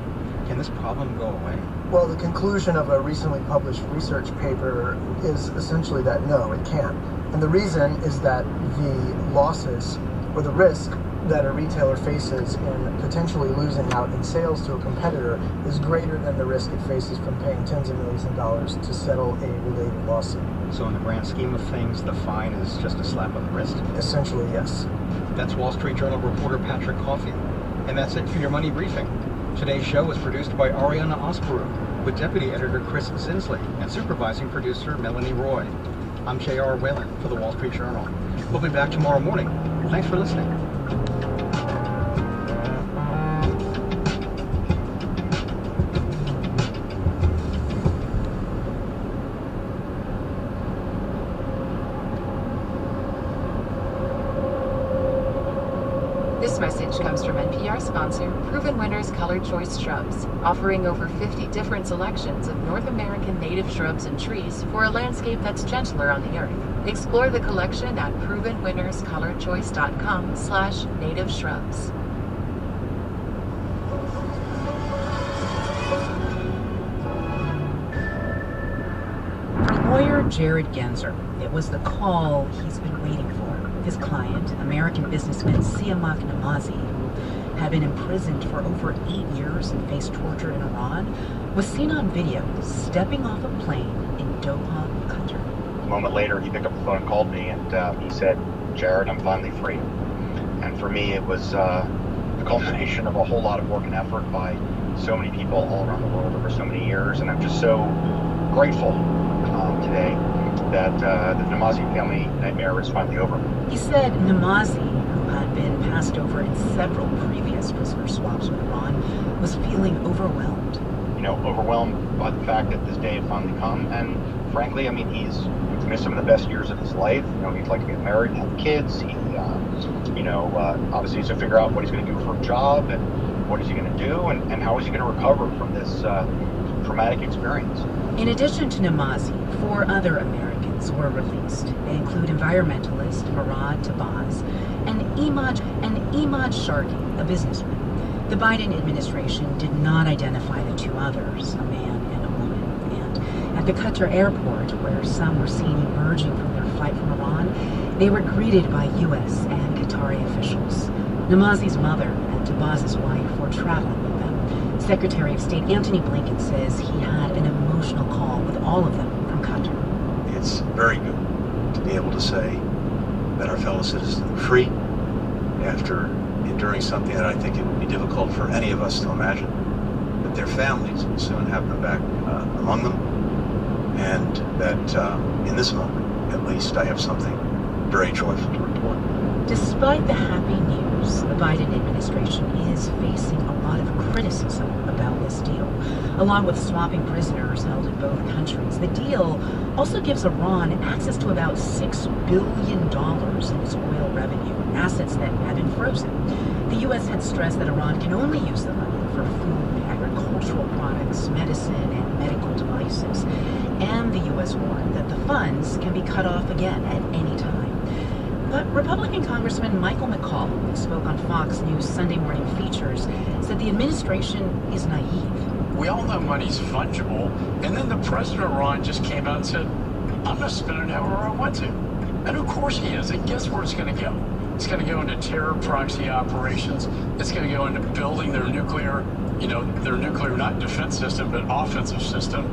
Can this problem go away?
Well, the conclusion of a recently published research paper is essentially that no, it can't. And the reason is that the losses or the risk that a retailer faces in potentially losing out in sales to a competitor is greater than the risk it faces from paying tens of millions of dollars to settle a related lawsuit.
So in the grand scheme of things, the fine is just a slap on the wrist?
Essentially, yes.
That's Wall Street Journal reporter Patrick Coffey. And that's it for your Money Briefing. Today's show was produced by Ariana Osborough, with Deputy Editor Chris Zinsley and Supervising Producer Melanie Roy. I'm J.R. Whalen for the Wall Street Journal. We'll be back tomorrow morning. Thanks for listening.
This message comes from NPR sponsor, Proven Winners Colored Choice Shrubs, offering over 50 different selections of North American native shrubs and trees for a landscape that's gentler on the earth. Explore the collection at provenwinnerscoloredchoice.com/native shrubs.
For lawyer Jared Genzer, it was the call he's been waiting for. His client, American businessman Siamak Namazi, who had been imprisoned for over 8 years and faced torture in Iran, was seen on video stepping off a plane in Doha, Qatar.
A moment later, he picked up the phone and called me, and he said, "Jared, I'm finally free." And for me, it was the culmination of a whole lot of work and effort by so many people all around the world over so many years, and I'm just so grateful today that the Namazi family nightmare is finally over.
He said Namazi, who had been passed over in several previous prisoner swaps with Iran, was feeling overwhelmed.
You know, overwhelmed by the fact that this day had finally come, and frankly, I mean, he's missed some of the best years of his life. You know, he'd like to get married and have kids. He, obviously needs to figure out what he's going to do for a job, and what is he going to do, and how is he going to recover from this traumatic experience.
In addition to Namazi, 4 other Americans were released. They include environmentalist Murad Tabaz and Imad Shargi, a businessman. The Biden administration did not identify the 2 others, a man and a woman. And at the Qatar airport, where some were seen emerging from their flight from Iran, they were greeted by U.S. and Qatari officials. Namazi's mother and Tabaz's wife were traveling with them. Secretary of State Antony Blinken says he had an emotional call with all of them from Qatar.
It's very good to be able to say that our fellow citizens are free after enduring something that I think it would be difficult for any of us to imagine, that their families will soon have them back among them, and that in this moment, at least, I have something very joyful to report.
Despite the happy news, the Biden administration is facing a lot of criticism about this deal. Along with swapping prisoners held in both countries, the deal also gives Iran access to about $6 billion in its oil revenue, assets that had been frozen. The U.S. had stressed that Iran can only use the money for food, agricultural products, medicine, and medical devices. And the U.S. warned that the funds can be cut off again at any time. But Republican Congressman Michael McCall, who spoke on Fox News Sunday Morning Features, said the administration is naive.
We all know money's fungible, and then the president of Iran just came out and said, "I'm going to spend it however I want to." And of course he is, and guess where it's going to go? It's going to go into terror proxy operations. It's going to go into building their nuclear, not defense system, but offensive system.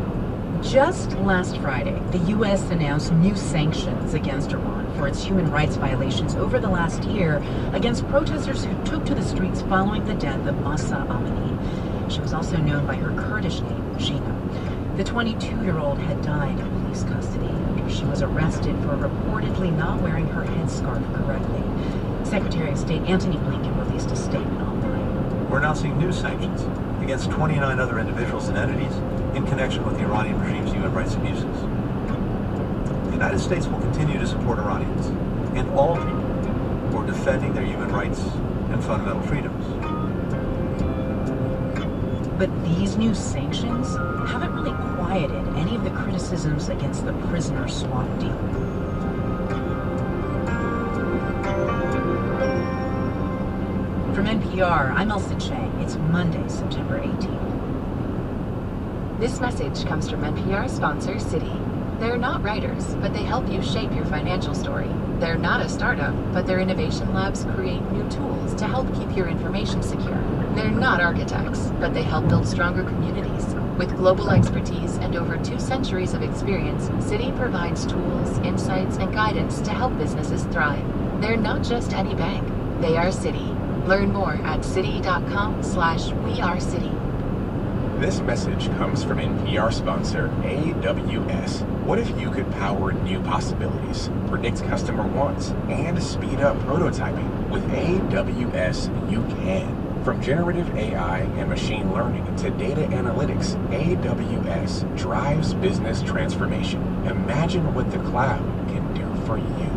Just last Friday, the U.S. announced new sanctions against Iran for its human rights violations over the last year against protesters who took to the streets following the death of Mahsa Amini. She was also known by her Kurdish name, Gina. The 22-year-old had died in police custody after she was arrested for reportedly not wearing her headscarf correctly. Secretary of State Antony Blinken released a statement online.
We're announcing new sanctions against 29 other individuals and entities in connection with the Iranian regime's human rights abuses. The United States will continue to support Iranians and all people who are defending their human rights and fundamental freedoms.
But these new sanctions haven't really quieted any of the criticisms against the prisoner swap deal. From NPR, I'm Elsa Chang. It's Monday, September 18th.
This message comes from NPR sponsor Citi. They're not writers, but they help you shape your financial story. They're not a startup, but their innovation labs create new tools to help keep your information secure. They're not architects, but they help build stronger communities. With global expertise and over 2 centuries of experience, Citi provides tools, insights, and guidance to help businesses thrive. They're not just any bank. They are Citi. Learn more at citi.com/weareciti.
This message comes from NPR sponsor AWS. What if you could power new possibilities, predict customer wants, and speed up prototyping? With AWS, you can. From generative AI and machine learning to data analytics, AWS drives business transformation. Imagine what the cloud can do for you.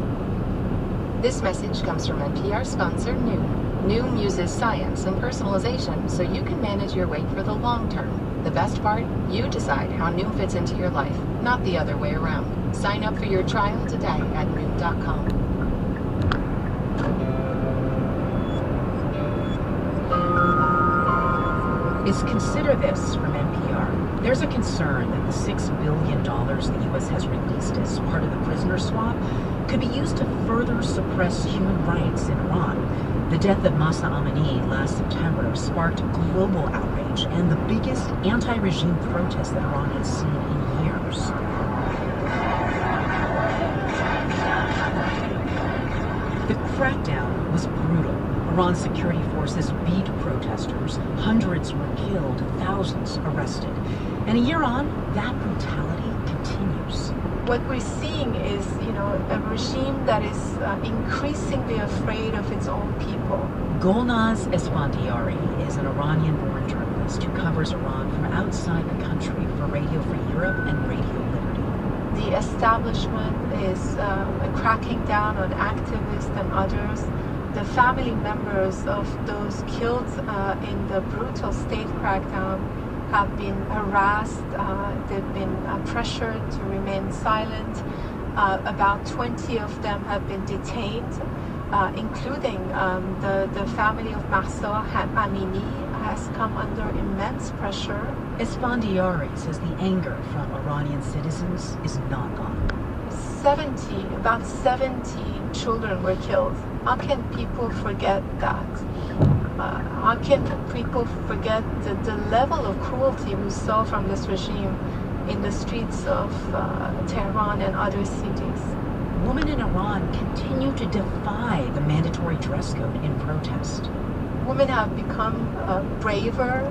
This message comes from NPR sponsor Noom. Noom uses science and personalization so you can manage your weight for the long term. The best part? You decide how Noom fits into your life, not the other way around. Sign up for your trial today at Noom.com.
Is Consider This from NPR. There's a concern that the $6 billion the U.S. has released as part of the prisoner swap could be used to further suppress human rights in Iran. The death of Mahsa Amini last September sparked global outrage and the biggest anti-regime protest that Iran has seen in years. The crackdown was brutal. Iran's security forces beat protesters. Hundreds were killed, thousands arrested. And a year on, that brutality continues.
What we're seeing is, a regime that is increasingly afraid of its own people.
Golnaz Esfandiari is an Iranian-born journalist who covers Iran from outside the country for Radio Free Europe and Radio Liberty.
The establishment is cracking down on activists and others. The family members of those killed in the brutal state crackdown have been harassed. They've been pressured to remain silent. About 20 of them have been detained, including the family of Mahsa Amini has come under immense pressure.
Esfandiari says the anger from Iranian citizens is not gone.
About 70 children were killed. How can people forget that? How can people forget the level of cruelty we saw from this regime in the streets of Tehran and other cities?
Women in Iran continue to defy the mandatory dress code in protest.
Women have become braver,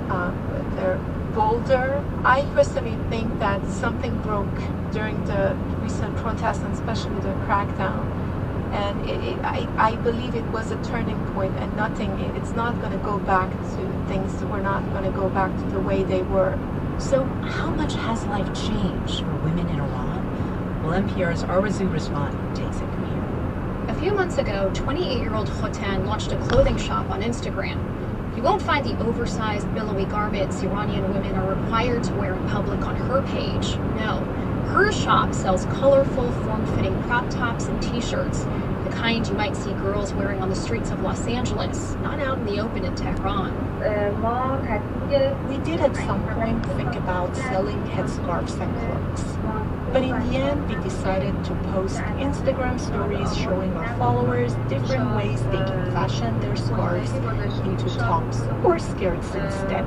they're bolder. I personally think that something broke during the recent protests, and especially the crackdown. And I believe it was a turning point, and it's not going to go back to things. We're not going to go back to the way they were.
So how much has life changed for women in Iran? Well, NPR's Arwazu Rizvani takes it from here.
A few months ago, 28-year-old Khotan launched a clothing shop on Instagram. You won't find the oversized, billowy garments Iranian women are required to wear in public on her page. No. Her shop sells colorful, form-fitting crop tops and t-shirts, the kind you might see girls wearing on the streets of Los Angeles, not out in the open in Tehran.
We did at some point think about selling headscarves and cloaks. But in the end, we decided to post Instagram stories showing our followers different ways they can fashion their scarves into tops or skirts instead.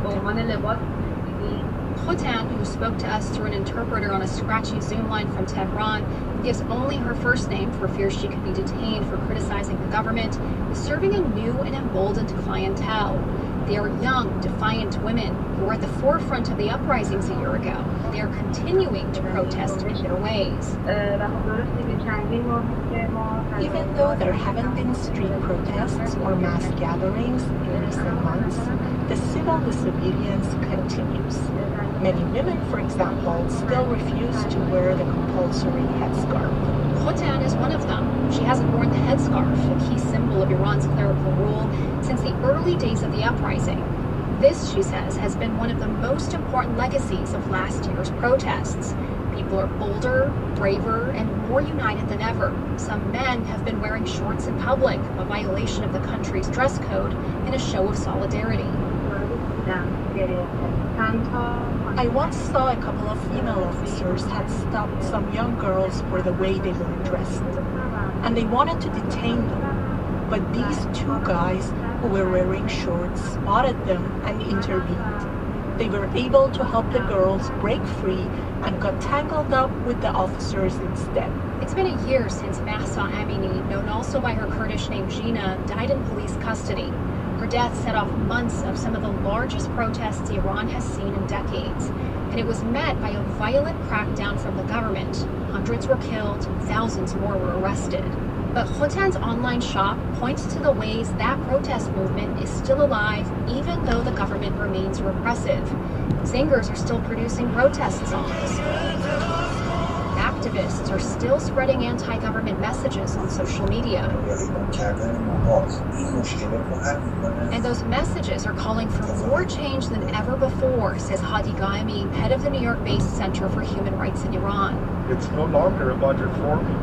Khotan, who spoke to us through an interpreter on a scratchy Zoom line from Tehran, gives only her first name for fear she could be detained for criticizing the government, is serving a new and emboldened clientele. They are young, defiant women who were at the forefront of the uprisings a year ago. They are continuing to protest in their ways.
Even though there haven't been street protests or mass gatherings in recent months, the civil disobedience continues. Many women, for example, still refuse to wear the compulsory headscarf.
Khotan is one of them. She hasn't worn the headscarf, a key symbol of Iran's clerical rule, since the early days of the uprising. This, she says, has been one of the most important legacies of last year's protests. People are bolder, braver, and more united than ever. Some men have been wearing shorts in public, a violation of the country's dress code, in a show of solidarity.
I once saw a couple of female officers had stopped some young girls for the way they were dressed, and they wanted to detain them. But these two guys who were wearing shorts spotted them and intervened. They were able to help the girls break free and got tangled up with the officers instead.
It's been a year since Mahsa Amini, known also by her Kurdish name Gina, died in police custody. Her death set off months of some of the largest protests Iran has seen in decades, and it was met by a violent crackdown from the government. Hundreds were killed, thousands more were arrested. But Khotan's online shop points to the ways that protest movement is still alive, even though the government remains repressive. Singers are still producing protest songs. Activists are still spreading anti-government messages on social media. And those messages are calling for more change than ever before, says Hadi Gaemi, head of the New York-based Center for Human Rights in Iran.
It's no longer about reforming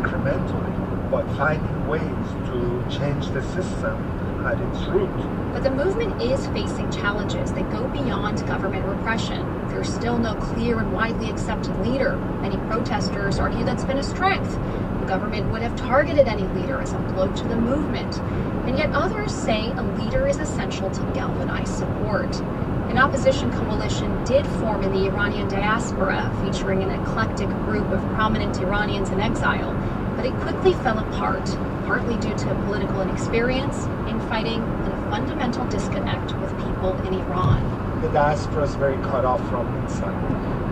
incrementally, but finding ways to change the system at its root.
But the movement is facing challenges that go beyond government repression. There's still no clear and widely accepted leader. Many protesters argue that's been a strength. The government would have targeted any leader as a blow to the movement. And yet others say a leader is essential to galvanize support. An opposition coalition did form in the Iranian diaspora, featuring an eclectic group of prominent Iranians in exile. But it quickly fell apart, partly due to political inexperience, infighting, and a fundamental disconnect with people in Iran.
The diaspora is very cut off from inside.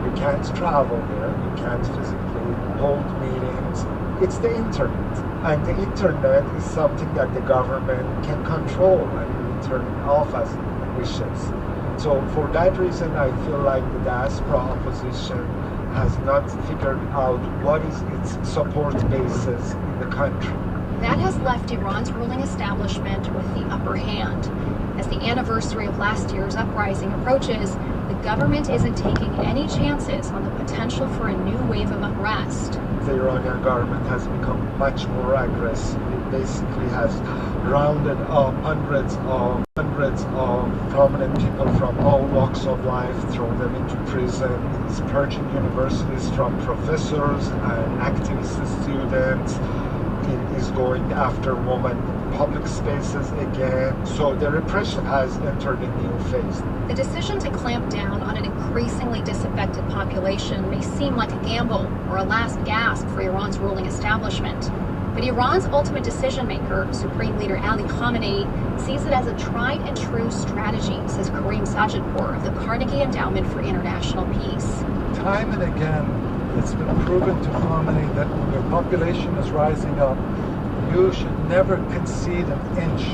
You can't travel there, you can't physically hold meetings. It's the internet. And the internet is something that the government can control and turn it off as it wishes. So for that reason, I feel like the diaspora opposition has not figured out what is its support basis in the country.
That has left Iran's ruling establishment with the upper hand. As the anniversary of last year's uprising approaches, the government isn't taking any chances on the potential for a new wave of unrest.
The Iranian government has become much more aggressive. It basically has rounded up hundreds of prominent people from all walks of life, thrown them into prison. It is purging universities from professors and activist students. It is going after women in public spaces again. So the repression has entered a new phase.
The decision to clamp down on an increasingly disaffected population may seem like a gamble or a last gasp for Iran's ruling establishment. But Iran's ultimate decision maker, Supreme Leader Ali Khamenei, sees it as a tried and true strategy, says Karim Sajidpour of the Carnegie Endowment for International Peace.
Time and again, it's been proven to Khamenei that when your population is rising up, you should never concede an inch,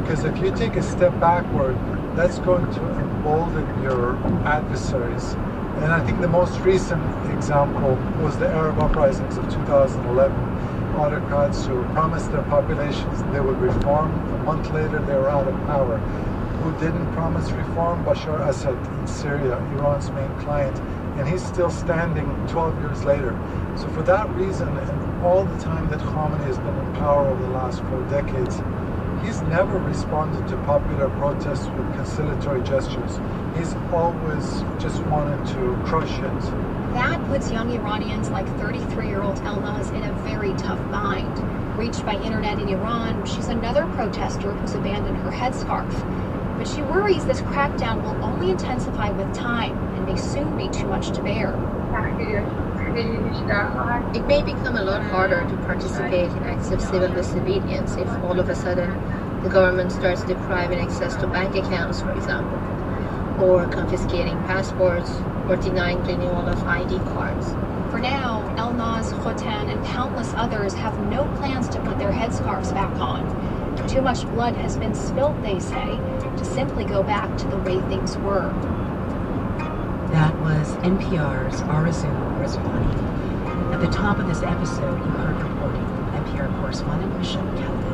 because if you take a step backward, that's going to embolden your adversaries. And I think the most recent example was the Arab uprisings of 2011. Autocrats who promised their populations they would reform. A month later, they were out of power. Who didn't promise reform? Bashar Assad in Syria, Iran's main client. And he's still standing 12 years later. So for that reason, and all the time that Khamenei has been in power over the last 4 decades, he's never responded to popular protests with conciliatory gestures. He's always just wanted to crush it.
That puts young Iranians like 33-year-old Elnaz in a very tough bind. Reached by internet in Iran, she's another protester who's abandoned her headscarf. But she worries this crackdown will only intensify with time and may soon be too much to bear.
It may become a lot harder to participate in acts of civil disobedience if all of a sudden the government starts depriving access to bank accounts, for example, or confiscating passports, or denying renewal of ID cards.
For now, Elnaz, Khotan, and countless others have no plans to put their headscarves back on. Too much blood has been spilled, they say, to simply go back to the way things were.
That was NPR's Arzu Rizwani. At the top of this episode, you heard reporting from NPR correspondent Michelle Kelly.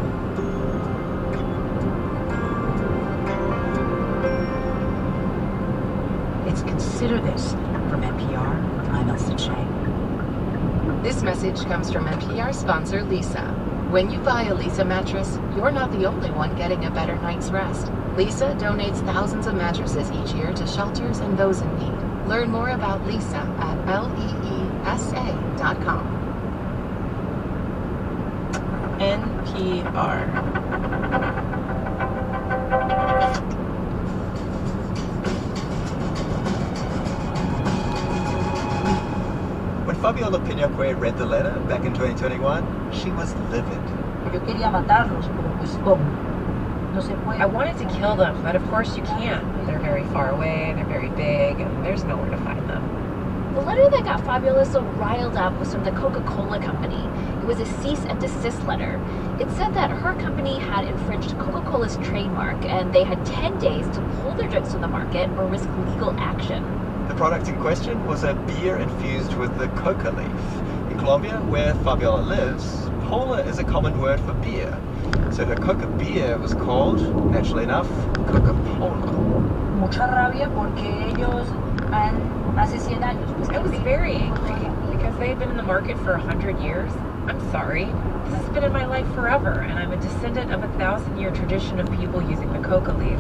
It's Consider This from NPR. I'm Elsa Chang.
This message comes from NPR sponsor Lisa. When you buy a Lisa mattress, you're not the only one getting a better night's rest. Lisa donates thousands of mattresses each year to shelters and those in need. Learn more about Lisa at leesa.com.
NPR.
When Fabiola Piñaque read the letter back in 2021, she was livid.
Yo quería matarlos, pero pues ¿cómo? No se puede.
I wanted to kill them, but of course you can't. They're very far away, they're very big, and there's nowhere to find them.
The letter that got Fabiola so riled up was from the Coca-Cola company. It was a cease and desist letter. It said that her company had infringed Coca-Cola's trademark, and they had 10 days to pull their drinks from the market or risk legal action.
The product in question was a beer infused with the coca leaf. In Colombia, where Fabiola lives, cola is a common word for beer. So her coca beer was called, naturally enough, Coca-Cola.
Mucha rabia porque ellos hace 100 años.
I was very angry because they had been in the market for 100 years. I'm sorry. This has been in my life forever, and I'm a descendant of a 1,000-year tradition of people using the coca leaf.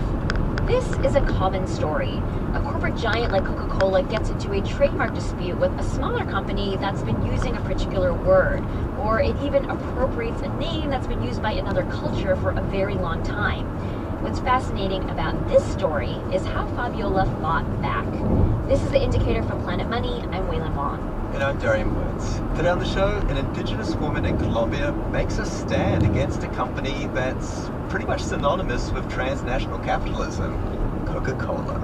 This is a common story. A corporate giant like Coca-Cola gets into a trademark dispute with a smaller company that's been using a particular word, or it even appropriates a name that's been used by another culture for a very long time. What's fascinating about this story is how Fabiola fought back. This is The Indicator from Planet Money. I'm Waylon Wong.
And I'm Darian Woods. Today on the show, an indigenous woman in Colombia makes a stand against a company that's pretty much synonymous with transnational capitalism, Coca-Cola.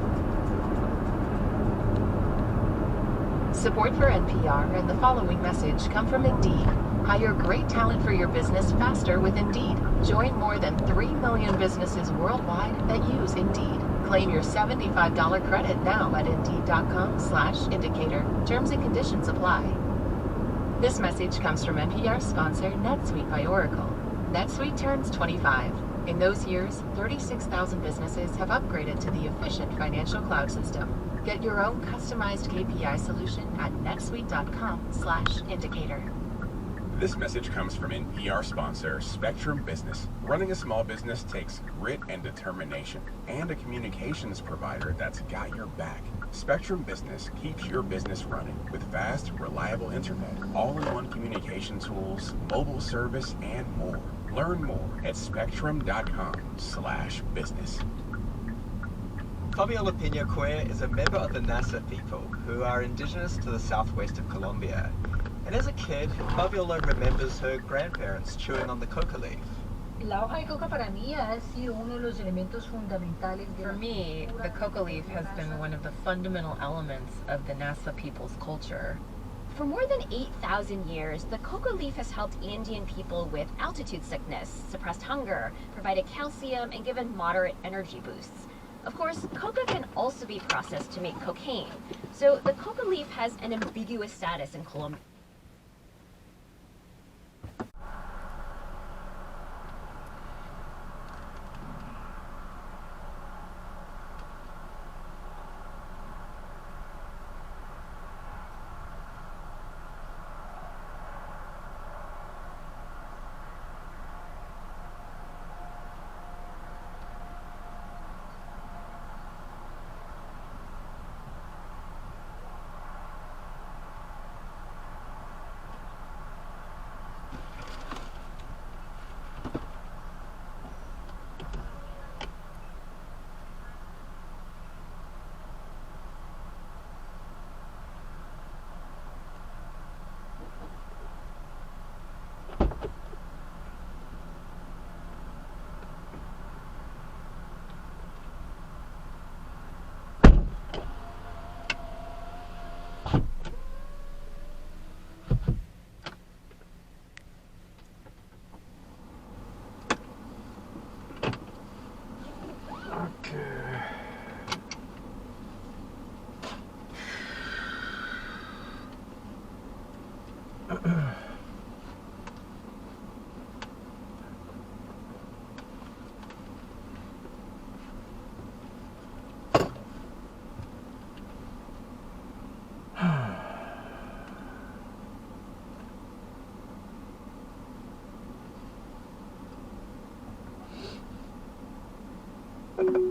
Support for NPR and the following message come from Indeed. Hire great talent for your business faster with Indeed. Join more than 3 million businesses worldwide that use Indeed. Claim your $75 credit now at Indeed.com/indicator. Terms and conditions apply. This message comes from NPR sponsor NetSuite by Oracle. NetSuite turns 25. In those years, 36,000 businesses have upgraded to the efficient financial cloud system. Get your own customized KPI solution at netsuite.com/indicator.
This message comes from NPR sponsor Spectrum Business. Running a small business takes grit and determination, and a communications provider that's got your back. Spectrum Business keeps your business running with fast, reliable internet, all-in-one communication tools, mobile service, and more. Learn more at spectrum.com/business.
Fabiola Piñaque is a member of the Nasa people, who are indigenous to the southwest of Colombia. And as a kid, Fabiola remembers her grandparents chewing on the coca leaf.
La hoja de coca para mí ha sido uno de los elementos fundamentales.
For me, the coca leaf has been one of the fundamental elements of the Nasa people's culture.
For more than 8,000 years, the coca leaf has helped Andean people with altitude sickness, suppressed hunger, provided calcium, and given moderate energy boosts. Of course, coca can also be processed to make cocaine. So the coca leaf has an ambiguous status in Colombia.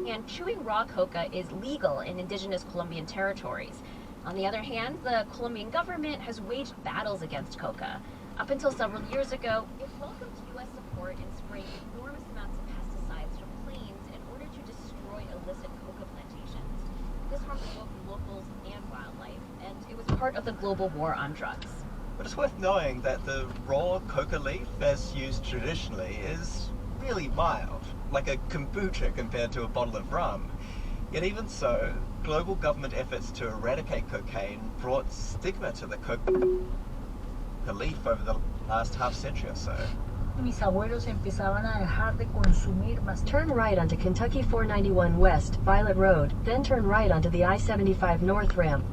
And chewing raw coca is legal in indigenous Colombian territories. On the other hand, the Colombian government has waged battles against coca. Up until several years ago, it welcomed U.S. support in spraying enormous amounts of pesticides from planes in order to destroy illicit coca plantations. This harmed both locals and wildlife, and it was part of the global war on drugs.
But it's worth knowing that the raw coca leaf, as used traditionally, is really mild, like a kombucha compared to a bottle of rum. Yet even so, global government efforts to eradicate cocaine brought stigma to the coca leaf over the last half-century or so.
Mis abuelos empezaban a dejar de consumir más.
Turn right onto Kentucky 491 West, Violet Road, then turn right onto the I-75 North ramp.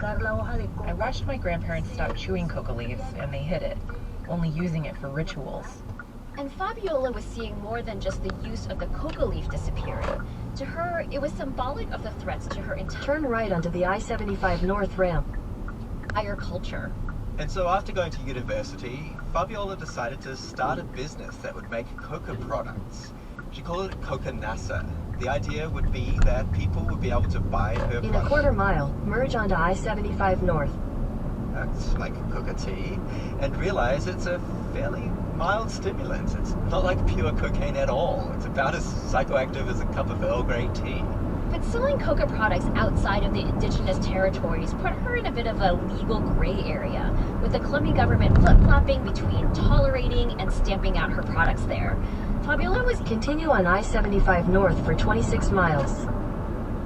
I watched my grandparents stop chewing coca leaves, and they hid it, only using it for rituals.
And Fabiola was seeing more than just the use of the coca leaf disappearing. To her, it was symbolic of the threats to her entire
Turn right onto the I-75 North ramp.
culture.
And so after going to university, Fabiola decided to start a business that would make coca products. She called it Coca Nasa. The idea would be that people would be able to buy her
In
product.
a quarter mile, merge onto I-75 North.
That's like coca tea, and realize it's a fairly mild stimulant. It's not like pure cocaine at all. It's about as psychoactive as a cup of Earl Grey tea.
But selling coca products outside of the indigenous territories put her in a bit of a legal gray area, with the Colombian government flip-flopping between tolerating and stamping out her products there. Fabiola was
Continue on I-75 North for 26 miles.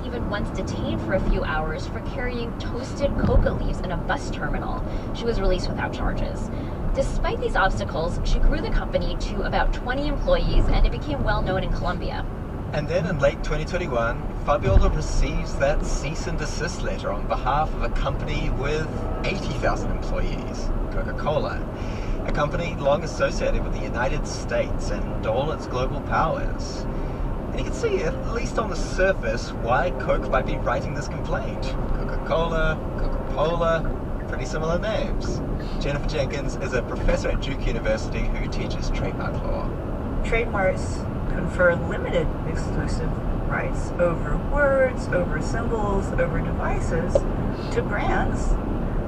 even once detained for a few hours for carrying toasted coca leaves in a bus terminal. She was released without charges. Despite these obstacles, she grew the company to about 20 employees, and it became well known in Colombia.
And then in late 2021, Fabiola receives that cease and desist letter on behalf of a company with 80,000 employees, Coca-Cola, a company long associated with the United States and all its global powers. And you can see, at least on the surface, why Coke might be writing this complaint. Coca-Cola, Coca-Cola, pretty similar names. Jennifer Jenkins is a professor at Duke University who teaches trademark law.
Trademarks confer limited exclusive rights over words, over symbols, over devices to brands,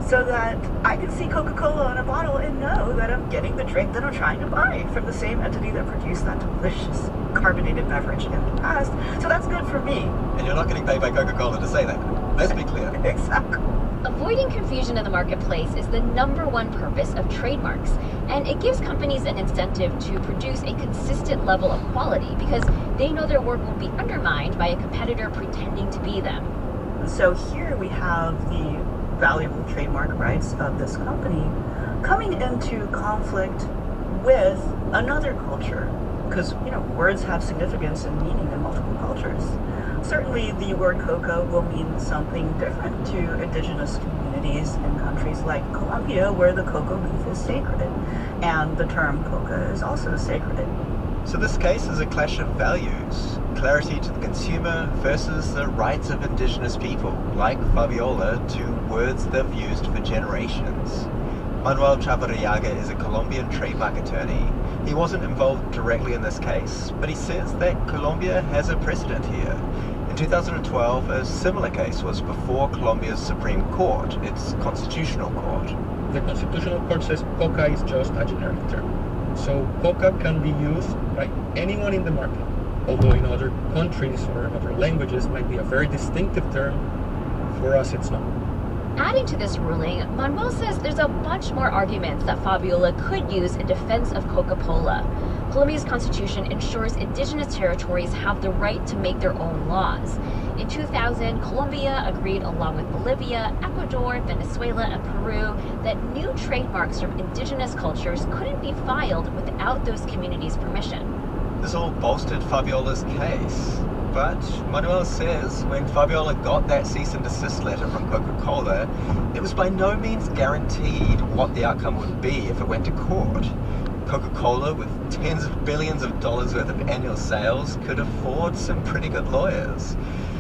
so that I can see Coca-Cola on a bottle and know that I'm getting the drink that I'm trying to buy from the same entity that produced that delicious carbonated beverage in the past. So that's good for me.
And you're not getting paid by Coca-Cola to say that. Let's be clear.
Exactly.
Avoiding confusion in the marketplace is the #1 purpose of trademarks, and it gives companies an incentive to produce a consistent level of quality because they know their work won't be undermined by a competitor pretending to be them.
So here we have the valuable trademark rights of this company coming into conflict with another culture, because words have significance and meaning in multiple cultures. Certainly the word coca will mean something different to indigenous communities in countries like Colombia, where the coca leaf is sacred, and the term coca is also sacred.
So this case is a clash of values. Clarity to the consumer versus the rights of indigenous people, like Fabiola, to words they've used for generations. Manuel Chavarriaga is a Colombian trademark attorney. He wasn't involved directly in this case, but he says that Colombia has a precedent here. In 2012, a similar case was before Colombia's Supreme Court, its constitutional court.
The constitutional court says coca is just a generic term. So coca can be used by anyone in the market, although in other countries or in other languages might be a very distinctive term. For us, it's not.
Adding to this ruling, Manuel says there's a bunch more arguments that Fabiola could use in defense of Coca-Cola. Colombia's constitution ensures indigenous territories have the right to make their own laws. In 2000, Colombia agreed along with Bolivia, Ecuador, Venezuela, and Peru that new trademarks from indigenous cultures couldn't be filed without those communities' permission.
This all bolstered Fabiola's case. But Manuel says when Fabiola got that cease and desist letter from Coca-Cola, it was by no means guaranteed what the outcome would be if it went to court. Coca-Cola, with tens of billions of dollars worth of annual sales, could afford some pretty good lawyers,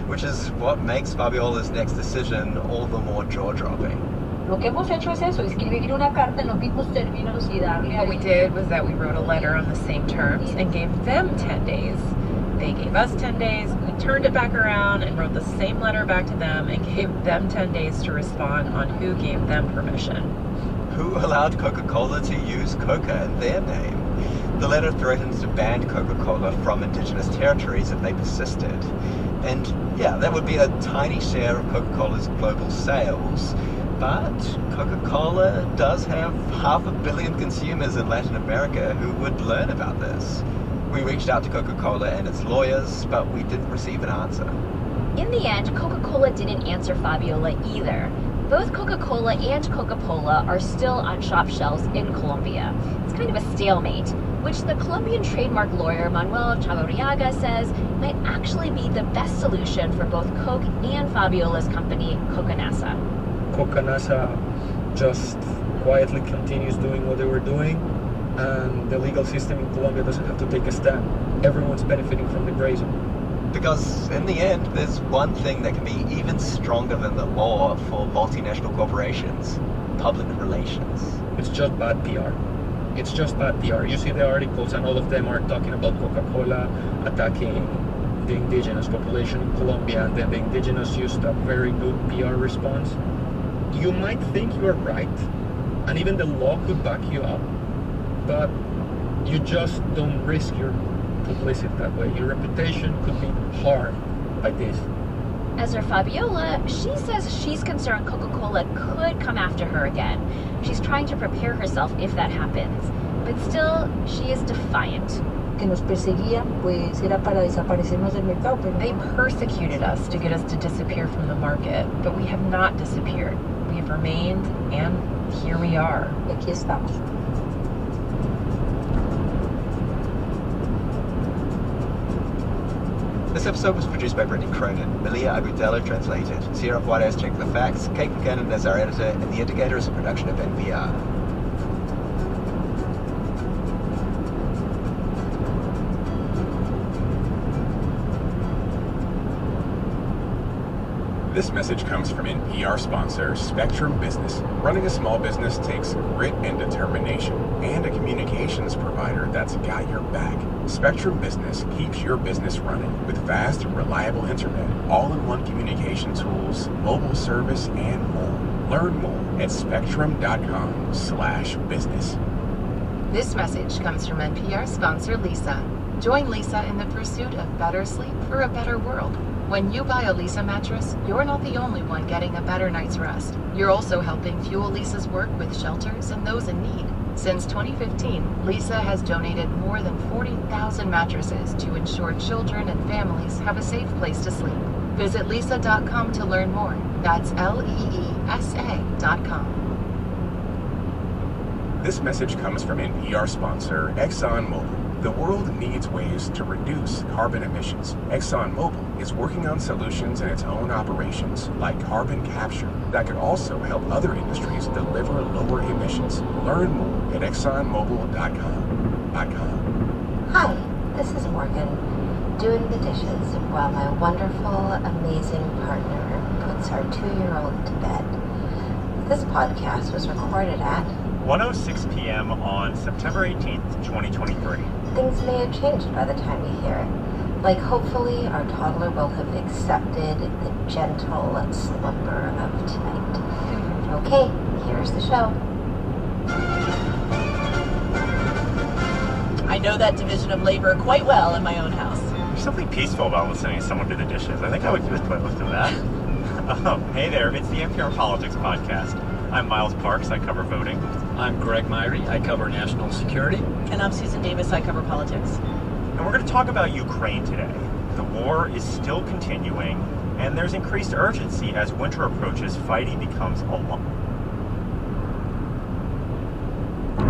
which is what makes Fabiola's next decision all the more jaw-dropping.
Lo que hemos hecho es eso, escribir una carta en los mismos términos y darle.
What we did was that we wrote a letter on the same terms and gave them 10 days. They gave us 10 days, we turned it back around and wrote the same letter back to them and gave them 10 days to respond on who gave them permission.
Who allowed Coca-Cola to use Coca in their name? The letter threatens to ban Coca-Cola from indigenous territories if they persisted. And yeah, that would be a tiny share of Coca-Cola's global sales. But Coca-Cola does have 500 million consumers in Latin America who would learn about this. We reached out to Coca-Cola and its lawyers, but we didn't receive an answer.
In the end, Coca-Cola didn't answer Fabiola either. Both Coca-Cola and Coca-Cola are still on shop shelves in Colombia. It's kind of a stalemate, which the Colombian trademark lawyer Manuel Chavarriaga says might actually be the best solution for both Coke and Fabiola's company, Cocanasa.
Cocanasa just quietly continues doing what they were doing, and the legal system in Colombia doesn't have to take a stand. Everyone's benefiting from the gray zone.
Because in the end, there's one thing that can be even stronger than the law for multinational corporations: public relations.
It's just bad PR. It's just bad PR. You see the articles and all of them are talking about Coca-Cola attacking the indigenous population in Colombia, and then the indigenous used a very good PR response. You might think you are right, and even the law could back you up, but you just don't risk your publicity that way. Your reputation could be harmed by this.
As for Fabiola, she says she's concerned Coca-Cola could come after her again. She's trying to prepare herself if that happens, but still, she is defiant.
Que nos perseguían, pues era para desaparecernos del mercado. Pero
they persecuted us to get us to disappear from the market, but we have not disappeared. We have remained, and here we are.
Y aquí estamos.
This episode was produced by Brittany Cronin, Malia Agudelo translated, Sierra Juarez checked the facts, Kate Buchanan is our editor, and The Indicator is a production of NPR.
This message comes from NPR sponsor Spectrum Business. Running a small business takes grit and determination, and a communications provider that's got your back. Spectrum Business keeps your business running with fast and reliable internet, all-in-one communication tools, mobile service, and more. Learn more at spectrum.com/business.
This message comes from NPR sponsor Lisa. Join Lisa in the pursuit of better sleep for a better world. When you buy a Lisa mattress, you're not the only one getting a better night's rest. You're also helping fuel Lisa's work with shelters and those in need. Since 2015, Lisa has donated more than 40,000 mattresses to ensure children and families have a safe place to sleep. Visit lisa.com to learn more. That's LEESA.com.
This message comes from NPR sponsor ExxonMobil. The world needs ways to reduce carbon emissions. ExxonMobil is working on solutions in its own operations, like carbon capture, that could also help other industries deliver lower emissions. Learn more at exxonmobil.com.
Hi, this is Morgan, doing the dishes while my wonderful, amazing partner puts our 2-year-old to bed. This podcast was recorded at
1:06 p.m. on September 18th, 2023.
Things may have changed by the time you hear it. Like, hopefully, our toddler will have accepted the gentle slumber of tonight. Okay, here's the show.
I know that division of labor quite well in my own house.
There's something peaceful about listening to someone do the dishes. I think I would do a lift of that. Hey there, it's the NPR Politics Podcast. I'm Miles Parks, I cover voting.
I'm Greg Myrie, I cover national security.
And I'm Susan Davis, I cover politics.
And we're going to talk about Ukraine today. The war is still continuing, and there's increased urgency as winter approaches. Fighting becomes a lot.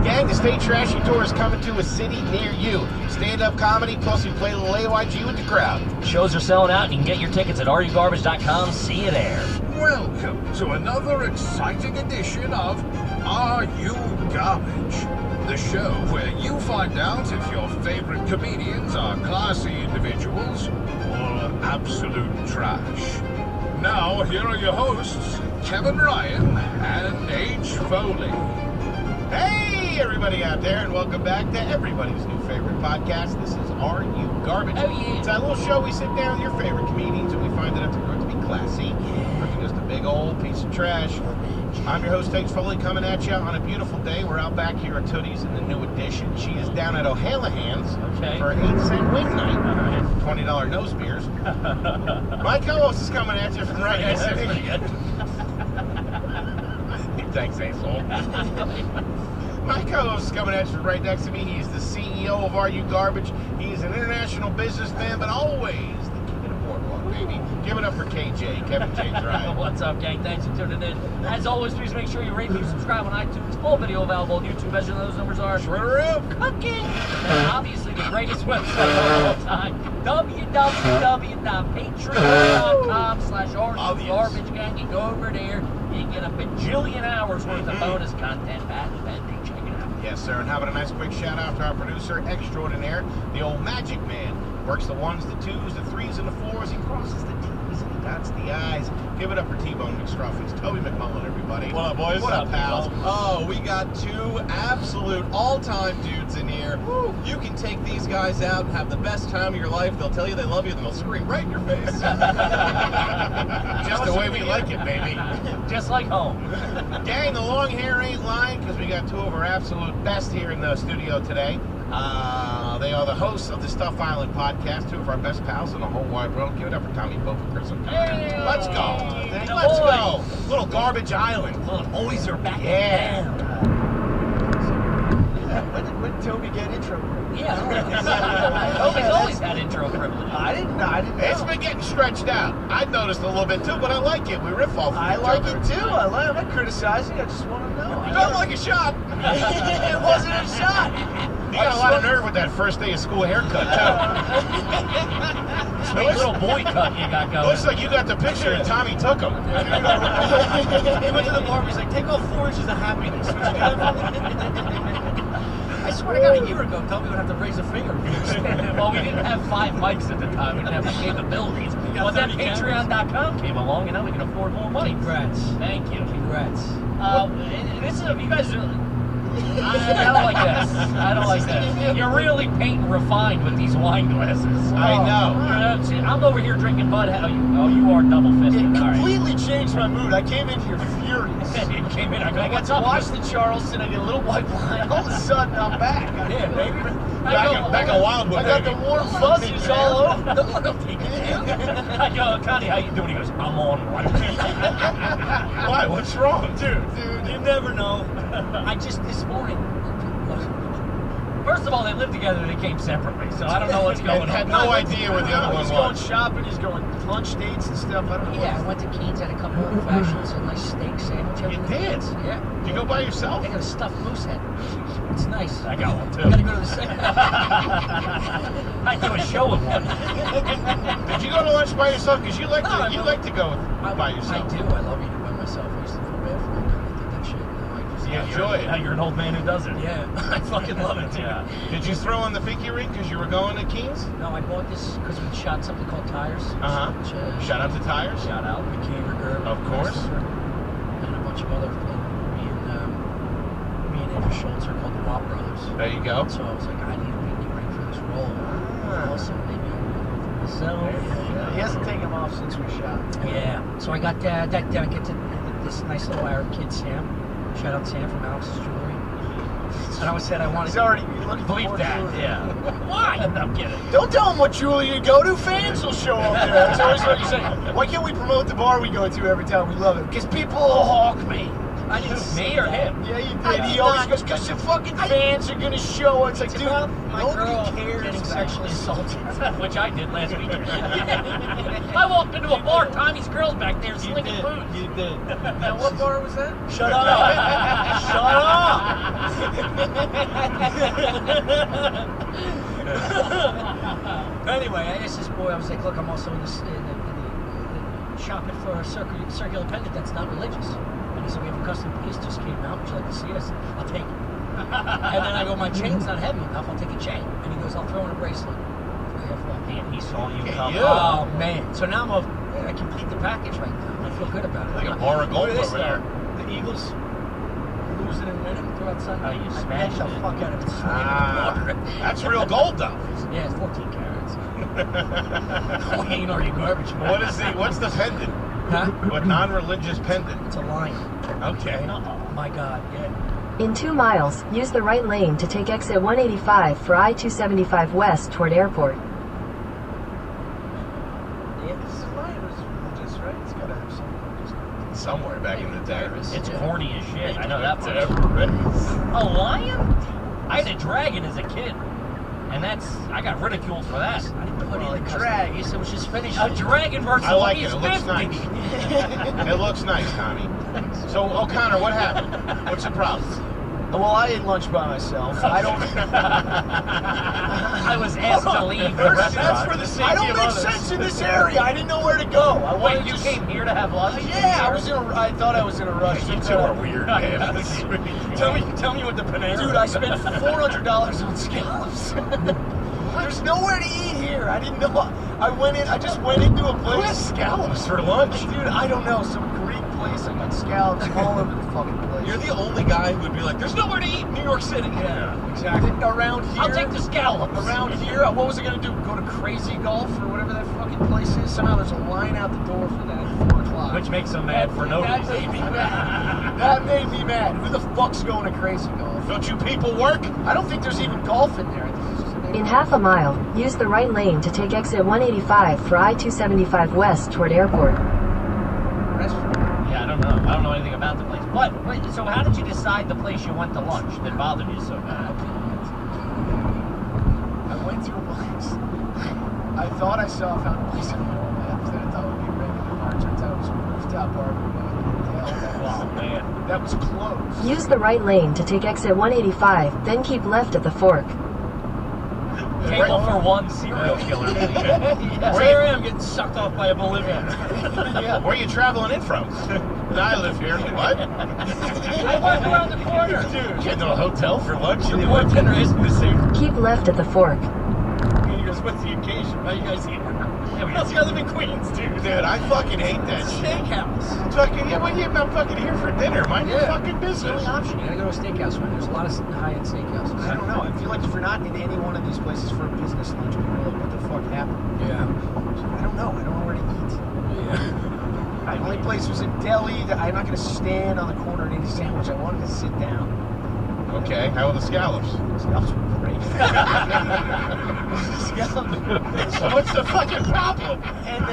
Gang, the Stay Trashy Tour is coming to a city near you. Stand-up comedy, plus we play a little AYG with the crowd.
Shows are selling out, and you can get your tickets at areyougarbage.com. See you there.
Welcome to another exciting edition of Are You Garbage? The show where you find out if your favorite comedians are classy individuals or absolute trash. Now, here are your hosts, Kevin Ryan and H. Foley.
Hey, Hey, everybody out there, and welcome back to everybody's new favorite podcast. This is Are You Garbage?
Oh, yeah.
It's that little show we sit down with your favorite comedians, and we find out if they're going to be classy, or if they're just a big old piece of trash. I'm your host, Tate Foley, coming at you on a beautiful day. We're out back here at Tootie's in the new edition. She is down at O'Hallahan's for an 8-cent wing night, $20 nose beers. My co-host is coming at you from right next to me. Thanks, asshole. My co-host is coming at you right next to me. He's the CEO of Are You Garbage? He's an international businessman, but always the king of the boardwalk, baby. Give it up for KJ, Kevin J. Dry.
What's up, gang? Thanks for tuning in. As always, please make sure you rate and subscribe on iTunes. Full video available on YouTube. As you know, those numbers are cooking. And obviously, the greatest website of all time, www.patreon.com/RUGarbage, gang. You go over there, you get a bajillion hours worth of bonus content back pending. Check it out.
Yes, sir. And having a nice quick shout out to our producer extraordinaire, the old magic man. Works the 1s, the 2s, the 3s, and the 4s. He crosses the T's and he dots the I's. Give it up for T-Bone McStruffins. Toby McMullen, everybody.
What up, boys?
What up, pals?
Oh, we got two absolute all-time dudes in here. Woo. You can take these guys out and have the best time of your life. They'll tell you they love you, then they'll scream right in your face.
Just the way we like it, baby.
Just like home.
Gang, the long hair ain't lying because we got two of our absolute best here in the studio today. They are the hosts of the Stuff Island podcast, two of our best pals in the whole wide world. Give it up for Tommy Pope and Chris O'Connor. Let's go. Let's go. Little Garbage Island.
Little boys are back.
Yeah.
When did Toby get intro privilege?
Yeah, Toby's always had intro privilege.
I didn't know.
It's been getting stretched out. I noticed a little bit too, but I like it. We riff off of
I
each
like
other.
it too. I'm not criticizing. I just want to know.
You don't like a shot.
It wasn't a shot.
You got a lot of nerve with that first day of school haircut, too.
Sweet little boy cut you got going.
Looks like you got the picture and Tommy took him.
He went to the barber. He's like, take off 4 inches of happiness.
I swear to God, a year ago, Toby would have to raise a finger. Well, we didn't have 5 mics at the time. We didn't have the capabilities. But then Patreon.com came along, and now we can afford more money.
Congrats.
Thank you.
Congrats.
This is, you guys are... I don't like this. I don't like this. You're really painting refined with these wine glasses.
I know.
I'm over here drinking Bud. Oh, you are double-fisted.
It completely changed my mood. I came in here furious.
You came in, I
got to watch the Charleston. I get a little white wine. All of a sudden, I'm back.
Yeah, baby.
Back on Wildwood,
I got the warm fuzzies all over.
I go, Connie, how you doing? He goes, I'm on one.
Why? What's wrong?
Dude, you never know.
I just, this morning, first of all, they lived together and they came separately, so I don't know what's going on.
Had no idea where the other one
He's
was.
going shopping, he's going lunch dates and stuff. I don't know.
Yeah, I went to Keen's, had a couple of old fashions, a nice steak sandwich.
You did?
Yeah.
Did you go by yourself?
I got a stuffed moose head. It's nice.
I got one too.
I gotta go to the second.
I do a show with one.
Did you go to lunch by yourself? Because you like to go by yourself.
I do. I love eating by myself. I used to feel bad for that. I did that shit. Now I just
You enjoy it.
Now you're an old man who does it.
Yeah, I fucking love it, dude.
Yeah.
Did you throw on the pinky ring because you were going to Keen's?
No, I bought this because we shot something called Tires.
Shout out to Tires.
Shout out.
McKeever,
Of course.
and a bunch of other things. Me and Andrew Schultz are called the Wop Brothers.
There you go.
So I was like, I need a pinky ring for this role. Also, maybe I'll do it for myself.
He hasn't taken him off since we shot.
Yeah. So I got that. Then I get to this nice little Arab kid, Sam. Shout out Sam from Alex's Jewelry. And I always said I wanted.
He's already looking for
Believe
more
that,
jewelry.
yeah. Why? I'm kidding.
Don't tell him what jewelry you go to. Fans will show up there. That's always what you say. Why can't we promote the bar we go to every time? We love it. Because people will hawk me.
I didn't me or him.
Yeah, you did. He always goes, because the fucking fans are going to show us. It's like, dude,
My girl
nobody cares.
getting sexually assaulted.
Which I did last week. I walked into a bar, Tommy's girl's back there slinging food.
You did.
Now, what bar was that?
Shut up. Shut up.
Anyway, I asked this boy, I was like, look, I'm also in the shopping for a circular pendant that's not religious. And he said, we have a custom piece, just came out, would you like to see it? I said, I'll take it. And then I go, my chain's not heavy enough, I'll take a chain. And he goes, I'll throw in a bracelet for half off.
And he saw you come.
Oh, man. So now I complete the package right now. I feel good about it.
Like a bar of gold over there.
The Eagles
lose it in a minute and throw out Sunday.
Oh, you
I
smashed
the
it.
fuck out of it.
That's real gold, though.
Yeah, it's 14 carats. Ain't already garbage.
What's the pendant?
Huh?
What non-religious pendant?
It's a lion.
Okay.
Oh my God, yeah.
In 2 miles, use the right lane to take exit 185 for I-275 west toward airport.
Yeah, this lion was religious, right? It's gotta have some
Somewhere back in the day.
It's corny as shit. I know that much.
Right.
A lion? I had a dragon as a kid. And I got ridiculed for that.
I didn't put in the drag. You said we should finish
A dragon versus
I like it.
Louise
It looks
50.
nice. It looks nice, Tommy. So, O'Connor, what happened? What's the problem?
Well, I ate lunch by myself. I don't.
I was asked to leave the restaurant.
That's for the safety
I don't
of
make
others.
sense
in this area. I didn't know where to go.
Wait, you came here to have lunch?
Yeah, I thought I was in a rush.
You two are weird, man.
Tell me what the Panera.
Dude, I spent $400 on scallops. There's nowhere to eat here. I didn't know. I just went into a place.
Who has scallops for lunch?
Dude, I don't know. Some Greek place. I got scallops all over the fucking place.
You're the only guy who would be like, there's nowhere to eat in New York City.
Yeah, exactly. Around here.
I'll take the scallops.
Around here, what was I going to do? Go to Crazy Golf or whatever that fucking place is? Somehow there's a line out the door for that at 4 o'clock.
Which makes them mad for no
That
reason.
made me mad. That made me mad. Who the fuck's going to Crazy Golf?
Don't you people work?
I don't think there's even golf in there. I think it's just
In half a mile, use the right lane to take exit 185 for I-275 west toward airport.
restaurant.
Yeah, I don't know. I don't know anything about the place. But, wait, so how did you decide the place you went to lunch that bothered you so bad?
I went to a place. I thought I found a place in Google Maps that I thought would be a regular bar. Turns out it was a rooftop bar.
Oh, man.
That was closed.
Use the right lane to take exit 185, then keep left at the fork.
Table for one serial killer.
Yes.
Where I am getting sucked off by a Bolivian.
Yeah.
Where are you traveling in from? I live here. What?
I went around the corner.
Dude, get to a hotel for lunch?
The bartender asked me the same.
Keep left at the fork.
He goes, what's the occasion? Why you guys here? Else you live in Queens, dude.
Dude, I fucking hate that
It's a
shit.
steakhouse.
It's fucking, yeah, well, yeah, I'm fucking here for dinner. Mind your fucking
It's the
business.
only option. You gotta go to a steakhouse when there's a lot of high-end steakhouses. I don't know. I feel like if you're not in any one of these places for a business lunch, people are like, what the fuck happened?
Yeah.
I don't know. I don't know where to eat.
Yeah.
The only place was a deli that I'm not gonna stand on the corner and eat a sandwich. I wanted to sit down.
Okay, how are the scallops?
Scallops were great.
So what's the fucking problem?
And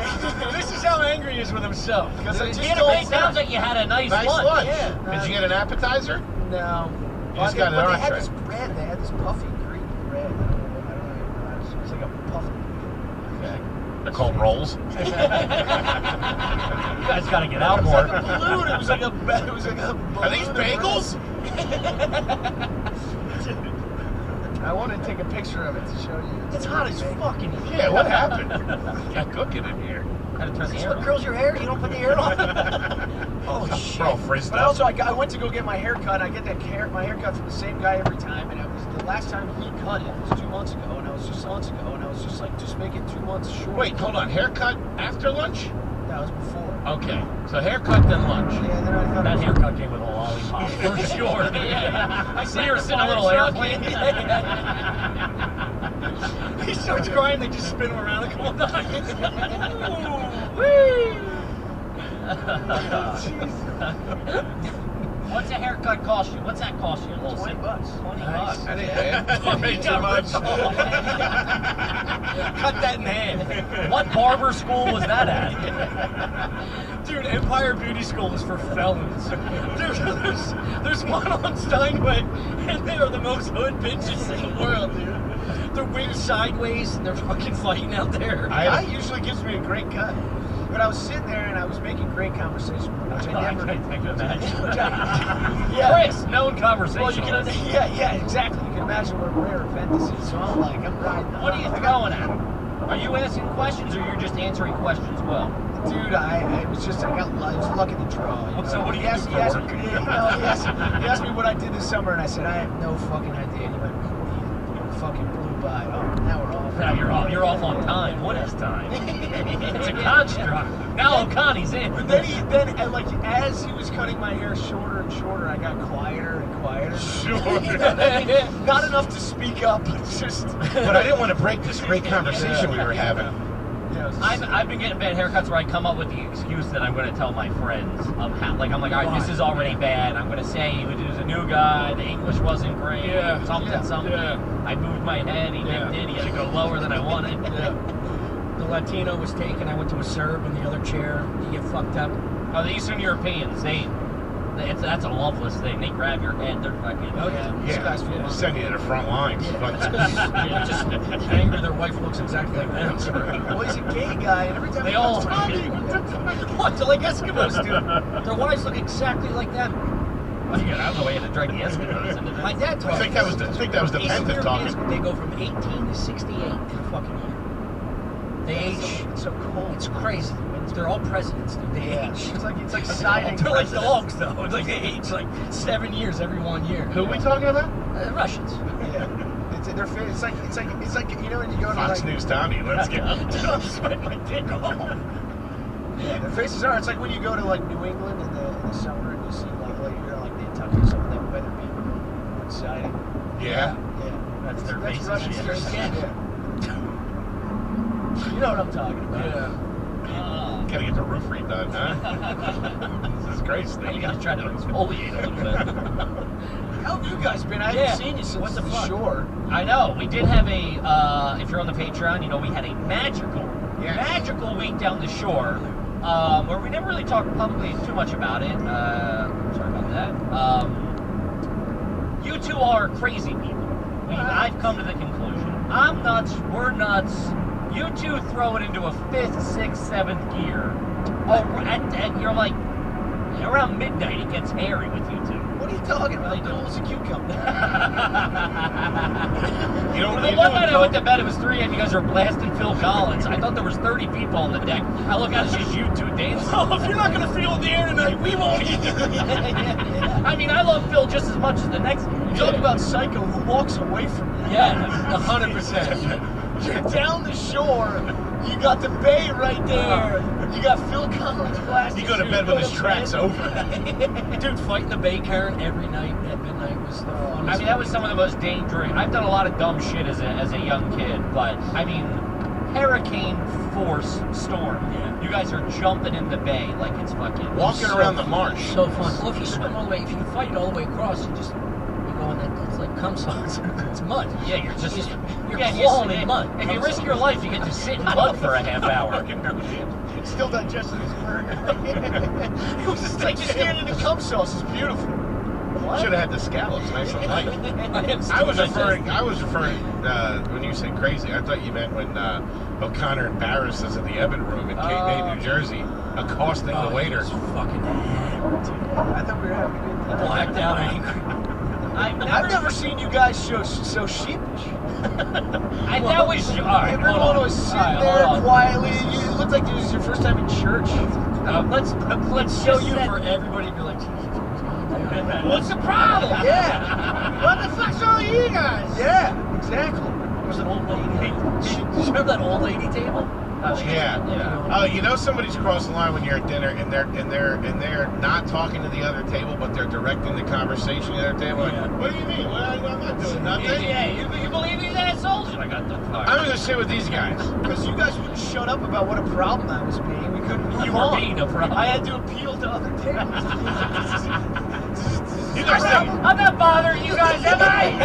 This is how angry he is with himself.
because I just
It sounds like you had a nice lunch.
Yeah.
Did you get an appetizer?
No.
You just got an
But they had
entree.
this bread. They had this puffy Greek bread. I don't know. It was like a puffy.
Okay. They're called rolls.
You guys gotta get out
It was
more.
like a balloon. It was like a balloon.
Are these bagels?
I wanted to take a picture of it to show you. It's hot as fucking.
Yeah, what happened? Can't cook it in here.
Had to turn the
This
air
what
on.
curls your hair? You don't put the hair on? Oh shit!
Bro, frizzed
But
up.
also, I went to go get my hair cut. I get my hair cut from the same guy every time, and it was the last time he cut it was 2 months ago, and I was just like, just make it 2 months short.
Wait, hold on. Haircut after lunch?
That was before.
Okay. So haircut then lunch.
Yeah, then I thought
That haircut came with a lollipop, for sure. I see her sitting in a little airplane.
He starts crying, they just spin him around a couple times.
What's a haircut cost you? What's that cost you? A little
$20.
$20.
I didn't pay too much.
Cut that in half.
What barber school was that at?
Dude, Empire Beauty School is for felons. There's one on Steinway, and they are the most hood bitches in the world, dude. They're winged sideways, and they're fucking fighting out there.
Guy usually gives me a great cut. But I was sitting there and I was making great conversation, which I never.
I can imagine.
Yeah.
Chris, known conversation.
Well, you can, yeah, exactly. You can imagine what a rare event this is. So I'm like, I'm riding.
What are you throwing at him? Are you asking questions or you're just answering questions well?
Dude, I was lucky to draw. You know?
So what do you
He
do for
asked
work?
me, he asked me what I did this summer, and I said, I have no fucking idea. And he went, what do you fucking blew by. Oh, now we're off.
Now you're off on time. What is time? It's a construct. Now Connie's in.
But then, and like as he was cutting my hair shorter and shorter, I got quieter and quieter.
Sure.
Not enough to speak up, but it's just.
But I didn't want to break this great conversation we were having.
I've been getting bad haircuts where I come up with the excuse that I'm going to tell my friends of how, like I'm like, all right, this is already bad. I'm going to say he was a new guy. The English wasn't great. Something. I moved my head. He did. He had to go lower than I wanted.
The Latino was taken. I went to a Serb in the other chair. You get fucked up.
Oh, the Eastern Europeans, that's a loveless thing. They grab your head. They're fucking.
Oh yeah.
Send you to the front lines.
Just angry. Their wife looks exactly like them. Well, he's a gay guy, and every time
they all
what? They're like Eskimos, dude. Their wives look exactly like them.
Oh, yeah, I don't know why you had to drag the Eskimos into that.
My dad told me.
I think that was the Penta talking.
They go from 18 to 68 in a fucking year. They age. It's so cool. It's crazy. They're all presidents, dude. They age. It's like siding. They're like dogs, though. It's like they age like 7 years every 1 year.
Who are we talking about?
Russians. Yeah. It's like you know when you go to
Fox News Tommy. Let's get.
I'm sweating my dick off. Yeah, their faces are. It's like when you go to like New England in the summer and you see like you're like Nantucket or something. They better be siding.
Yeah.
That's their faces.
Russians. Yeah. You know what I'm talking about.
Yeah. Gotta get the roof redone, huh? This is great.
You gotta try to exfoliate a little bit.
How have you guys been? I haven't seen you since the shore.
I know. We did have a, if you're on the Patreon, you know, we had a magical week down the shore, where we never really talked publicly too much about it. Sorry about that. You two are crazy people. I've come to the conclusion. I'm nuts. We're nuts. You two throw it into a 5th, 6th, 7th gear. Oh, and you're like, around midnight it gets hairy with you two.
What are you talking about? They cool as a cucumber.
You know,
the one night I went to bed, it was 3 a.m. You guys were blasting Phil Collins. I thought there was 30 people on the deck. I look out, it's just you two dancing.
Oh, if you're not going to feel the air tonight, we won't either.
I mean, I love Phil just as much as the next one.
You talk about Psycho who walks away from you.
Yeah, 100%.
You're down the shore. You got the bay right there. You got Phil Collins blasting.
You go to bed when this track's over.
Dude, fighting the bay Karen every night at midnight was the funnest.
I mean, that was some of the most dangerous. I've done a lot of dumb shit as a young kid, but I mean, hurricane force storm. Yeah. You guys are jumping in the bay like it's fucking
walking around the marsh.
So fun. Well, if you swim all the way, if you fight all the way across, you go in that. It's like cum sauce. It's mud.
Yeah, you're
clawing in mud.
If you risk your life, you get to sit in mud for a half hour.
Still digesting his burger. It's like you're standing in cum sauce. It's beautiful.
Should have had the scallops nice and light. I was referring when you said crazy, I thought you meant when O'Connor and Barris is in the Evan room in Cape May, New Jersey, accosting the waiter.
Fucking hammered, dude. I thought we were having a good time. Blacked out angry. I've never seen you guys so sheepish.
That was
everyone was sitting there quietly. You looked like it was your first time in church.
Let's show you for everybody to be like, what's the problem?
Yeah. What the fuck's wrong with you guys? Yeah, exactly.
There was an old lady. Did you remember that old lady table?
Yeah. Oh, you know somebody's crossed the line when you're at dinner and they're not talking to the other table, but they're directing the conversation to the other table. Like, what do you mean? Well, I'm not doing nothing.
Yeah, you believe these assholes? You're like, I got the fuck.
I'm gonna sit with these guys
because you guys wouldn't shut up about what a problem I was being. We couldn't.
You were being a problem.
I had to appeal to other tables.
You guys
I'm not bothering you guys, am I?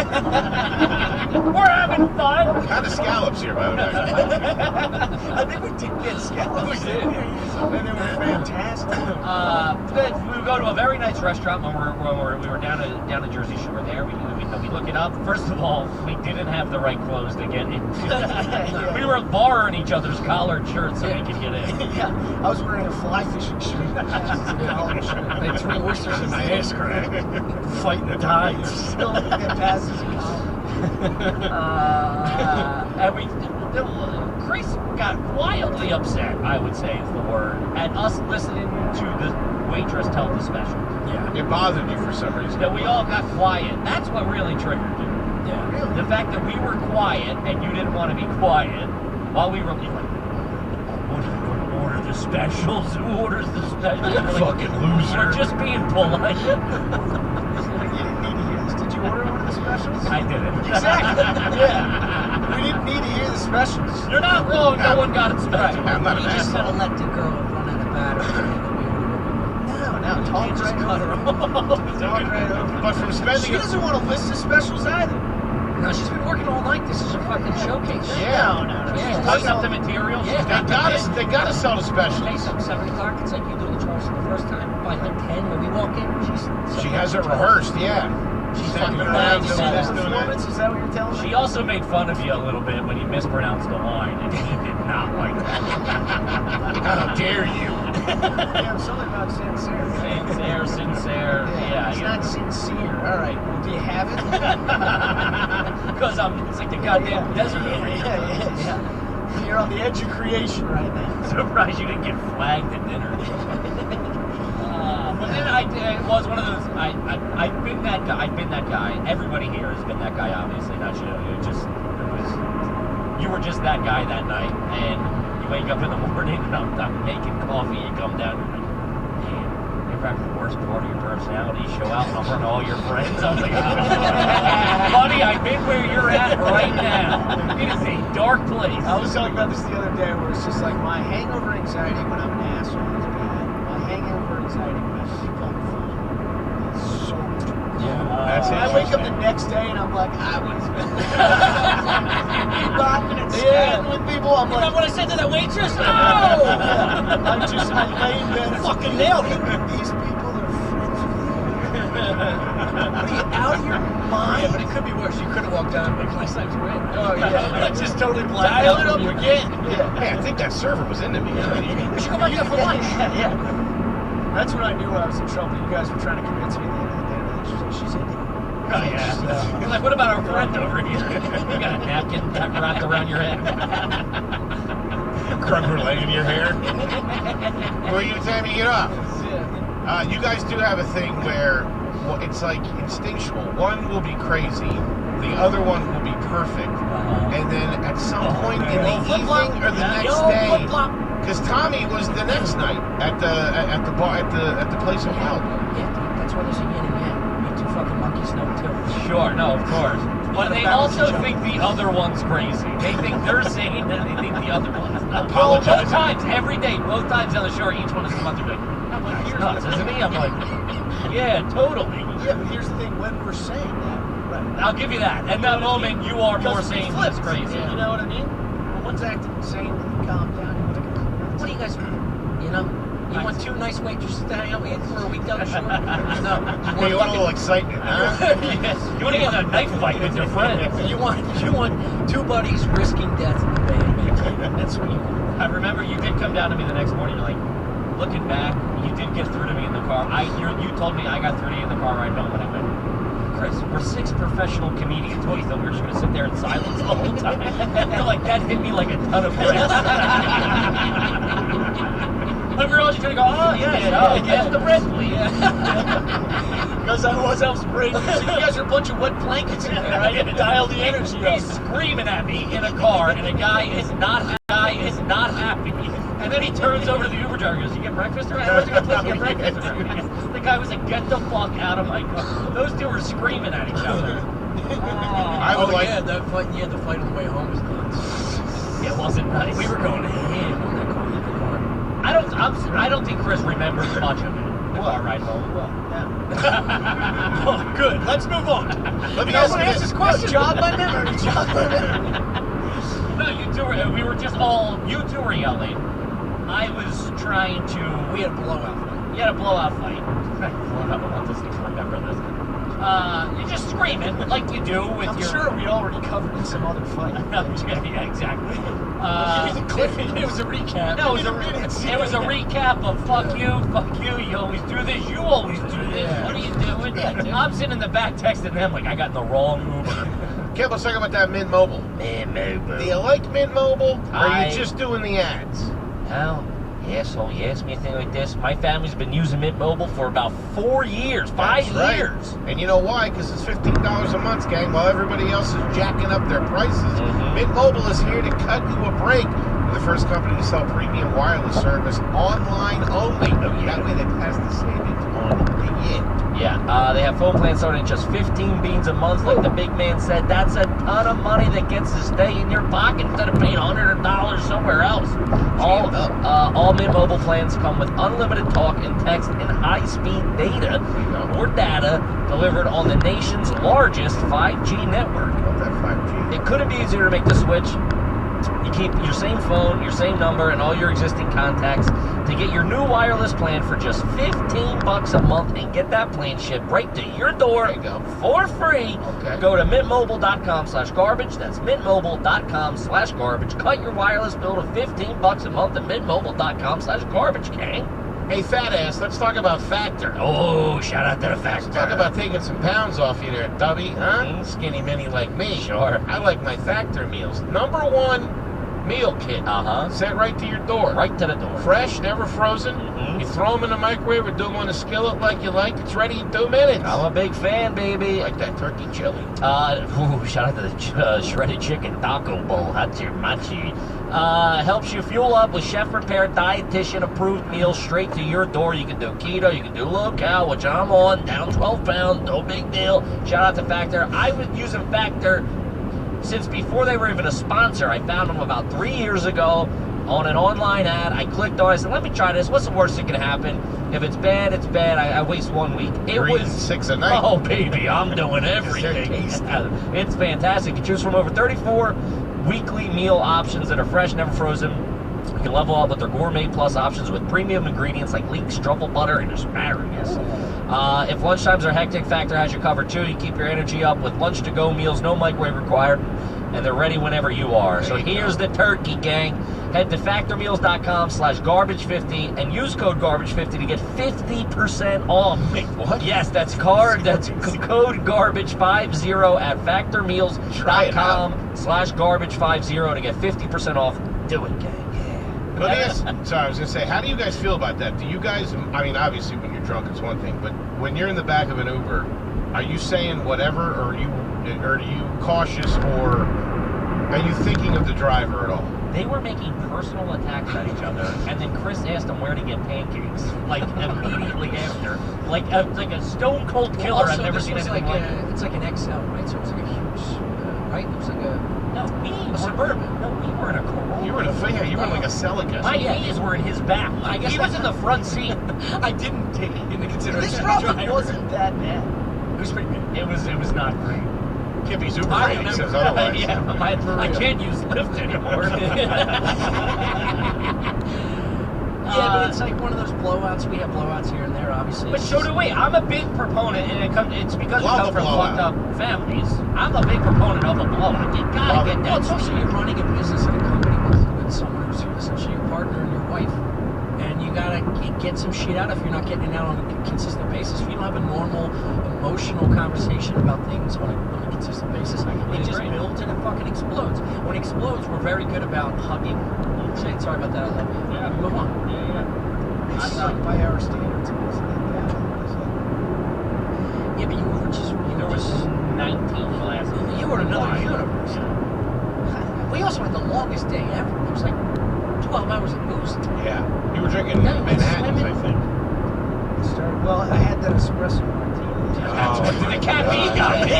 We're having fun.
Kind of scallops here, by the way.
I think we did get scallops.
We did.
And they were fantastic.
We would go to a very nice restaurant when we were down at Jersey Shore there. We look it up. First of all, we didn't have the right clothes to get in. We were borrowing each other's collared shirts so we could get in.
Yeah, I was wearing a fly fishing shirt. I had 3 oysters in my ass crack. Fighting the tides. Still get passes.
And Chris got wildly upset, I would say is the word, at us listening to the waitress tell the special.
Yeah. It bothered you for some reason.
That we all got quiet. That's what really triggered you. Yeah. The fact that we were quiet and you didn't want to be quiet while we were like, what are you going to order the specials? Who orders the specials?
You fucking loser.
We're just being polite.
You didn't need to hear this. Did you order one of the specials?
I didn't.
Exactly. Yeah. We didn't need to hear the specials.
You're not wrong. No one got it special.
I'm not an
You just
asshole.
gotta let the girl run out of battery.
No, talk
Just
right
cut
over.
her off.
Talk right over.
But from spending
She doesn't want to list the specials either.
No, she's been working all night. This is her fucking showcase.
Yeah.
No.
Yeah,
She's putting up the materials.
Yeah.
They gotta sell the
Hey,
specials.
some 7 o'clock. It's like you do the Charleston the first time. By like 10 when we walk in,
She has it rehearsed, yeah.
She's
Standing
fucking
around
nice.
doing this, doing that.
Performance? Is that what you're telling me?
She also made fun of you a little bit when you mispronounced the line, and he did not like that.
How dare you?
Yeah, something about sincere.
Sincere. Yeah,
It's not sincere. All right. Well, do you have it?
Because it's like the goddamn desert over here.
Yeah. You're on the edge of creation right now.
Surprised you didn't get flagged at dinner. But then it was one of those. I've been that guy. I've been that guy. Everybody here has been that guy. Obviously, not you. You were just that guy that night, and you wake up in the morning and I'm making coffee. You come down. You're like, man, you ever have the worst part of your personality show out in front of all your friends? I was like, buddy, I've been where you're at right now. It is a dark place.
I was talking about this the other day where it's just like my hangover anxiety when I'm an asshole is bad. My hangover anxiety when I sleep on the phone is so much worse.
That's
I wake up the next day and I'm like, I was laughing and chatting with people. I'm like,
what I said to that waitress? No!
I lay in bed.
Fucking nailed it.
These people are friends with you. Are you out of your mind?
Yeah, but it could be worse. You could have walked down and been last night's red.
Oh, yeah.
I just totally blacked
Dial
out
it up
from you.
again. Yeah.
Hey, I think that server was into me.
We should go back there for lunch.
Yeah. That's when I knew I was in trouble. You guys were trying to convince me at the end of the day. She's into you.
Oh, yeah. You're like, what about our friend over here? You got a napkin wrapped around your head.
Crumb leg in your hair. Well, you time you get off. You guys do have a thing where it's like instinctual. One will be crazy, the other one will be perfect, and then at some point in the evening or the next day, because Tommy was the next night at the bar at the place of Wild.
Yeah, that's why there's a yin and yang. You two fucking monkeys know too.
Sure, no, of course. But they also think the other one's crazy. They think they're sane, and they think the other one's not.
Apologize.
Both times, every day, both times on the shore, each one is come up to me. I'm like, he's nuts, isn't he? I'm like, yeah, totally.
Yeah, but here's the thing: when we're saying that, right?
I'll give you that. At that moment, you are more sane than crazy.
You know what I mean? When one's acting insane, then you calm down. You're like,
What do you guys, you know? You want 2 nice waitresses to hang out with you for a week down the shore? No.
You want a little excitement, huh?
Yes. You want to get in a knife fight with your friends.
You want 2 buddies risking death in the bay. That's what you want.
I remember you did come down to me the next morning. You're like, looking back, you did get through to me in the car. You told me I got through to you in the car ride home, and I went, Chris, we're 6 professional comedians. What do you think? We're just going to sit there in silence the whole time? You're like, that hit me like a ton of bricks. Like, we were all just going to go, oh, yeah, the bread, please.
because I was spraying. So you guys are a bunch of wet blankets in there. I had to dial the energy up.
He's screaming at me in a car, and a guy is not happy. And then he turns over to the Uber driver and goes, you get breakfast? Or where's you going to get breakfast? The guy was like, get the fuck out of my car. Those two were screaming at each other.
I would like.
Yeah, the fight on the way home was nuts.
It wasn't nice.
We were going ham on that car.
I don't think Chris remembers much of it. The car ride home.
Well, yeah. Oh, good. Let's move on.
Let me ask
ask this question. Jog my memory. Jog my memory.
No, you two were. We were just all. You two were yelling. I was trying to.
We had a blowout fight.
You had a blowout fight. I want this to remember this. You're just screaming like you do with
I'm
your.
sure we already covered in some other fight.
Yeah, exactly.
It was a recap.
No, it was a recap of fuck you, you always do this, you always do this.
Yeah.
What are you doing? Yeah, I'm sitting in the back texting them like I got in the wrong Uber.
Okay, let's talk about that Mint Mobile.
Mint Mobile.
Do you like Mint Mobile? Or are
I-
you just doing the ads?
Well,
Asshole, you ask me anything like this? My family's been using Mint Mobile for about 4 years, 5 years.
And you know why? Because it's $15 a month, gang, while everybody else is jacking up their prices. Mint Mobile is here to cut you a break. We're the first company to sell premium wireless service online only. That way they pass the savings on you.
Yeah, they have phone plans starting at just 15 beans a month. Like the big man said, that's a ton of money that gets to stay in your pocket instead of paying $100 somewhere else. All Mint Mobile plans come with unlimited talk and text and high-speed data or data delivered on the nation's largest 5G network.
That 5G.
It couldn't be easier to make the switch. You keep your same phone, your same number, and all your existing contacts to get your new wireless plan for just $15 a month and get that plan shipped right to your door for free. Go to mintmobile.com/garbage. That's mintmobile.com/garbage. Cut your wireless bill to $15 a month at mintmobile.com/garbage, gang.
Hey, fat ass, let's talk about Factor.
Oh, shout out to the Factor.
Let's talk about taking some pounds off you there, Dubby, huh? Skinny mini like me.
Sure.
I like my Factor meals. #1 meal kit. Sent right to your door.
Right to the door.
Fresh, never frozen. You throw them in the microwave or do them on a skillet like you like. It's ready in 2 minutes.
I'm a big fan, baby.
Like that turkey chili.
Shout out to the shredded chicken taco bowl. Hachi-machi. Helps you fuel up with chef-prepared, dietitian-approved meals straight to your door. You can do keto, you can do low-cal, which I'm on, down 12 pounds, no big deal. Shout out to Factor. I was using Factor since before they were even a sponsor. I found them about 3 years ago on an online ad. I clicked on it. I said, let me try this. What's the worst that can happen? If it's bad, it's bad. I waste 1 week. It was
6 a night.
Oh, baby, I'm doing everything. It's fantastic. You choose from over 34 weekly meal options that are fresh, never frozen. You can level up with their Gourmet Plus options with premium ingredients like leeks, truffle butter, and asparagus. If lunchtimes are hectic, Factor has you covered too. You keep your energy up with lunch-to-go meals, no microwave required, and they're ready whenever you are. So here's the turkey, gang. Head to factormeals.com/garbage50 and use code garbage50 to get 50% off.
Wait, what?
Yes, that's code garbage50 at factormeals.com/garbage50 to get 50% off. Do it, gang.
Let me ask, sorry, I was going to say, how do you guys feel about that? Do you guys, I mean, obviously when you're drunk it's one thing, but when you're in the back of an Uber, are you saying whatever, or are you cautious, or are you thinking of the driver at all?
They were making personal attacks at each other, and then Chris asked them where to get pancakes, like immediately after, like a stone cold killer.
Also,
I've never seen anything like it.
It's like an XL, right? So it was like a huge, right? It was like a
Suburban. No, we were in a Corolla.
You were in a you were in like a Celica.
My knees were in his back. He was in the front seat.
I didn't take it into consideration.
This probably wasn't that bad.
It was pretty good. It was not great.
Kippy's Uber rating says otherwise.
I can't use Lyft anymore.
Yeah, but it's like one of those blowouts. We have blowouts here and there, obviously.
But so do we. I'm a big proponent, and it's because we come from fucked up families. I'm a big proponent of a blowout. You gotta get that.
Well, it's also you're running a business and a company with someone who's essentially your partner and your wife, and you gotta get some shit out if you're not getting it out on a consistent basis. If you don't have a normal, emotional conversation about things on a consistent basis, it just builds and it fucking explodes. When it explodes, we're very good about hugging, saying sorry about that, I love you. Yeah, move on.
It's like by our standards, it wasn't that bad.
Yeah, but you were just,
there was 19 glasses.
You were in another universe. We also had the longest day ever. It was like 12 hours of booze.
Yeah. You were drinking Manhattans, I think.
Well, I had that espresso martini.
The caffeine got me.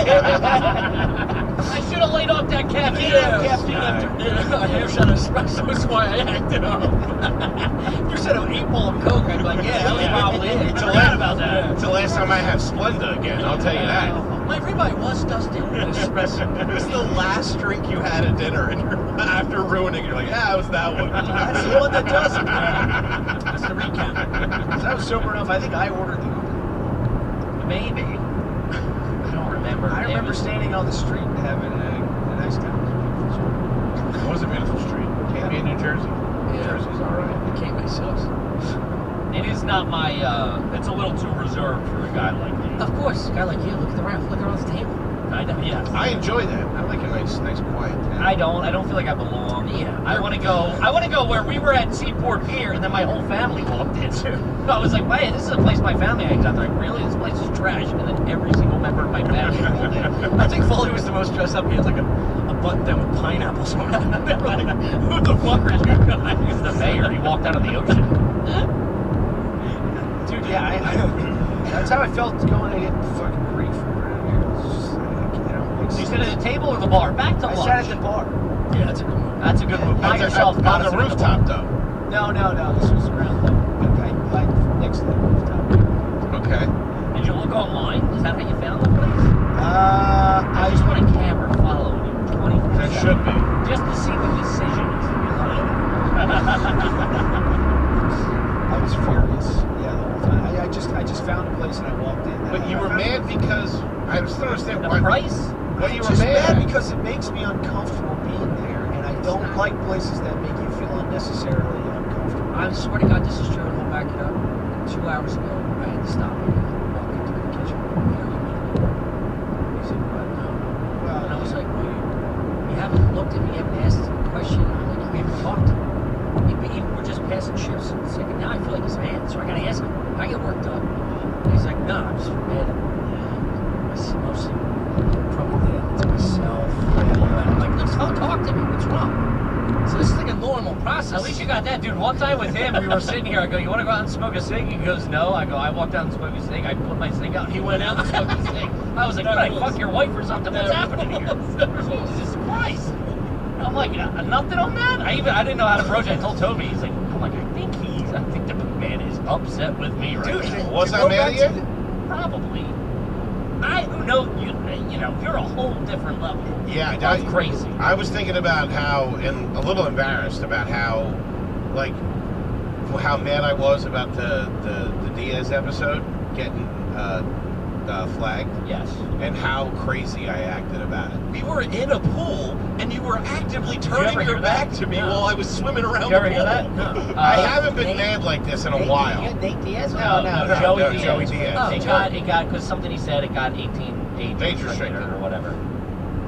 I should have laid off that caffeine.
Caffeine after a hair shot of espresso is why I acted up. If you said an 8-ball of Coke, I'd be like, yeah, that was probably it.
It's the last time I have Splenda again, I'll tell you that.
My ribeye was dusted with espresso.
It was the last drink you had at dinner, and after ruining it, you're like, yeah, it was that one.
That's the one that does it.
That's the recap.
Because I was sober enough, I think I ordered the Uber.
Maybe. I don't remember.
I remember standing on the street and having a nice time.
It was a beautiful street. Can't be in New Jersey. New Jersey's all right.
I can't myself.
It is not my, it's a little too reserved for a guy like me.
Of course, a guy like you, look around the table.
I know, yeah.
I enjoy that. I like a nice quiet town.
I don't feel like I belong.
Yeah.
I want to go where we were at Seaport Pier, and then my whole family walked in. I was like, "Wait, this is a place my family hangs out." They're like, "Really? This place is trash." And then every single member of my family rolled in.
I think Foley was the most dressed up. He had like a button down with pineapples on it. They were like, "Who the fuck are you guys?"
He's the mayor. He walked out of the ocean.
Dude, yeah, I that's how I felt going to get fucking grief around here. It's just like,
You sit at the table or the bar? Back to
I
lunch.
sat at the bar.
Yeah, that's a good move.
That's a good move. By yourself,
on the rooftop, though.
No, this was ground level. Like next to the rooftop.
Okay.
Did you look online? Is that how you found the place?
I
just want a camera following you 24/7.
There should be.
Just to see the decisions
I was furious. Yeah, the whole time. I just found a place and I walked in.
But you were mad because I just don't understand why.
The price?
Why you were
just
mad?
mad because it makes me uncomfortable being there, and I don't like places that make you feel unnecessarily uncomfortable.
I swear to God, this is true, and I'll back it up. 2 hours ago, I had to stop and walk into the kitchen. He said, "What? No." Well, and I was like, "Well, you haven't looked at me, you haven't asked a question. I'm like, we haven't talked. We're just passing shifts." It's like, now I feel like he's mad, so I gotta ask him. I get worked up. And he's like, "No, I'm just mad at mostly probably it's myself." I'm like, "Let's talk to me. What's wrong?" So this is like a normal process.
At least you got that, dude. One time with him, we were sitting here. I go, "You want to go out and smoke a cig?" He goes, "No." I go, "I walked out and smoked a cig." I put my cig out. He went out and smoked a cig. I was like, "What? I fuck your wife or something? What's happening here?" Jesus Christ! I'm like, nothing on that. I didn't know how to approach it. I told Toby. He's like, I'm like, I think the man is upset with me right now.
Was I mad at you?
Probably. I know you know you're a whole different level.
Yeah,
that's crazy.
I was thinking about how, and a little embarrassed about how, like, how mad I was about the Diaz episode getting flagged.
Yes.
And how crazy I acted about it.
We were in a pool, and you were actively turning
ever
your
hear
back
that?
to me
No.
while I was swimming around
You
the
ever
pool.
hear that?
No.
I haven't been mad like this in a while.
Nate Diaz?
No, Joey Diaz.
Joey Diaz.
It got because something he said. It got 18 age restricted or whatever.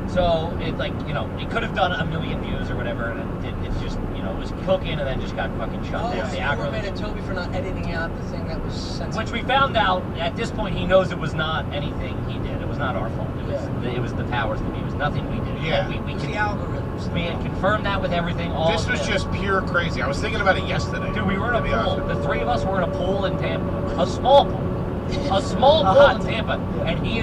So it it could have done 1 million views or whatever, and it just it was cooking and then just got fucking shut down. The
You were
algorithm.
mad at Toby for not editing out the thing that was sensitive.
Which we found out at this point, he knows it was not anything he did. It was not our fault. It was the powers that be. It was nothing we did.
Yeah.
We
the algorithms.
We had confirmed that with everything. All
This
of
was
it.
just pure crazy. I was thinking about it yesterday.
Dude, we were
to
in
be
a
honest
pool.
with
The three of us were in a pool in Tampa. A small pool. A small pool in Tampa. And he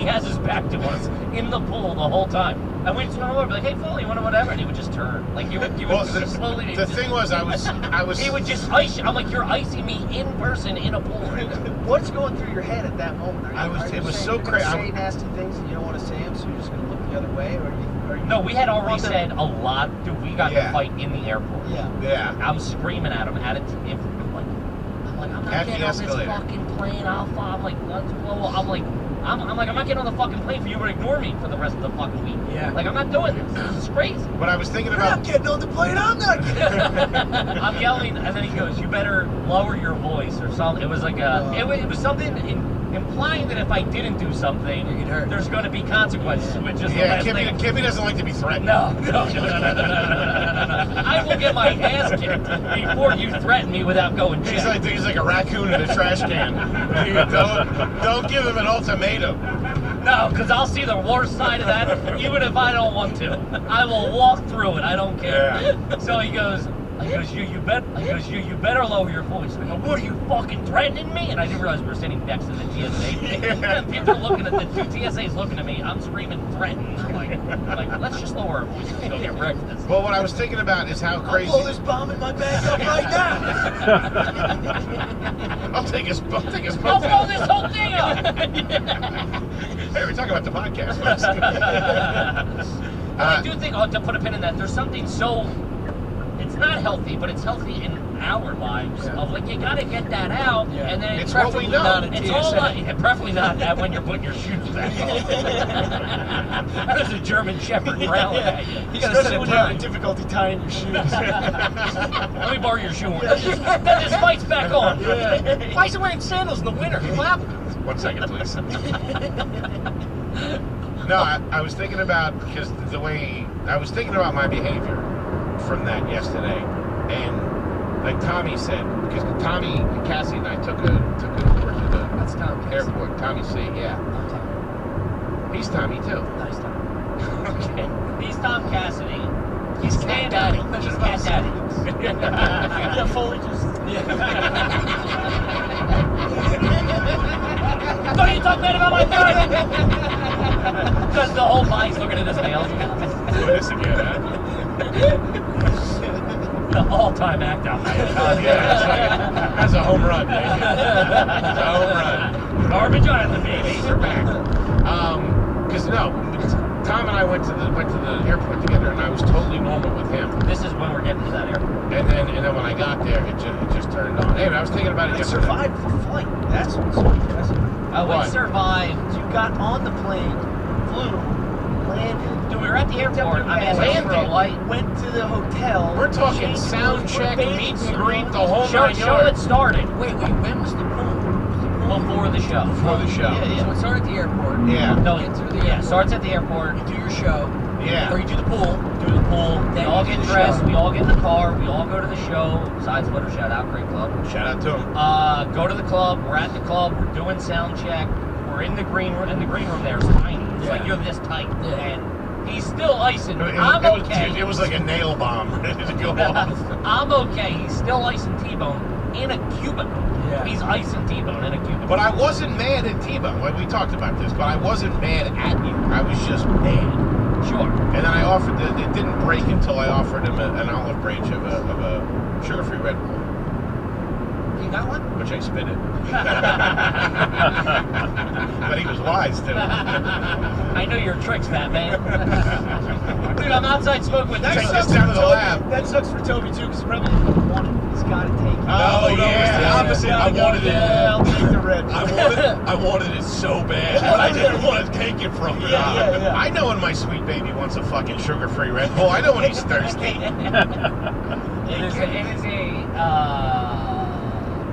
has his back to us in the pool the whole time. And we just went over, like, "Hey, Foley, you want to whatever?" And he would just turn. Like, you would just slowly.
The thing was, I was.
He would just ice you. I'm like, "You're icing me in person in a pool right now."
What's going through your head at that moment?
It was so crazy.
Say nasty things and you don't want to say them, so you're just going to look the other way, or are you?
No, we had already said a lot. Dude, we got to fight in the airport.
Yeah.
I'm screaming at him. I'm like, "I'm not
At the
getting on this
escalator.
fucking plane. I'm like, let's blow. I'm not getting on the fucking plane for you to ignore me for the rest of the fucking week.
Yeah.
Like, I'm not doing this. This is crazy.
But I was thinking
You're
about.
not getting on the plane. I'm not getting.
I'm yelling, and then he goes, "You better lower your voice," or something. It was like it was something implying that if I didn't do something, there's going to be consequences. Which is
Yeah,
the last thing.
Kimmy doesn't like to be threatened.
No. I will get my ass kicked before you threaten me without going
He's
check.
like a raccoon in a trash can. Don't give him an ultimatum.
No, because I'll see the worst side of that, even if I don't want to. I will walk through it. I don't care.
Yeah.
So he goes, you better lower your voice. I go, "What are you fucking threatening me?" And I didn't realize we were sitting next to the TSA. And people are looking at the two TSAs looking at me. I'm screaming, threatening. I'm like, let's just lower our voice and go get breakfast.
Well, what I was thinking about is how crazy.
I'll blow this bomb in my bag up right now.
I'll take his
I'll blow this whole thing up.
Hey, we're talking about the podcast, folks.
I do think, to put a pin in that, there's something so, it's not healthy, but it's healthy in our lives of like, you gotta get that out, and then
It's what we know.
It's all preferably not when you're putting your shoes back on. That is a German Shepherd growling at you.
You gotta set when you're having difficulty tying your shoes.
Let me borrow your shoe. Then this fight's back on.
Yeah.
Why is he wearing sandals in the winter? What happened?
1 second, please. No, I was thinking about, because the way, I was thinking about my behavior from that yesterday. And like Tommy said, because Tommy, Cassie and I took a tour to the airport. Tommy C, yeah. He's Tommy too.
Nice Tommy.
Okay.
He's Tom Cassidy. He's Cat Daddy. He's Cat Daddy.
Yeah, Foley just.
Don't you talk bad about my friend! Because the whole mine's looking at his nails.
Do this again, huh?
The all-time act out there.
Yeah, that's a home run, baby. That's a home run.
Garbage Island, baby.
We're back. Because Tom and I went to the airport together, and I was totally normal with him.
This is when we're getting to that airport.
And then when I got there, it just turned on. Anyway, I was thinking about it
You
yesterday.
survived the flight. That's what's so impressive.
We survived.
You got on the plane, flew, landed.
Dude, we were at the airport. I mean,
landed,
for a light.
went to the hotel.
We're talking
changed
sound
clothes,
check,
we're
meet and
bathing
greet,
suit.
the whole
Show
9
it
yards.
started.
Wait, when was the pool?
Before the show.
Before the show.
Yeah. So it started at the airport.
Yeah.
No,
Get through the
yeah,
airport.
starts at the airport.
You do your show.
Yeah.
Or you do the pool.
Do the pool. We
Then
all
you do
get
the
dressed.
show.
We all get in the car. We all go to the show. Besides Litter, shout out, great club.
Shout out to him.
Go to the club. We're at the club. We're doing sound check. We're in the green room. And the green room there is tiny. It's like you're this tight.
Yeah.
And he's still icing. I'm
It
okay.
was like a nail bomb ready to go off.
I'm okay. He's still icing T-Bone in a cubicle.
Yeah.
He's icing T-Bone in a cubicle.
But I wasn't mad at T-Bone. Like, we talked about this, but I wasn't mad at you. I was just mad.
Sure.
And then I offered it didn't break until I offered him an olive branch of a sugar-free Red Bull,
You got one?
which I spit it. But he was wise too.
I know your tricks, Fat Man. Dude, I'm outside smoking with
Take
Toby.
this down to the lab.
That sucks for Toby too, because probably doesn't want it. He's got to take it.
Oh,
no,
yeah.
it's the opposite. I wanted it.
Yeah, I'll take the Red Bull.
I wanted it so bad, but I didn't want to take it from her.
Yeah.
I know when my sweet baby wants a fuking sugar-free Red Bull. I know when he's thirsty.
It is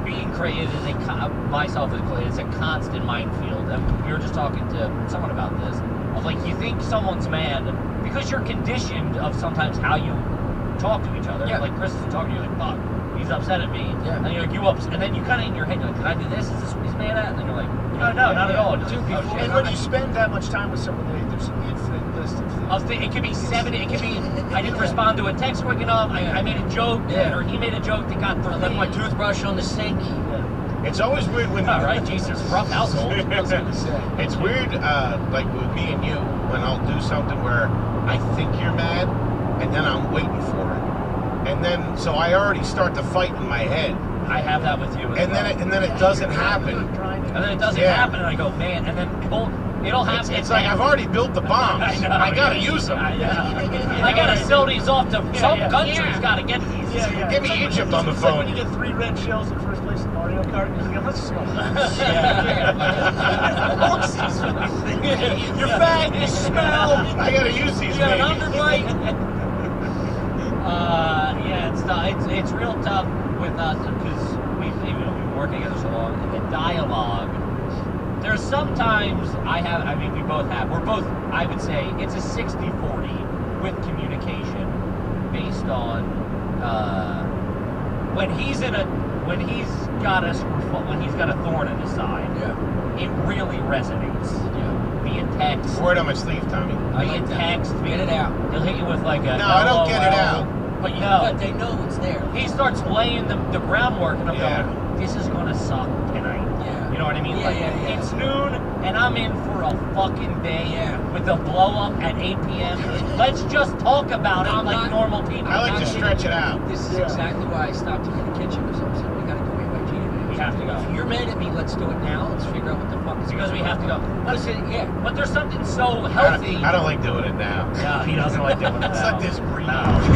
being creative is myself is a constant minefield. And we were just talking to someone about this. Of like, you think someone's mad because you're conditioned of sometimes how you talk to each other.
Yeah.
Like Chris is talking to you like, fuck, he's upset at me.
Yeah.
And you're like, and then you kind of in your head, you're like, did I do this? Is this what he's mad at? And then you're like, no, not at all. Just,
And when you spend that much time with someone, there's an infinite list of things.
it could be 7. It could be I didn't respond to a text quick enough. I made a joke, or he made a joke that got through.
I left my toothbrush on the sink.
It's always weird when...
All right, Jesus, rough household.
It's weird, like with me and you, when I'll do something where I think you're mad, and then I'm waiting for it. And then, so I already start to fight in my head.
I have that with you as
And
well.
then it doesn't happen.
And then it doesn't
Yeah.
happen, and I go, man, and then it'll happen.
It's like I've already built the bombs. I gotta use them.
I gotta sell these off to some countries. Gotta get these.
Give me Egypt on the
It's like
phone.
when you get 3 red shells in first place in Mario Kart, and you're like, let's just go. You're fat, you smell.
I gotta use these,
You got an
baby.
underbite. It's real tough with us because we've been working together so long. And the dialogue. There's sometimes we both have. We're both, I would say, it's a 60-40 with communication based on when he's got a thorn in his side.
Yeah.
It really resonates. Yeah. Via text.
Word on my sleeve, Tommy.
Via text.
Get it out.
He'll hit you with like a.
No, I don't get it out.
But you know,
But they know it's there.
he starts laying the groundwork, and I'm going, this is gonna suck tonight.
Yeah.
You know what I mean?
Yeah,
Like,
yeah.
it's noon, and I'm in for a fucking day with a blow up at 8 p.m. Let's just talk about it like normal people.
I like to stretch it out.
This is exactly why I stopped him in the kitchen, because I was like, we gotta go AYG today.
We have to go.
If you're mad at me, let's do it now. Let's figure out what the fuck is
Because we have to go.
Listen,
But there's something so healthy.
I don't like doing it now.
No, he doesn't like doing it
Let's
now.
let this breathe.
And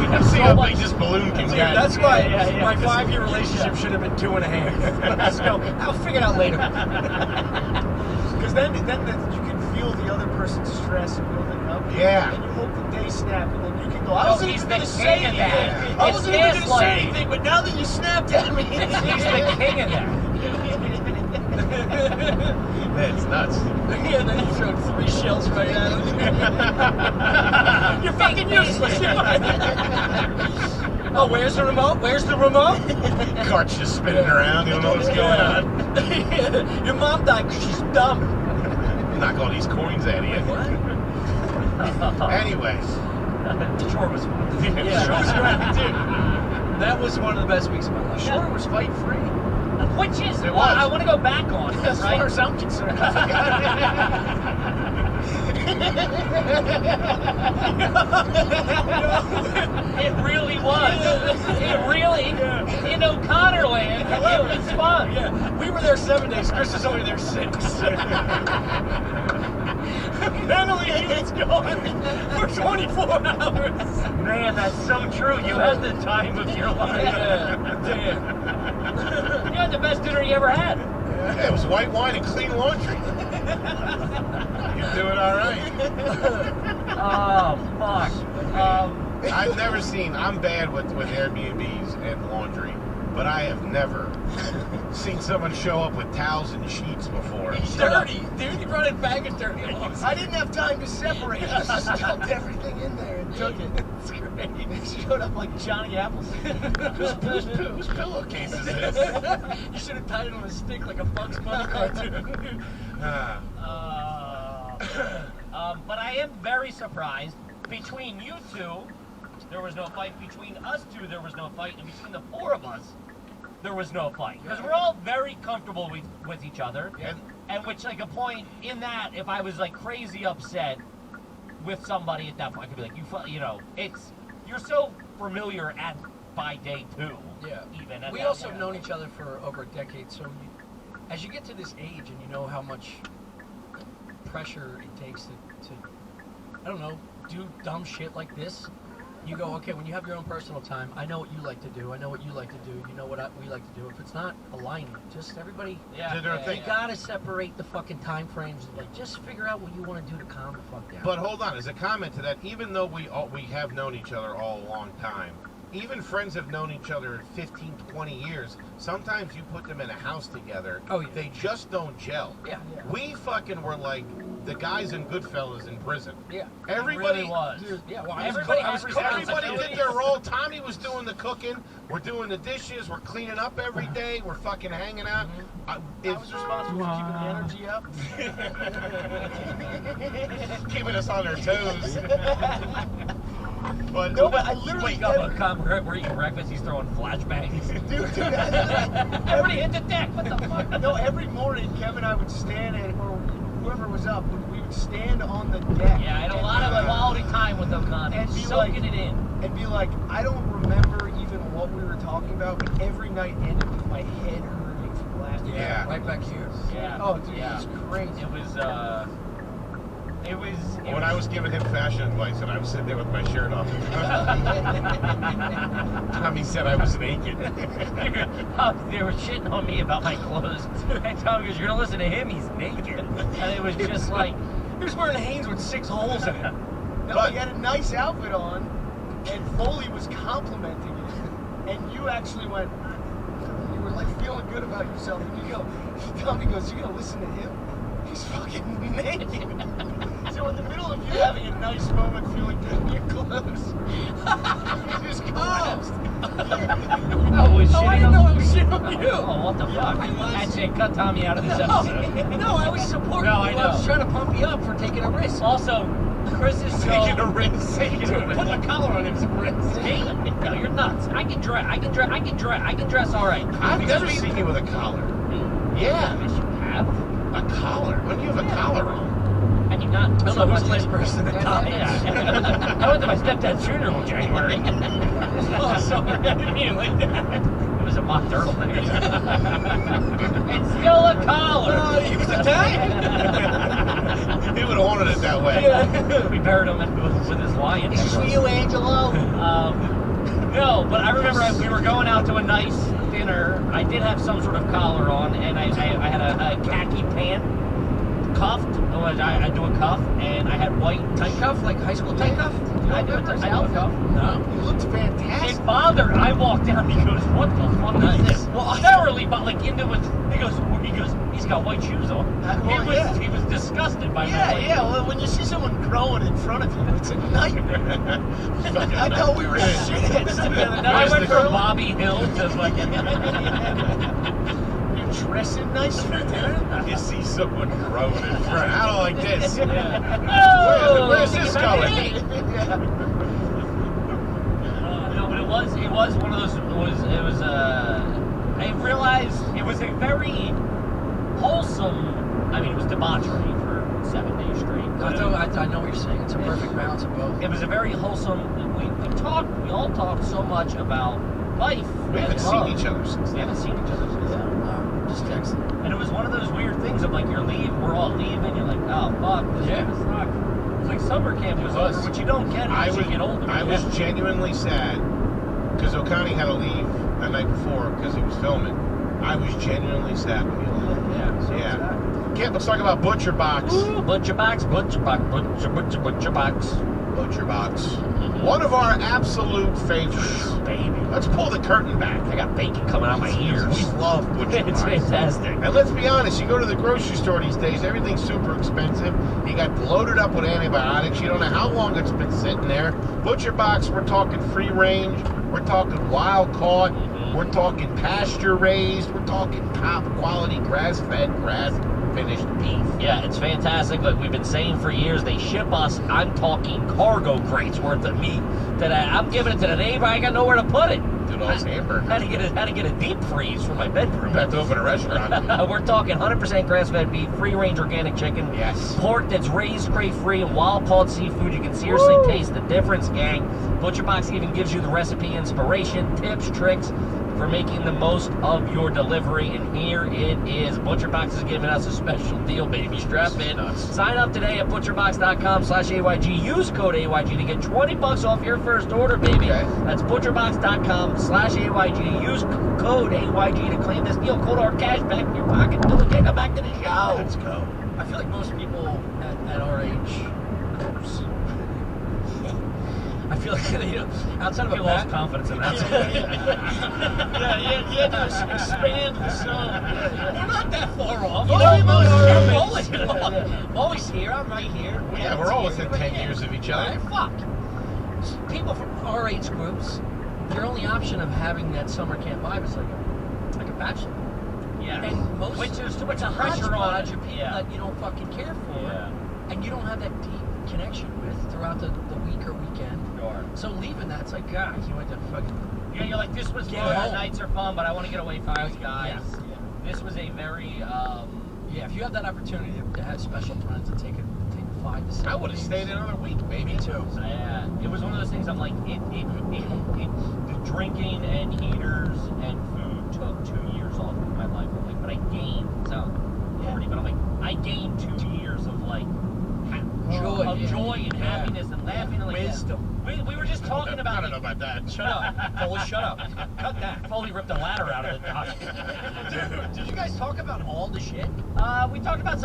we have
See
so
how
much.
big this balloon can
Dude,
get.
that's why my
This-
5-year relationship should have been 2.5. Let's go. I'll figure it out later. Because then you can feel the other person's stress and building up.
Yeah.
And you hope the day snap, and then you can go, I
No,
wasn't
he's
even
the
going to
king
say
of
anything.
that.
I
It's
wasn't even going to say
gaslighting.
anything, but now that you snapped at me.
He's the king of that.
That's nuts.
Yeah, then you throw 3 shells right at him. You're fucking useless. Oh, where's the remote? Where's the remote?
Cart's just spinning around. You don't know what's going on.
Your mom died because she's dumb.
Knock all these coins out of you. Anyways.
Shore was fun.
Yeah, Shore was great, too. That was one of the best weeks of my life.
Shore was fight free.
Which is,
It
well,
was.
I want to go back on it,
As
right?
far as I'm concerned.
It really was. It really, in O'Connorland, it was fun.
Yeah, we were there 7 days. Chris was only there 6. Mentally, he was gone for 24 hours.
Man, that's so true. You had the time of your life.
Yeah, damn.
You had the best dinner you ever had.
Yeah, it was white wine and clean laundry. You're doing all right.
Oh, fuck.
I've never seen, I'm bad with Airbnbs and laundry, but I have never seen someone show up with towels and sheets before.
Dirty, dude. He brought it back and dirty.
I didn't have time to separate. I just stuffed everything in there and took it.
It's great.
It showed up like Johnny Appleseed.
Whose pillowcase is this?
You should have tied it on a stick like a Bugs Bunny cartoon.
But I am very surprised. Between you two, there was no fight. Between us two, there was no fight. And between the 4 of us, there was no fight. Because we're all very comfortable with each other.
Yeah.
And which, like, a point in that, if I was, like, crazy upset with somebody at that point, I could be like, you know, you're so familiar by day 2.
Yeah.
Even.
We also have known each other for over a decade, so as you get to this age and you know how much pressure it takes to I don't know, do dumb shit like this, you go, okay, when you have your own personal time, I know what you like to do, I know what you like to do, you know what we like to do. If it's not aligning, just everybody, you gotta separate the fucking time frames. Like, just figure out what you want to do to calm the fuck down.
But hold on, as a comment to that, even though we have known each other all a long time, even friends have known each other 15, 20 years. Sometimes you put them in a house together, they just don't gel.
Yeah.
We fucking were like the guys in Goodfellas in prison.
Yeah.
Everybody
really was.
Dude, yeah, well,
Everybody
did their role. Tommy was doing the cooking. We're doing the dishes. We're cleaning up every day. We're fucking hanging out.
I was responsible for keeping the energy up.
Keeping us on our toes. But
no, but I literally
wake up, we're eating breakfast, he's throwing flashbangs.
Dude,
everybody hit the deck, what the fuck?
No, every morning Kevin and I would stand or whoever was up, we would stand on the deck.
Yeah, I had a lot of quality time with O'Connor,
and be
soaking it in.
And be like, I don't remember even what we were talking about, but every night ended with my head hurting from laughing.
Yeah.
Right back here.
Yeah.
Oh, dude, it was crazy.
When I was giving him fashion advice and I was sitting there with my shirt off, Tommy said I was naked.
They were shitting on me about my clothes. And Tommy goes, you're going to listen to him, he's naked. And it was just like,
he was wearing Hanes with 6 holes in it.
No, he had a nice outfit on, and Foley was complimenting it. And you actually went, you were like feeling good about yourself. And you go, Tommy goes, you're going to listen to him? He's fucking naked. So in the middle of you having a nice moment feeling good in your clothes, you just collapsed.
I didn't
know I was shitting on you.
Oh, what the fuck? That's it, cut Tommy out of this episode.
No, I was supporting
No,
you.
I know.
I was trying to pump you up for taking a risk.
Also, Chris is
taking a risk.
Putting a collar on him's a risk.
Hey, no, you're nuts. I can dress all right.
I've never seen you with a collar. Yeah.
Yes, you have.
A collar? When do you have a collar on?
I do not.
I don't know who's the last person that died.
I went to my stepdad's funeral in January.
Oh, sorry. I didn't mean it like that.
It was a mock turtleneck. It's still a collar.
He was Italian.
He would have wanted it that way.
We buried him with his lion.
This is for you, Angelo.
No, but I remember we were going out to a nice dinner. I did have some sort of collar on, and I had a khaki pant. cuffed. I do a cuff, and I had white
tight cuff, like high school tight cuff.
I do a tight cuff.
No,
you looked fantastic.
It bothered. I walked down. He goes, "What the fuck is this?"
Well,
thoroughly, but like into it. He goes, "He's got white shoes on." He was disgusted by my white shoes.
Well, when you see someone growing in front of you, it's a nightmare. I thought we were shitheads together.
I went from Bobby Hill to like.
You're dressing nice for dinner.
You see someone growing in front. I don't like this.
Where's
this going?
No, but it was one of those. I realized it was a very wholesome. I mean, it was debauchery for 7 days straight.
I know what you're saying. It's a perfect balance of both.
It was a very wholesome. We all talked so much about life.
We haven't seen each other since.
We haven't seen each other since.
Just texting.
And it was one of those weird things of like we're all leaving. You're like, oh fuck, this sucks. It's like summer camp was over, but you don't get it as you get older.
I was genuinely sad because O'Connie had to leave the night before because he was filming. I was genuinely sad when he left. Kip, let's talk about Butcher Box.
Ooh, Butcher Box, Butcher Box, Butcher Box.
Butcher Box. One of our absolute favorites.
Baby.
Let's pull the curtain back.
I got bacon coming out my ears.
We love Butcher
It's
Box.
fantastic.
And let's be honest, you go to the grocery store these days, everything's super expensive. You got loaded up with antibiotics. You don't know how long it's been sitting there. Butcher Box, we're talking free range. We're talking wild caught. We're talking pasture raised. We're talking top quality grass-fed, grass-finished beef.
Yeah, it's fantastic. Like we've been saying for years, they ship us, I'm talking cargo crates worth of meat that I'm giving it to the neighbor. I got nowhere to put it.
Those hamburgers.
Had to get a deep freeze for my bedroom.
About to open a restaurant.
We're talking 100% grass-fed beef, free-range organic chicken,
yes,
pork that's raised crate-free, and wild-caught seafood. You can seriously taste the difference, gang. Butcher Box even gives you the recipe inspiration, tips, tricks for making the most of your delivery, and here it is. Butcher Box is giving us a special deal, baby. Strap in. Sign up today at butcherbox.com/AYG. Use code AYG to get $20 off your first order, baby. That's butcherbox.com/AYG. Use code AYG to claim this deal. Cold hard cash back in your pocket. Dylan, take it back to the show.
Let's go.
I feel like most people at our age, I feel like, outside of a
lost confidence in that.
you had to expand the zone. We're not that far off. I'm always here. I'm right here.
Yeah, we're all within 10 years of each other.
Fuck. People from our age groups, their only option of having that summer camp vibe is like a bachelor.
Yeah.
And most,
Which is too
it's
much
a
pressure on
hodgepodge of people that you don't fucking care for, and you don't have that deep connection with throughout the week or weekend.
Sure.
So leaving that, it's like, God, you went to fucking.
Yeah, you're like, this was
Get
fun.
home.
Nights are fun, but I want to get away from those guys.
Yeah.
This was a very.
Yeah, if you have that opportunity to have special friends and take 5 to 7
I would have stayed another week, maybe.
Me too.
Yeah, it was one of those things. I'm like, the drinking and heaters and food took 2 years off of my life. I'm like, but I gained. Sound corny, but I'm like, I gained 2 years of like joy and happiness and laughing and like
wisdom.
We were just talking about.
I don't know about that.
Shut up, Foley. Shut up. Cut that. Foley ripped a ladder out of the dock.
Did you guys talk about all the shit?
We talked about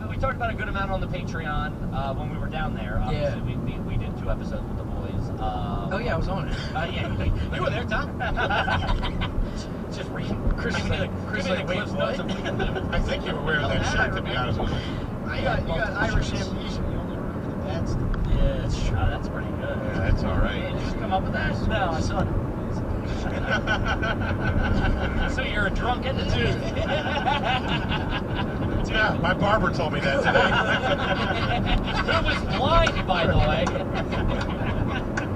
we talked about a good amount on the Patreon when we were down there. Obviously, we did 2 episodes with the boys.
Oh yeah, I was on it.
Yeah, you were there, Tom. Just reading.
Chris is like, wait, what?
I think you were wearing that shirt, to be honest with you.
You got Irish amnesia. You only remember the bad stuff.
Yeah, that's pretty good.
Yeah, that's all right.
Did you just come up with that?
No, I saw it.
So you're a drunk entity.
Yeah, my barber told me that today.
Who was blind, by the way.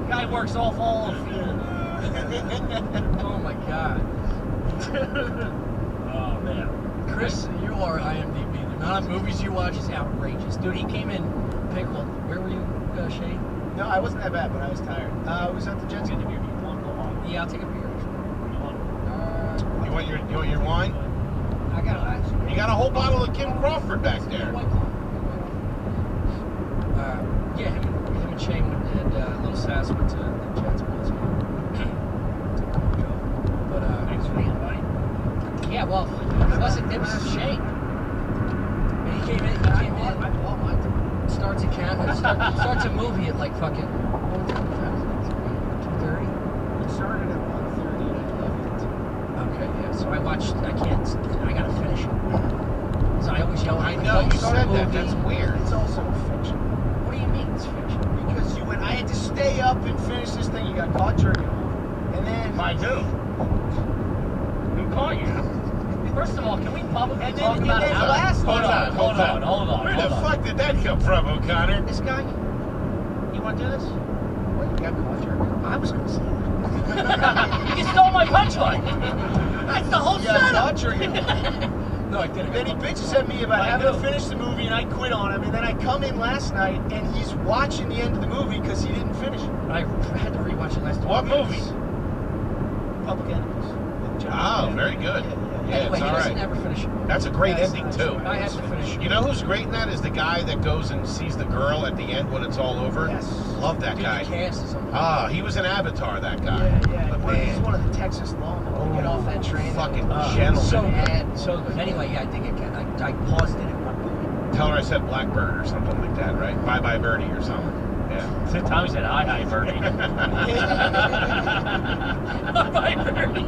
Guy works off all of field.
Oh my God.
Oh man.
Chris, you are IMDb. The amount of movies you watch is outrageous. Dude, he came in pickled. Where were you, Shay?
No, I wasn't that bad, but I was tired. I was at the Jets game.
Yeah, I'll take a beer.
You want your wine?
I got it.
You got a whole bottle of Kim Crawford back there.
Yeah, him and Shane and Little Sass went to the Jets Bills game. But
thanks for the invite.
Yeah, well, it was Shane. And he came in. Starts a starts a movie at like fucking 2:30.
It started at 1:30 and I loved it.
Okay, yeah. So I gotta finish it. So I always yell.
I know you said that. That's weird.
It's also fiction.
What do you mean it's fiction?
Because I had to stay up and finish this thing. You got caught jerking off, and then
By who? Who caught you? First of all, can we publicly talk about it? Hold on.
Where the fuck did that come from, O'Connor?
This guy. You want to do this? Well, you got caught jerking off. I was gonna say that.
You stole my punchline. That's the whole
Yeah,
setup.
caught jerking off.
No, I didn't.
Then he bitches at me about having to finish the movie, and I quit on him. And then I come in last night, and he's watching the end of the movie because he didn't finish it.
I had to rewatch it last night.
What movie?
Public Enemies.
Oh, very good. Yeah,
Anyway,
it's
he
all
doesn't
right.
ever finish it.
That's a great ending too.
I had to finish it.
You know who's great in that is the guy that goes and sees the girl at the end when it's all over.
Yes.
Love that
Dude,
guy.
the cast is amazing.
Ah, he was an Avatar. That guy.
Yeah.
But
He's
man,
one of the Texas lawmen. Get off that train.
fucking
So
gentleman.
good. So good. Anyway, yeah, I think I paused it at one point.
Tell her I said Blackbird or something like that, right? Bye bye Birdie or something. Yeah.
So Tommy said, hi, Birdie. Bye, Birdie.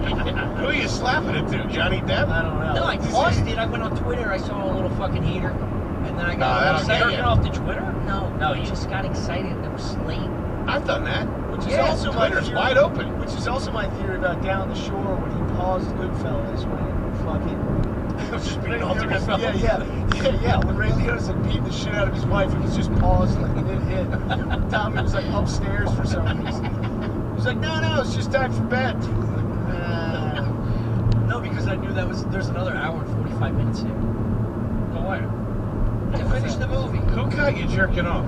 Who are you slapping it to? Johnny Depp?
I don't know.
No, I paused it. I went on Twitter. I saw a little fucking heater, and then I got
that'll get
excited.
you.
Off the Twitter. No, you just got excited. It was late.
I've done that.
Which is
Yeah,
also my
Twitter's
theory,
wide open.
Which is also my theory about Down the Shore when he paused Goodfellas when fucking.
Just beating all the Goodfellas.
Yeah. When Ray Liotta said beat the shit out of his wife, he was just paused like he didn't hit. Tommy was like upstairs for some reason. He was like, no, it's just time for bed.
No, because I knew there's another hour and 45 minutes here.
Go where?
To finish the movie.
Who got you jerking off?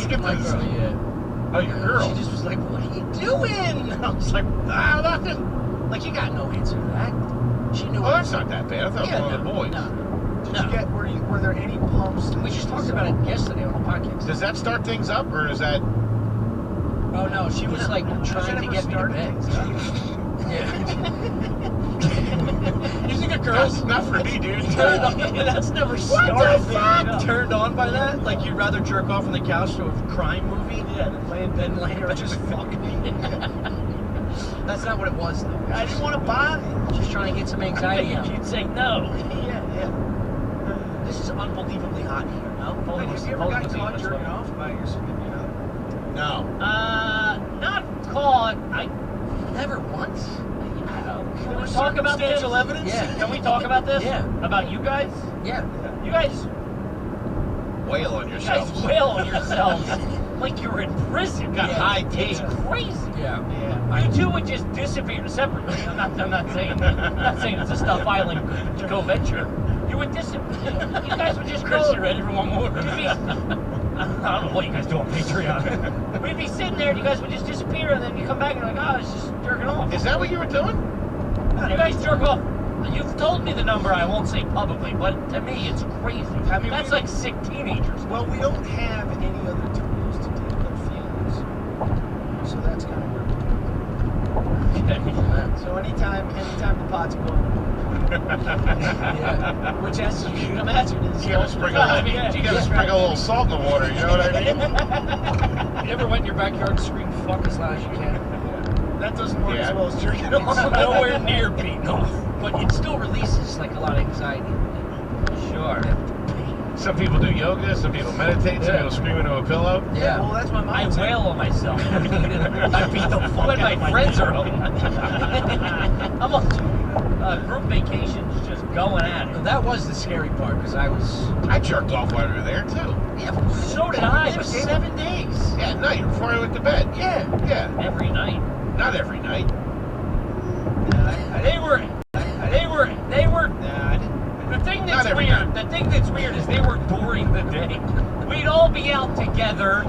Skip my girl, yeah.
Oh, your girl.
She just was like, what are you doing? I was like, nothing. Like, you got no answer to that. She knew
Oh, that's not that bad. I thought it was one of the boys.
Did you get? Were there any pumps?
We just talked about it yesterday on the podcast.
Does that start things up, or is that?
Oh no, she was like trying to get me to bed. Yeah. You think a girl's
not for me, dude?
Turned on, that's never started.
What the fuck?
Turned on by that? Like you'd rather jerk off on the couch to a crime movie?
Yeah,
than later just fuck me. That's not what it was though.
I didn't want to bother you.
Just trying to get some anxiety out.
You'd say no.
Yeah.
This is unbelievably hot here, no?
Wait, have you ever got caught jerking off by your significant other?
No.
Not caught. I
never once.
Can we talk about this?
Evidence? Yeah.
Can we talk about this?
Yeah.
About you guys?
Yeah.
You guys
Wail on yourselves.
wail on yourselves like you're in prison.
Got high taste.
It's crazy.
Yeah.
You two would just disappear separately. I'm not saying it's a stuff island go venture. You would disappear. You guys would just
Chris,
go.
you ready for one more?
I don't know what you guys do on Patreon. We'd be sitting there and you guys would just disappear and then you come back and you're like, oh, it's just jerking off.
Is that what you were doing?
You guys jerk off. You've told me the number, I won't say publicly, but to me it's crazy. I mean, that's like sick teenagers.
Well, we don't have any other tools to deal with feelings, so that's kind of where So anytime the pot's going, which, as you can imagine, is
You gotta sprinkle a little salt in the water. You know what I mean?
You ever went in your backyard and scream "fuck" as loud as you can?
That doesn't work as well as jerking off.
It's nowhere near beating off, but it still releases like a lot of anxiety.
Sure.
Some people do yoga. Some people meditate. Some people scream into a pillow.
Yeah.
Well, that's my mom.
I wail on myself. I beat the fuck
When
out
my
of
friends are
home. I'm on group vacations, just going at it.
That was the scary part because I
jerked off while we were there too.
Yeah,
so did I.
For
But
7 days.
Yeah, at night before I went to bed.
Yeah.
every night.
Not every night.
They were. The thing that's weird. The thing that's weird is they were during the day. We'd all be out together.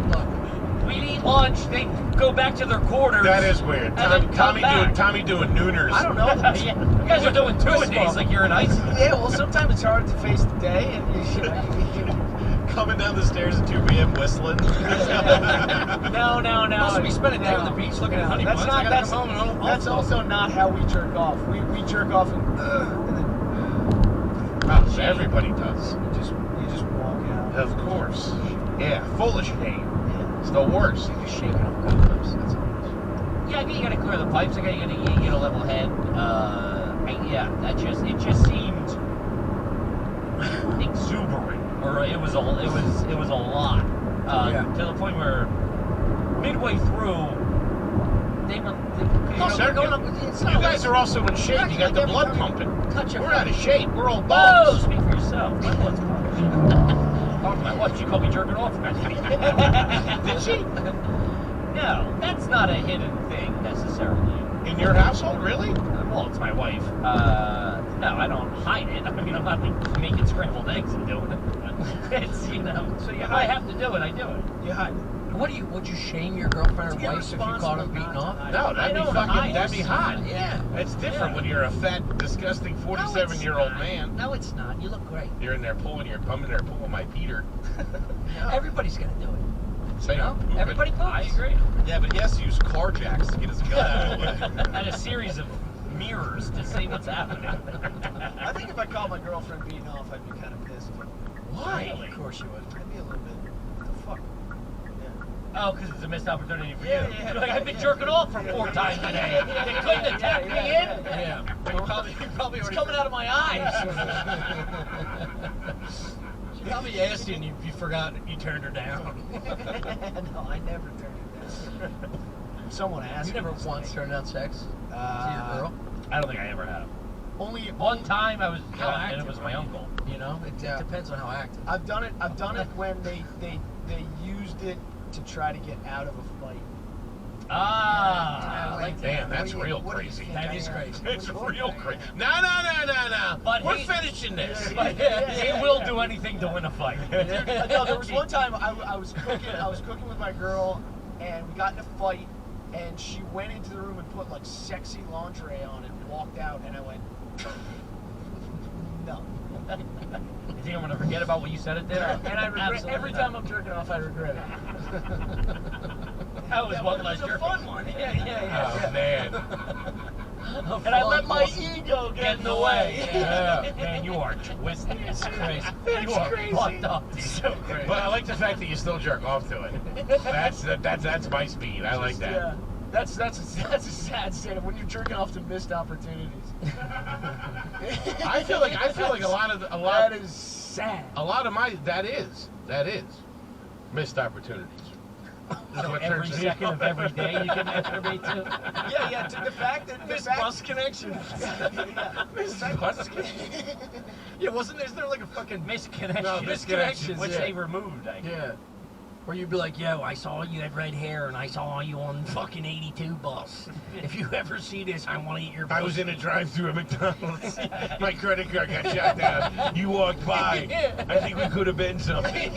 We'd eat lunch. They'd go back to their quarters.
That is weird. Tommy doing nooners.
I don't know.
Yeah. You guys are doing 2 a days like you're in ice.
Yeah, well, sometimes it's hard to face the day, and you
Coming down the stairs at 2 p.m. whistling.
No.
Also, we spent a day on the beach looking at honey buns. I gotta come home and
That's also not how we jerk off. We jerk off and then
Oh, so everybody does.
you just
Of course. Yeah, full of shame. It's the worst.
You're shaking up pipes. That's all.
Yeah, I think you gotta clear the pipes. You gotta get a level head. It just seemed exuberant, or it was a lot. To the point where midway through they were going up.
You guys are also in shape. You got the blood pumping. We're out of shape. We're all
Whoa!
balls.
Speak for yourself. My blood's pumping. Talk to my wife. She called me jerking off.
Did she?
No, that's not a hidden thing necessarily.
In your household, really?
Well, it's my wife. No, I don't hide it. I mean, I'm not like making scrambled eggs and doing it. It's, so if I have to do it, I do it.
You hide. Would you shame your girlfriend or wife if you caught her beating off?
No, that'd be hot.
Yeah.
It's different when you're a fat, disgusting 47-year-old man.
No, it's not. You look great.
You're in there pulling my Peter.
Everybody's gonna do it.
Everybody poops. I agree.
Yeah, but he has to use car jacks to get his gun out of the way.
And a series of mirrors to see what's happening.
I think if I caught my girlfriend beating off, I'd be kind of pissed.
Why?
Of course you would.
I'd be a little bit. What the fuck?
Oh, because it's a missed opportunity for you.
Yeah.
You're like, I've been jerking off for 4 times today. They couldn't attack me in.
Yeah.
You probably it's coming out of my eyes.
She probably asked you and you forgot you turned her down.
No, I never turned her down. Someone asked.
You never once turned down sex to your girl?
I don't think I ever have.
Only
one time I was, and it was my
right?
uncle.
You know, it depends on how active.
I've done it when they used it to try to get out of a fight.
Ah,
like damn, that's real crazy.
That is crazy.
It's real crazy. No.
But
we're finishing this.
He will do anything to win a fight.
No, there was one time I was cooking with my girl, and we got in a fight, and she went into the room and put like sexy lingerie on and walked out, and I went, no.
You think I'm gonna forget about what you said it there?
And I regret every time I'm jerking off. I regret it.
That was one less
It was a fun one. Yeah.
Oh man.
And I let my ego get in the way.
Yeah, man, you are twisted. It's crazy. You are fucked up. So crazy.
But I like the fact that you still jerk off to it. That's my speed. I like that.
Yeah. That's a sad state of when you're jerking off to missed opportunities.
I feel like a lot.
That is sad.
A lot of that is missed opportunities.
So every second of every day you can masturbate to?
Yeah, to the fact that
Missed bus connection.
Missed bus connection.
Yeah, is there like a fucking
misconnection?
No, misconnections,
which
yeah.
they removed, I guess.
Yeah. Where you'd be like, yo, I saw you had red hair and I saw you on fucking 82 bus. If you ever see this, I want to eat your pussy.
I was in a drive-thru at McDonald's. My credit card got shot down. You walked by. I think we could have been something.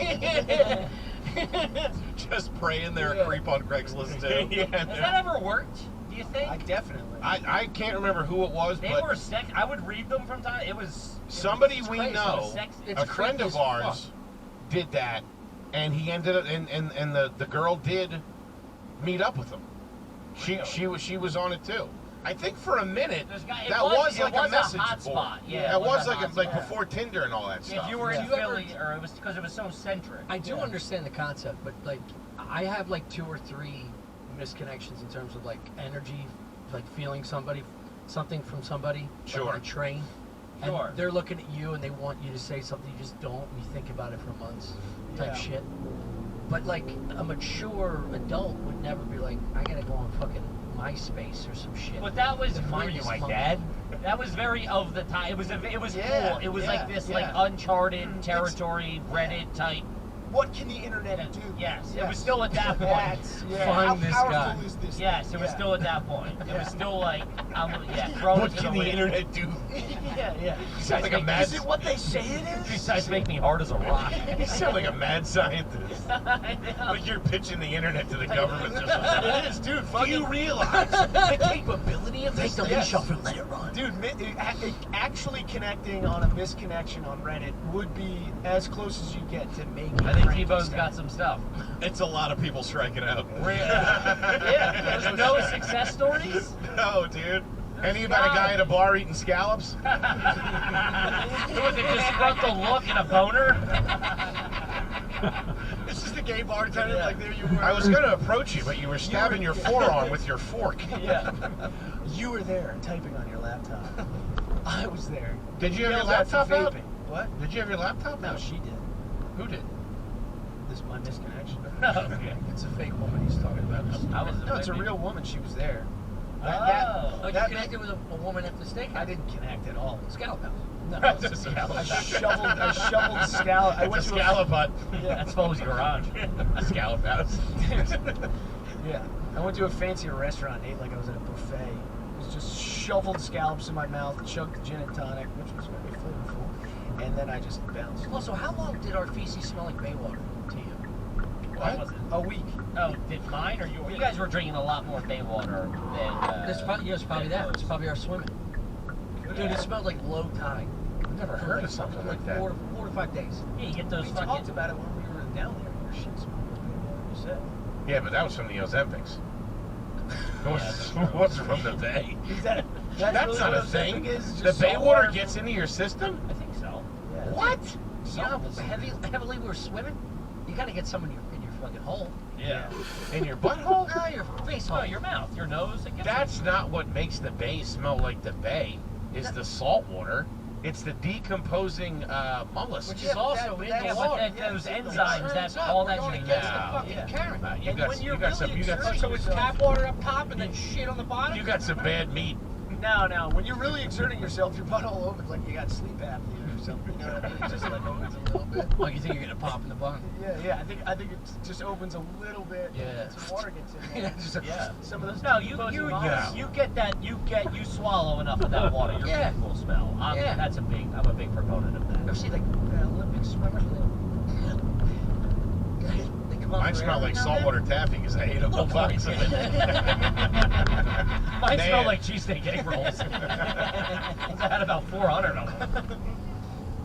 Just praying they're a creep on Craigslist too.
Has that ever worked? Do you think?
I can't remember who it was,
they
but
were sex. I would read them from time. It was
somebody we
crazy.
know, a friend of ours, did that, and he ended up, and the girl did meet up with him. She was on it too. I think for a minute that was like a message board.
Spot. Yeah,
it was like before Tinder and all that stuff.
If you were in Philly, or it was because it was so centric.
I do understand the concept, but like I have like 2 or 3 misconnections in terms of like energy, like feeling something from somebody.
Sure.
Like on a train. And
Sure.
they're looking at you and they want you to say something, you just don't, and you think about it for months, type shit. But like a mature adult would never be like, I gotta go on fucking MySpace or some shit.
But that was
to find this
my
monkey.
dad. That was very of the time. It was cool. It was like this like
yeah.
uncharted territory, Reddit type.
What can the internet do?
Yes, it was still at that point.
Find this
How
guy.
powerful is this?
Yes, it was still at that point. It was still like,
what can the internet do?
Yeah.
Sounds like a mad.
Is it what they say it is?
Besides make me hard as a rock.
You sound like a mad scientist. Like you're pitching the internet to the government.
It is, dude.
Do you realize
the capability of this?
Take the leash off and let it run.
Dude, actually connecting on a misconnection on Reddit would be as close as you get to making.
I think T-Bone's got some stuff.
It's a lot of people striking out.
Yeah. There's no success stories?
No, dude. Any about a guy at a bar eating scallops?
With a disgruntled look and a boner?
This is the gay bartender. Like there you were.
I was going to approach you, but you were stabbing your forearm with your fork.
Yeah. You were there typing on your laptop. I was there.
Did you have your
Yelled at for
laptop out?
vaping. What?
Did you have your laptop
No,
out?
she did.
Who did?
This is my misconnection.
Okay.
It's a fake woman he's talking about. No, it's a real woman. She was there.
You connected with a woman at the steakhouse?
I didn't connect at all.
Scallop house.
No, I shoveled scallop. I went to
scallop hut.
Yeah,
That's Fo's garage.
Scallop house.
Yeah, I went to a fancier restaurant and ate like I was at a buffet. It was just shoveled scallops in my mouth, chugged gin and tonic, which was very flavorful, and then I just bounced.
Well, so how long did our feces smell like Baywater to you?
What was it?
A week.
Oh, did mine or you? You guys were drinking a lot more Baywater than.
It's probably that. It's probably our swimming. Dude, it smelled like low tide.
I've never heard of something like that.
4 to 5 days.
Yeah, you get those
We
fucking.
talked about it when we were down there. Your shit smelled like Baywater. You said.
Yeah, but that was from the Ozempics. What's from the Bay?
Is that's
That's
really
not
what
a thing.
Is?
The
Just
Bay
salt
water gets into your system?
I think so.
Yeah.
What?
You know how heavily we were swimming? You gotta get some in your fucking hole.
Yeah.
In your butthole?
No, your face hole.
Oh, your mouth, your nose. It gets
That's not what makes the Bay smell like the Bay. Is the salt water. It's the decomposing mollusk.
Which is also in the water.
Those enzymes, that's all that you
gets the fucking carrot.
You got some.
So it's tap water up top and then shit on the bottom?
You got some bad meat.
No. When you're really exerting yourself, your butthole opens like you got sleep apnea or something. You know what I mean? It just like opens a little bit.
Oh, you think you're gonna pop in the bun?
Yeah. I think it just opens a little bit.
Yeah.
Some water gets in there. Some of those.
No, you get that. You swallow enough of that water. Your feet will smell. I'm a big proponent of that.
Ever see like Olympic swimmers?
Mine smell like saltwater taffy because I ate a whole box of it.
Mine smell like cheesesteak egg rolls. I had about 400 of them.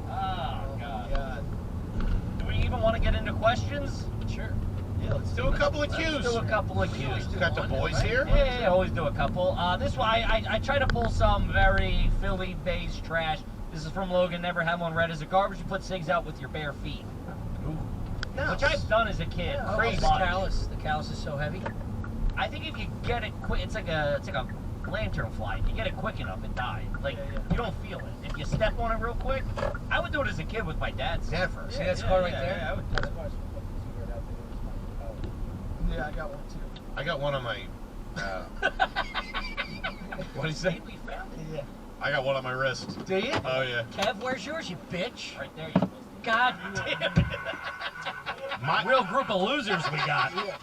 Oh, God. Do we even want to get into questions?
Sure.
Yeah, let's do a couple of cues.
Let's do a couple of cues.
You got the boys here?
Yeah, always do a couple. This one, I try to pull some very Philly-based trash. This is from Logan. Never had one read as a garbage. You put cigs out with your bare feet.
Ooh.
No. Which I've done as a kid. Crazy.
The callus is so heavy.
I think if you get it quick, it's like a lantern fly. If you get it quick enough, it dies. Like you don't feel it. If you step on it real quick, I would do it as a kid with my dad's.
Never.
See that scar right there?
Yeah, I would. That's why I got one too.
I got one on my. What did he say?
We found it.
Yeah.
I got one on my wrist.
Do you?
Oh yeah.
Kev, where's yours, you bitch?
Right there. You
God damn it.
Real group of losers we got.
Yeah.